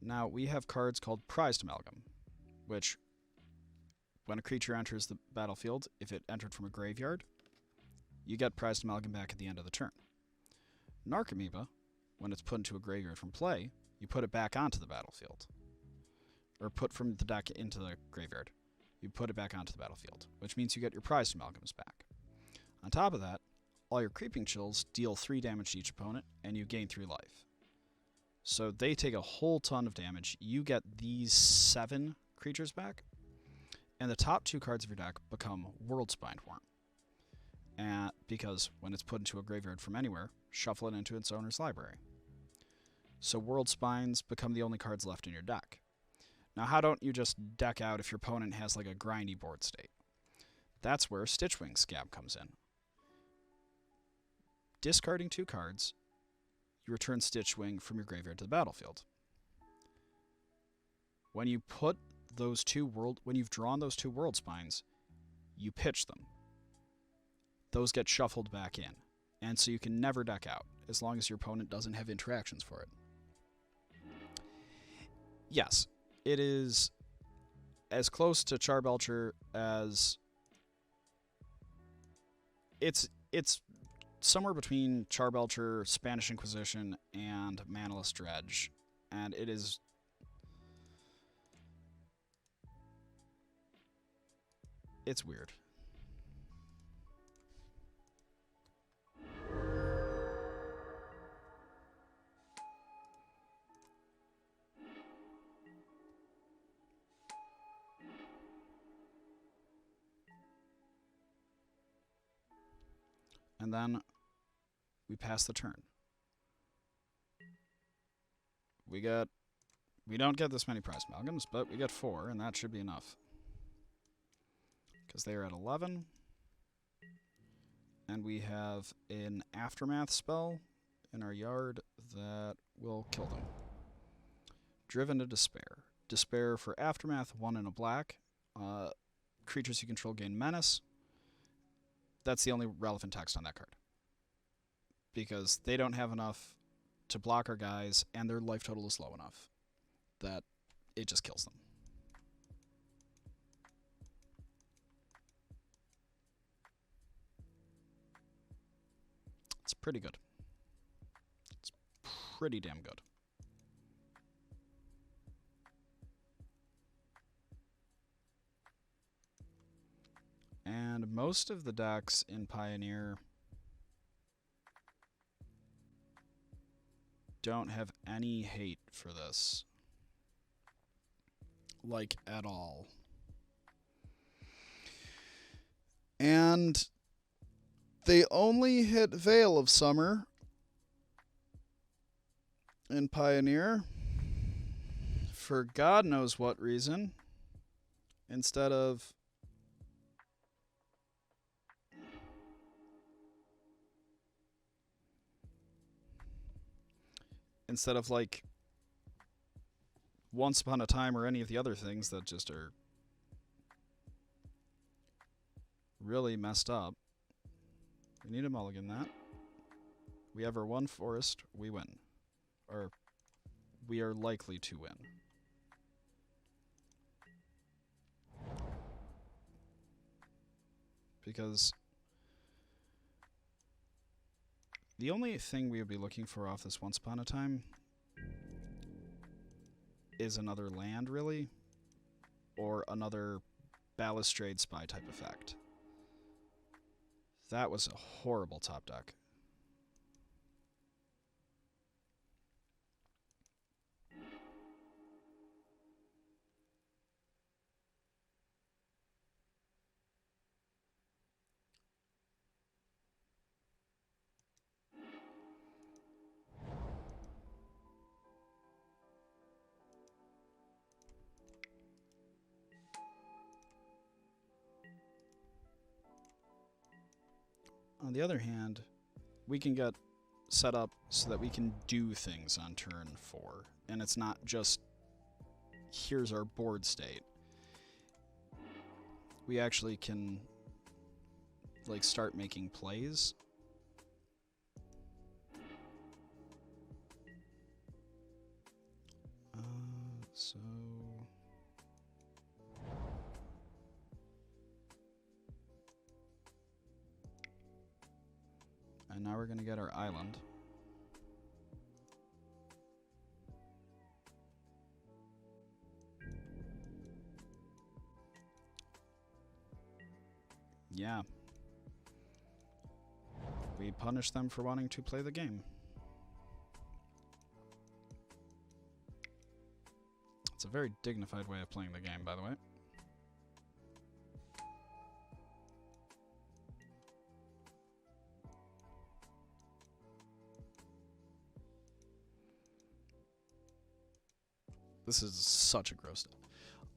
Now, we have cards called Prized Amalgam, which, when a creature enters the battlefield, if it entered from a graveyard, you get Prized Amalgam back at the end of the turn. Narcomoeba, when it's put into a graveyard from play, you put it back onto the battlefield. Or put from the deck into the graveyard. You put it back onto the battlefield, which means you get your Prized Amalgams back. On top of that, all your Creeping Chills deal 3 damage to each opponent, and you gain 3 life. So they take a whole ton of damage. You get these 7 creatures back, and the top 2 cards of your deck become Worldspine Worm. And because when it's put into a graveyard from anywhere, shuffle it into its owner's library. So World Spines become the only cards left in your deck. Now, how don't you just deck out if your opponent has like a grindy board state? That's where Stitchwing Scab comes in. Discarding 2 cards, you return Stitchwing from your graveyard to the battlefield. When you put those when you've drawn those 2 World Spines, you pitch them. Those get shuffled back in, and so you can never deck out as long as your opponent doesn't have interactions for it. Yes, it is as close to Charbelcher as it's somewhere between Charbelcher, Spanish Inquisition, and Manaless Dredge, and it is it's weird. And then we pass the turn. We don't get this many Prized Amalgams, but we get 4, and that should be enough. Because they are at 11. And we have an Aftermath spell in our yard that will kill them. Driven to Despair. Despair for Aftermath, 1 and a black. Creatures you control gain Menace. That's the only relevant text on that card. Because they don't have enough to block our guys, and their life total is low enough that it just kills them. It's pretty good. It's pretty damn good. And most of the decks in Pioneer don't have any hate for this. Like, at all. And they only hit Veil of Summer in Pioneer for God knows what reason, instead of like Once Upon a Time or any of the other things that just are really messed up. We need to mulligan that. We have our 1 forest, we win. Or we are likely to win. Because the only thing we would be looking for off this Once Upon a Time is another land, really, or another Balustrade Spy type effect. That was a horrible top deck. On the other hand, we can get set up so that we can do things on turn 4. And it's not just, here's our board state. We actually can, like, start making plays. So... And now we're going to get our island. Yeah. We punish them for wanting to play the game. It's a very dignified way of playing the game, by the way. This is such a gross...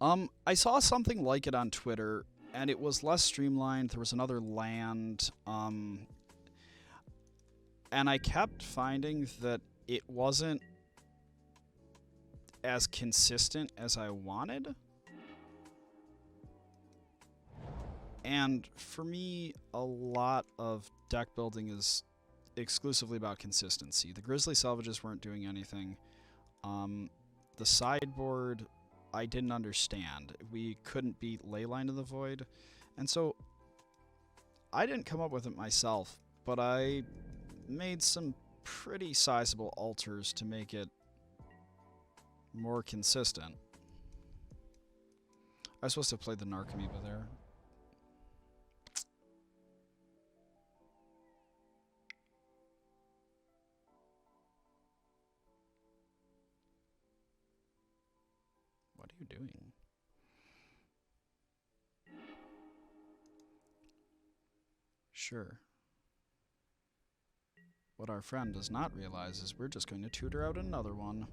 I saw something like it on Twitter, and it was less streamlined. There was another land, and I kept finding that it wasn't as consistent as I wanted. And for me, a lot of deck building is exclusively about consistency. The Grizzly Salvages weren't doing anything. The sideboard, I didn't understand. We couldn't beat Leyline of the Void. And so I didn't come up with it myself, but I made some pretty sizable alters to make it more consistent. I was supposed to play the Narcomoeba there. What are you doing? Sure. What our friend does not realize is we're just going to tutor out another one.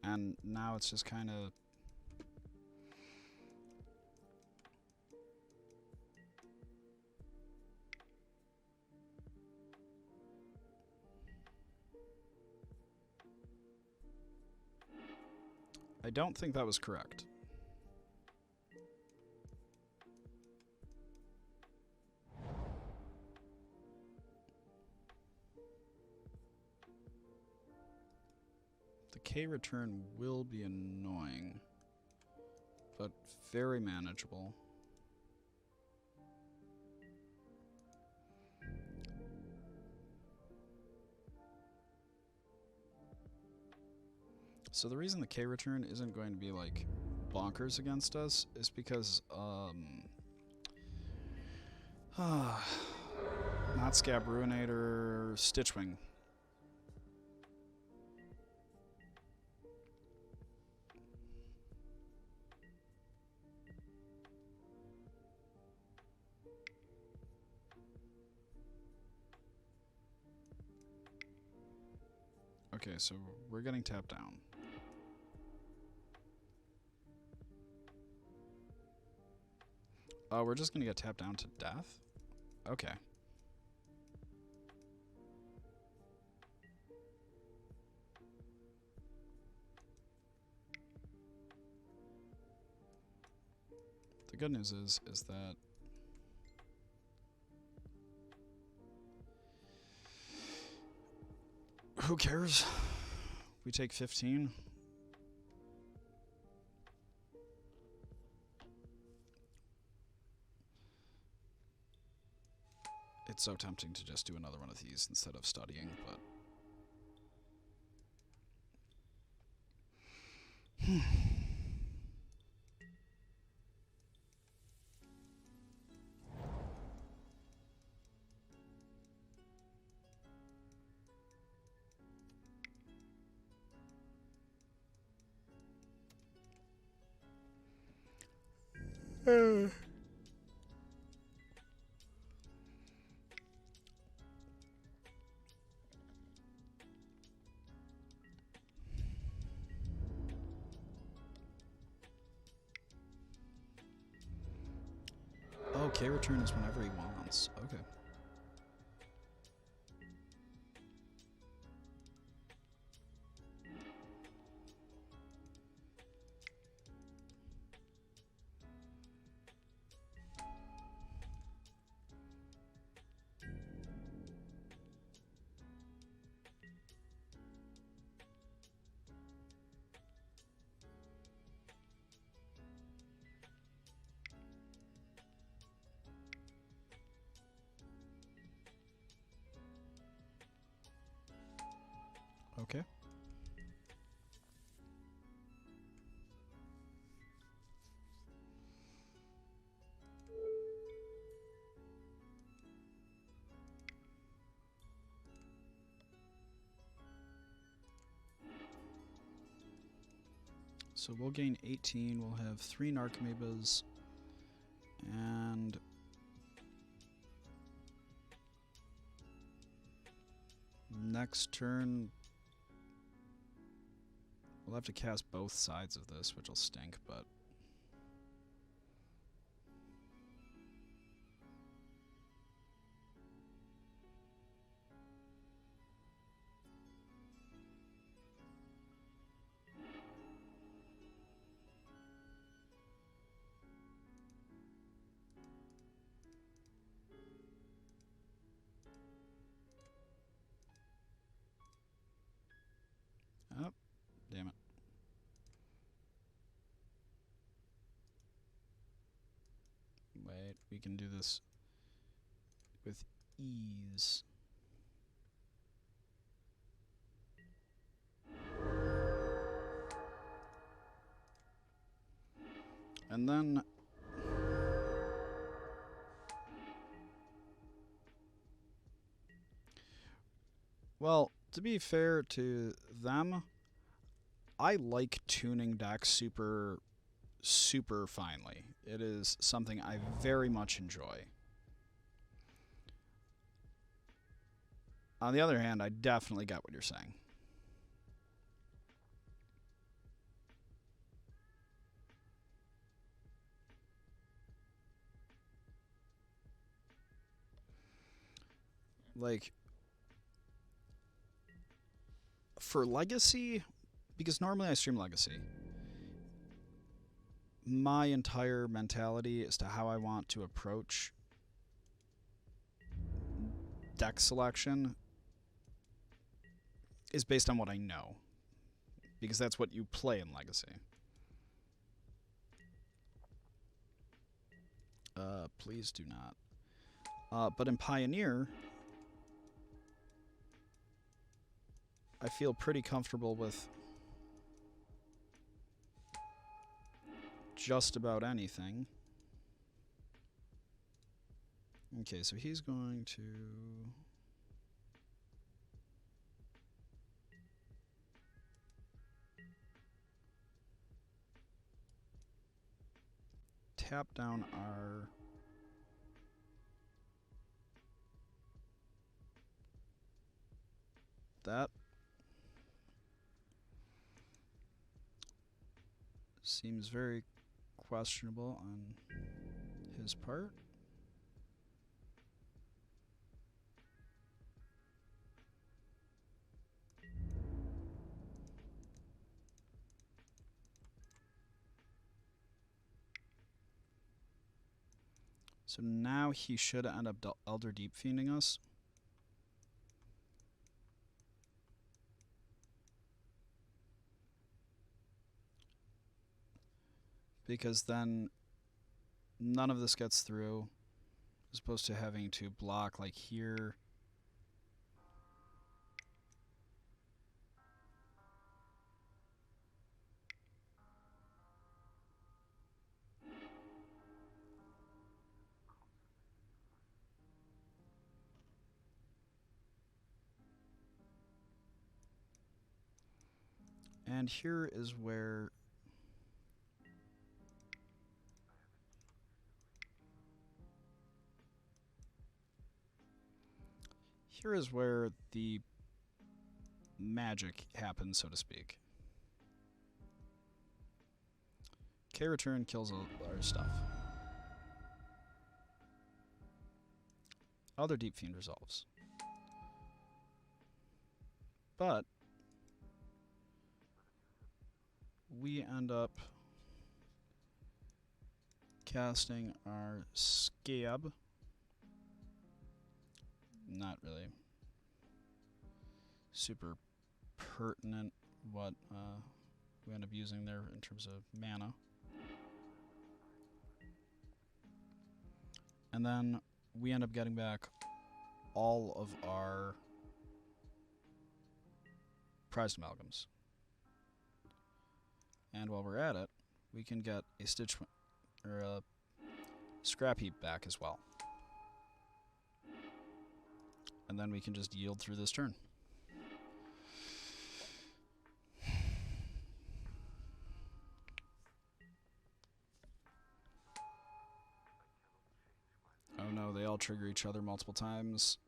And now it's just kind of... I don't think that was correct. The K return will be annoying, but very manageable. So the reason the K return isn't going to be like bonkers against us is because not Scab Ruinator, Stitchwing. Okay, so we're getting tapped down. Oh, we're just gonna get tapped down to death? Okay. The good news is that who cares? We take 15. It's so tempting to just do another one of these instead of studying, but... Oh, K return is whenever he wants. Okay. Okay. So we'll gain 18, we'll have 3 Narcomoebas, and next turn we'll have to cast both sides of this, which will stink, but oh, damn it. Wait, we can do this with ease. And then well, to be fair to them, I like tuning decks super finely. It is something I very much enjoy. On the other hand, I definitely get what you're saying. Like, for Legacy, because normally I stream Legacy, my entire mentality as to how I want to approach deck selection is based on what I know, because that's what you play in Legacy. Please do not. But in Pioneer, I feel pretty comfortable with just about anything. Okay, so he's going to tap down our that seems very questionable on his part. So now he should end up Elder Deep Fiending us. Because then none of this gets through, as opposed to having to block like here. And here is where the magic happens, so to speak. K return kills our stuff. other Deep Fiend resolves. But we end up casting our Scab. Not really super pertinent what we end up using there in terms of mana. And then we end up getting back all of our prized amalgams. And while we're at it, we can get a stitch or a scrap heap back as well. And then we can just yield through this turn. Oh no, they all trigger each other multiple times.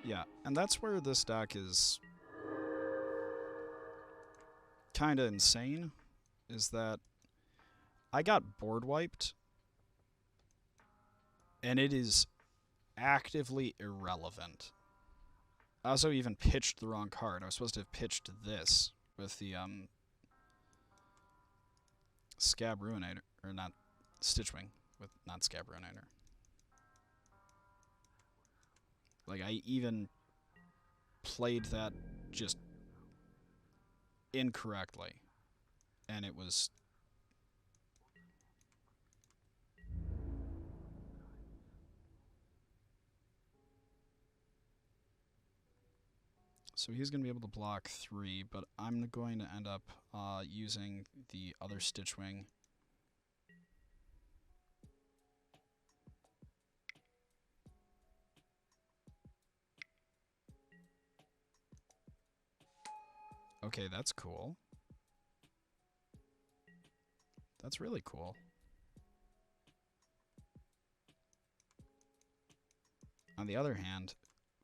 Yeah, and that's where this deck is kind of insane, is that I got board wiped, and it is actively irrelevant. I also even pitched the wrong card. I was supposed to have pitched this with the Scab Ruinator, or not, Stitchwing, with not Scab Ruinator. Like, I even played that just incorrectly, and it was... So he's going to be able to block 3, but I'm going to end up using the other Stitchwing. Okay, that's cool. That's really cool. On the other hand,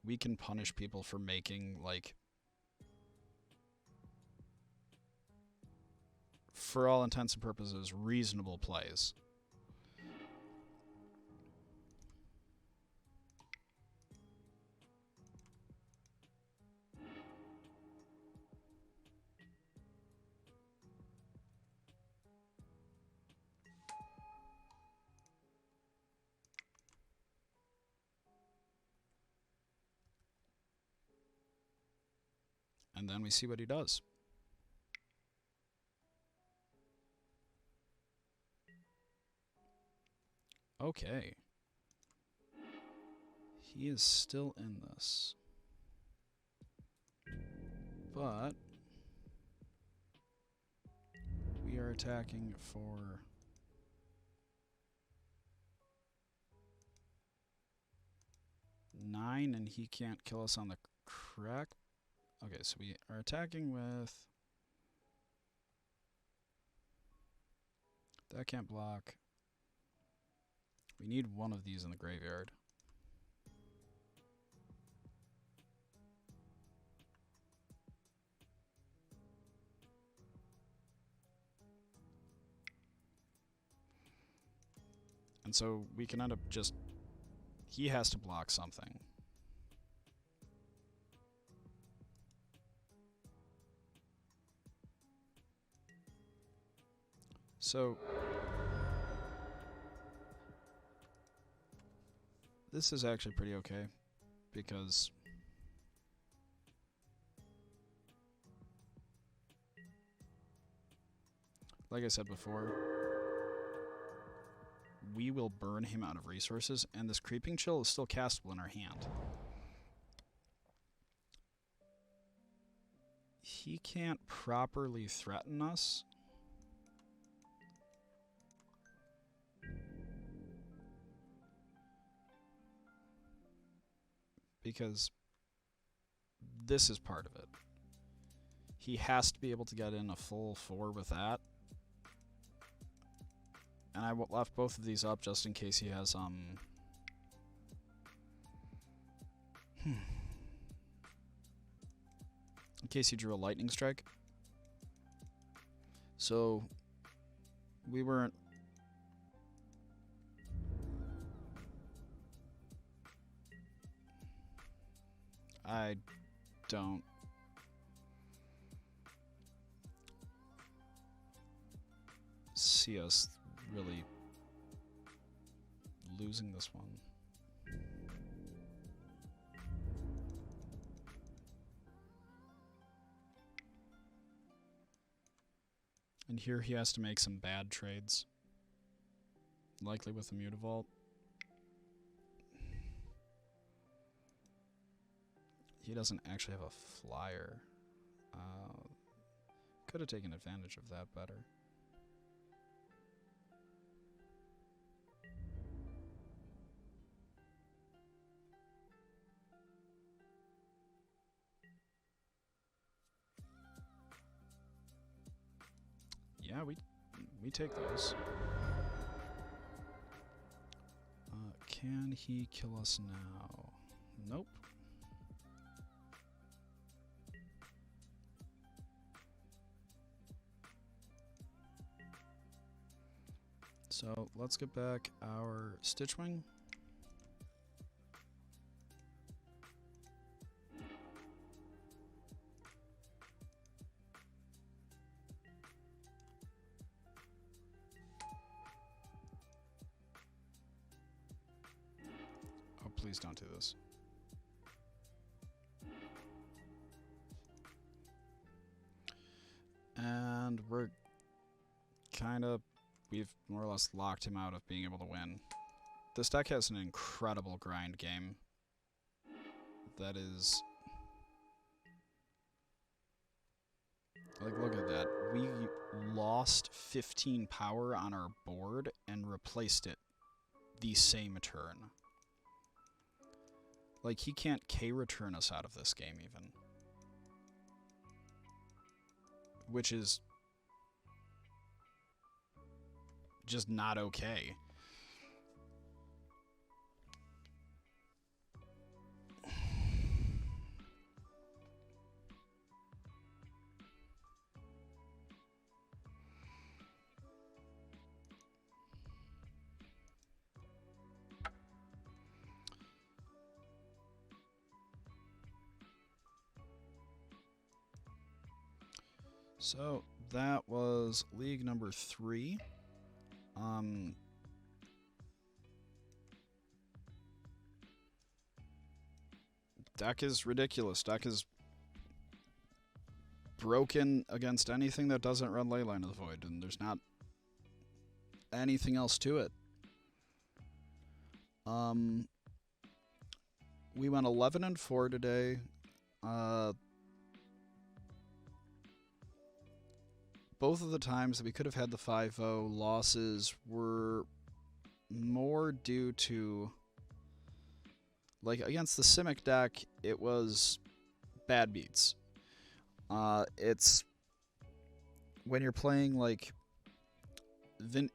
we can punish people for making, like, for all intents and purposes, reasonable plays. And then we see what he does. Okay. He is still in this. But we are attacking for 9, and he can't kill us on the crack. Okay, so we are attacking with... That can't block. We need one of these in the graveyard. And so we can end up just... He has to block something. So... This is actually pretty okay, because... Like I said before, we will burn him out of resources, and this Creeping Chill is still castable in our hand. He can't properly threaten us. Because this is part of it. He has to be able to get in a full 4 with that. And I left both of these up just in case he has, in case he drew a lightning strike. So we weren't... I don't... see us really losing this one. And here he has to make some bad trades. Likely with the Mutavault. He doesn't actually have a flyer. Could have taken advantage of that better. Yeah, we take those. Can he kill us now? Nope. So let's get back our Stitchwing. Oh, please don't do this. And we're kind of... we've more or less locked him out of being able to win. This deck has an incredible grind game. That is... like, look at that. We lost 15 power on our board and replaced it the same turn. Like, he can't K-return us out of this game, even. Which is... just not okay. So, that was league number 3. Deck is ridiculous. Deck is broken against anything that doesn't run Leyline of the Void, and there's not anything else to it. We went 11-4 today. Both of the times that we could have had the 5-0 losses were more due to, like, against the Simic deck, it was bad beats. It's when you're playing, like,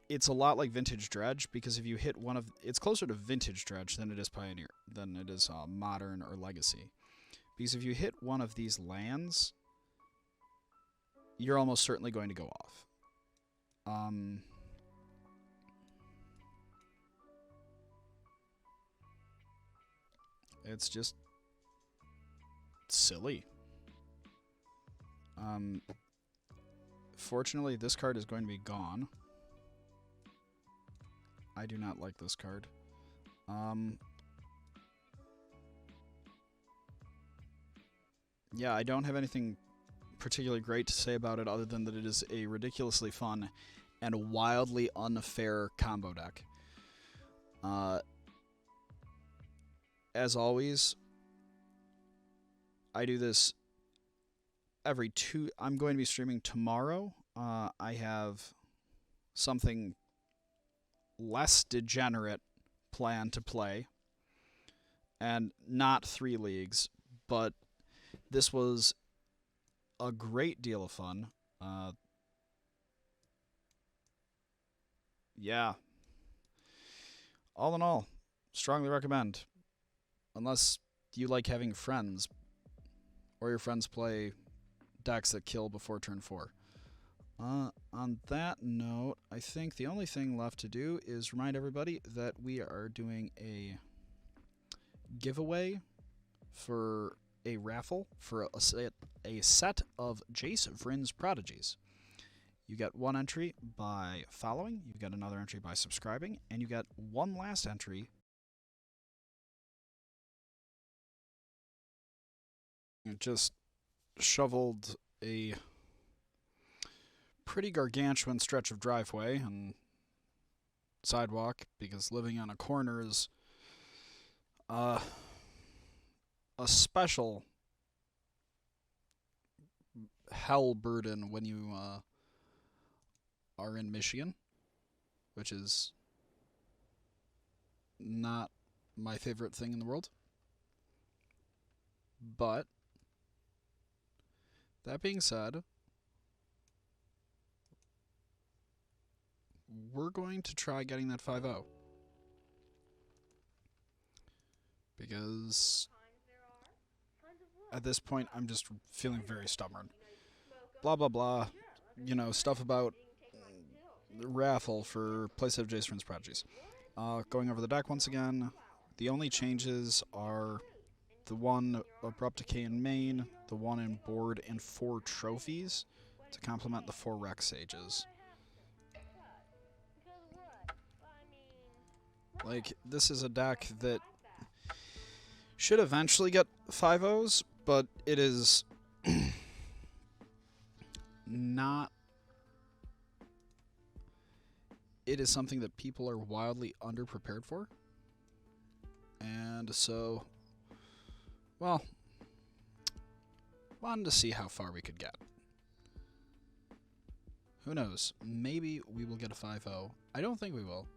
it's a lot like Vintage Dredge, because if you hit one of... it's closer to Vintage Dredge than it is Pioneer, than it is Modern or Legacy. Because if you hit one of these lands, you're almost certainly going to go off. It's just silly. Fortunately, this card is going to be gone. I do not like this card. Yeah, I don't have anything particularly great to say about it other than that it is a ridiculously fun and wildly unfair combo deck. As always, I do this every 2... I'm going to be streaming tomorrow. I have something less degenerate planned to play, and not 3 leagues, but this was a great deal of fun. Yeah. All in all, strongly recommend. Unless you like having friends, or your friends play decks that kill before turn 4. on that note, I think the only thing left to do is remind everybody that we are doing a giveaway for a raffle for a set of Jace Vryn's Prodigies. You get one entry by following, you get another entry by subscribing, and you get one last entry. It just shoveled a pretty gargantuan stretch of driveway and sidewalk because living on a corner is a special hell burden when you are in Michigan, which is not my favorite thing in the world. But that being said, we're going to try getting that 5-0. Because at this point, I'm just feeling very stubborn. Blah, blah, blah. You know, stuff about the raffle for playset of Jace Vryn's Prodigies. Going over the deck once again, the only changes are the one Abrupt Decay in main, the one in board, and 4 trophies to complement the 4 Rex Sages. Like, this is a deck that should eventually get 5-0s, but it is not. It is something that people are wildly underprepared for. And so, well, wanted to see how far we could get. Who knows? Maybe we will get a 5-0. I don't think we will.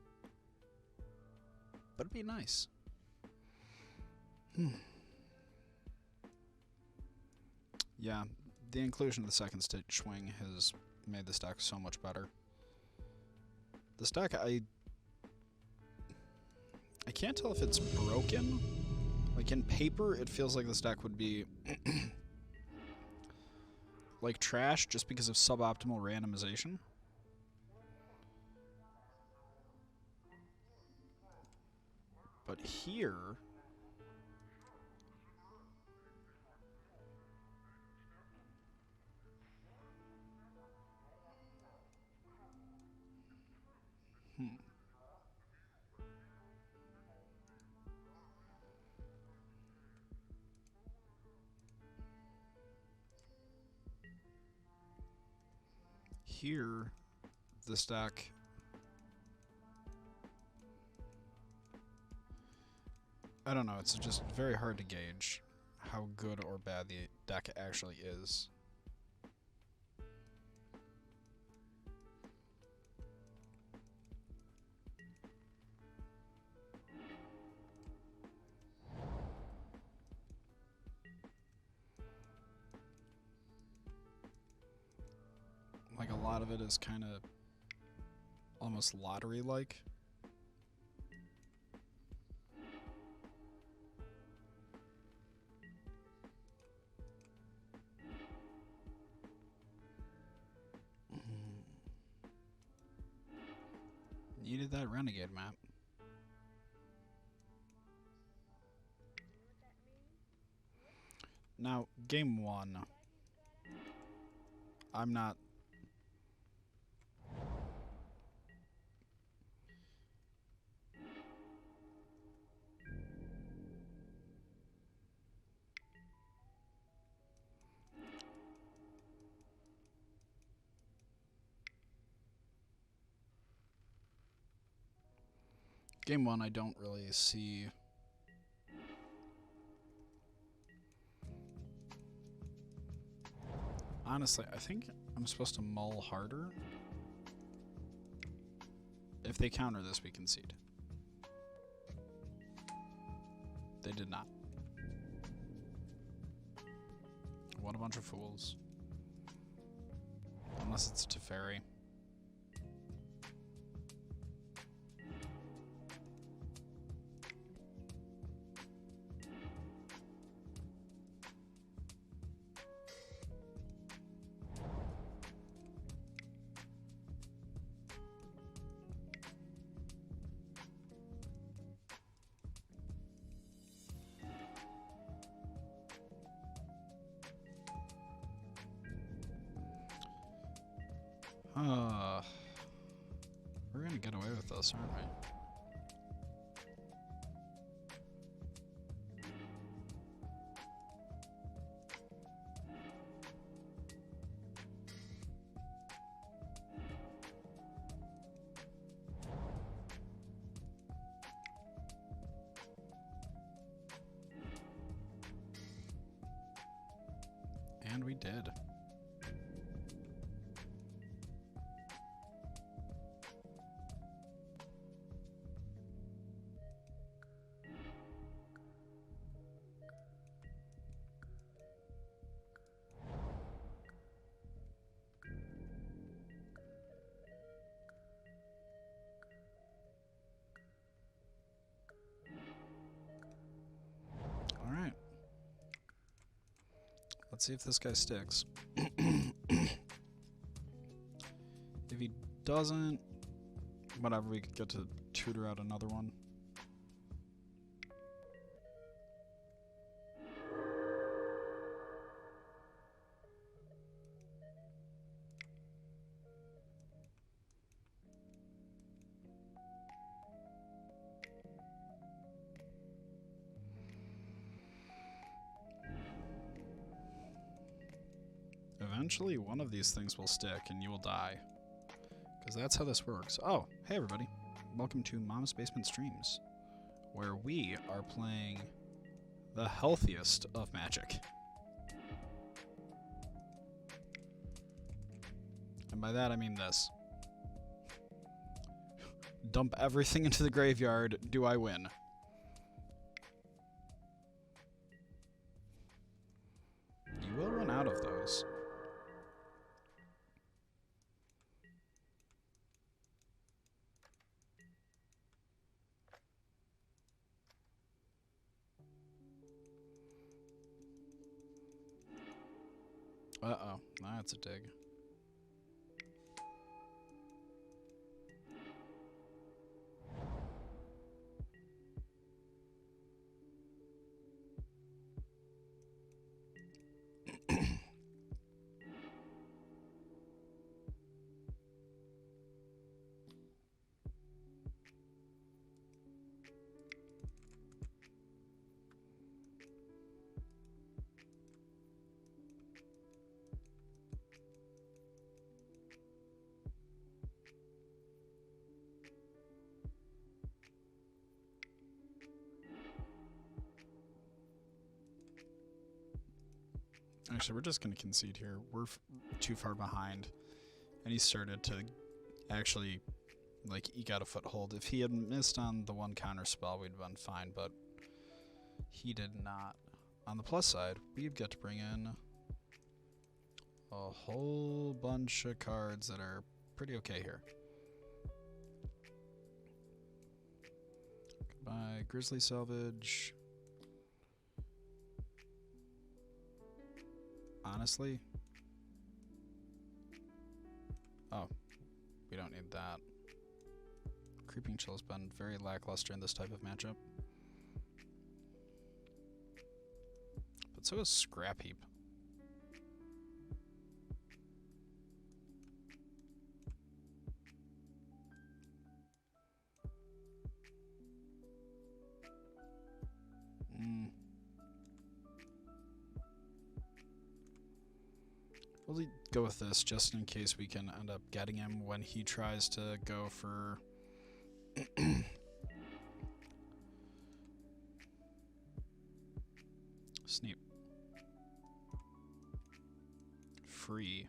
But it'd be nice. Yeah, the inclusion of the second stage swing has made this deck so much better. This deck, I can't tell if it's broken. Like, in paper, it feels like this deck would be like trash just because of suboptimal randomization. But here, here, this deck, I don't know, it's just very hard to gauge how good or bad the deck actually is. Like, a lot of it is kind of almost lottery-like. Needed that renegade map. Now, game 1. I'm not. Game 1, I don't really see. Honestly, I think I'm supposed to mull harder. If they counter this, we concede. They did not. What a bunch of fools. Unless it's Teferi. We're gonna get away with this, aren't we? And we did. All right. Let's see if this guy sticks. If he doesn't, whatever, we could get to tutor out another one. Eventually, one of these things will stick and you will die. Because that's how this works. Oh, hey everybody. Welcome to Mom's Basement Streams, where we are playing the healthiest of Magic. And by that I mean this. Dump everything into the graveyard, do I win? You will run out of those. Uh-oh, that's a dig. Actually, we're just going to concede here. We're too far behind. And he started to actually, like, eke out a foothold. If he had missed on the one counter spell, we'd been fine, but he did not. On the plus side, we've got to bring in a whole bunch of cards that are pretty okay here. Goodbye, Grizzly Salvage. Honestly, oh, we don't need that. Creeping Chill has been very lackluster in this type of matchup. But so is Scrap Heap. We'll go with this just in case we can end up getting him when he tries to go for Sneap. Free.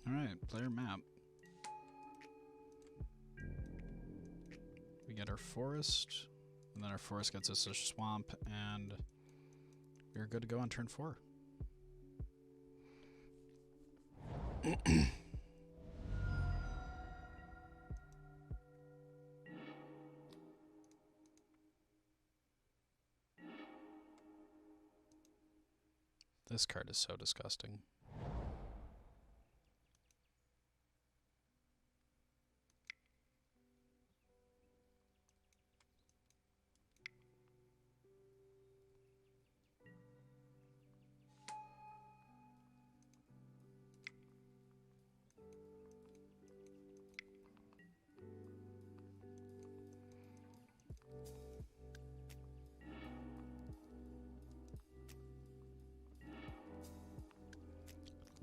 Alright, player map. We get our forest, and then our forest gets us a swamp, and we're good to go on turn 4. This card is so disgusting.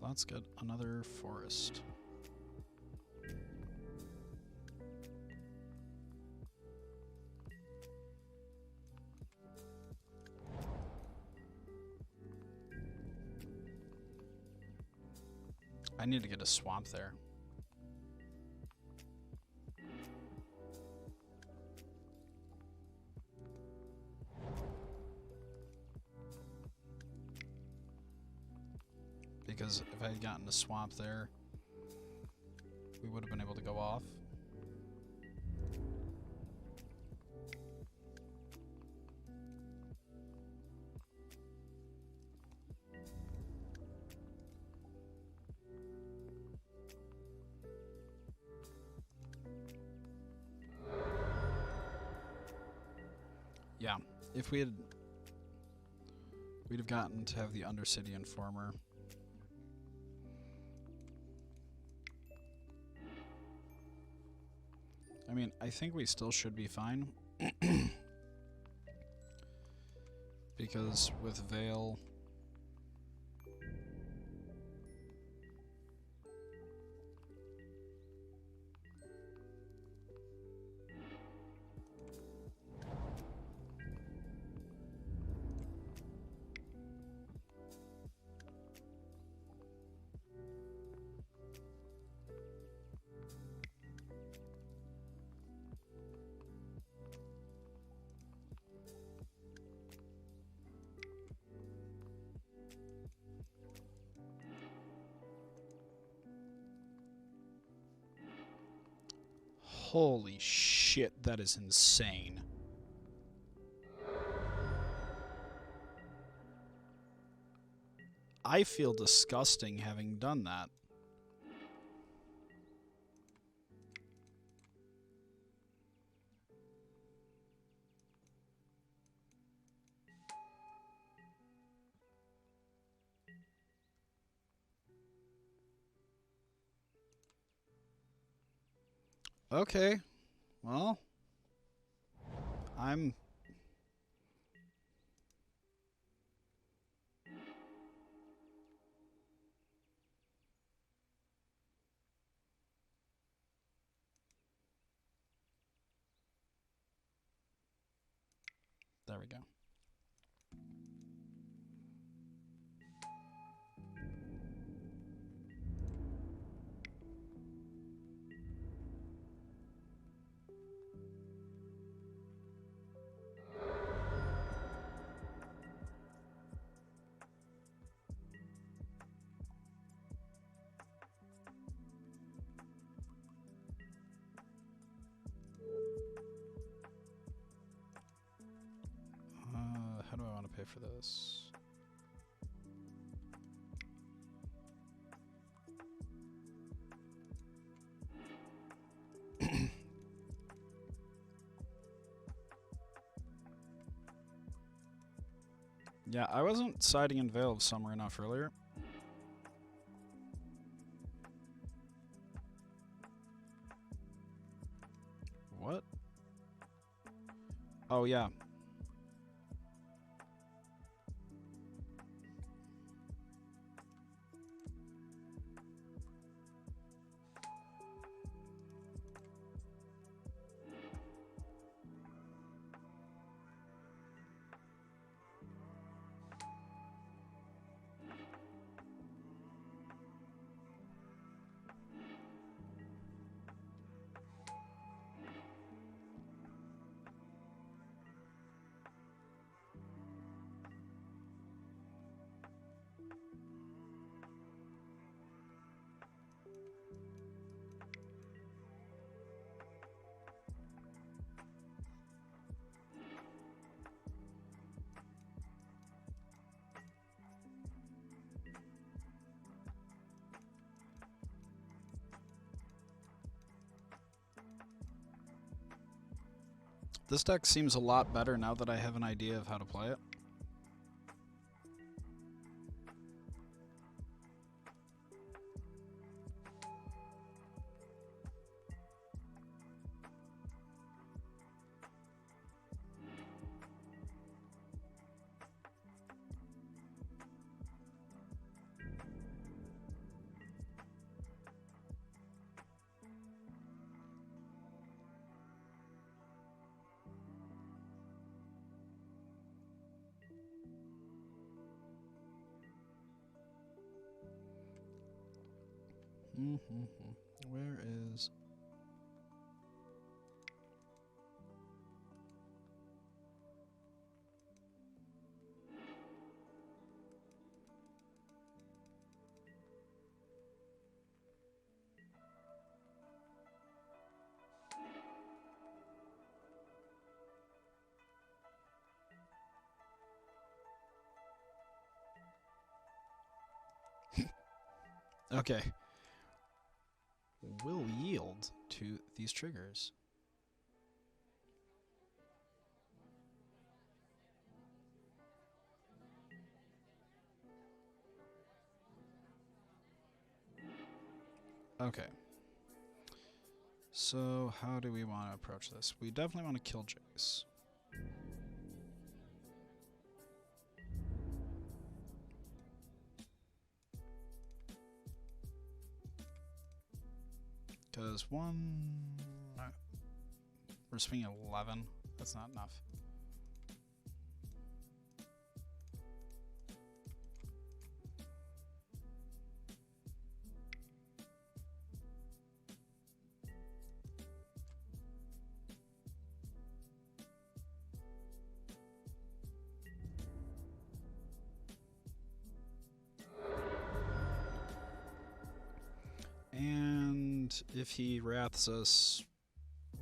Let's get another forest. I need to get a swamp there. Because if I had gotten a swamp there, we would have been able to go off. Yeah, if we'd have gotten to have the Undercity Informer. I mean, I think we still should be fine. Because with Veil... Holy shit, that is insane. I feel disgusting having done that. Okay, well, I'm... There we go. How do I want to pay for this? Yeah, I wasn't siding in Veil of Summer enough earlier. What? Oh, yeah. This deck seems a lot better now that I have an idea of how to play it. Where is... Okay. Will yield to these triggers. Okay. So, how do we want to approach this? We definitely want to kill Jace. Because we're swinging 11. That's not enough. And if he wraths us,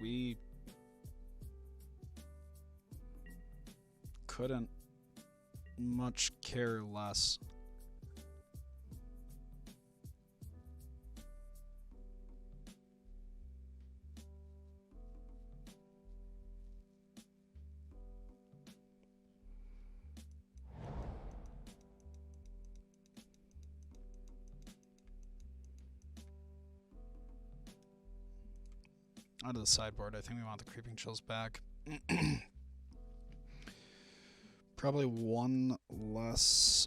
we couldn't much care less. Out of the sideboard, I think we want the Creeping Chills back. Probably one less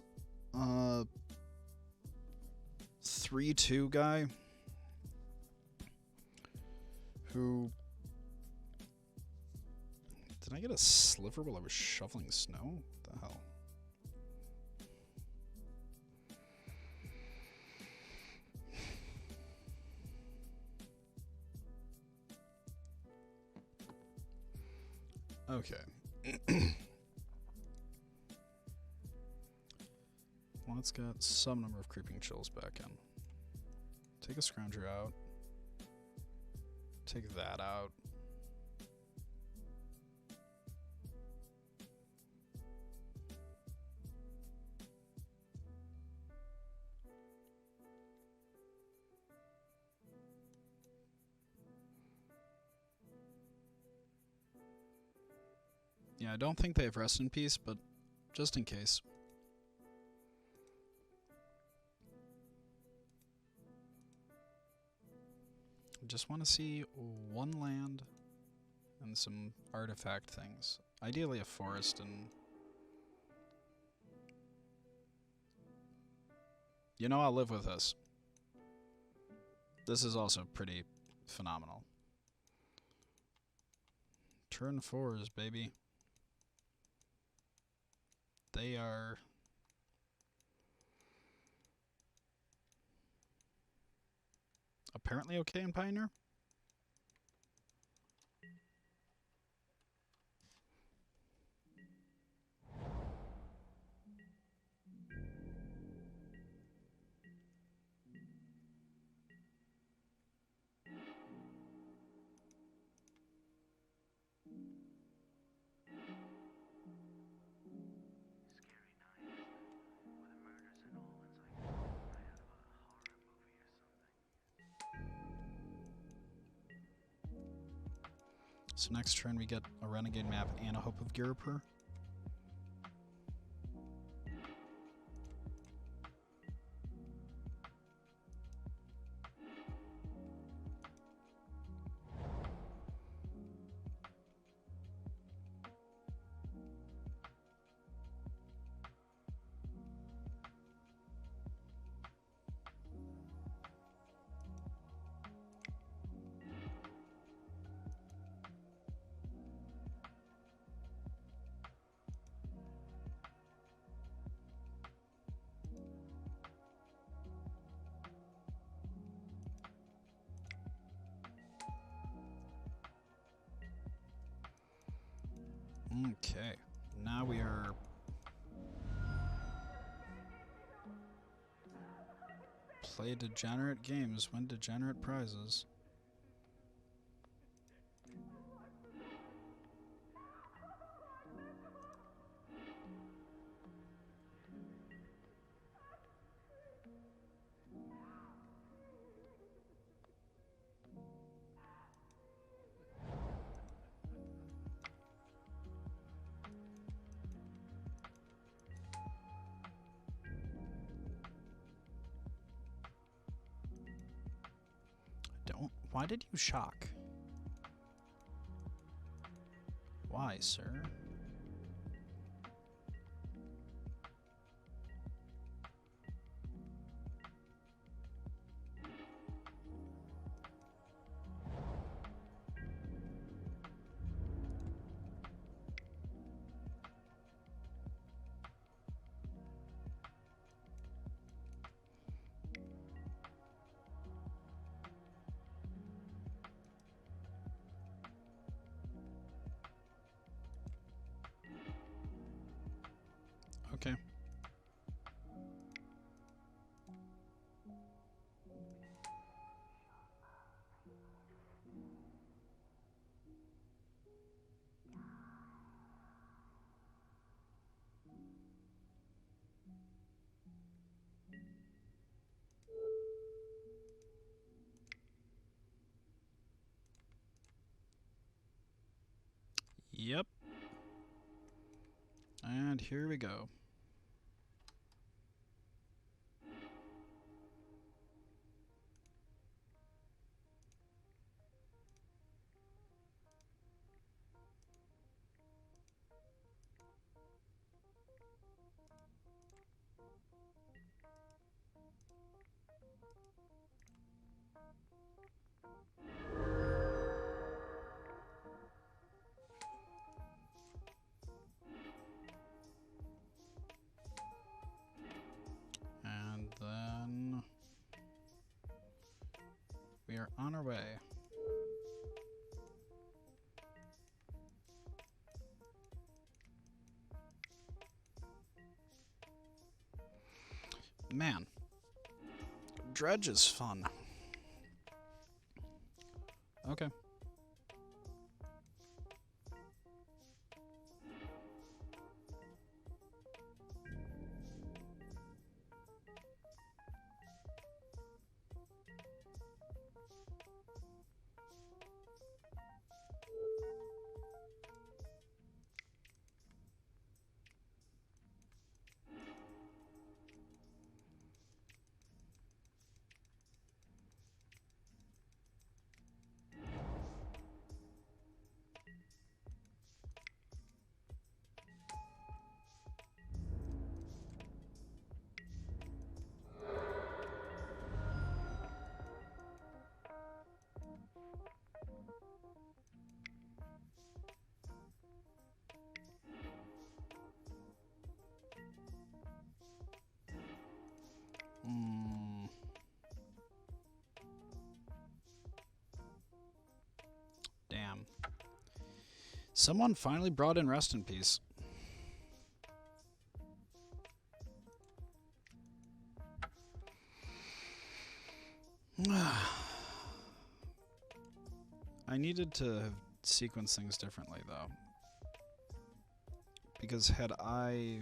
3/2 guy who... Did I get a sliver while I was shoveling snow? What the hell? Okay. Let's get some number of Creeping Chills back in. Take a Scrounger out. Take that out. Yeah, I don't think they have Rest in Peace, but just in case. I just want to see one land and some artifact things. Ideally a forest and... You know, I'll live with this. This is also pretty phenomenal. Turn 4s, baby. They are... apparently okay in Pioneer? So next turn we get a Renegade map and a Hope of Giripur. Okay, now we are play degenerate games, win degenerate prizes. Don't. Why did you shock? Why, sir? Okay. Yep. And here we go. And then we are on our way. Man, Dredge is fun. Okay. Damn. Someone finally brought in Rest in Peace. I needed to have sequenced things differently, though. Because had I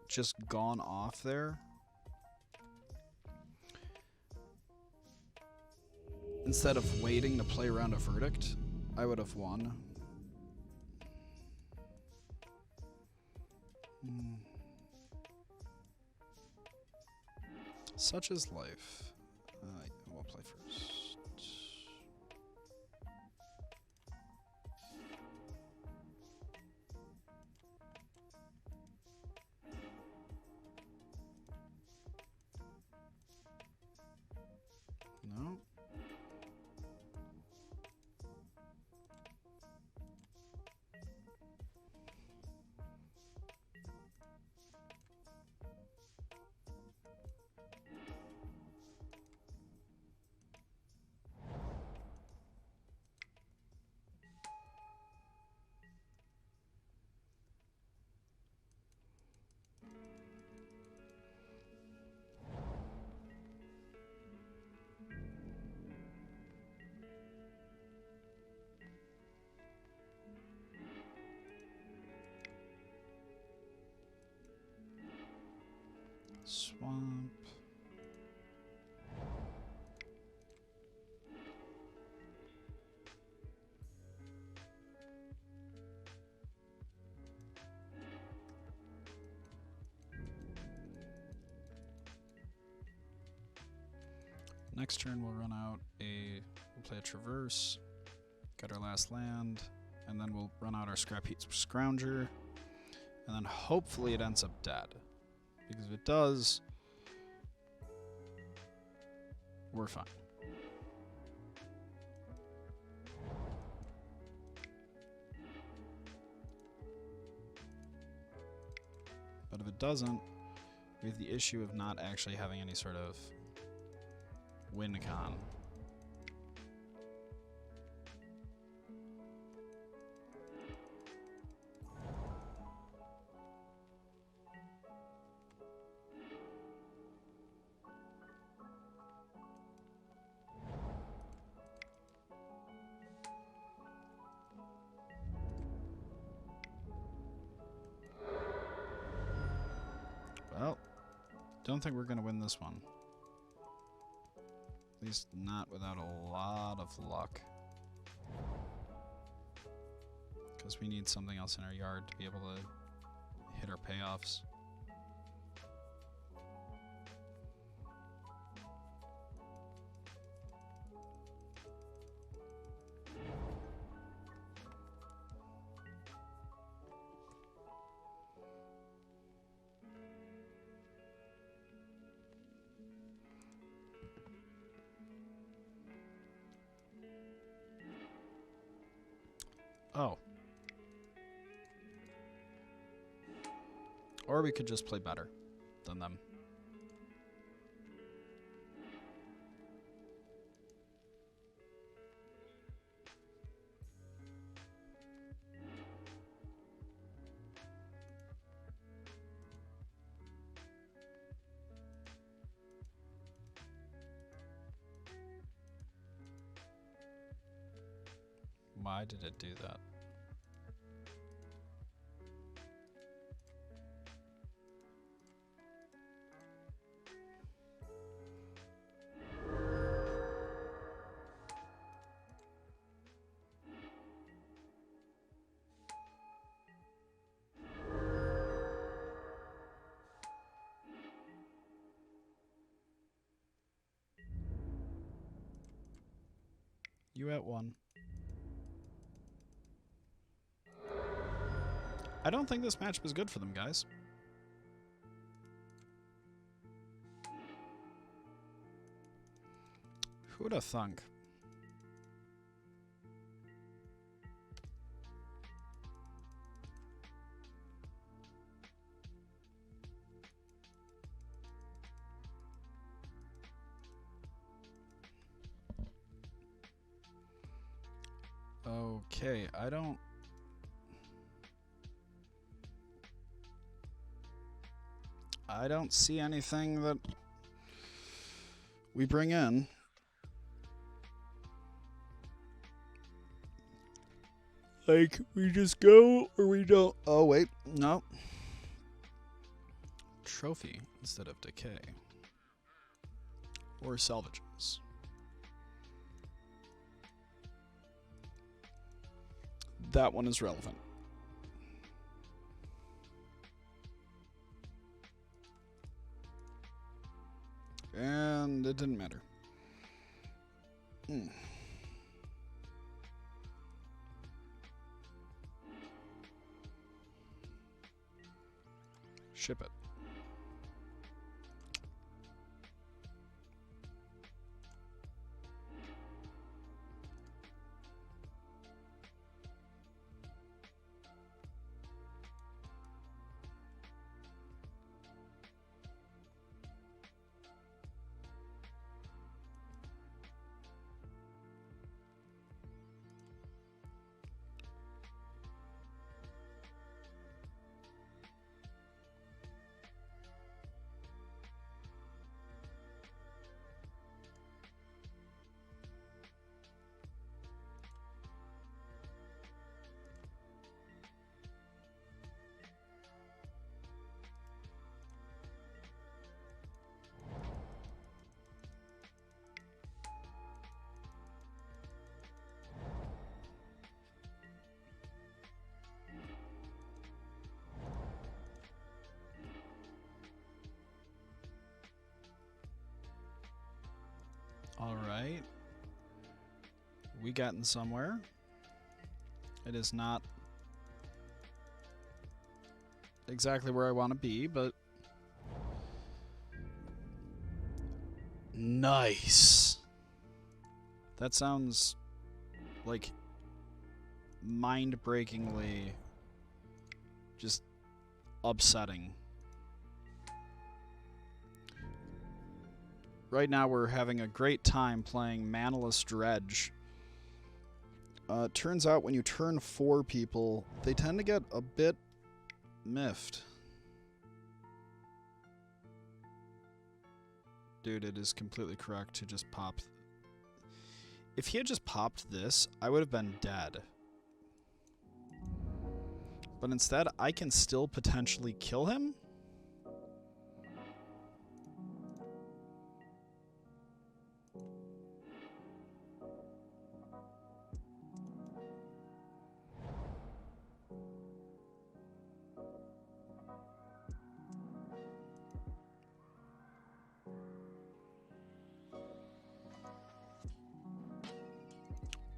just gone off there, instead of waiting to play around a verdict, I would have won. Such is life. We'll play first. No. Swamp. Next turn we'll run out we'll play a traverse, get our last land, and then we'll run out our scrap heat scrounger, and then hopefully it ends up dead. Because if it does, we're fine. But if it doesn't, we have the issue of not actually having any sort of win con. Well, don't think we're going to win this one. At least not without a lot of luck. Because we need something else in our yard to be able to hit our payoffs. Oh. Or we could just play better than them. Why did it do that? You at one. I don't think this match was good for them, guys. Who'd have thunk? Okay, I don't see anything that we bring in. Like, we just go or we don't. Oh, wait. No. Trophy instead of decay. Or salvages. that one is relevant. And it didn't matter. Ship it. Alright. We gotten somewhere. It is not exactly where I want to be, but nice. That sounds like mind-breakingly just upsetting. Right now we're having a great time playing Manaless Dredge. Turns out when you turn 4 people, they tend to get a bit miffed. Dude, it is completely correct to just pop. If he had just popped this, I would have been dead. But instead, I can still potentially kill him?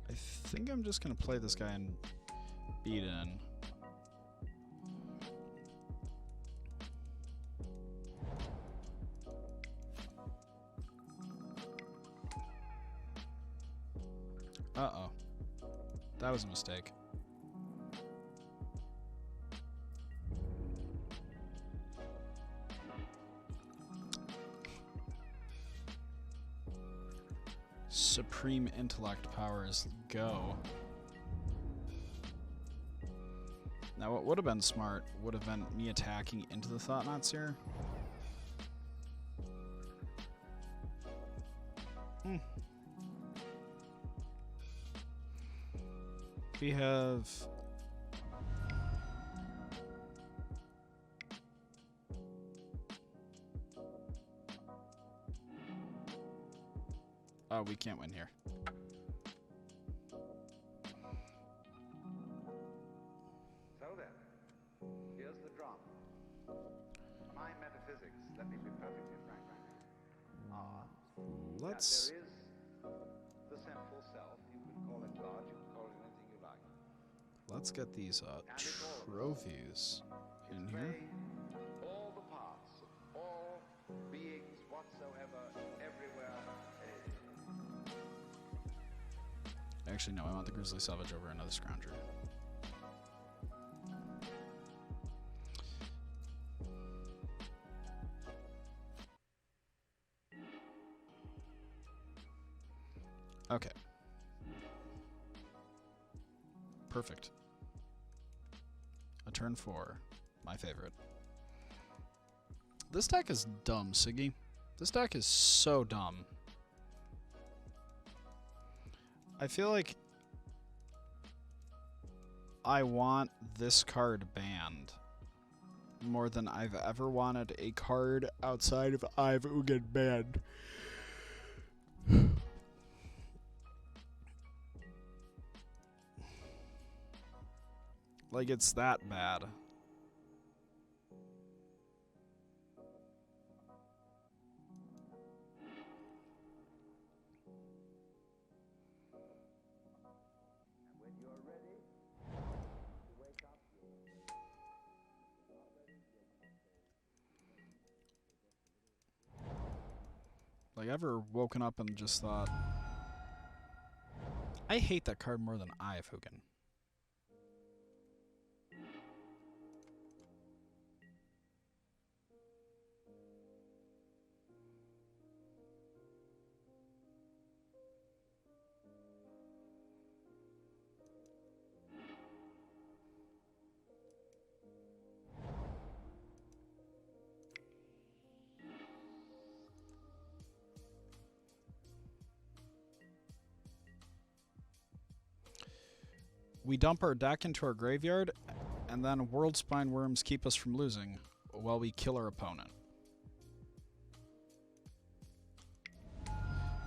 I think I'm just going to play this guy and beat in. Uh-oh. That was a mistake. Supreme intellect powers go. Now what would have been smart would have been me attacking into the Thought-Knots here. We have oh, we can't win here. So then, here's the drama. My metaphysics, let me be perfectly frank, are Let's that there is the central self. You can call it God, you can call it anything you like. let's get these trophies in here. All the parts of all beings whatsoever, everywhere. Actually, no, I want the Grizzly Savage over another Scrounger. Okay. Perfect. A turn 4. My favorite. This deck is dumb, Siggy. This deck is so dumb. I feel like I want this card banned more than I've ever wanted a card outside of I've Ugin banned. Like, it's that bad. And when you're ready to wake up, you're not ready, Like, ever woken up and just thought, I hate that card more than Eye-Fugen. We dump our deck into our graveyard, and then World Spine Worms keep us from losing while we kill our opponent.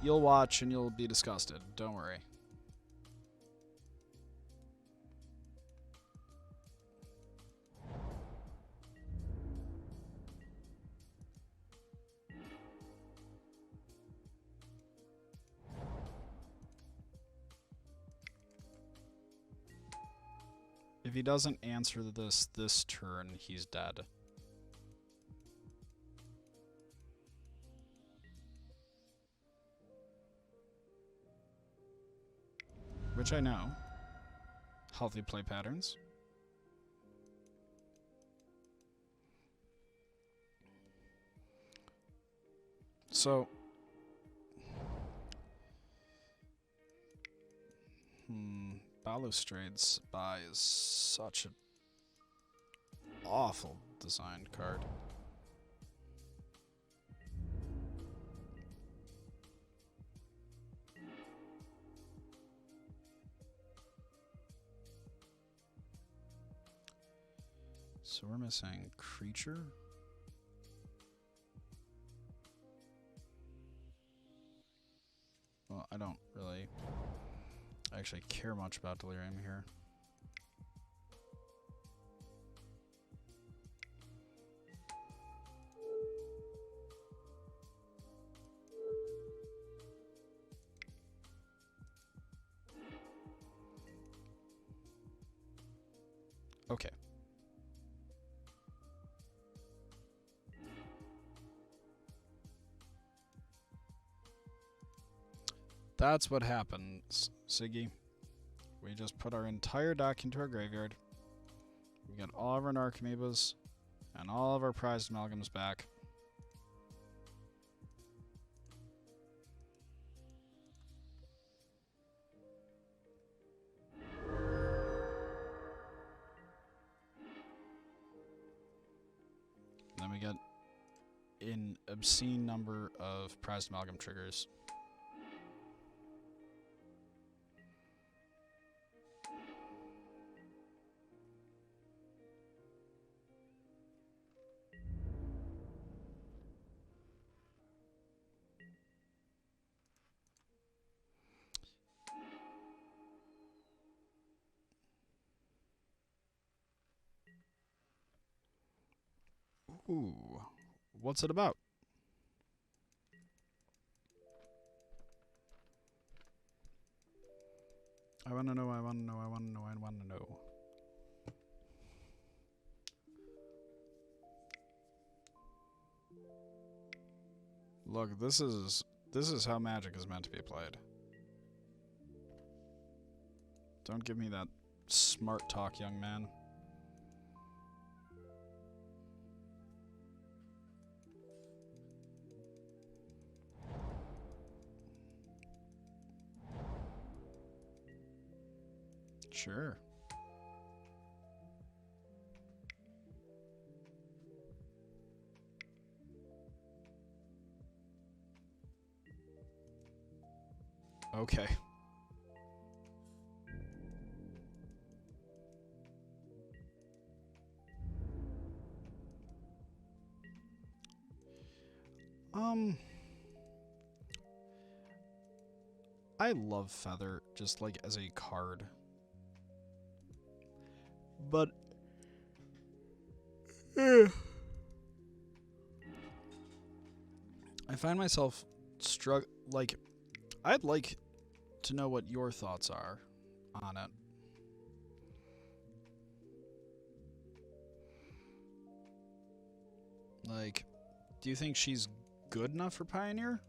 You'll watch and you'll be disgusted. Don't worry. If he doesn't answer this turn, he's dead. Which I know. Healthy play patterns. So, Balustrade's Spy is such an awful designed card. So we're missing creature. Well, I don't really actually care much about Delirium here. Okay. That's what happens, Siggy. We just put our entire deck into our graveyard. We get all of our Narcomoebas and all of our prized amalgams back. Then we get an obscene number of prized amalgam triggers. Ooh, what's it about? I wanna know, I wanna know, I wanna know, I wanna know. Look, this is how Magic is meant to be played. Don't give me that smart talk, young man. Sure. Okay. I love Feather just like as a card. But I find myself like I'd like to know what your thoughts are on it. Like, do you think she's good enough for Pioneer?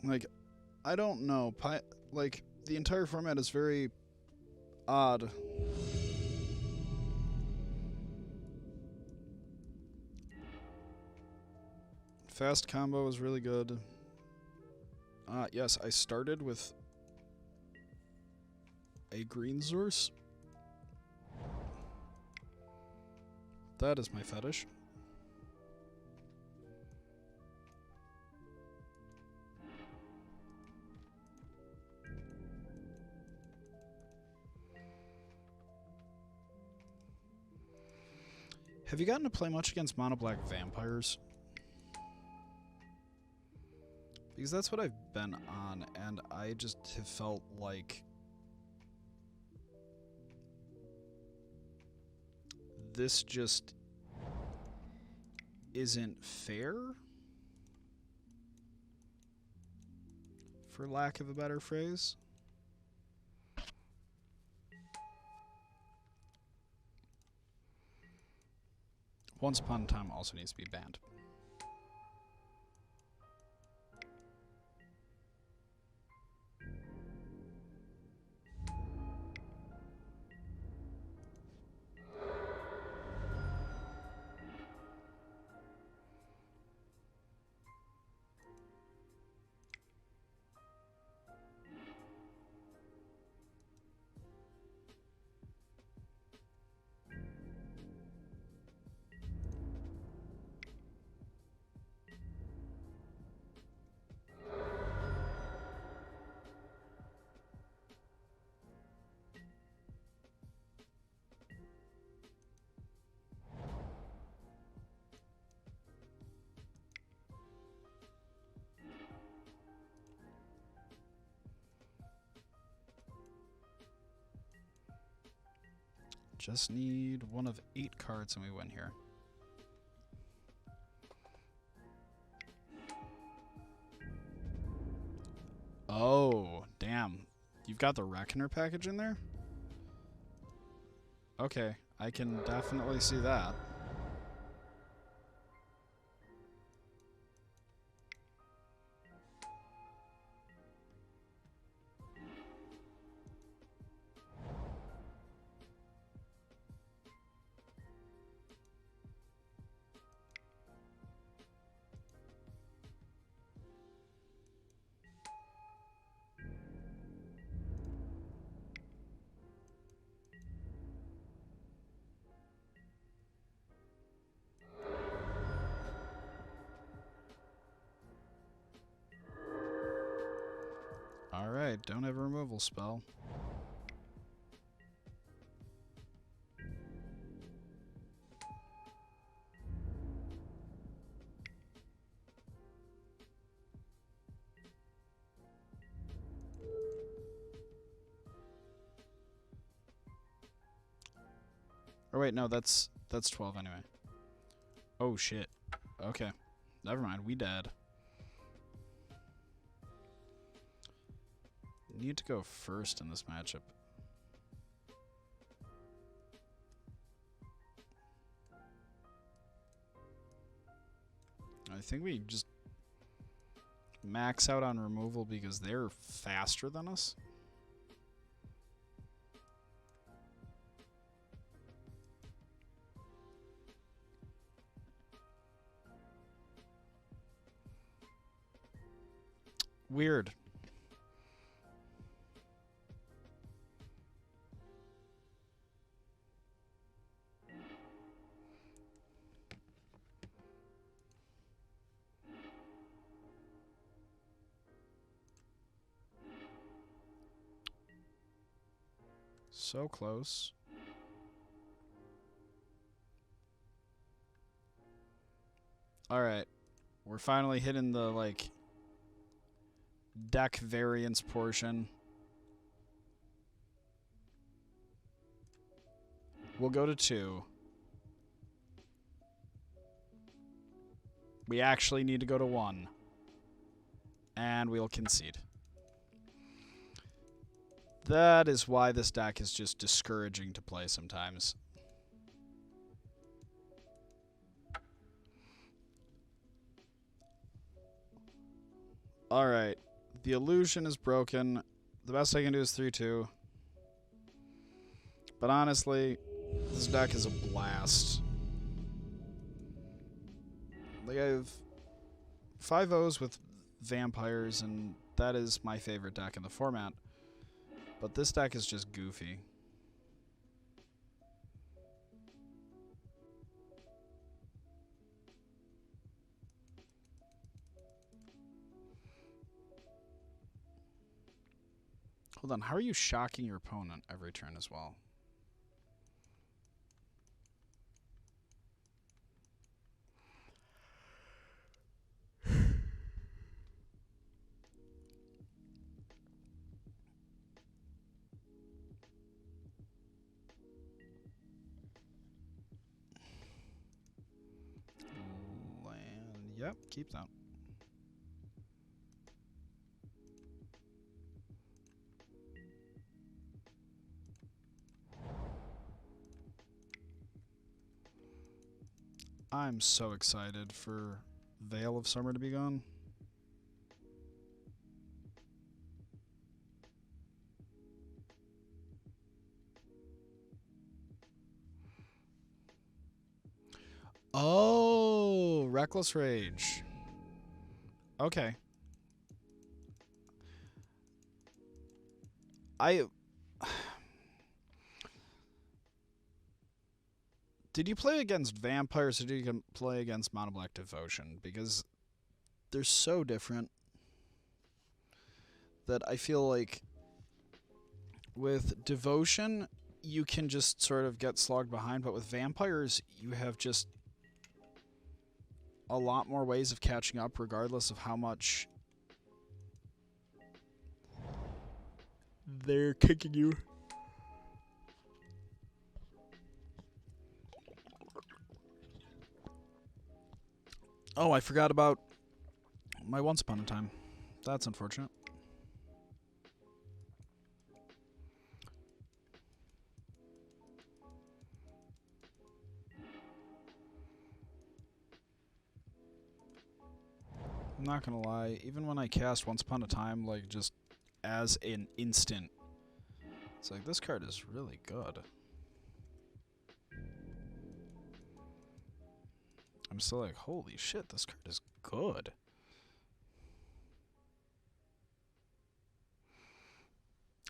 Like, I don't know. Like, the entire format is very odd. Fast combo is really good. Yes, I started with a green source. That is my fetish. Have you gotten to play much against mono black vampires? Because that's what I've been on, and I just have felt like this just isn't fair, for lack of a better phrase. Once Upon a Time also needs to be banned. Just need one of 8 cards and we win here. Oh, damn. You've got the Reckoner package in there? Okay, I can definitely see that. Alright, don't have a removal spell. Or wait, no, that's 12 anyway. Oh shit. Okay. Never mind, we dead. Need to go first in this matchup. I think we just max out on removal because they're faster than us. Weird. So close. Alright. We're finally hitting the, like, deck variance portion. We'll go to 2. We actually need to go to 1. And we'll concede. That is why this deck is just discouraging to play sometimes. Alright. The illusion is broken. The best I can do is 3-2. But honestly, this deck is a blast. Like, I have 5-0s with vampires, and that is my favorite deck in the format. But this deck is just goofy. Hold on, how are you shocking your opponent every turn as well? Land. Yep, keep that. I'm so excited for Veil of Summer to be gone. Oh, Reckless Rage. Okay. Did you play against vampires or did you play against Mono Black Devotion? Because they're so different that I feel like with Devotion, you can just sort of get slogged behind, but with vampires, you have just a lot more ways of catching up regardless of how much they're kicking you. Oh, I forgot about my Once Upon a Time. That's unfortunate. I'm not gonna lie, even when I cast Once Upon a Time, like, just as an instant, it's like, this card is really good. I'm still like, holy shit, this card is good.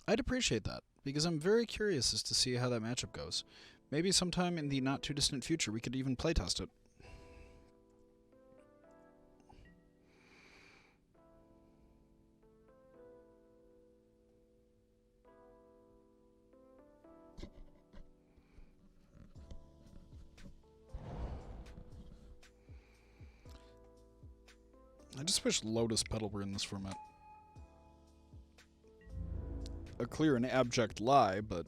I'd appreciate that, because I'm very curious as to see how that matchup goes. Maybe sometime in the not-too-distant future we could even playtest it. I just wish Lotus Petal were in this format. A clear and abject lie, but...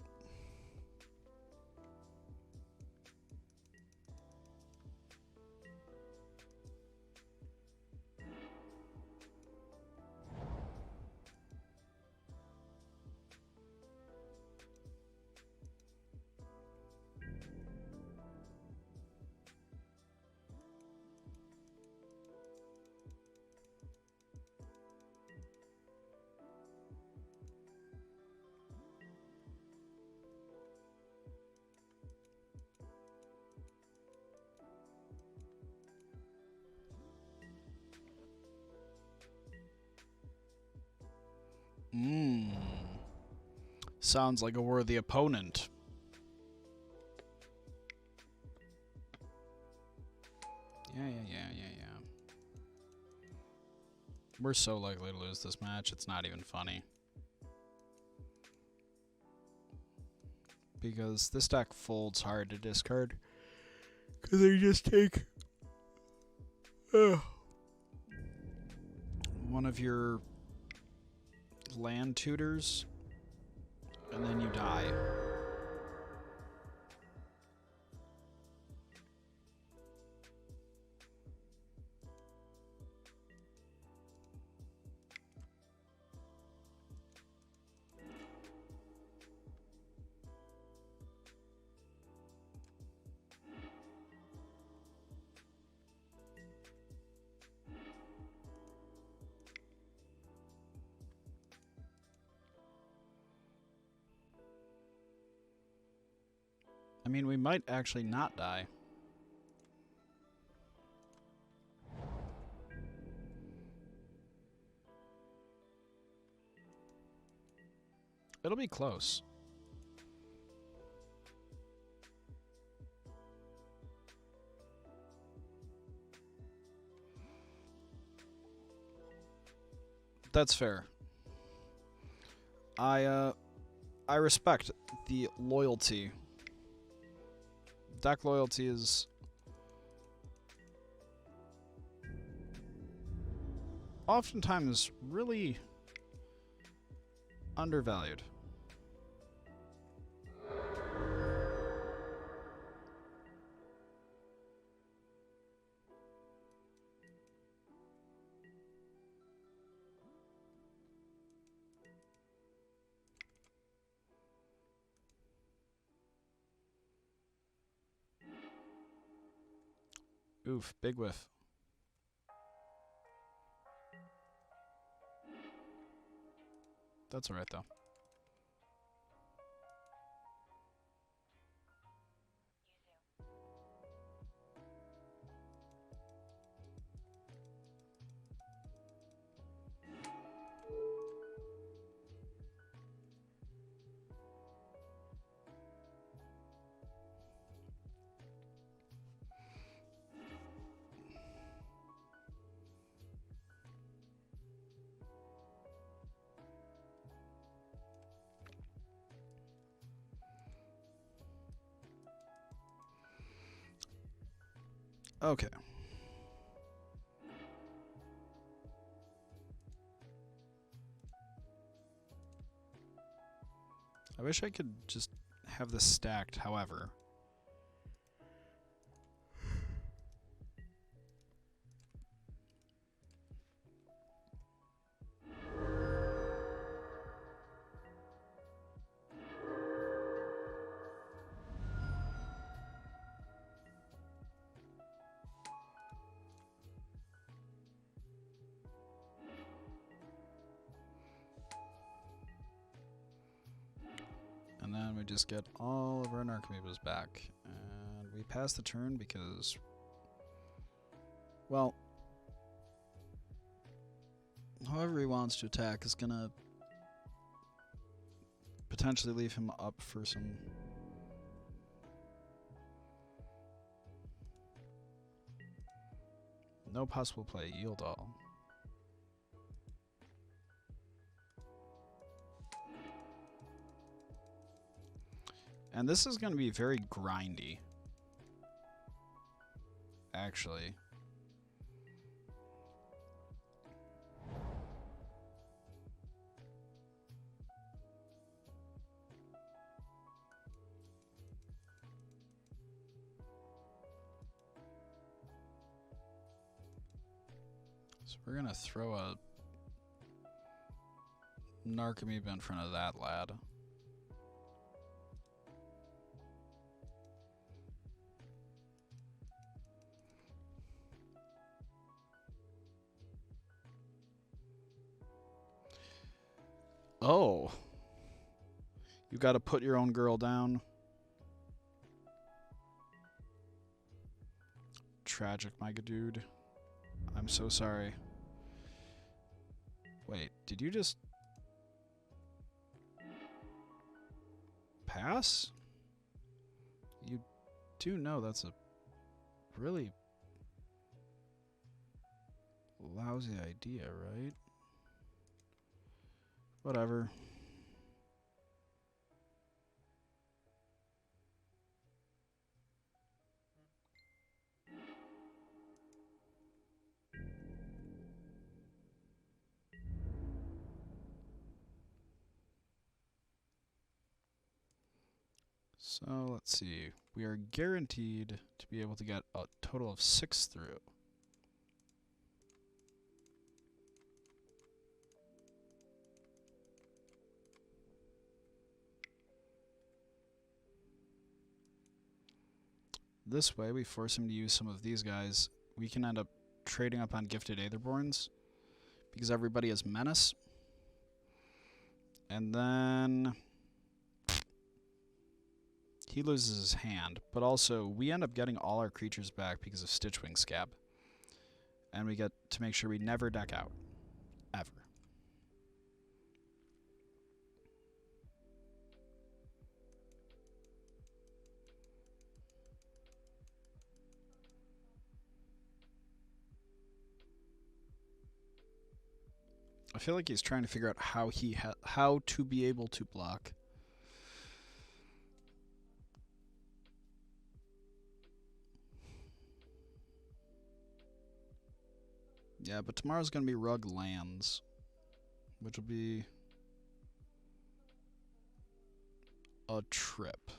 Sounds like a worthy opponent. Yeah. We're so likely to lose this match, it's not even funny. because this deck folds hard to discard. Because they just take one of your land tutors, and then you die. I mean, we might actually not die. It'll be close. That's fair. I respect the loyalty. Deck loyalty is oftentimes really undervalued. Oof, big whiff. That's alright though. Okay. I wish I could just have this stacked, however. And then we just get all of our Narcomoebas back. And we pass the turn because, well, however he wants to attack is going to potentially leave him up for some... No possible play, yield all. And this is going to be very grindy, actually. So we're going to throw a Narcomoeba in front of that lad. Oh. You gotta put your own girl down. Tragic, my good dude. I'm so sorry. Wait, did you just... pass? You do know that's a really lousy idea, right? Whatever. So let's see. We are guaranteed to be able to get a total of 6 through. This way, we force him to use some of these guys. We can end up trading up on Gifted Aetherborns because everybody has Menace. And then he loses his hand, but also we end up getting all our creatures back because of Stitchwing Scab. And we get to make sure we never deck out. Ever. I feel like he's trying to figure out how to be able to block. Yeah, but tomorrow's going to be Rug Lands, which will be a trip.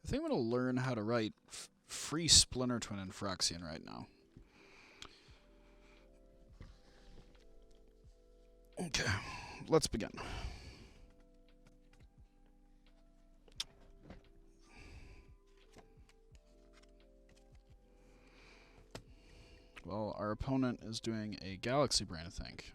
I think I'm going to learn how to write free Splinter Twin and Phyrexian right now. Okay, let's begin. Well, our opponent is doing a Galaxy Brain, I think.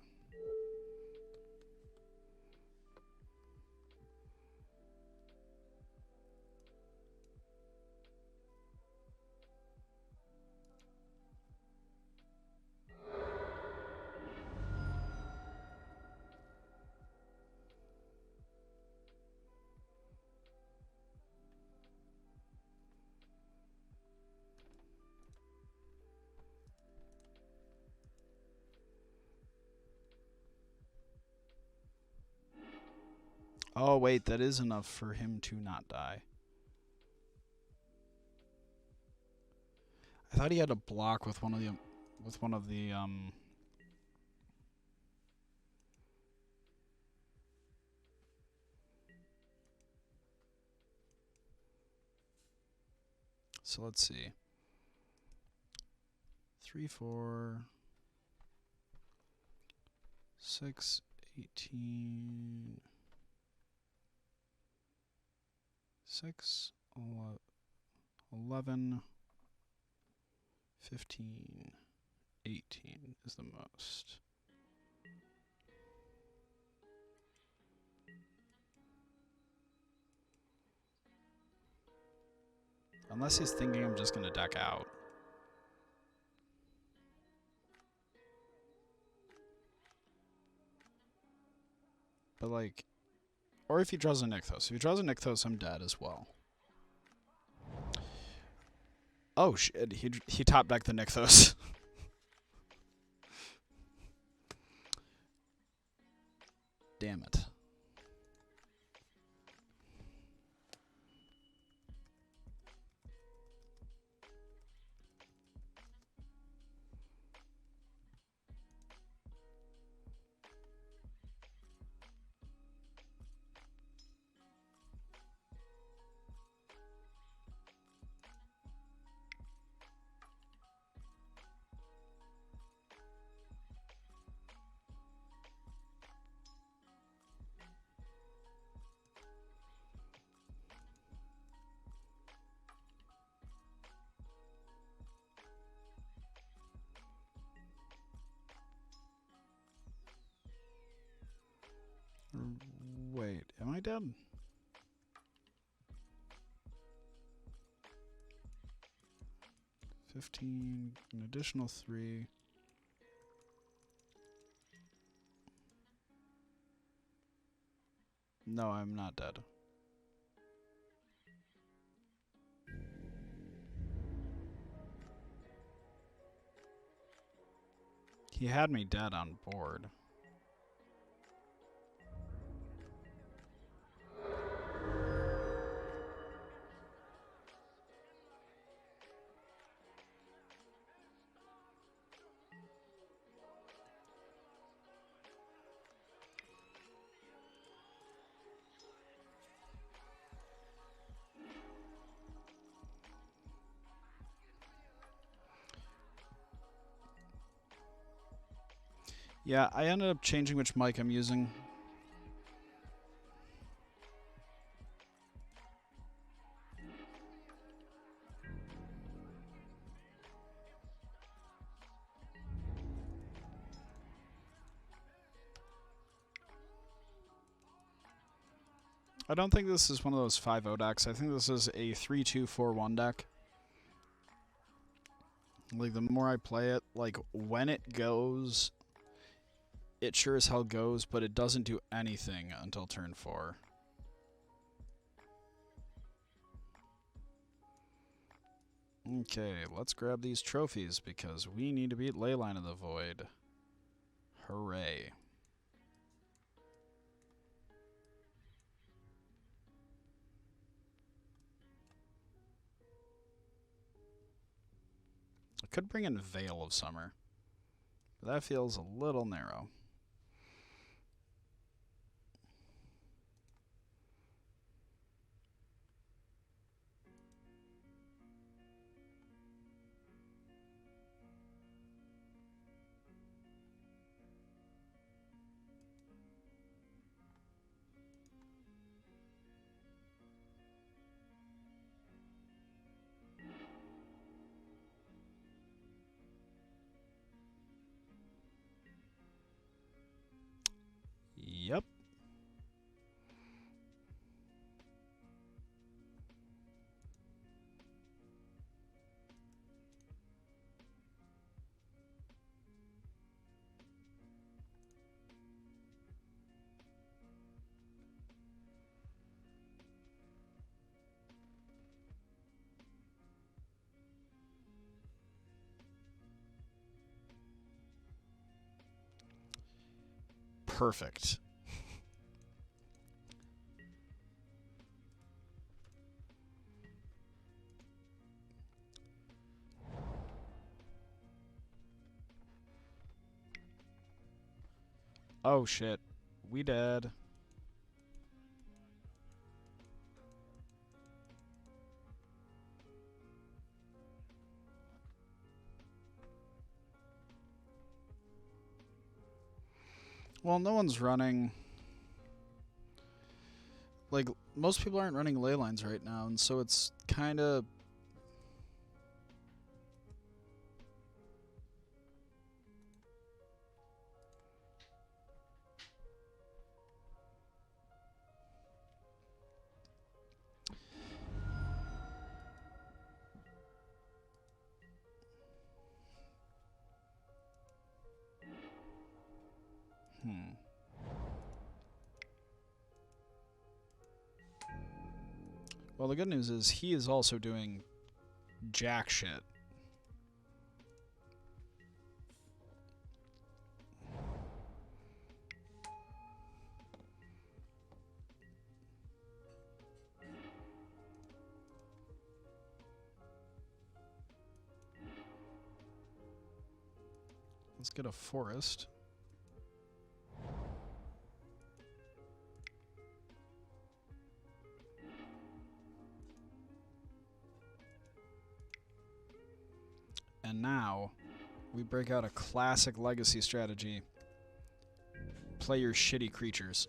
Oh wait, that is enough for him to not die. I thought he had to block with one of the So let's see. 3, 4, 6, 18, 6, 11, 15, 18 is the most. Unless he's thinking I'm just going to deck out. But like, or if he draws a Nykthos. If he draws a Nykthos, I'm dead as well. Oh shit, he top decked the Nykthos. Damn it. Wait, am I dead? $15, an additional 3. No, I'm not dead. He had me dead on board. Yeah, I ended up changing which mic I'm using. I don't think this is one of those 5-0 decks. I think this is a 3-2-4-1 deck. Like, the more I play it, like, when it goes, it sure as hell goes, but it doesn't do anything until turn 4. Okay, let's grab these trophies because we need to beat Leyline of the Void. Hooray. I could bring in Veil of Summer, but that feels a little narrow. Yep. Perfect. Oh shit. We dead. Well, no one's running. Like, most people aren't running ley lines right now, and so it's kind of... Well, the good news is he is also doing jack shit. Let's get a forest. And now, we break out a classic legacy strategy. Play your shitty creatures.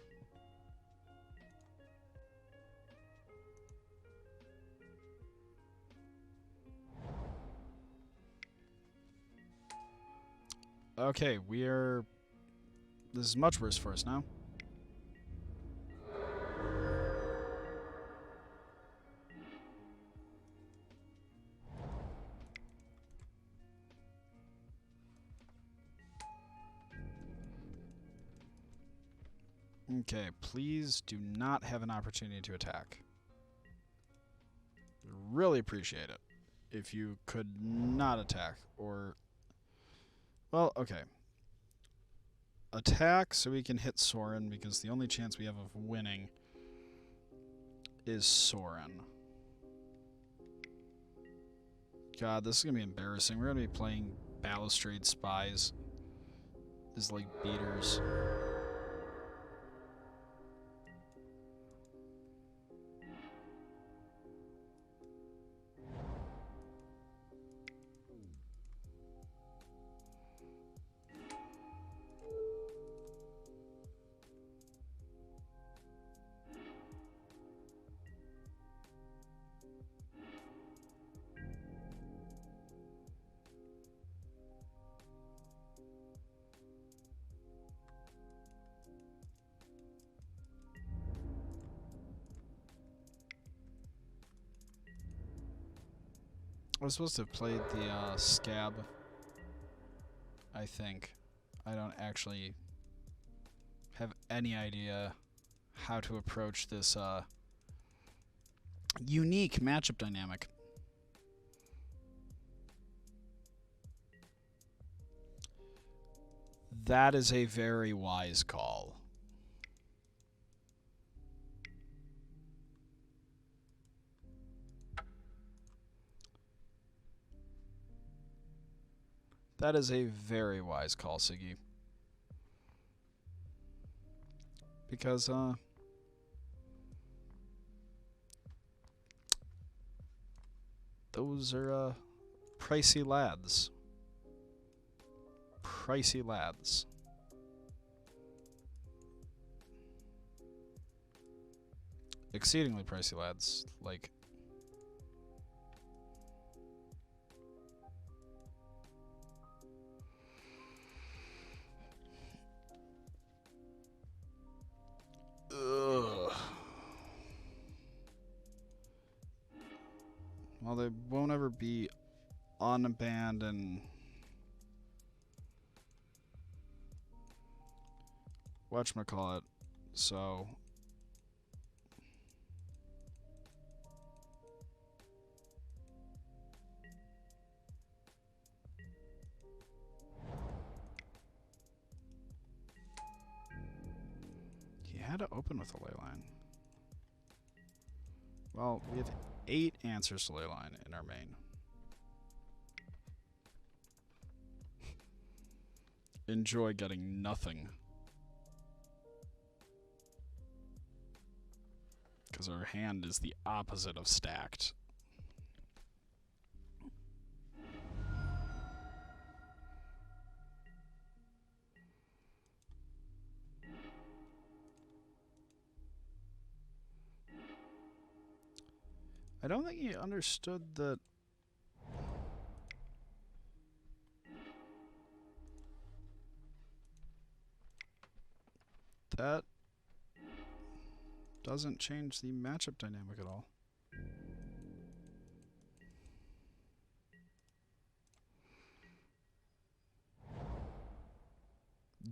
Okay, this is much worse for us now. Okay, please do not have an opportunity to attack. Really appreciate it if you could not attack, or... Well, okay. attack so we can hit Soren, because the only chance we have of winning is Soren. God, this is going to be embarrassing. We're going to be playing Balustrade Spies as, like, beaters. I was supposed to have played the Scab, I think. I don't actually have any idea how to approach this unique matchup dynamic. That is a very wise call. That is a very wise call, Siggy. Because, those are, pricey lads. Pricey lads. Exceedingly pricey lads. Like, ugh. Well, they won't ever be unbanned and whatchamacallit, so he had to open with a ley line. Well, we have 8 answers to ley line in our main. Enjoy getting nothing. Because our hand is the opposite of stacked. I don't think he understood that that doesn't change the matchup dynamic at all.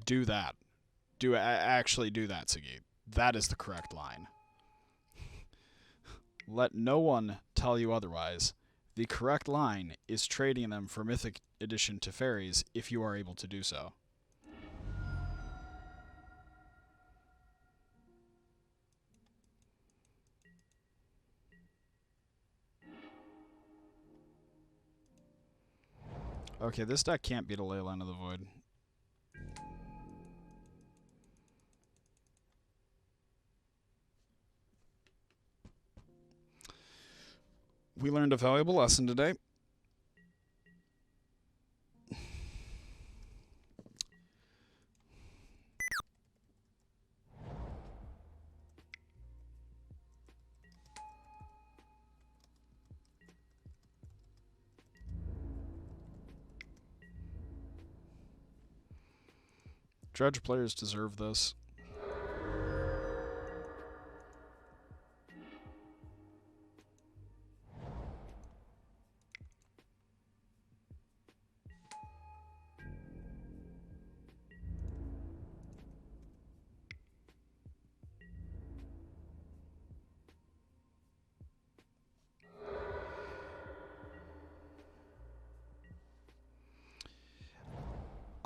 Do that. Actually do that, Siggy. That is the correct line. Let no one tell you otherwise. The correct line is trading them for Mythic Edition to fairies if you are able to do so. Okay, this deck can't beat a Leyline of the Void. We learned a valuable lesson today. Dredge players deserve this.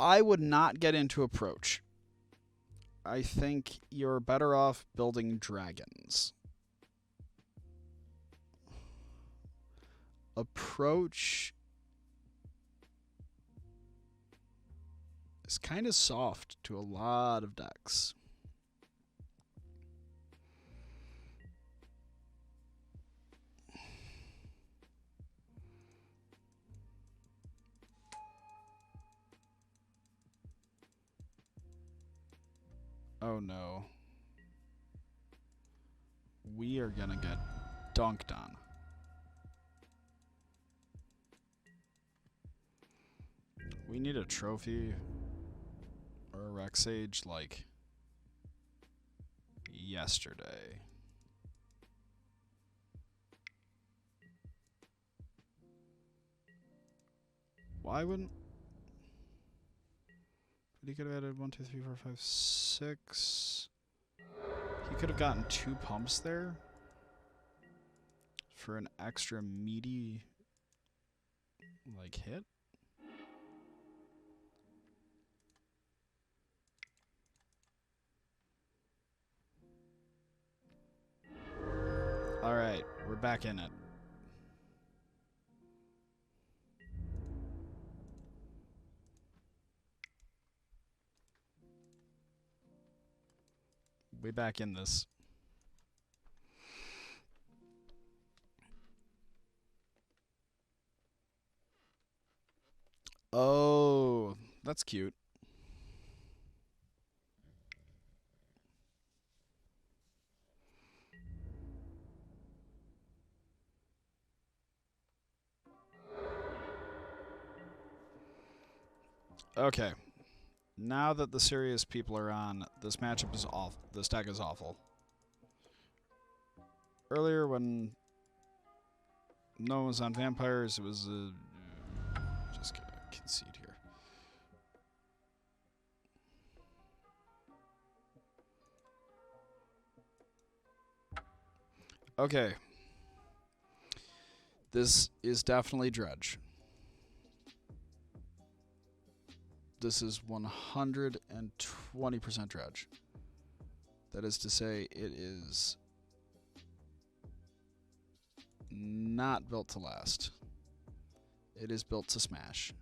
I would not get into approach. I think you're better off building dragons. Approach is kind of soft to a lot of decks. Oh no. We are gonna get dunked on. We need a trophy or a Rex Age like yesterday. Why wouldn't... But he could have added 1, 2, 3, 4, 5, 6. He could have gotten 2 pumps there for an extra meaty like hit. All right, we're back in it. We back in this. Oh, that's cute. Okay. Now that the serious people are on, this matchup is off. This deck is awful. Earlier, when no one was on vampires, it was just gonna concede here. Okay. This is definitely Dredge. This is 120% Dredge. That is to say, it is not built to last. It is built to smash.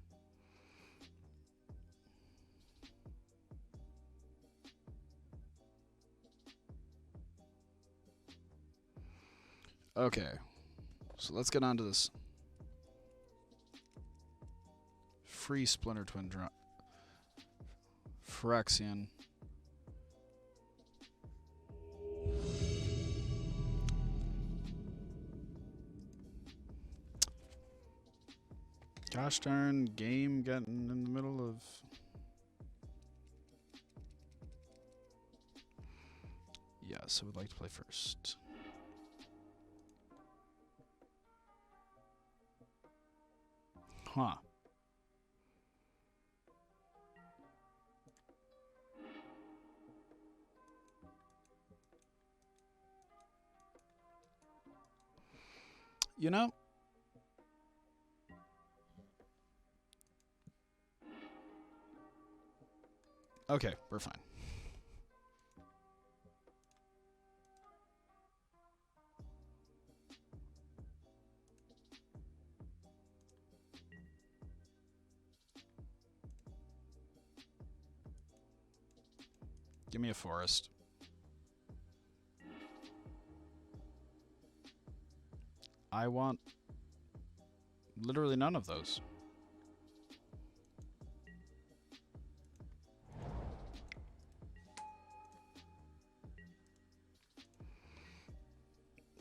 Okay, so let's get on to this. Free Splinter Twin drop. Phyrexian. Gosh darn, game getting in the middle of... Yes, I would like to play first. Huh. You know, okay, we're fine. Give me a forest. I want literally none of those.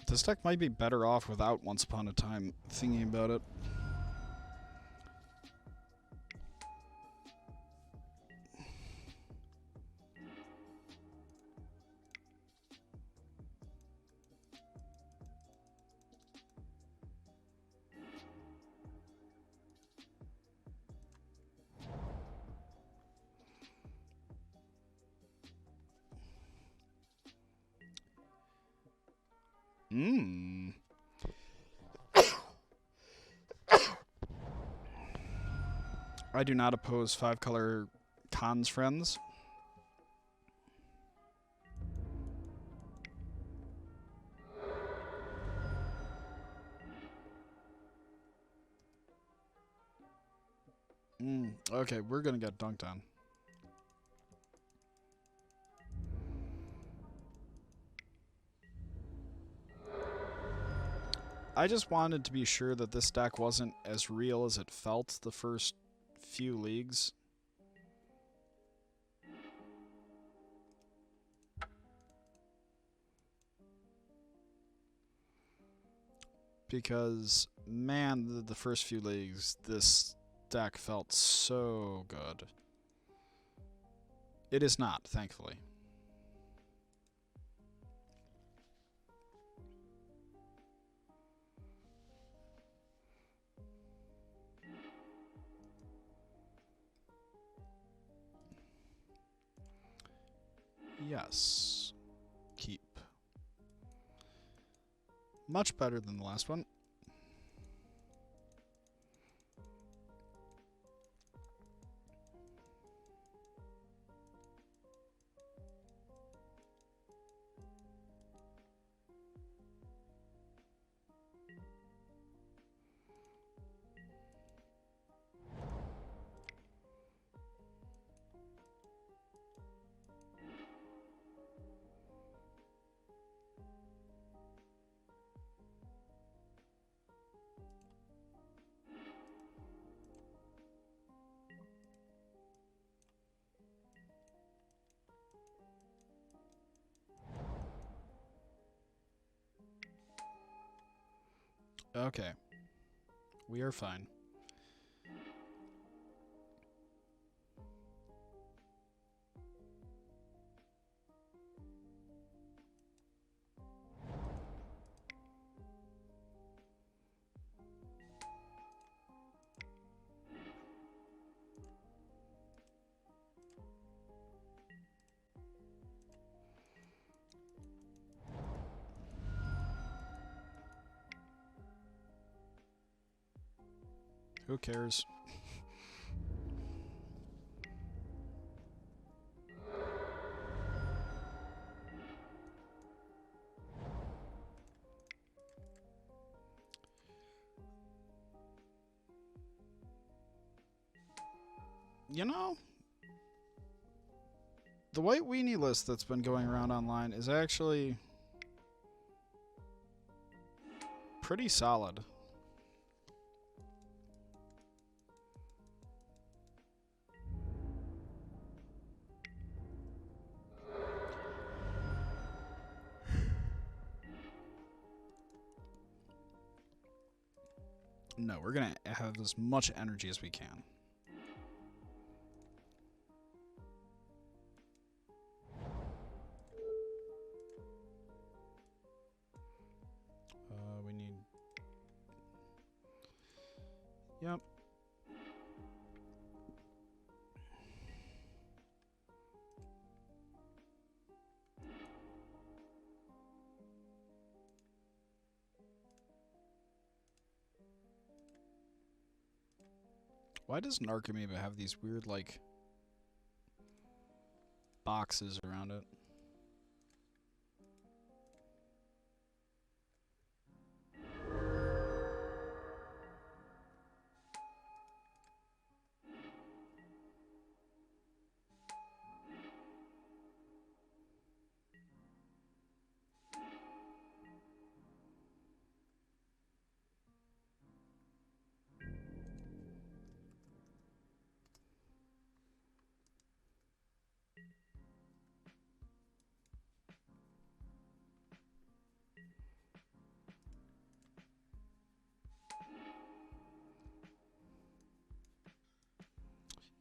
This deck might be better off without Once Upon a Time thinking about it. I do not oppose 5-color Khan's friends. Okay, we're gonna get dunked on. I just wanted to be sure that this deck wasn't as real as it felt the first few leagues. Because, man, the first few leagues, this deck felt so good. It is not, thankfully. Yes. Keep. Much better than the last one. Okay. We are fine. Who cares? You know, the white weenie list that's been going around online is actually pretty solid. No, we're gonna have as much energy as we can. We need... Yep. Why does Narcomoeba have these weird, like, boxes around it?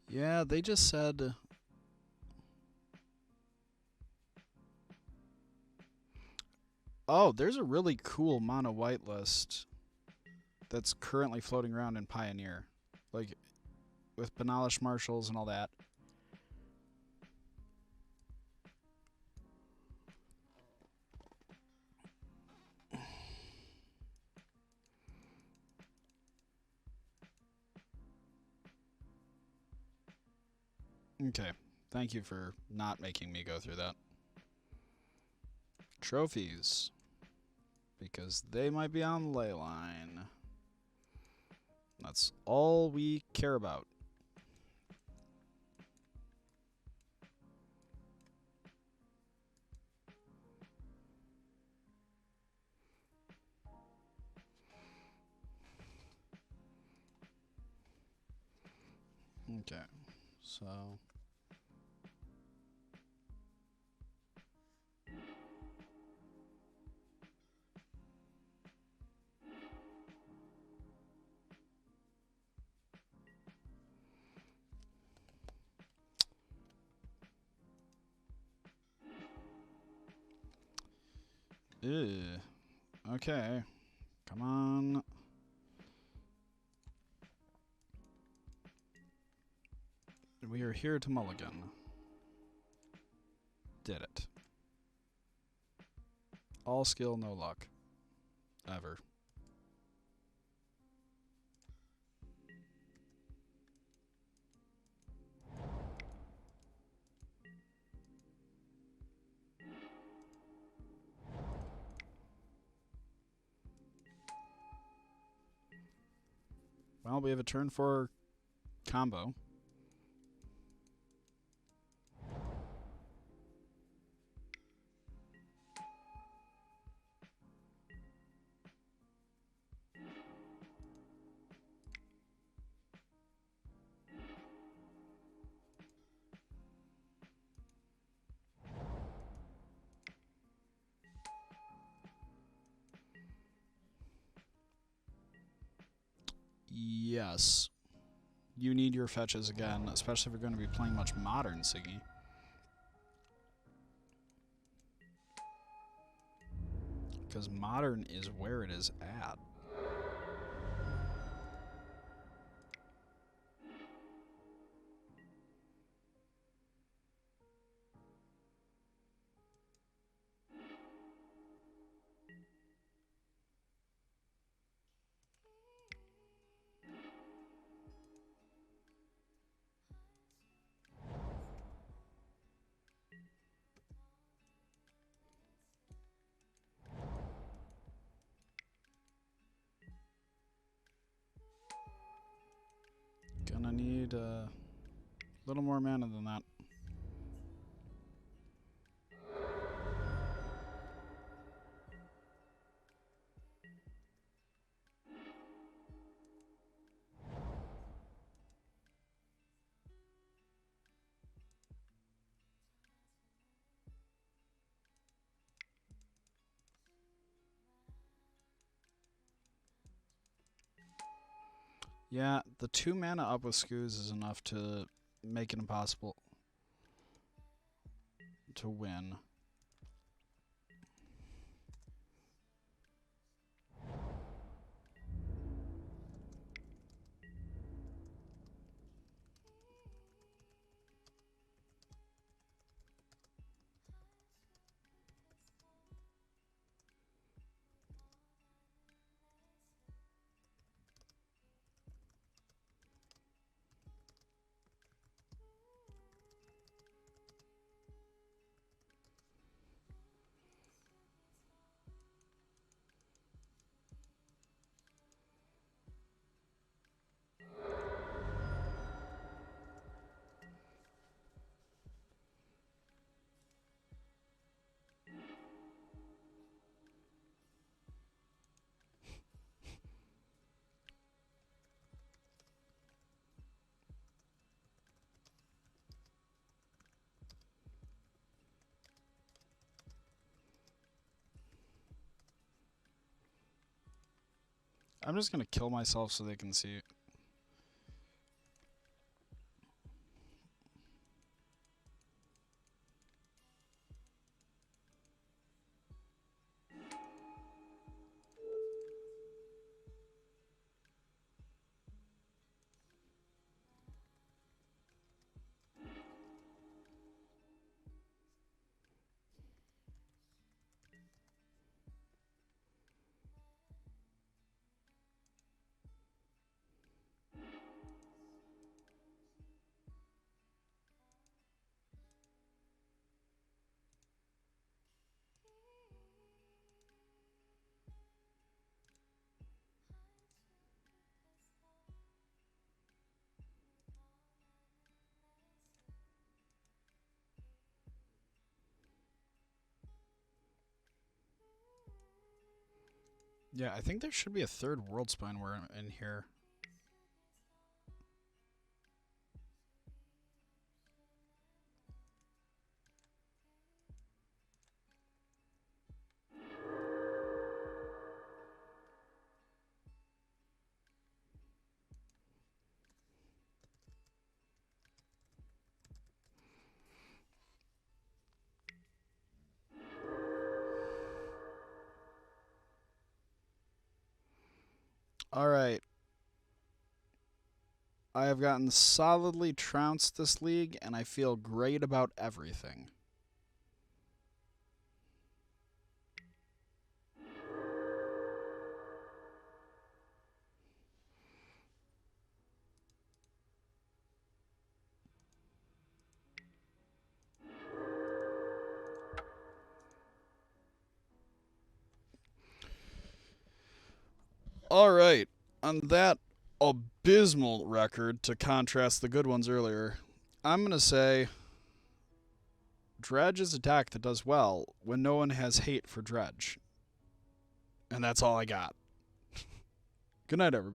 Yeah, they just said... Oh, there's a really cool mono white list that's currently floating around in Pioneer. Like, with Manaless marshals and all that. Okay, thank you for not making me go through that. Trophies. Because they might be on ley line. That's all we care about. Okay, so ew. Okay, come on. We are here to mulligan. Did it. All skill, no luck. Ever. Well, we have a turn for combo. Yes. You need your fetches again, especially if you're going to be playing much modern, Siggy. Because modern is where it is at. Gonna need a little more mana than that. Yeah, the 2 mana up with Scoos is enough to make it impossible to win. I'm just gonna kill myself so they can see. Yeah, I think there should be a third World Spine in here. Alright. I have gotten solidly trounced this league, and I feel great about everything. Alright, on that abysmal record to contrast the good ones earlier, I'm going to say Dredge is a deck that does well when no one has hate for Dredge. And that's all I got. Good night, everybody.